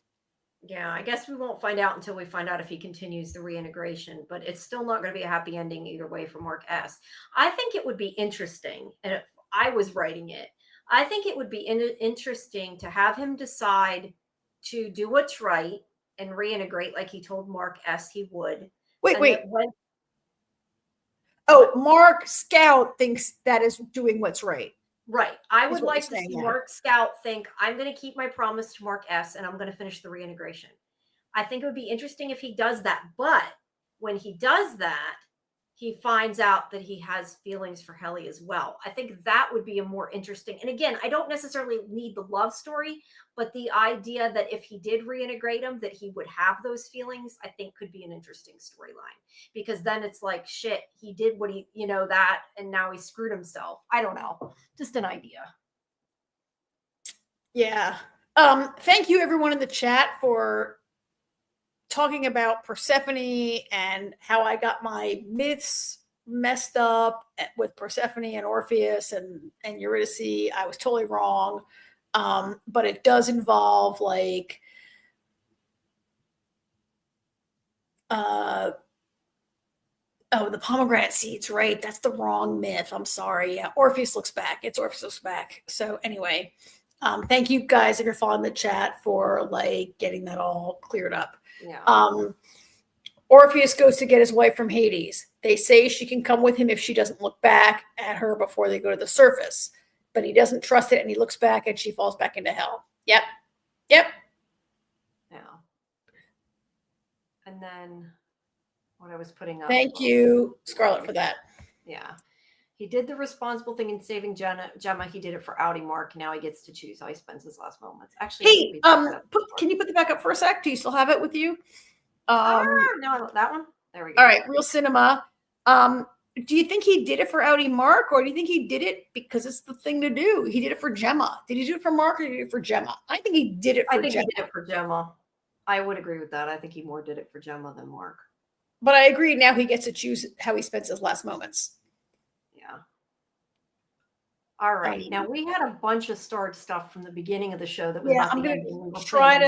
Yeah, I guess we won't find out until we find out if he continues the reintegration, but it's still not going to be a happy ending either way for Mark S. I think it would be interesting, and if I was writing it, I think it would be interesting to have him decide to do what's right and reintegrate like he told Mark S. he would. Wait. Mark Scout thinks that is doing what's right. Right. I would like to see Mark Scout think, I'm going to keep my promise to Mark S. and I'm going to finish the reintegration. I think it would be interesting if he does that. But when he does that, he finds out that he has feelings for Helly as well. I think that would be a more interesting. And again, I don't necessarily need the love story, but the idea that if he did reintegrate him, that he would have those feelings, I think could be an interesting storyline. Because then it's like, shit, he did what he, that, and now he screwed himself. I don't know. Just an idea. Yeah. Thank you everyone in the chat for talking about Persephone and how I got my myths messed up with Persephone and Orpheus and Eurydice. I was totally wrong. But it does involve like the pomegranate seeds, right? That's the wrong myth. I'm sorry. Yeah, Orpheus looks back. It's Orpheus looks back. So anyway, thank you guys if you're following the chat for like getting that all cleared up. Yeah. Orpheus goes to get his wife from Hades. They say she can come with him if she doesn't look back at her before they go to the surface. But he doesn't trust it and he looks back and she falls back into hell. Yep. Yeah. And then what I was putting up. Thank you, Scarlett, for that. Yeah. He did the responsible thing in saving Gemma. He did it for outing Mark. Now he gets to choose how he spends his last moments. Actually, hey, can you put the back up for a sec? Do you still have it with you? No, that one. There we go. All right, Real Cinema. Do you think he did it for outing Mark, or do you think he did it because it's the thing to do? He did it for Gemma. Did he do it for Mark, or did he do it for Gemma? I think he did it for Gemma. He did it for Gemma. I would agree with that. I think he more did it for Gemma than Mark. But I agree. Now he gets to choose how he spends his last moments. Yeah. All right. Now we had a bunch of starred stuff from the beginning of the show that was not I'm the going ending. to try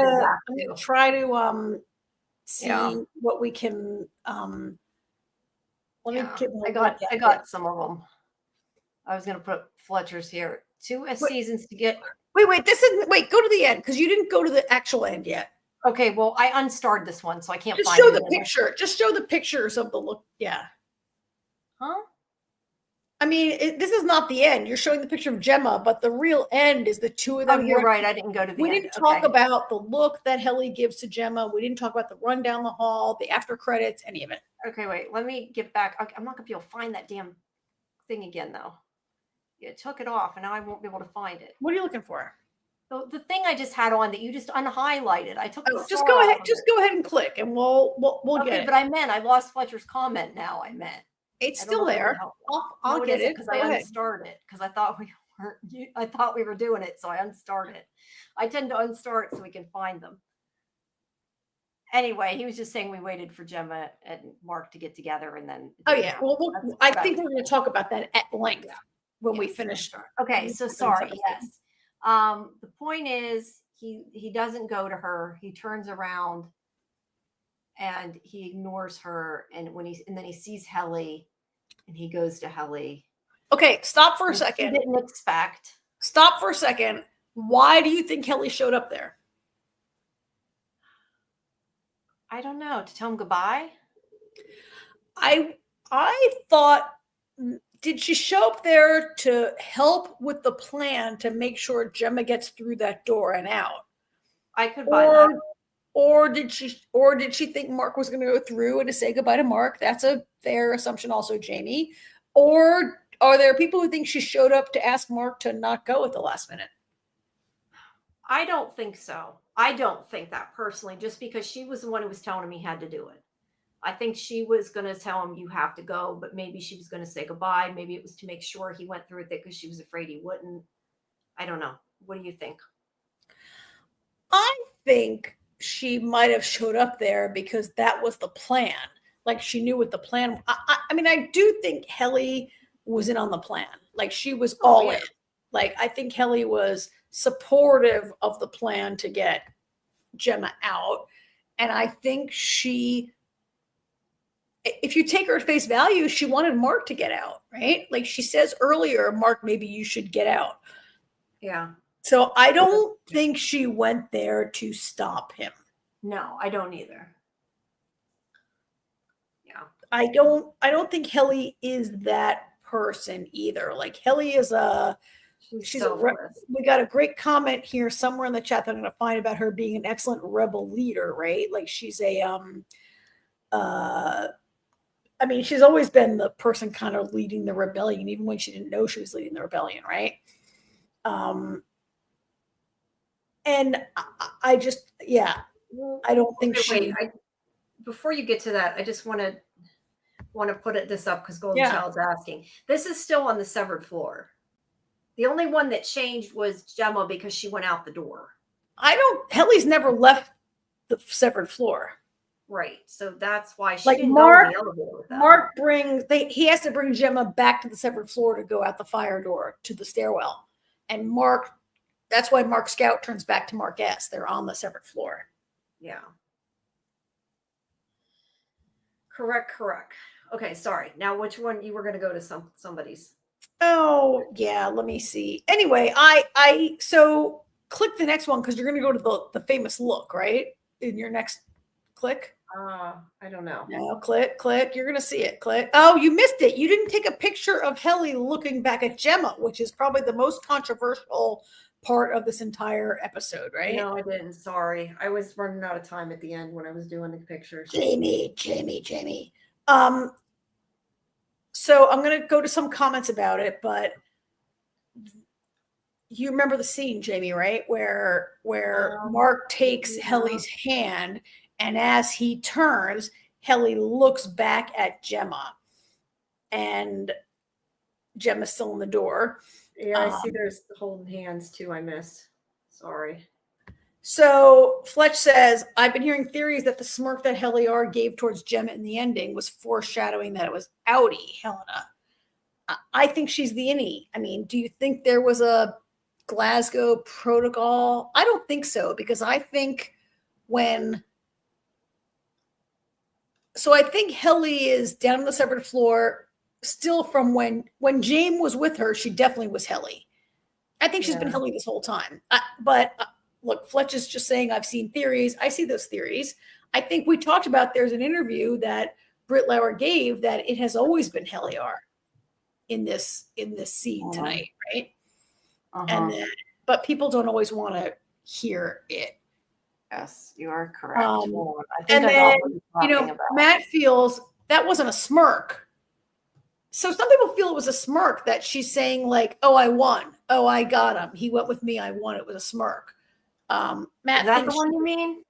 to see what we can. Let me get. I got some of them. I was going to put Fletcher's here. 2 seasons to get. Wait. Go to the end because you didn't go to the actual end yet. Okay, well, I unstarred this one, so I can't just find show the picture. Just show the pictures of the look. Yeah. Huh? I mean, this is not the end. You're showing the picture of Gemma, but the real end is the two of them. Oh, you're right. I didn't go to the end. We didn't talk about the look that Helle gives to Gemma. We didn't talk about the run down the hall, the after credits, any of it. Okay, wait. Let me get back. I'm not going to be able to find that damn thing again, though. You took it off, and now I won't be able to find it. What are you looking for? The thing I just had on that you just unhighlighted. I took. Just go ahead. Just go ahead and click, and we'll get it. But I lost Fletcher's comment. Now I meant it's still there. I'll get it because I unstarred it because I thought we weren't. I thought we were doing it, so I unstarred it. I tend to unstart it so we can find them. Anyway, he was just saying we waited for Gemma and Mark to get together, and then. Oh yeah. Well, I think we're going to talk about that at length when we finish. Okay. So sorry. Yes. The point is he doesn't go to her. He turns around and he ignores her. And then he sees Helle and he goes to Helle. Okay. Stop for a second. Didn't expect. Stop for a second. Why do you think Helle showed up there? I don't know. To tell him goodbye. I thought, did she show up there to help with the plan to make sure Gemma gets through that door and out? I could buy that. Or did she think Mark was going to go through and to say goodbye to Mark? That's a fair assumption also, Jamie. Or are there people who think she showed up to ask Mark to not go at the last minute? I don't think so. I don't think that personally, just because she was the one who was telling him he had to do it. I think she was going to tell him you have to go, but maybe she was going to say goodbye. Maybe it was to make sure he went through with it because she was afraid he wouldn't. I don't know. What do you think? I think she might have showed up there because that was the plan. Like she knew what the plan. I mean, I do think Helle was in on the plan. Like she was all in. Like I think Helle was supportive of the plan to get Gemma out. And I think if you take her at face value, she wanted Mark to get out, right? Like she says earlier, Mark, maybe you should get out. Yeah. So I don't think she went there to stop him. No, I don't either. Yeah. I don't think Helle is that person either. Like Helle is we got a great comment here somewhere in the chat that I'm going to find about her being an excellent rebel leader, right? Like she's I mean, she's always been the person kind of leading the rebellion, even when she didn't know she was leading the rebellion, right? And I just, I don't think before you get to that, I just want to put this up because Golden Child's asking. This is still on the severed floor. The only one that changed was Gemma because she went out the door. Helly's never left the severed floor. Right. So that's why she Like didn't Marc- go in the elevator with them. Marc he has to bring Gemma back to the severed floor to go out the fire door to the stairwell. And that's why Mark Scout turns back to Mark S. They're on the severed floor. Yeah. Correct. Okay, sorry. Now which one you were going to go to somebody's? Oh, yeah, let me see. Anyway, so click the next one because you're going to go to the famous look, right? In your next click. I don't know. No, click. You're going to see it. Click. Oh, you missed it. You didn't take a picture of Helly looking back at Gemma, which is probably the most controversial part of this entire episode, right? No, I didn't. Sorry. I was running out of time at the end when I was doing the pictures. Jamie. So I'm going to go to some comments about it, but you remember the scene, Jamie, right? Where Mark takes Helly's hand, and as he turns, Helly looks back at Gemma, and Gemma's still in the door. Yeah, I see there's holding hands too. I missed. Sorry. So Fletch says, I've been hearing theories that the smirk that Helly R gave towards Gemma in the ending was foreshadowing that it was Audi, Helena. I think she's the innie. I mean, do you think there was a Glasgow protocol? I don't think so, because I think I think Helly is down on the severed floor still from when James was with her. She definitely was Helly. I think she's been Helly this whole time. Look, Fletch is just saying I've seen theories. I see those theories. I think we talked about there's an interview that Britt Lauer gave that it has always been Helly R in this scene tonight, right? And then, but people don't always want to hear it. Yes, you are correct. Matt feels that wasn't a smirk. So some people feel it was a smirk that she's saying like, "Oh, I won. Oh, I got him. He went with me. I won." It was a smirk. Matt, is that the one you mean?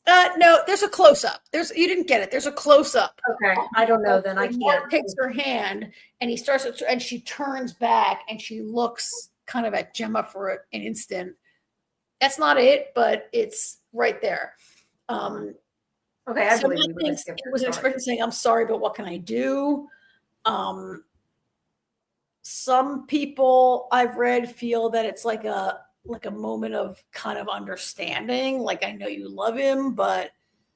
No, there's a close up. You didn't get it. There's a close up. Okay, I don't know. Then I can't. Mark takes her hand and he starts to, and she turns back and she looks kind of at Gemma for an instant. That's not it, but it's right there. Okay, I believe you. It was an expression saying, "I'm sorry, but what can I do?" Some people I've read feel that it's like a moment of kind of understanding. Like, I know you love him, but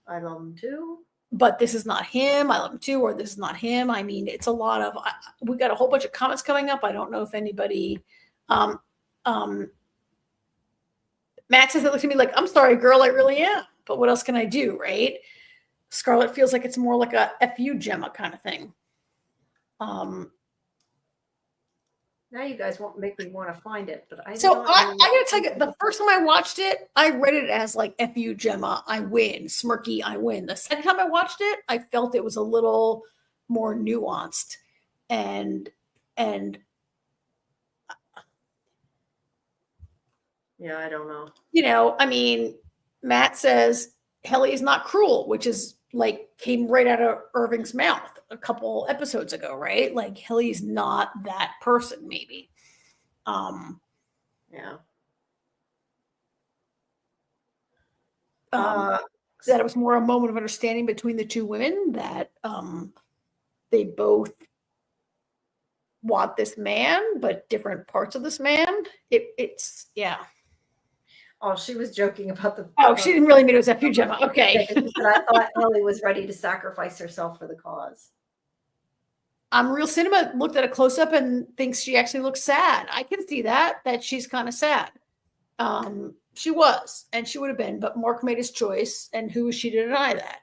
I love him too. But this is not him. I love him too, or this is not him. I mean, it's a lot of. We got a whole bunch of comments coming up. I don't know if anybody. Matt says it looks to me like, "I'm sorry, girl, I really am. But what else can I do?" Right? Scarlett feels like it's more like a "F you, Gemma" kind of thing. Now you guys won't make me want to find it, but I gotta tell you, the first time I watched it, I read it as like "F you, Gemma, I win, smirky, I win." The second time I watched it, I felt it was a little more nuanced, and yeah, I don't know. I mean, Matt says Helly is not cruel, which is like came right out of Irving's mouth a couple episodes ago, right? Like Helly's not that person, maybe. Yeah. That it was more a moment of understanding between the two women, that they both want this man, but different parts of this man. It's yeah. Oh, she was joking about the. Oh, she didn't really mean it was F you, Gemma. Okay. I thought Helly was ready to sacrifice herself for the cause. Real Cinema looked at a close up and thinks she actually looks sad. I can see that she's kind of sad. She was, and she would have been, but Mark made his choice, and who is she to deny that?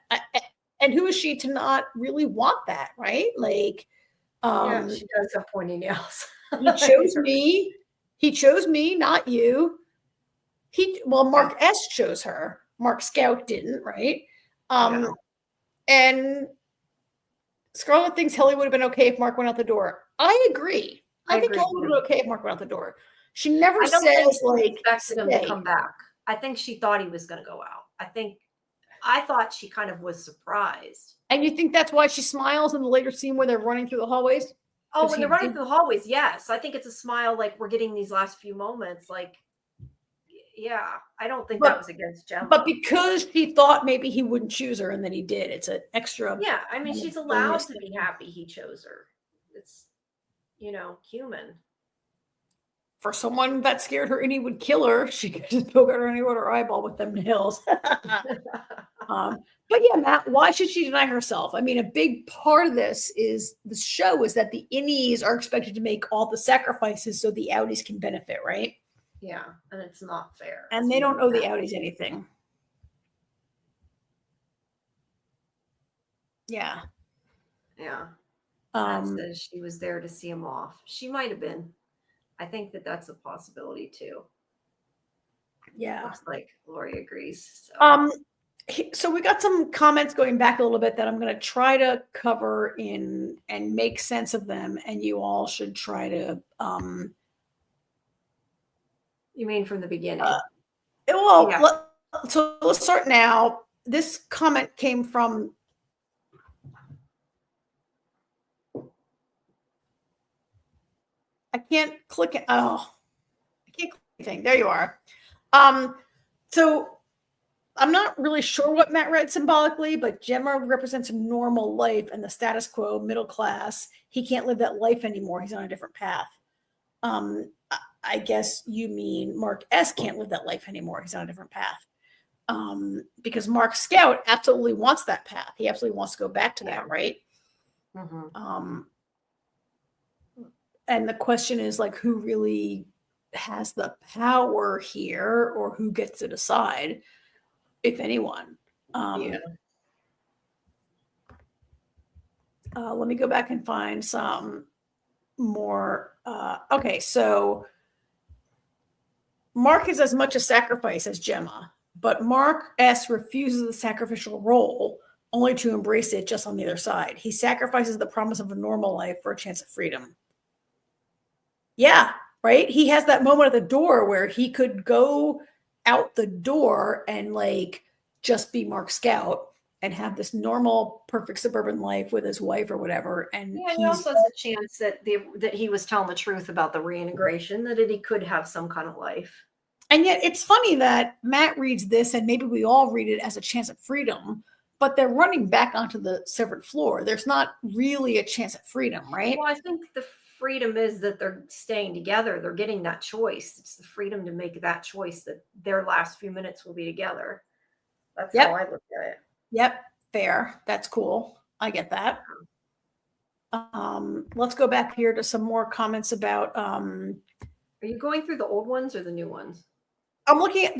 And who is she to not really want that, right? Like, yeah, she does have pointy nails. He chose me, not you. Mark S chose her. Mark Scout didn't, right? And Scarlett thinks Helly would have been okay if Mark went out the door. I agree. I think Helly would have been okay if Mark went out the door. She never says like expected him to come back. I think she thought he was going to go out. I thought she kind of was surprised. And you think that's why she smiles in the later scene where they're running through the hallways? Oh, when they're running through the hallways, yes. I think it's a smile, like we're getting these last few moments. Like, yeah, I don't think that was against Gemma. But because she thought maybe he wouldn't choose her, and then he did. It's an extra. Yeah, I mean, she's allowed to be happy he chose her. It's, human. For someone that scared her and he would kill her, she could just poke at her and her eyeball with them nails. But yeah, Matt, why should she deny herself? I mean, a big part of this is the show is that the innies are expected to make all the sacrifices so the outies can benefit, right? Yeah, and it's not fair. And they don't owe the outies anything. Yeah. Yeah. Says she was there to see him off. She might have been. I think that's a possibility too. Yeah. Looks like Lori agrees. So we got some comments going back a little bit that I'm going to try to cover in and make sense of them, and you all should try to. You mean from the beginning? So let's start now. This comment came from. I can't click it. Oh, I can't click anything. There you are. So I'm not really sure what Matt read symbolically, but Gemma represents a normal life and the status quo, middle class. He can't live that life anymore. He's on a different path. I guess you mean Mark S. can't live that life anymore. He's on a different path. Because Mark Scout absolutely wants that path. He absolutely wants to go back to that, right? Mm-hmm. And the question is like, who really has the power here, or who gets to decide, if anyone? Let me go back and find some more. Okay, so Mark is as much a sacrifice as Gemma, but Mark S. refuses the sacrificial role only to embrace it just on the other side. He sacrifices the promise of a normal life for a chance of freedom. Yeah, right? He has that moment at the door where he could go out the door and like just be Mark Scout and have this normal, perfect suburban life with his wife or whatever. And he also has a chance that he was telling the truth about the reintegration, that he could have some kind of life. And yet it's funny that Matt reads this, and maybe we all read it as a chance at freedom, but they're running back onto the severed floor. There's not really a chance at freedom, right? Well, I think the freedom is that they're staying together. They're getting that choice. It's the freedom to make that choice that their last few minutes will be together. That's how I look at it. Yep. Fair. That's cool. I get that. Let's go back here to some more comments about. Are you going through the old ones or the new ones? I'm looking at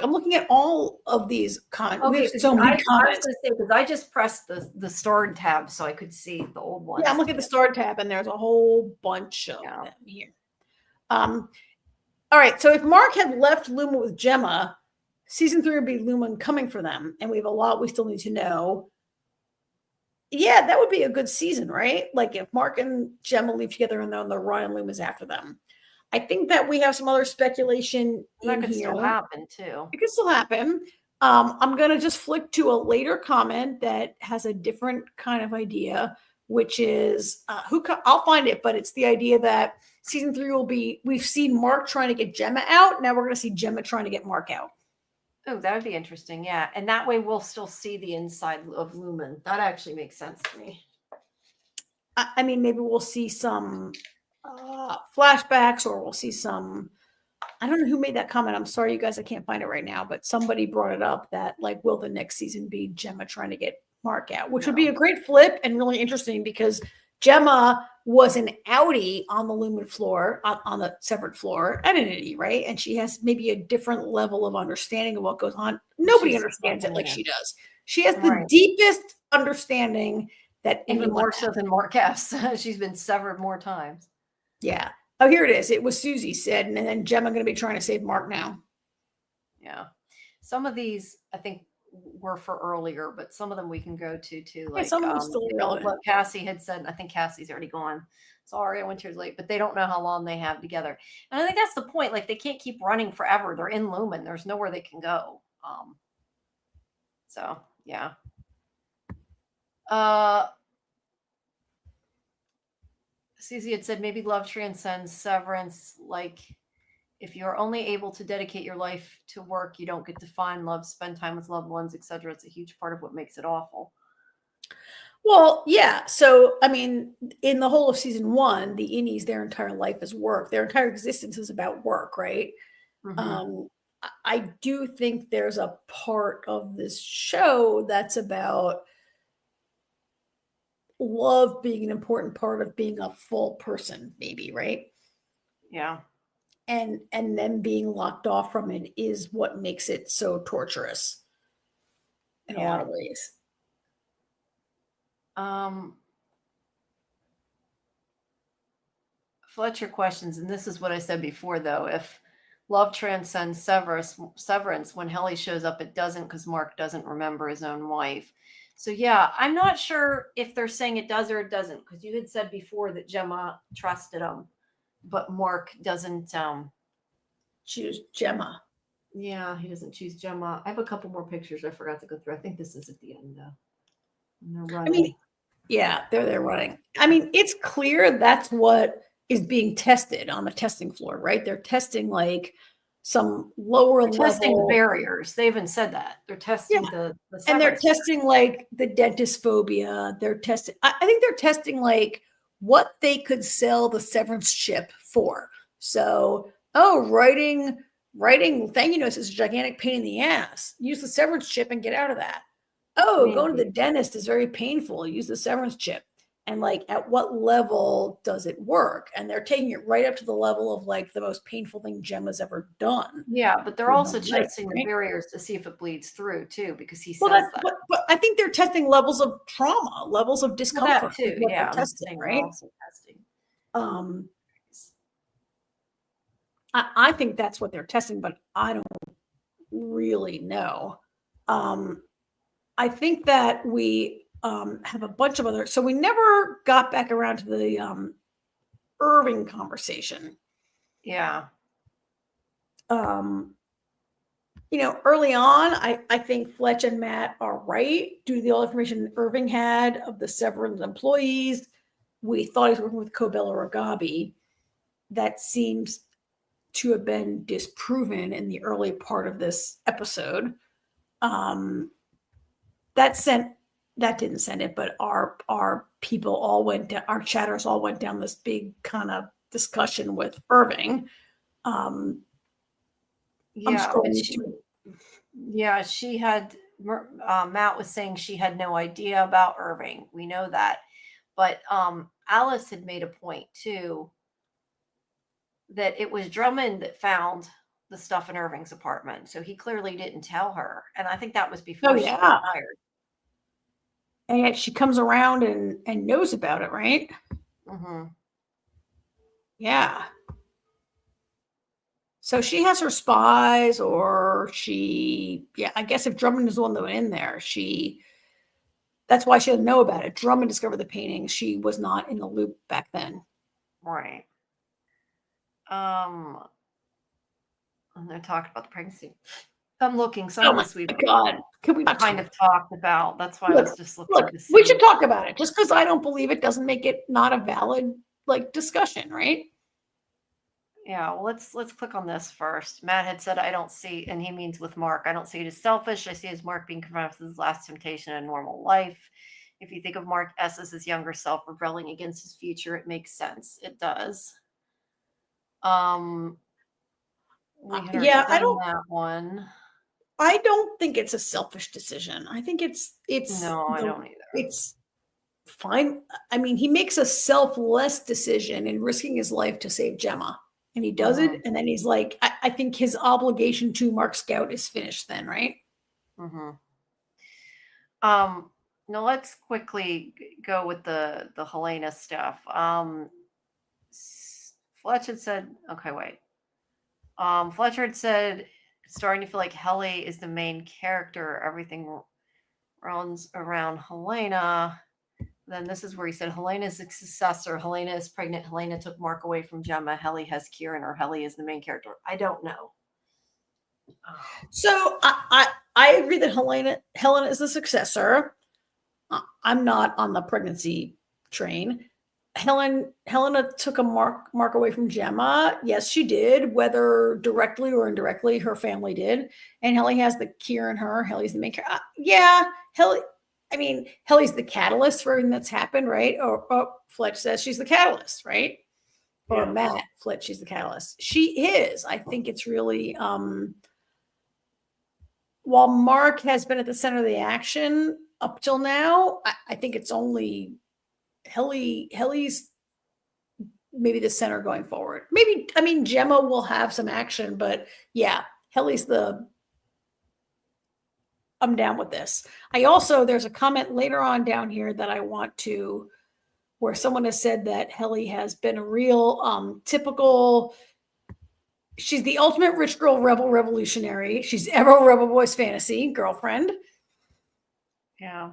I'm looking at all of these comments. Okay, we have so many comments. I was going to say, because I just pressed the starred tab so I could see the old ones. Yeah, I'm looking at the starred tab, and there's a whole bunch of them here. All right, so if Mark had left Luma with Gemma, season 3 would be Luma coming for them, and we have a lot we still need to know. Yeah, that would be a good season, right? Like if Mark and Gemma leave together and then the Ryan Luma's after them. I think that we have some other speculation that could still happen too. It could still happen. I'm going to just flick to a later comment that has a different kind of idea, which is I'll find it, but it's the idea that season 3 will be, we've seen Mark trying to get Gemma out. Now we're going to see Gemma trying to get Mark out. Oh, that would be interesting. Yeah. And that way we'll still see the inside of Lumen. That actually makes sense to me. I mean, maybe we'll see some flashbacks, or we'll see some, I don't know who made that comment. I'm sorry, you guys, I can't find it right now, but somebody brought it up that like, will the next season be Gemma trying to get Mark out, which would be a great flip and really interesting because Gemma was an outie on the Lumen floor, on the severed floor, an entity, right? And she has maybe a different level of understanding of what goes on. Nobody understands it like she does. She has the deepest understanding that even more so than Mark S. She's been severed more times. Yeah. Oh, here it is. It was Susie said, and then Gemma going to be trying to save Mark now. Yeah. Some of these, I think, were for earlier, but some of them we can go to too. Like some of them still relevant. What Cassie had said. I think Cassie's already gone. Sorry, I went too late, but they don't know how long they have together. And I think that's the point. Like they can't keep running forever. They're in Lumen. There's nowhere they can go. So yeah. Susie had said maybe love transcends severance. Like if you're only able to dedicate your life to work, you don't get to find love, spend time with loved ones, etc. It's a huge part of what makes it awful. Well, yeah. So, I mean, in the whole of season 1, the innies, their entire life is work. Their entire existence is about work, right? Mhm. I do think there's a part of this show that's about love being an important part of being a full person, maybe, right? Yeah. And then being locked off from it is what makes it so torturous in a lot of ways. Fletcher questions, and this is what I said before, though. If love transcends severance, when Helly shows up, it doesn't, because Mark doesn't remember his own wife. So, yeah, I'm not sure if they're saying it does or it doesn't, because you had said before that Gemma trusted him, but Mark doesn't. Choose Gemma. Yeah, he doesn't choose Gemma. I have a couple more pictures I forgot to go through. I think this is at the end, though. And they're running. I mean, yeah, they're running. I mean, it's clear that's what is being tested on the testing floor, right? They're testing like some lower level testing barriers. They even said that. They're testing the and they're severance. testing like the dentist phobia. They're testing, I think they're testing like what they could sell the severance chip for. So, writing thank you notes is a gigantic pain in the ass. Use the severance chip and get out of that. Going to the dentist is very painful. Use the severance chip. And like, at what level does it work? And they're taking it right up to the level of like the most painful thing Gemma's ever done. Yeah, but they're also testing the barriers to see if it bleeds through too, because he says that. But I think they're testing levels of trauma, levels of discomfort. Well, that too, yeah. Testing, right? Also testing. I think that's what they're testing, but I don't really know. I think that we have a bunch of other, so we never got back around to the Irving conversation. Yeah. Early on, I think Fletch and Matt are right due to the all information Irving had of the Severance employees. We thought he was working with Cobell or Agabi. That seems to have been disproven in the early part of this episode. That didn't send it, but our people all went down, our chatters all went down this big kind of discussion with Irving. She had, Matt was saying she had no idea about Irving. We know that. But Alice had made a point too, that it was Drummond that found the stuff in Irving's apartment. So he clearly didn't tell her. And I think that was before she got hired. And yet she comes around and knows about it, right? Mm-hmm. Yeah. So she has her spies, or I guess if Drummond is the one that went in there, that's why she doesn't know about it. Drummond discovered the painting. She was not in the loop back then. Right. And they're talking about the pregnancy. I'm looking. Some of this we've kind of talked about. That's why I was just looking to see. We should talk about it. Just because I don't believe it doesn't make it not a valid discussion, right? Yeah, well, let's click on this first. Matt had said, I don't see, and he means with Mark, I don't see it as selfish. I see it as Mark being confronted with his last temptation in normal life. If you think of Mark S as his younger self rebelling against his future, it makes sense. It does. I don't that one. I don't think it's a selfish decision. I think it's no, I don't either. It's fine. I mean, he makes a selfless decision in risking his life to save Gemma, and he does it. And then he's like, I think his obligation to Mark Scout is finished then, right? Mm-hmm. Now let's quickly go with the Helena stuff. Fletcher had said, okay, wait. Fletcher had said, starting to feel like Helly is the main character. Everything runs around Helena. Then this is where he said, Helena is the successor. Helena is pregnant. Helena took Mark away from Gemma. Helly has Kier, or Helly is the main character. I don't know. So I agree that Helena is the successor. I'm not on the pregnancy train. Helena took a Mark away from Gemma. Yes, she did, whether directly or indirectly, her family did. And Helly has the Kier in her. Helly's the main character. Yeah, Helly's the catalyst for everything that's happened, right? Or Fletch says she's the catalyst, right? Or Yeah. Matt Fletch, she's the catalyst. She is. I think it's really while Mark has been at the center of the action up till now, I think it's only Helly's maybe the center going forward. Maybe, Gemma will have some action, but yeah, Helly's I'm down with this. There's a comment later on down here that I want to, where someone has said that Helly has been a real typical, she's the ultimate rich girl rebel revolutionary. She's ever Rebel Boy's fantasy girlfriend. Yeah.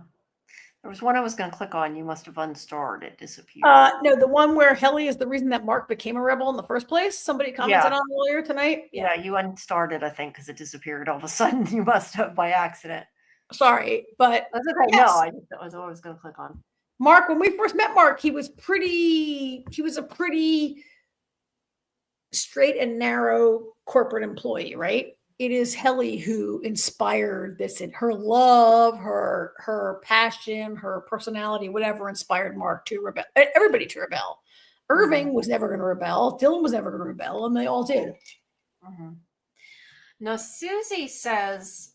There was one I was going to click on. You must have unstarred. It disappeared. No, the one where Helly is the reason that Mark became a rebel in the first place. Somebody commented on earlier tonight. Yeah, you unstarred it, I think, because it disappeared all of a sudden. You must have by accident. Sorry, but that's okay. Yes. No, that was what I was going to click on. Mark, when we first met Mark, he was a pretty straight and narrow corporate employee, right? It is Helly who inspired this, and her love, her passion, her personality, whatever inspired Mark to rebel. Everybody to rebel. Irving was never going to rebel. Dylan was never going to rebel, and they all did. Now, Susie says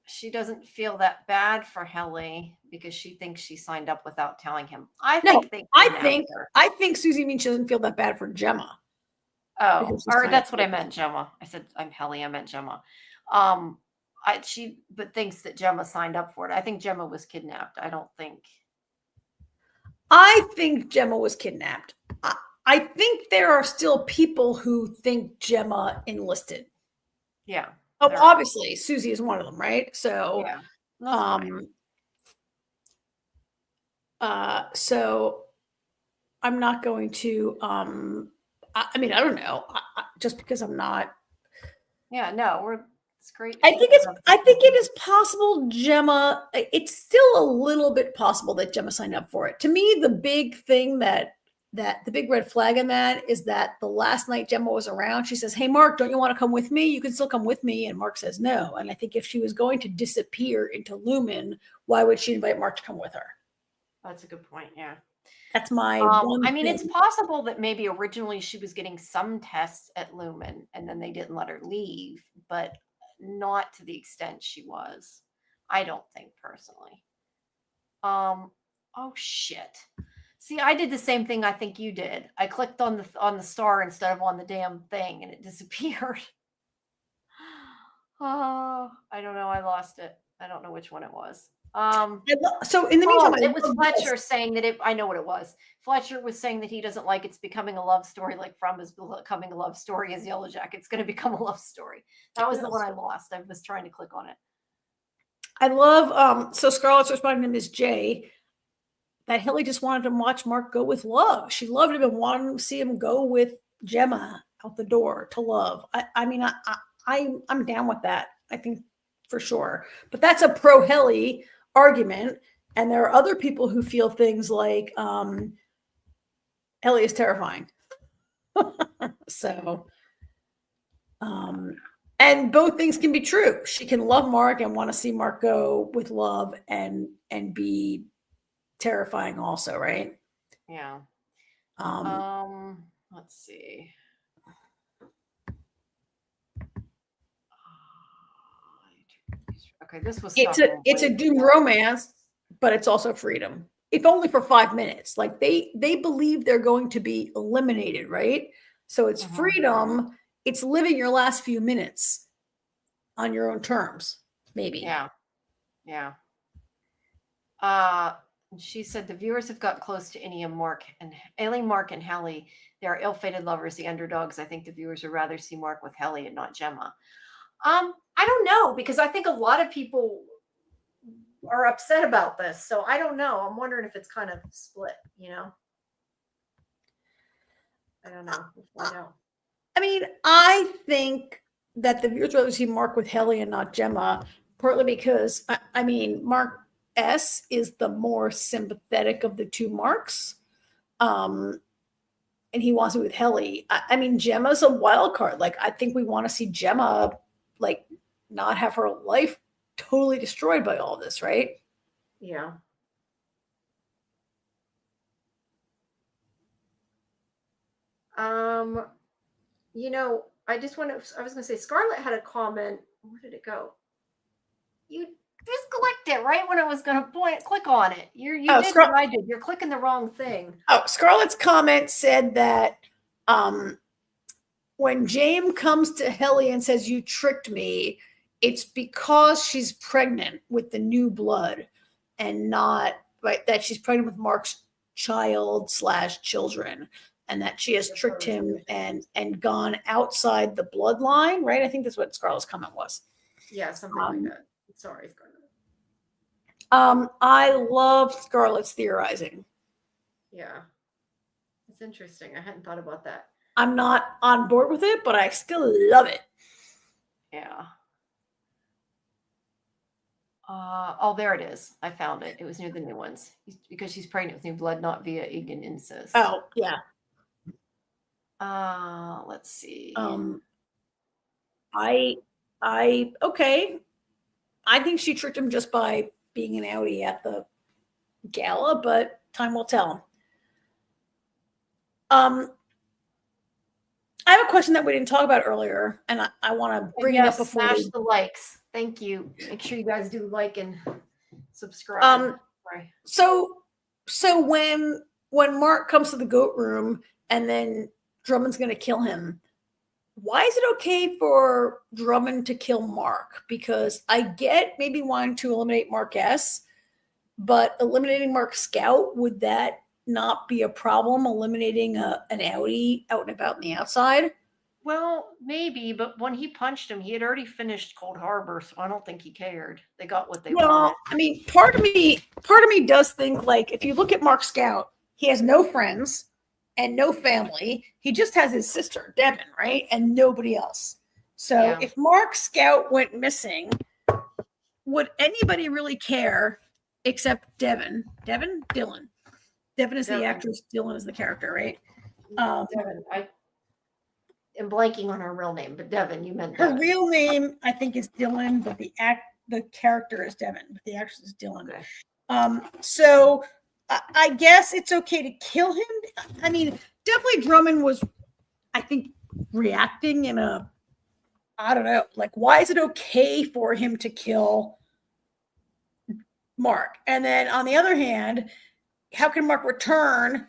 she doesn't feel that bad for Helly because she thinks she signed up without telling him. I think Susie means she doesn't feel that bad for Gemma. Oh, or that's what I meant, Gemma. I said I'm Helly. I meant Gemma. She thinks that Gemma signed up for it. I think Gemma was kidnapped. I think Gemma was kidnapped. I think there are still people who think Gemma enlisted. Yeah. Oh, obviously, Susie is one of them, right? So, so I'm not going to. I don't know. Just because I'm not. Yeah, no, it's great. I think it is possible Gemma. It's still a little bit possible that Gemma signed up for it. To me, the big thing that the big red flag in that is that the last night Gemma was around, she says, "Hey, Mark, don't you want to come with me? You can still come with me." And Mark says no. And I think if she was going to disappear into Lumen, why would she invite Mark to come with her? That's a good point. Yeah. That's my it's possible that maybe originally she was getting some tests at Lumen and then they didn't let her leave, but not to the extent she was. I don't think personally. Oh shit. See, I did the same thing I think you did. I clicked on the star instead of on the damn thing and it disappeared. Oh, I don't know. I lost it. I don't know which one it was. So in the meantime, it was Fletcher saying that I know what it was. Fletcher was saying that he doesn't like it's becoming a love story, like From is becoming a love story as Yellow Jacket's going to become a love story. That was the one I lost. I was trying to click on it. I love, so Scarlett's responding to Ms. J that Helly just wanted to watch Mark go with love. She loved him and wanted to see him go with Gemma out the door to love. I'm down with that. I think for sure, but that's a pro Helly argument, and there are other people who feel things like Helly is terrifying. So and both things can be true. She can love Mark and want to see Mark go with love and be terrifying also, right? Yeah. Let's see. Okay, this was it's a doomed romance, but it's also freedom. If only for 5 minutes. Like they believe they're going to be eliminated, right? So it's freedom. It's living your last few minutes on your own terms, maybe. Yeah. Yeah. She said the viewers have got close to Annie and Mark and Helly. They are ill-fated lovers, the underdogs. I think the viewers would rather see Mark with Helly and not Gemma. I don't know, because I think a lot of people are upset about this. So I don't know. I'm wondering if it's kind of split, I don't know. We'll find out. I think that the viewers would rather see Mark with Helly and not Gemma, partly because, Mark S is the more sympathetic of the two Marks. And he wants to be with Helly. I mean, Gemma's a wild card. Like, I think we want to see Gemma, like, not have her life totally destroyed by all this, right? Yeah. You know, I was going to say, Scarlett had a comment. Where did it go? You just clicked it right when I was going to click on it. You did what I did. You're clicking the wrong thing. Oh, Scarlett's comment said that when James comes to Helly and says, "You tricked me," it's because she's pregnant with the new blood and not that she's pregnant with Mark's child/children, and that she has tricked him and gone outside the bloodline, right? I think that's what Scarlett's comment was. Yeah, something like that. Sorry, Scarlett. I love Scarlett's theorizing. Yeah. It's interesting. I hadn't thought about that. I'm not on board with it, but I still love it. Yeah. Oh, there it is. I found it. It was near the new ones. Because she's pregnant with new blood, not via Egan incest. Oh, yeah. Let's see. Okay. I think she tricked him just by being an outie at the gala, but time will tell. I have a question that we didn't talk about earlier, and I want to bring it up before smash the likes. Thank you. Make sure you guys do like and subscribe. So when Mark comes to the goat room and then Drummond's going to kill him, why is it okay for Drummond to kill Mark? Because I get maybe wanting to eliminate Mark S, but eliminating Mark Scout, would that not be a problem? Eliminating an outie out and about in the outside? Well, maybe, but when he punched him, he had already finished Cold Harbor, so I don't think he cared. They got what they wanted. I mean, part of me does think, like, if you look at Mark Scout, he has no friends and no family. He just has his sister, Devin, right? And nobody else. So if Mark Scout went missing, would anybody really care except Devin? Dylan. Devin is the actress. Dylan is the character, right? Devin. I am blanking on her real name, but Devin, you meant her Devin. real name, I think, is Dylan, but the character is Devin, but the actress is Dylan. Okay. So I guess it's okay to kill him. I mean, definitely Drummond was, I think, reacting in a, I don't know, like, why is it okay for him to kill Mark? And then on the other hand, how can Mark return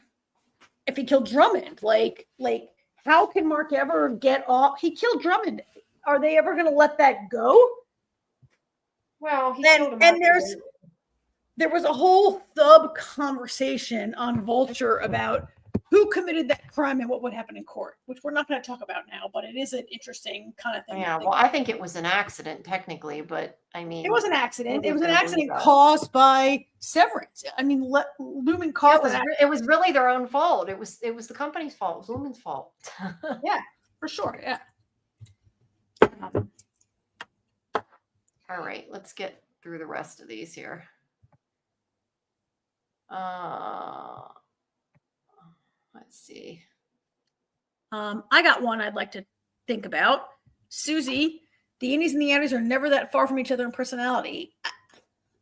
if he killed Drummond? Like how can Mark ever get off? He killed Drummond. Are they ever going to let that go? Well, he killed him. And there was a whole sub conversation on Vulture about who committed that crime and what would happen in court, which we're not going to talk about now, but it is an interesting kind of thing. Yeah, well, I think it was an accident technically, but I mean, it was an accident. It was an accident caused by Severance. I mean, Lumen caused it was really their own fault. It was the company's fault. It was Lumen's fault. Yeah, for sure. Yeah. All right, let's get through the rest of these here. Let's see. I got one I'd like to think about. Susie, the Indies and the Outies are never that far from each other in personality.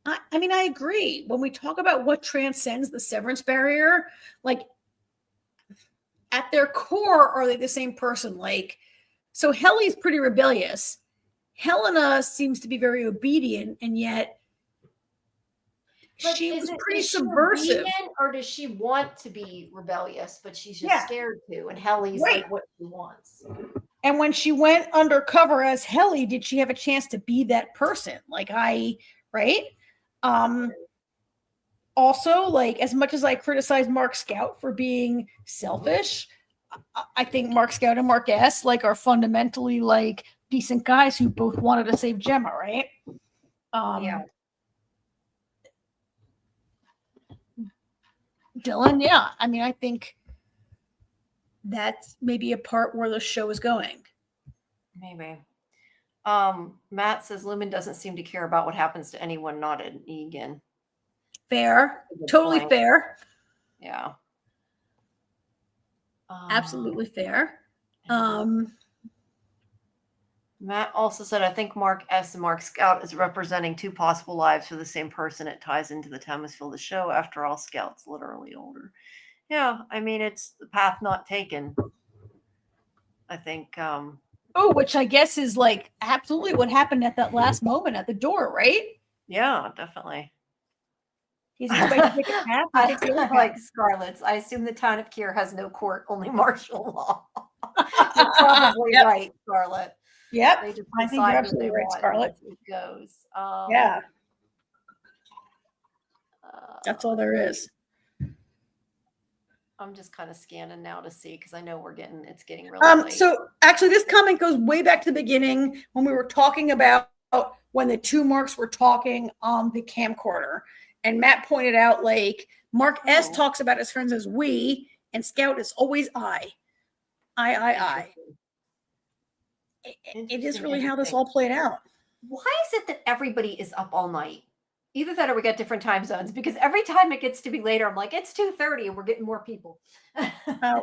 I mean, I agree. When we talk about what transcends the Severance barrier, like, at their core, are they the same person? Like, so Helly's pretty rebellious. Helena seems to be very obedient, and yet she was pretty subversive. Or does she want to be rebellious, but she's just scared to? And Helly's like what she wants. And when she went undercover as Helly, did she have a chance to be that person? Right? Also, like, as much as I criticize Mark Scout for being selfish, I think Mark Scout and Mark S, like, are fundamentally, like, decent guys who both wanted to save Gemma, right? Dylan, yeah. I mean, I think that's maybe a part where the show is going. Maybe. Matt says Lumen doesn't seem to care about what happens to anyone not an Egan. Fair. Totally fair. Yeah. Absolutely fair. Matt also said, I think Mark S. and Mark Scout is representing two possible lives for the same person. It ties into the Tamasil the show. After all, Scout's literally older. Yeah, I mean, it's the path not taken. I think. Which I guess is like absolutely what happened at that last moment at the door, right? Yeah, definitely. He's expected to take a path. I like Scarlett's. I assume the town of Kier has no court, only martial law. You're probably right, Scarlett. Yep. They just I think you're absolutely right, Scarlett. It goes. Yeah. That's all there is. I'm just kind of scanning now to see because I know it's getting really late. So actually, this comment goes way back to the beginning when we were talking about when the two Marks were talking on the camcorder, and Matt pointed out like Mark S talks about his friends as we, and Scout is always I. It is really how this all played out. Why is it that everybody is up all night? Either that or we get different time zones, because every time it gets to be later, I'm like, it's 2:30 and we're getting more people.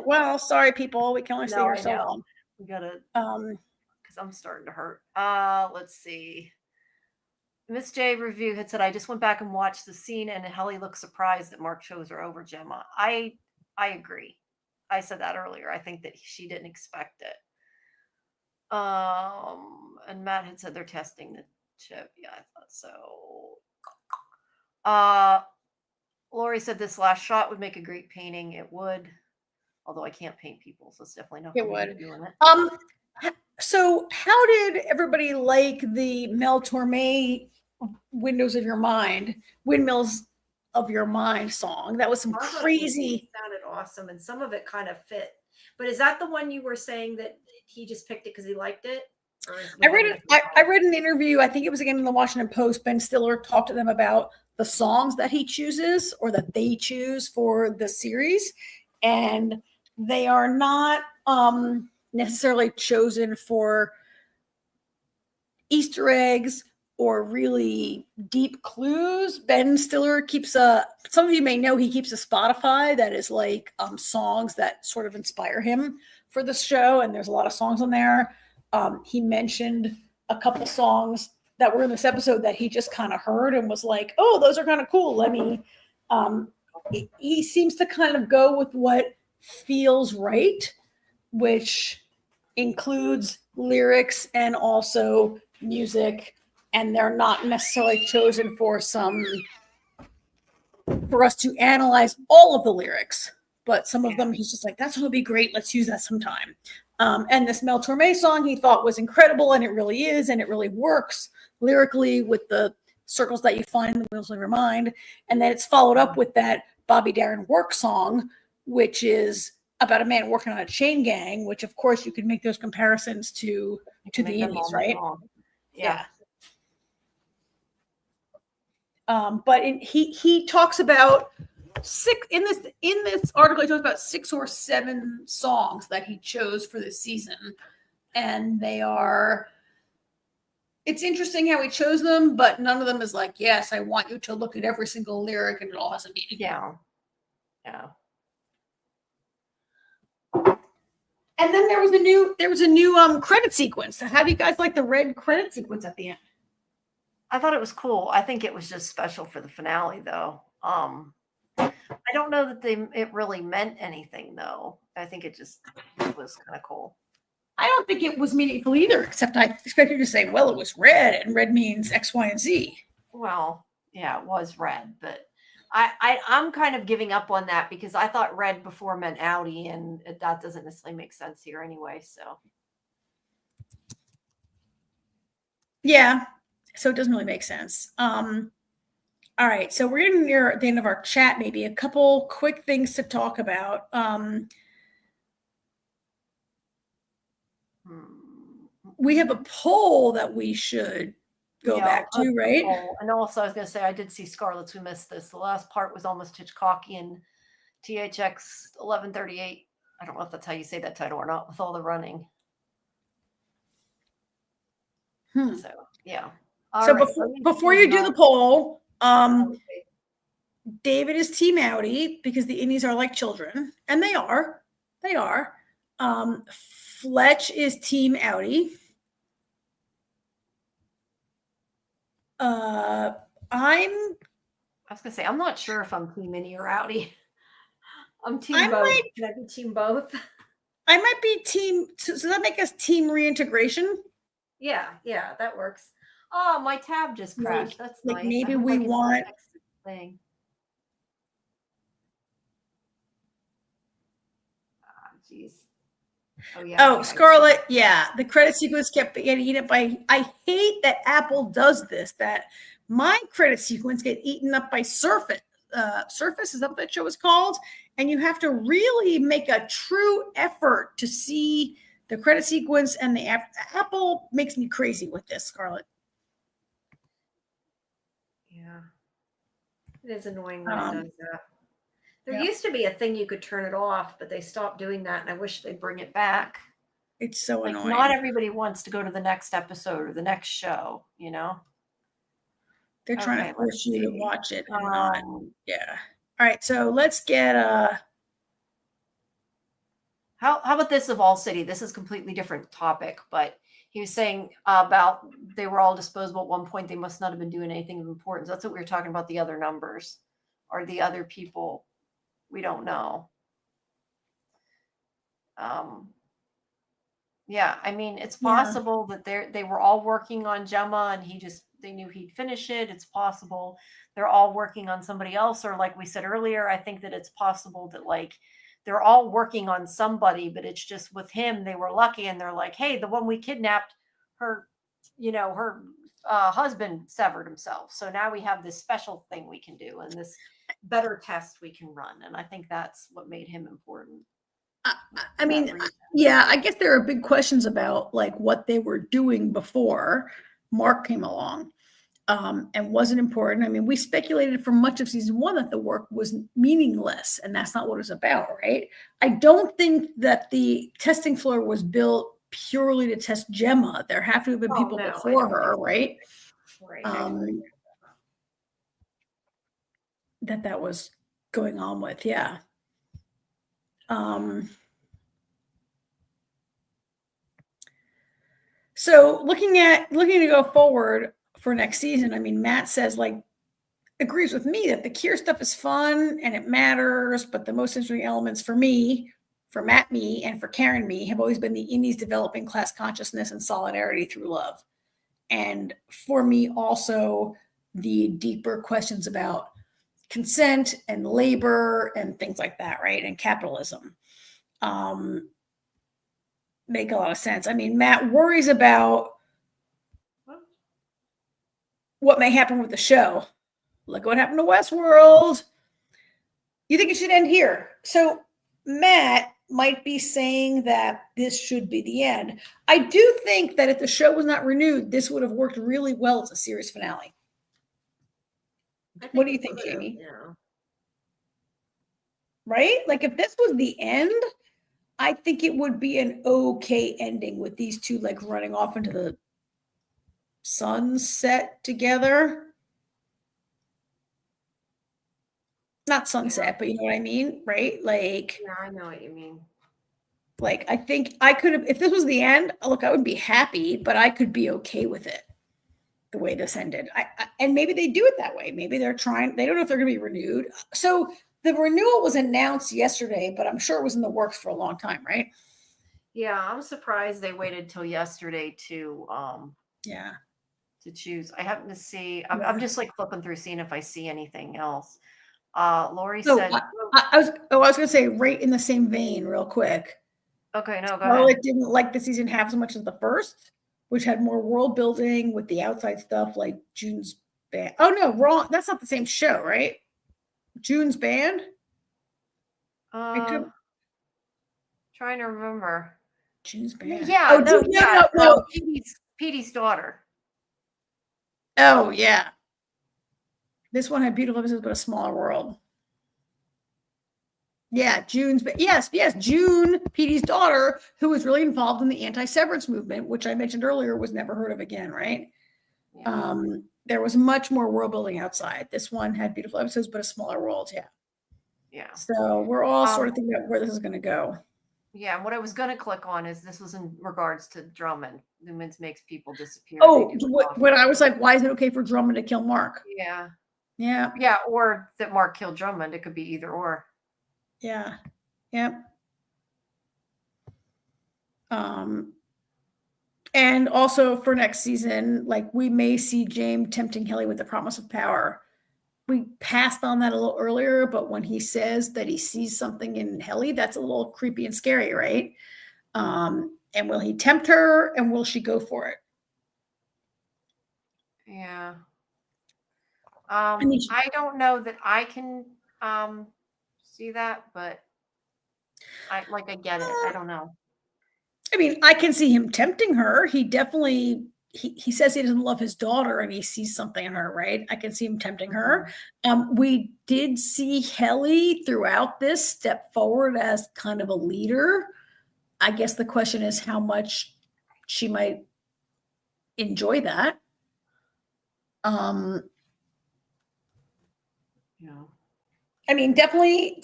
Well, sorry, people. We can only stay here so long. We gotta, because I'm starting to hurt. Let's see. Miss J review had said, I just went back and watched the scene and Helly looked surprised that Mark shows her over, Gemma. I agree. I said that earlier. I think that she didn't expect it. And Matt had said they're testing the chip. Yeah, I thought so. Lori said this last shot would make a great painting. It would, although I can't paint people, so it's definitely not. It would. Doing it. So how did everybody like the Mel Torme "Windmills of Your Mind" song? That was some crazy. Sounded awesome, and some of it kind of fit. But is that the one you were saying that he just picked it because he liked it? I read an interview. I think it was again in the Washington Post. Ben Stiller talked to them about the songs that he chooses or that they choose for the series, and they are not necessarily chosen for Easter eggs or really deep clues. Ben Stiller keeps some of you may know he keeps a Spotify that is like songs that sort of inspire him for the show, and there's a lot of songs on there. He mentioned a couple songs that were in this episode that he just kind of heard and was like, oh, those are kind of cool. Let me, he seems to kind of go with what feels right, which includes lyrics and also music. And they're not necessarily chosen for us to analyze all of the lyrics, but some of them he's just like, that's going to be great. Let's use that sometime. And this Mel Torme song he thought was incredible, and it really is, and it really works lyrically with the circles that you find in the wheels of your mind. And then it's followed up with that Bobby Darin Work song, which is about a man working on a chain gang, which of course you can make those comparisons to the Indies, right? Yeah. But he talks about in this article, he talks about 6 or 7 songs that he chose for this season, and it's interesting how he chose them, but none of them is like, yes, I want you to look at every single lyric and it all has a meaning. Yeah. And then there was a new credit sequence. How do you guys like the red credit sequence at the end? I thought it was cool. I think it was just special for the finale, though. I don't know that it really meant anything, though. I think it was kind of cool. I don't think it was meaningful either, except I expected you to say, well, it was red, and red means X, Y, and Z. Well, yeah, it was red, but I'm kind of giving up on that because I thought red before meant Audi, and that doesn't necessarily make sense here anyway, so. Yeah, so it doesn't really make sense. All right, so we're getting near the end of our chat. Maybe a couple quick things to talk about. We have a poll that we should go back to, right? And also, I was going to say, I did see Scarlett's. We missed this. The last part was almost Hitchcockian. THX 1138. I don't know if that's how you say that title or not, with all the running. So, yeah. So before you do the poll, David is Team Audi because the Indies are like children, and they are. They are. Fletch is Team Audi. I'm I was gonna say, I'm not sure if I'm Team Minnie or Audi. I'm Team I both. might- Can I be Team both? I might be team. So that make us team reintegration. Yeah, that works. Oh, my tab just crashed. That's like nice. maybe I hope we I can still want- fix this thing. Jeez. Oh yeah. Oh, okay. Scarlett. Yeah, the credit sequence kept getting eaten up by. I hate that Apple does this. That my credit sequence get eaten up by Surface. Surface, is that what that show is called? And you have to really make a true effort to see the credit sequence, and the Apple makes me crazy with this, Scarlett. Yeah. It is annoying when it does that. There yeah. used to be a thing you could turn it off, but they stopped doing that, and I wish they'd bring it back. It's so Like, annoying. not everybody wants to go to the next episode or the next show, you know? They're trying Okay, to force let's you to see. watch it and not. Yeah. All right, so let's get How about this of All City? This is a completely different topic, but he was saying about they were all disposable at one point. They must not have been doing anything of importance. That's what we were talking about, the other numbers or the other people. We don't know. Yeah, I mean, it's possible that they were all working on Gemma and they knew he'd finish it. It's possible they're all working on somebody else, or like we said earlier, I think that it's possible that like they're all working on somebody, but it's just with him, they were lucky and they're like, hey, the one we kidnapped, her husband severed himself. So now we have this special thing we can do and this better test we can run. And I think that's what made him important. I mean, yeah, I guess there are big questions about like what they were doing before Marc came along, and wasn't important. I mean, we speculated for much of season 1 that the work was meaningless, and that's not what it's about, right? I don't think that the testing floor was built purely to test Gemma. There have to have been people before her, right? Right. That was going on with, yeah. So looking to go forward for next season, I mean, Matt says like agrees with me that the Kier stuff is fun and it matters, but the most interesting elements for me, for Matt me, and for Karen me have always been the indies developing class consciousness and solidarity through love. And for me also the deeper questions about consent and labor and things like that, right? And capitalism. Make a lot of sense. I mean, Matt worries about what may happen with the show. Look what happened to Westworld. You think it should end here? So Matt might be saying that this should be the end. I do think that if the show was not renewed, this would have worked really well as a series finale. What do you think, Jamie? Yeah. Right? Like if this was the end, I think it would be an okay ending with these two like running off into the sunset together. Not sunset, but you know what I mean, right? Like, yeah, I know what you mean. Like, I think I could have, if this was the end, look, I would be happy, but I could be okay with it the way this ended. And maybe they do it that way. Maybe they're trying, they don't know if they're going to be renewed. So the renewal was announced yesterday, but I'm sure it was in the works for a long time, right? Yeah, I'm surprised they waited till yesterday to choose. I happen to see, I'm just like flipping through seeing if I see anything else. Lori said, I was going to say right in the same vein real quick. Okay, no, go ahead. ahead. It didn't like the season half as much as the first, which had more world building with the outside stuff like June's band. Oh no, wrong. That's not the same show, right? June's band? Trying to remember. June's band. Yeah, no. Petey's daughter. Oh yeah. This one had beautiful episodes, but a smaller world. Yeah, June, Petey's daughter, who was really involved in the anti-severance movement, which I mentioned earlier was never heard of again, right? Yeah. There was much more world building outside. This one had beautiful episodes, but a smaller world, yeah. Yeah. So we're all sort of thinking about where this is going to go. Yeah, and what I was going to click on is this was in regards to Drummond. Lumens makes people disappear. Oh, They do when I was like, why is it okay for Drummond to kill Mark? Yeah. Yeah. Yeah, or that Mark killed Drummond. It could be either or. Yeah. Yep. And also for next season, like we may see James tempting Helly with the promise of power. We passed on that a little earlier, but when he says that he sees something in Helly, that's a little creepy and scary, right? And will he tempt her, and will she go for it? Yeah. mean, I don't know that I can see that, but I get it. I don't know. I mean, I can see him tempting her. He definitely he says he doesn't love his daughter and he sees something in her, right? I can see him tempting her. We did see Helly throughout this step forward as kind of a leader. I guess the question is how much she might enjoy that. Yeah. I mean, definitely,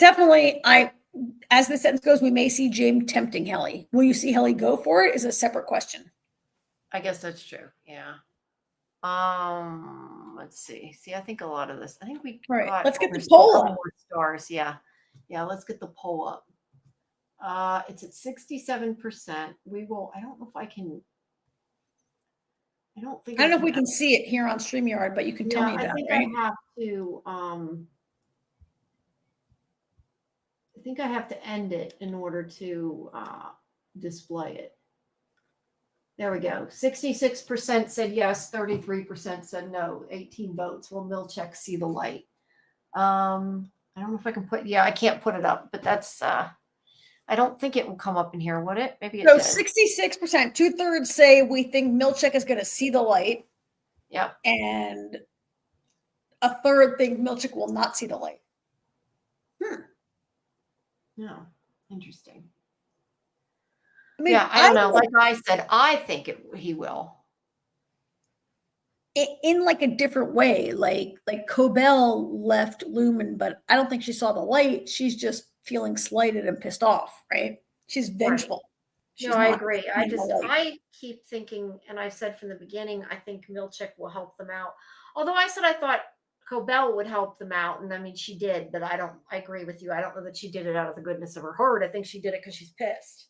as the sentence goes, we may see James tempting Helly. Will you see Helly go for it? Is a separate question. I guess that's true. Yeah. Let's see. See, I think a lot of this. I think we right. Let's get the still poll up. More stars. Yeah. Yeah. Let's get the poll up. It's at 67%. We will. I don't know if I can. I don't think. I don't know if we can see it here on StreamYard, but you can tell me about it, right? I have to. I think I have to end it in order to display it. There we go. 66% said yes, 33% said no, 18 votes. Will Milchek see the light? I don't know if I can put, I can't put it up, but that's, I don't think it will come up in here, would it? Maybe it So did. 66%, 2/3 say we think Milchek is going to see the light. Yep. And a third think Milchek will not see the light. No, interesting. I mean, I don't know. Like I said, I think he will. In like a different way, like Cobell left Lumen, but I don't think she saw the light. She's just feeling slighted and pissed off, right? She's vengeful. Right. I agree. I keep thinking, and I said from the beginning, I think Milchek will help them out. Although I said I thought Cobell would help them out, and I mean she did, but I agree with you. I don't know that she did it out of the goodness of her heart. I think she did it because she's pissed.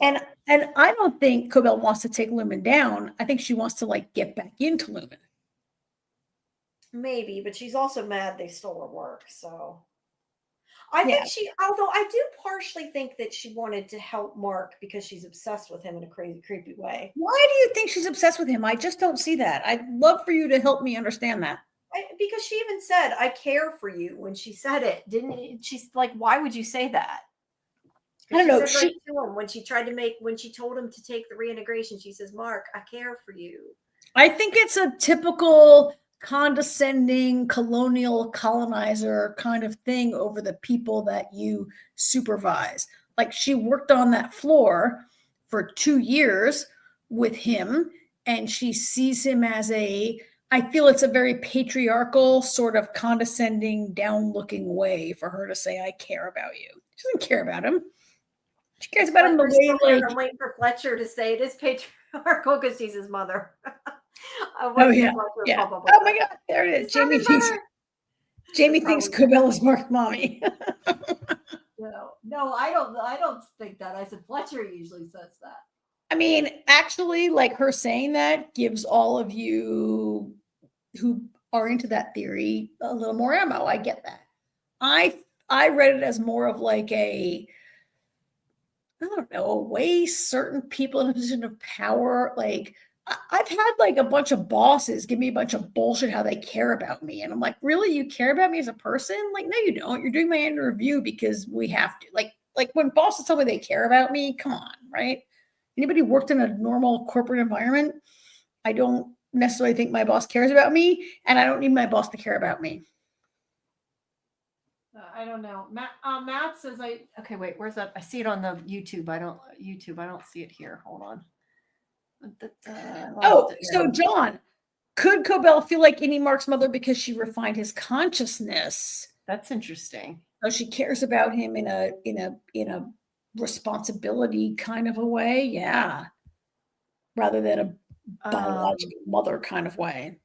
And I don't think Cobell wants to take Lumen down. I think she wants to like get back into Lumen. Maybe, but she's also mad they stole her work. So I think although I do partially think that she wanted to help Mark because she's obsessed with him in a crazy, creepy way. Why do you think she's obsessed with him? I just don't see that. I'd love for you to help me understand that. Because she even said, I care for you when she said it. She's like, why would you say that? I don't know. Right to him when she told him to take the reintegration, she says, Mark, I care for you. I think it's a typical condescending colonial colonizer kind of thing over the people that you supervise. Like she worked on that floor for 2 years with him, and she sees him as I feel it's a very patriarchal sort of condescending, down-looking way for her to say, I care about you. She doesn't care about him. She cares about him the way I'm waiting for Fletcher to say it is patriarchal because she's his mother. Oh yeah. Oh my God, there it is. Jamie thinks Cobell is Mark's mommy. No, I don't think that. I said Fletcher usually says that. I mean, actually, like her saying that gives all of you who are into that theory a little more ammo. I get that. I read it as more of like I don't know, a way certain people in a position of power, like I've had like a bunch of bosses give me a bunch of bullshit how they care about me. And I'm like, really? You care about me as a person? Like, no, you don't. You're doing my annual review because we have to. Like when bosses tell me they care about me, come on, right? Anybody worked in a normal corporate environment, I don't necessarily think my boss cares about me, and I don't need my boss to care about me. I don't know. Matt says okay, wait, where's that? I see it on the YouTube. I don't see it here. Hold on. So John, could Cobell feel like any Mark's mother because she refined his consciousness? That's interesting. So she cares about him in a responsibility kind of a way, yeah, rather than a biological mother kind of way.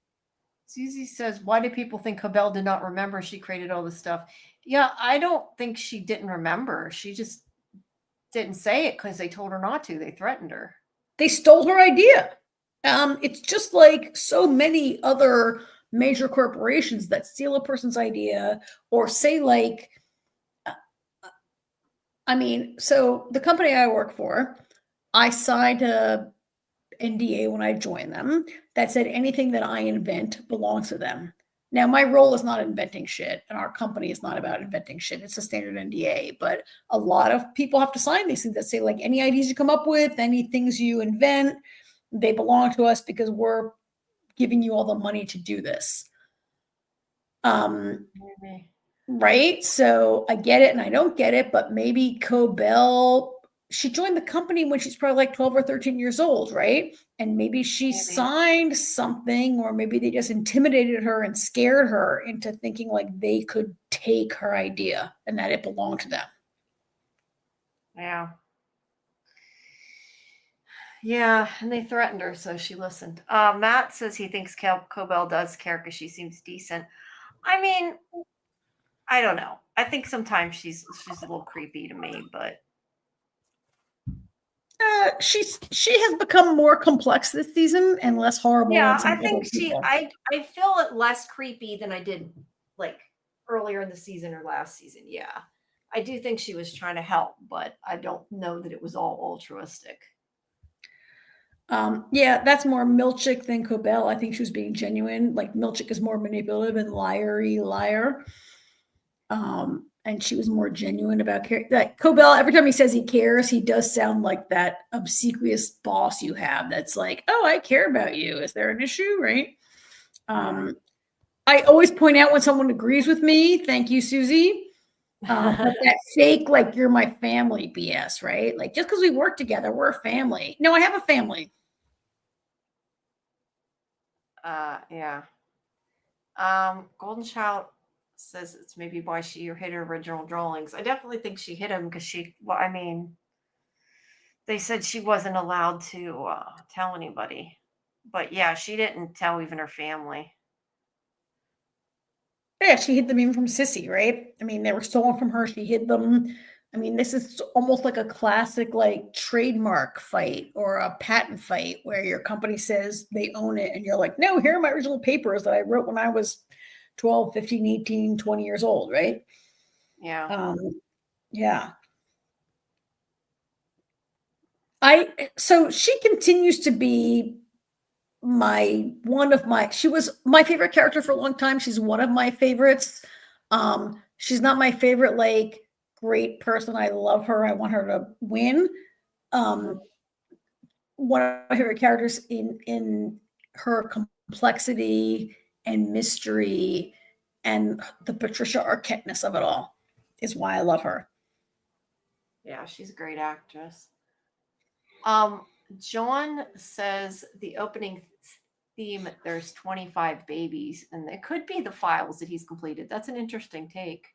Susie says, why do people think Cobell did not remember she created all this stuff? Yeah, I don't think she didn't remember. She just didn't say it because they told her not to. They threatened her. They stole her idea. It's just like so many other major corporations that steal a person's idea or say like, I mean, so the company I work for, I signed a NDA when I joined them that said anything that I invent belongs to them. Now, my role is not inventing shit, and our company is not about inventing shit. It's a standard NDA, but a lot of people have to sign these things that say, like, any ideas you come up with, any things you invent, they belong to us because we're giving you all the money to do this. Right? So I get it and I don't get it, but maybe Cobell, she joined the company when she's probably like 12 or 13 years old, right? And maybe she signed something, or maybe they just intimidated her and scared her into thinking like they could take her idea and that it belonged to them. Yeah. Yeah, and they threatened her, so she listened. Matt says he thinks Cobell does care because she seems decent. I mean, I don't know. I think sometimes she's a little creepy to me, but she has become more complex this season and less horrible. Yeah, I think I feel it less creepy than I did like earlier in the season or last season. Yeah, I do think she was trying to help, but I don't know that it was all altruistic. Yeah, that's more Milchick than Cobell. I think she was being genuine. Like Milchick is more manipulative and liar. And she was more genuine about care. That Cobell, every time he says he cares, he does sound like that obsequious boss you have. That's like, oh, I care about you. Is there an issue, right? I always point out when someone agrees with me. Thank you, Susie. But that fake, like you're my family BS, right? Like just because we work together, we're a family. No, I have a family. Yeah. Golden Child says it's maybe why she hit her original drawings. I definitely think she hit him because they said she wasn't allowed to tell anybody. But yeah, she didn't tell even her family. Yeah, she hid them even from Sissy, right? I mean, they were stolen from her. She hid them. I mean, this is almost like a classic like trademark fight or a patent fight where your company says they own it and you're like, no, here are my original papers that I wrote when I was 12, 15, 18, 20 years old, right? Yeah. Yeah. So she continues to be she was my favorite character for a long time. She's one of my favorites. She's not my favorite, like, great person. I love her. I want her to win. One of my favorite characters in her complexity and mystery and the Patricia Arquette-ness of it all is why I love her. Yeah, she's a great actress. John says the opening theme, there's 25 babies, and it could be the files that he's completed. That's an interesting take.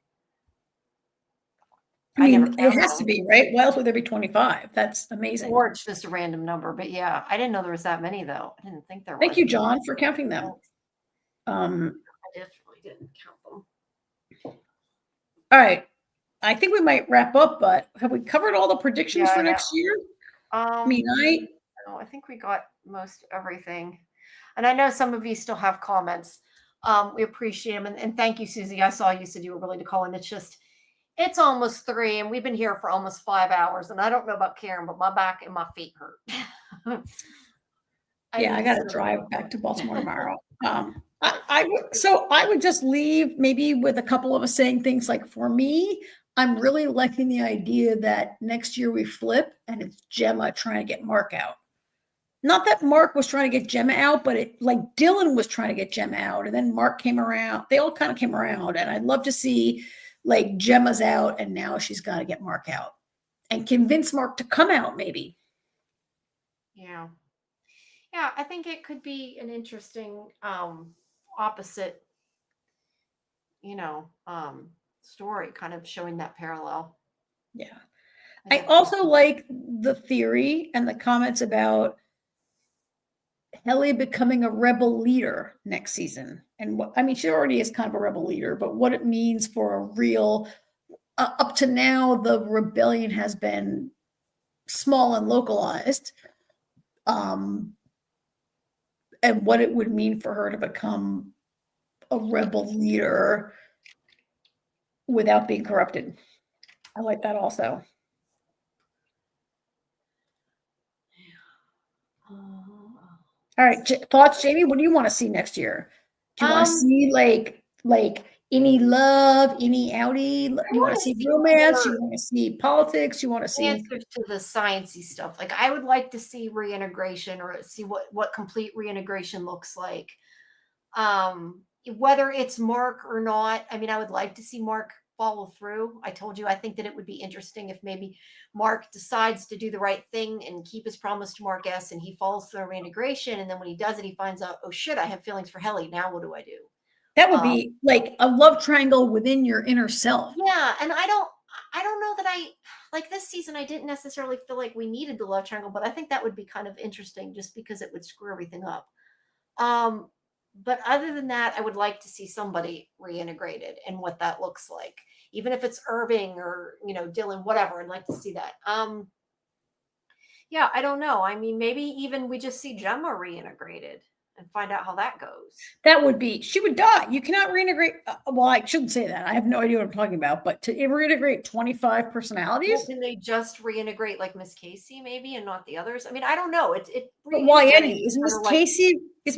I mean, it has to be, right? Why else would there be 25? That's amazing. Or it's just a random number. But yeah, I didn't know there was that many, though. I didn't think there were. Thank you, John, for counting them. I definitely didn't count them. All right. I think we might wrap up, but have we covered all the predictions for next year? I think we got most everything. And I know some of you still have comments. We appreciate them. And thank you, Susie. I saw you said you were willing to call in. It's almost 3 and we've been here for almost 5 hours. And I don't know about Karen, but my back and my feet hurt. I got to drive back to Baltimore tomorrow. I would just leave maybe with a couple of us saying things like, for me, I'm really liking the idea that next year we flip and it's Gemma trying to get Marc out. Not that Marc was trying to get Gemma out, but Dylan was trying to get Gemma out. And then Marc came around. They all kind of came around. And I'd love to see like Gemma's out and now she's got to get Marc out and convince Marc to come out maybe. Yeah. Yeah, I think it could be an interesting opposite, story, kind of showing that parallel. Yeah. I also like the theory and the comments about Helly becoming a rebel leader next season. And what, I mean, she already is kind of a rebel leader, but what it means for a real, up to now, the rebellion has been small and localized. And what it would mean for her to become a rebel leader without being corrupted. I like that also. All right, thoughts, Jamie? What do you want to see next year? Do you want to see like any love, any outie? Do you want to see romance? You want to see politics? You want to see answers to the sciencey stuff? Like, I would like to see reintegration, or see what complete reintegration looks like. Whether it's Marc or not, I mean, I would like to see Marc follow through. I told you I think that it would be interesting if maybe Marc decides to do the right thing and keep his promise to Mark S, and he follows through reintegration, and then when he does it, he finds out, oh shit, I have feelings for Helly. Now what do I do? that would be like a love triangle within your inner self. Yeah, and I don't know that I like this season. I didn't necessarily feel like we needed the love triangle, but I think that would be kind of interesting just because it would screw everything up. But other than that, I would like to see somebody reintegrated and what that looks like, even if it's Irving or, Dylan, whatever. I'd like to see that. Yeah, I don't know. I mean, maybe even we just see Gemma reintegrated and find out how that goes. That would be, she would die. You cannot reintegrate. Well, I shouldn't say that. I have no idea what I'm talking about, but to reintegrate 25 personalities. Well, can they just reintegrate like Miss Casey maybe and not the others? I mean, I don't know. But why any? Is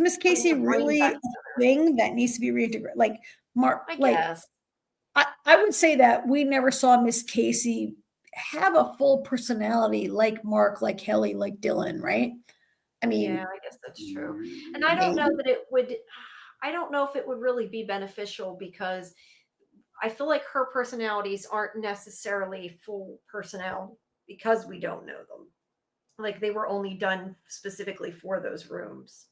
Miss Casey really a thing that needs to be reintegrated? Like Marc, I guess. I would say that we never saw Miss Casey have a full personality like Marc, like Helly, like Dylan, right? I mean, yeah, I guess that's true. And I don't know that it would, I don't know if it would really be beneficial, because I feel like her personalities aren't necessarily full personality because we don't know them. Like, they were only done specifically for those rooms.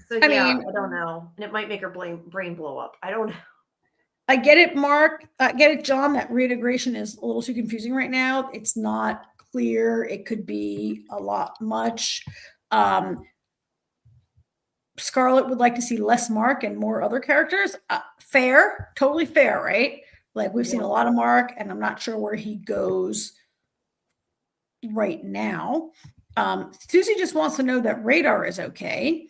So I don't know. And it might make her brain blow up. I don't know. I get it, Marc. I get it, John, that reintegration is a little too confusing right now. It's not clear. It could be a lot much. Scarlett would like to see less Marc and more other characters. Fair, totally fair, right? Like, we've seen a lot of Marc, and I'm not sure where he goes right now. Susie just wants to know that Radar is okay.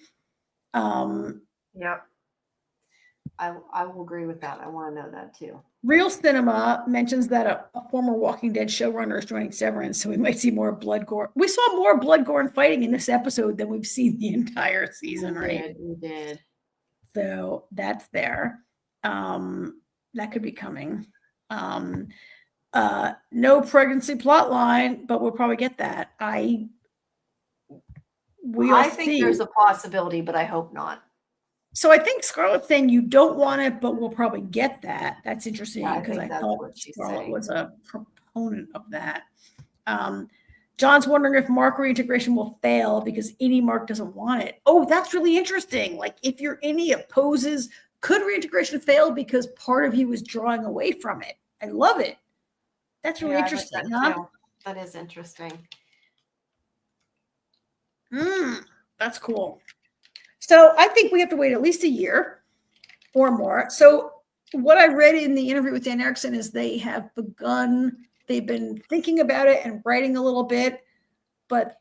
Yep. I will agree with that. I want to know that too. Real Cinema mentions that a former Walking Dead showrunner is joining Severance, so we might see more blood gore. We saw more blood gore and fighting in this episode than we've seen the entire season, right? We did. So that's there. That could be coming. No pregnancy plot line, but we'll probably get that. I think there's a possibility, but I hope not. So I think Scarlett's saying you don't want it, but we'll probably get that. That's interesting, because I thought Scarlett was a proponent of that. John's wondering if Marc reintegration will fail because any Marc doesn't want it. Oh, that's really interesting. Like, if your any opposes, could reintegration fail because part of you is drawing away from it? I love it. That's really interesting, huh? That is interesting. That's cool. So I think we have to wait at least a year or more. So what I read in the interview with Dan Erickson is they've been thinking about it and writing a little bit, but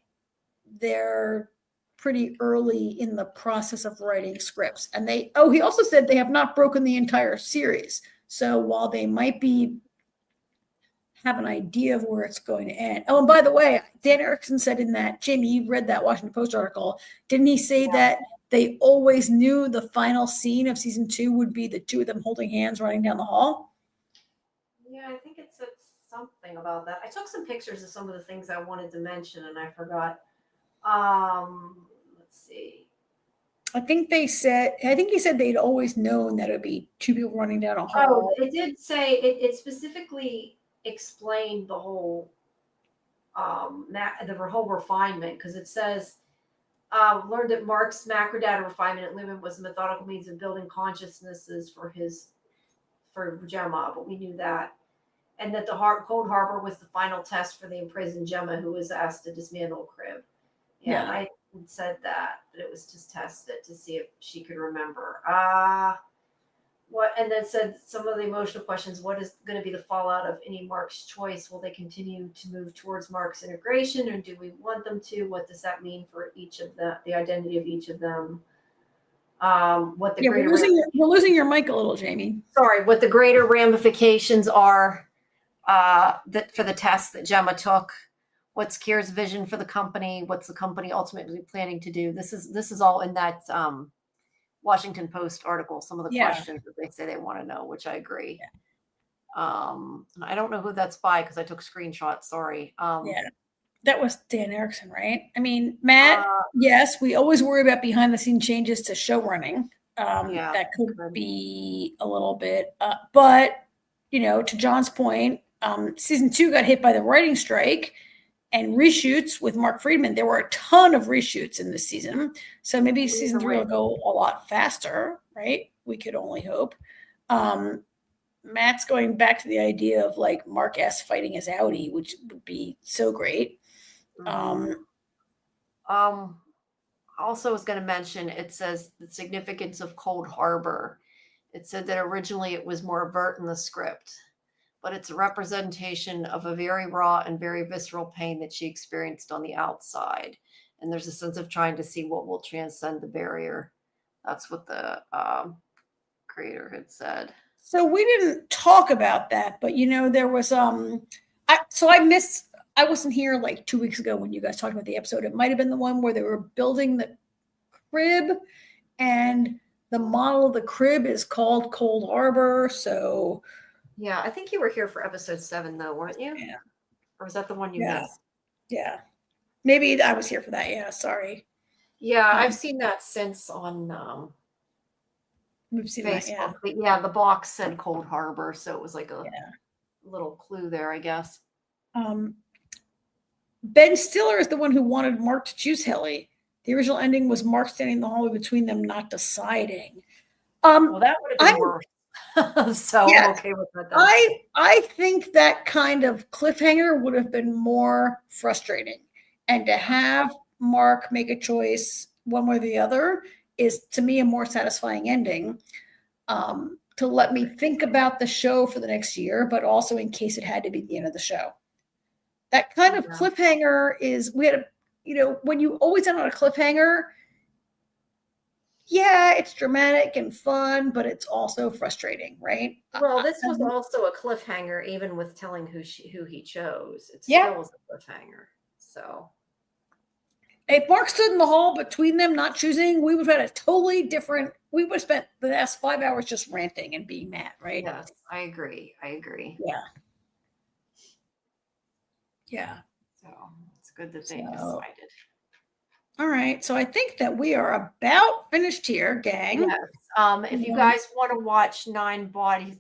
they're pretty early in the process of writing scripts. And he also said they have not broken the entire series. So while they might have an idea of where it's going to end. Oh, and by the way, Dan Erickson said in that, Jamie, you read that Washington Post article. Didn't he say that they always knew the final scene of season 2 would be the two of them holding hands running down the hall? Yeah, I think it said something about that. I took some pictures of some of the things I wanted to mention and I forgot. Let's see. I think he said they'd always known that it would be two people running down a hall. Oh, it did say, it specifically explained the whole refinement, because it says learned that Marc's macrodata refinement at Lumen was a methodical means of building consciousnesses for his for Gemma, but we knew that. And that the Cold Harbor was the final test for the imprisoned Gemma, who was asked to dismantle a crib. Yeah, I said that it was to test it to see if she could remember. What? And then said some of the emotional questions. What is going to be the fallout of any Marc's choice? Will they continue to move towards Marc's integration, or do we want them to? What does that mean for each of the identity of each of them? What the greater we're losing your mic a little, Jamie. Sorry, what the greater ramifications are that for the test that Gemma took. What's Kier's vision for the company? What's the company ultimately planning to do? This is all in that Washington Post article. Some of the questions that they say they want to know, which I agree. I don't know who that's by because I took screenshots. Sorry. That was Dan Erickson, right? I mean, Matt, yes, we always worry about behind the scene changes to show running. That could be a little bit, but to John's point, season 2 got hit by the writing strike and reshoots with Mark Friedman. There were a ton of reshoots in this season. So maybe season 3 will go a lot faster, right? We could only hope. Matt's going back to the idea of like Mark S fighting as Audi, which would be so great. Also was going to mention, it says the significance of Cold Harbor. It said that originally it was more overt in the script, but it's a representation of a very raw and very visceral pain that she experienced on the outside. And there's a sense of trying to see what will transcend the barrier. That's what the creator had said. So we didn't talk about that, but there was I wasn't here like 2 weeks ago when you guys talked about the episode. It might have been the one where they were building the crib, and the model of the crib is called Cold Harbor. So yeah, I think you were here for episode 7 though, weren't you? Yeah. Or was that the one you missed? Yeah. Maybe I was here for that. Yeah, sorry. Yeah, I've seen that since on we've seen Facebook. That, yeah, the box said Cold Harbor, so it was like a little clue there, I guess. Ben Stiller is the one who wanted Mark to choose Helly. The original ending was Mark standing in the hallway between them, not deciding. Well, that would have been worse. So I'm okay with that. I think that kind of cliffhanger would have been more frustrating. And to have Mark make a choice one way or the other is, to me, a more satisfying ending. To let me think about the show for the next year, but also in case it had to be the end of the show. That kind of cliffhanger is, when you always end on a cliffhanger, it's dramatic and fun, but it's also frustrating, right? Well, this was also a cliffhanger, even with telling who he chose. It still was a cliffhanger. So if Mark stood in the hall between them, not choosing, we would have had a totally different. We would have spent the last 5 hours just ranting and being mad, right? Yes, I agree. Yeah. So it's good that they decided. All right. So I think that we are about finished here, gang. Yes. If you guys want to watch 9 Bodies.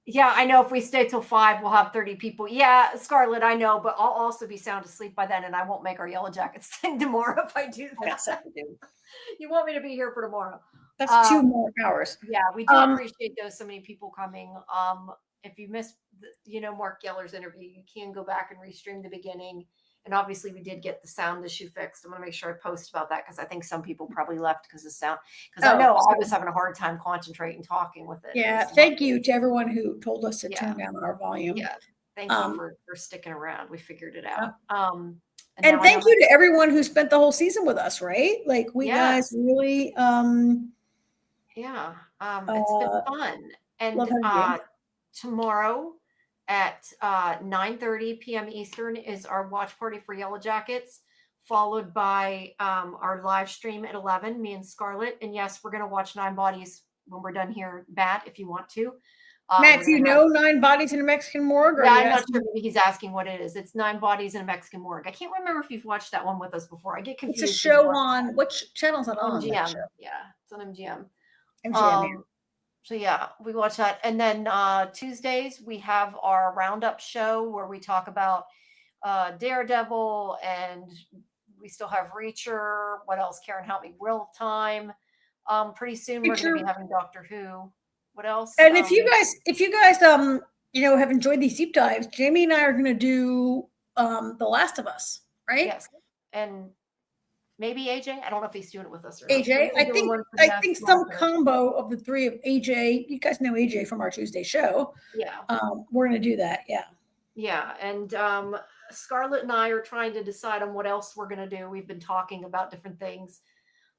Yeah, I know if we stay till 5, we'll have 30 people. Yeah, Scarlett, I know, but I'll also be sound asleep by then, and I won't make our Yellow Jackets thing tomorrow if I do that. Yes, I do. You want me to be here for tomorrow? That's 2 more hours. Yeah, we do appreciate those. So many people coming. If you missed, Mark Geller's interview, you can go back and restream the beginning. And obviously, we did get the sound issue fixed. I'm going to make sure I post about that because I think some people probably left because of sound. Because I know I was having a hard time concentrating talking with it. Yeah, thank you to everyone who told us to tune down our volume. Yeah, thank you for sticking around. We figured it out. And thank you to everyone who spent the whole season with us, right? Like we guys really it's been fun. And tomorrow at 9:30 p.m. Eastern is our watch party for Yellow Jackets, followed by our live stream at 11, me and Scarlett. And yes, we're going to watch 9 Bodies when we're done here, Matt, if you want to. Matt, do you know 9 Bodies in a Mexican Morgue? Yeah, I'm not sure. Maybe he's asking what it is. It's 9 Bodies in a Mexican Morgue. I can't remember if you've watched that one with us before. I get confused. It's a show on, which channel is it on? MGM. Yeah, it's on MGM. MGM. So yeah, we watch that. And then Tuesdays, we have our roundup show where we talk about Daredevil, and we still have Reacher. What else? Karen, help me. Wheel of Time. Pretty soon we're going to be having Doctor Who. What else? And if you guys, have enjoyed these deep dives, Jamie and I are going to do The Last of Us, right? Yes, and maybe AJ. I don't know if he's doing it with us or not. AJ, I think some combo of the three of AJ. You guys know AJ from our Tuesday show. Yeah. We're going to do that. Yeah. Yeah, and Scarlett and I are trying to decide on what else we're going to do. We've been talking about different things.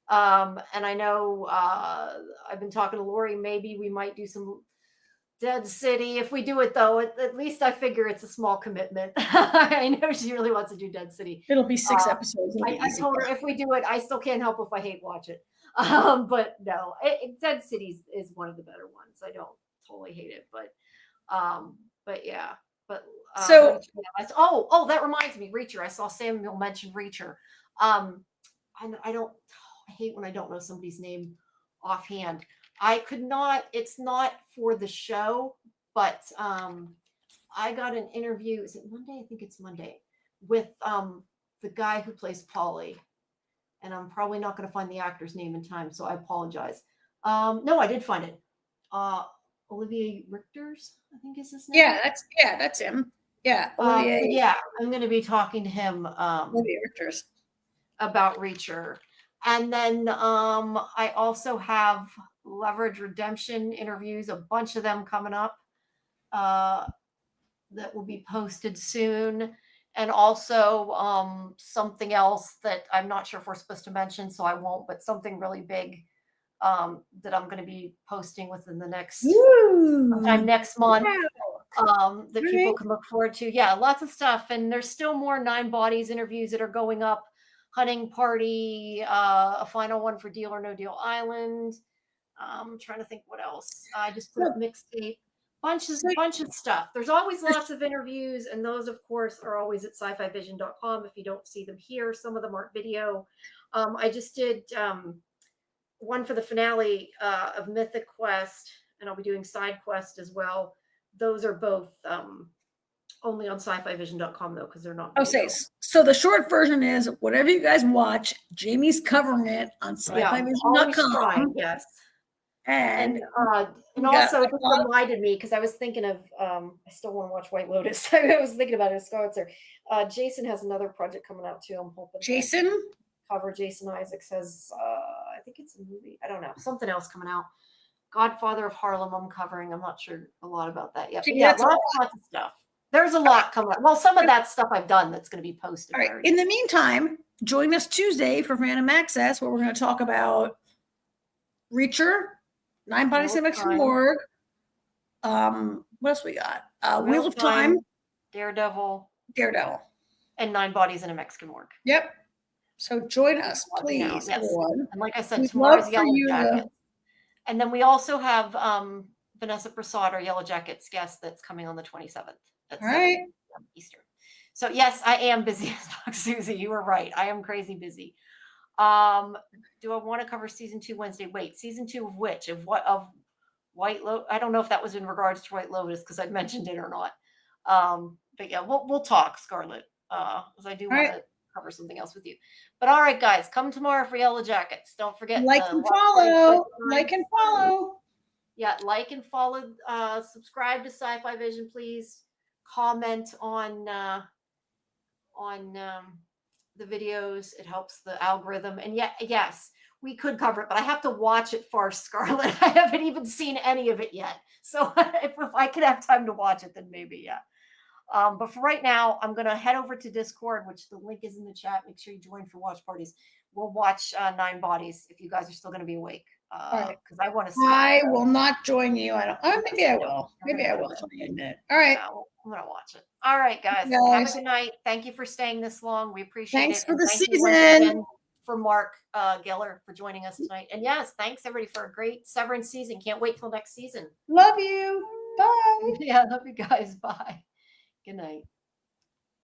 And I know I've been talking to Lori. Maybe we might do some Dead City. If we do it, though, at least I figure it's a small commitment. I know she really wants to do Dead City. It'll be 6 episodes. I told her if we do it, I still can't help if I hate watch it. But no, Dead City is one of the better ones. I don't totally hate it, but yeah. But so that reminds me, Reacher. I saw Samuel mention Reacher. And I hate when I don't know somebody's name offhand. I could not. It's not for the show, but I got an interview. Is it Monday? I think it's Monday with the guy who plays Paulie, and I'm probably not going to find the actor's name in time, so I apologize. No, I did find it. Olivier Richters, I think is his name. Yeah, that's him. Yeah, Olivier. Yeah, I'm going to be talking to him. Olivier Richters about Reacher, and then I also have Leverage Redemption interviews, a bunch of them coming up that will be posted soon, and also something else that I'm not sure if we're supposed to mention, so I won't. But something really big that I'm going to be posting within the next sometime next month. That people can look forward to. Yeah, lots of stuff. And there's still more 9 Bodies interviews that are going up. Hunting Party, a final one for Deal or No Deal Island. I'm trying to think what else. I just put up mixtape. Bunch of stuff. There's always lots of interviews, and those, of course, are always at scifivision.com. If you don't see them here, some of them aren't video. I just did one for the finale of Mythic Quest, and I'll be doing Side Quest as well. Those are both only on scifivision.com, though, because they're not video. Okay, so the short version is whatever you guys watch, Jamie's covering it on scifivision.com. Yes. And also it just reminded me, because I was thinking of I still want to watch White Lotus. I was thinking about it. Scarlet's Jason has another project coming out too. I'm hoping Jason Isaacs has I think it's a movie. I don't know, something else coming out. Godfather of Harlem I'm covering. I'm not sure a lot about that yet. But yeah, lots of stuff. There's a lot coming up. Well, some of that stuff I've done that's going to be posted. All right. In the meantime, join us Tuesday for Phantom Access, where we're going to talk about Reacher, 9 Bodies in a Mexican Morgue. What else we got? Wheel of Time, Daredevil, and 9 Bodies in a Mexican Morgue. Yep. So join us, please, everyone. And like I said, tomorrow's Yellow Jackets. And then we also have Vanessa Prasad, our Yellow Jackets guest, that's coming on the 27th. All right. Eastern. So yes, I am busy as fuck, Susie. You were right. I am crazy busy. Do I want to cover season 2 Wednesday? Wait, season 2 of which? Of what? Of White Lotus? I don't know if that was in regards to White Lotus because I mentioned it or not. But yeah, we'll talk, Scarlett, because I do want to cover something else with you. But all right, guys, come tomorrow for Yellow Jackets. Don't forget like and follow. Like and follow. Yeah, like and follow. Subscribe to Sci-Fi Vision, please. Comment on the videos. It helps the algorithm. And yes, we could cover it, but I have to watch it first, Scarlett. I haven't even seen any of it yet. So if I could have time to watch it, then maybe, yeah. But for right now, I'm going to head over to Discord, which the link is in the chat. Make sure you join for watch parties. We'll watch 9 Bodies if you guys are still going to be awake. Because I want to see. I will not join you. I don't. Maybe I will. Maybe I will join you in it. All right. I'm going to watch it. All right, guys. Have a good night. Thank you for staying this long. We appreciate it. Thanks for the season. Again for Marc Geller for joining us tonight. And yes, thanks everybody for a great Severance season. Can't wait till next season. Love you. Bye. Yeah, love you guys. Bye. Good night.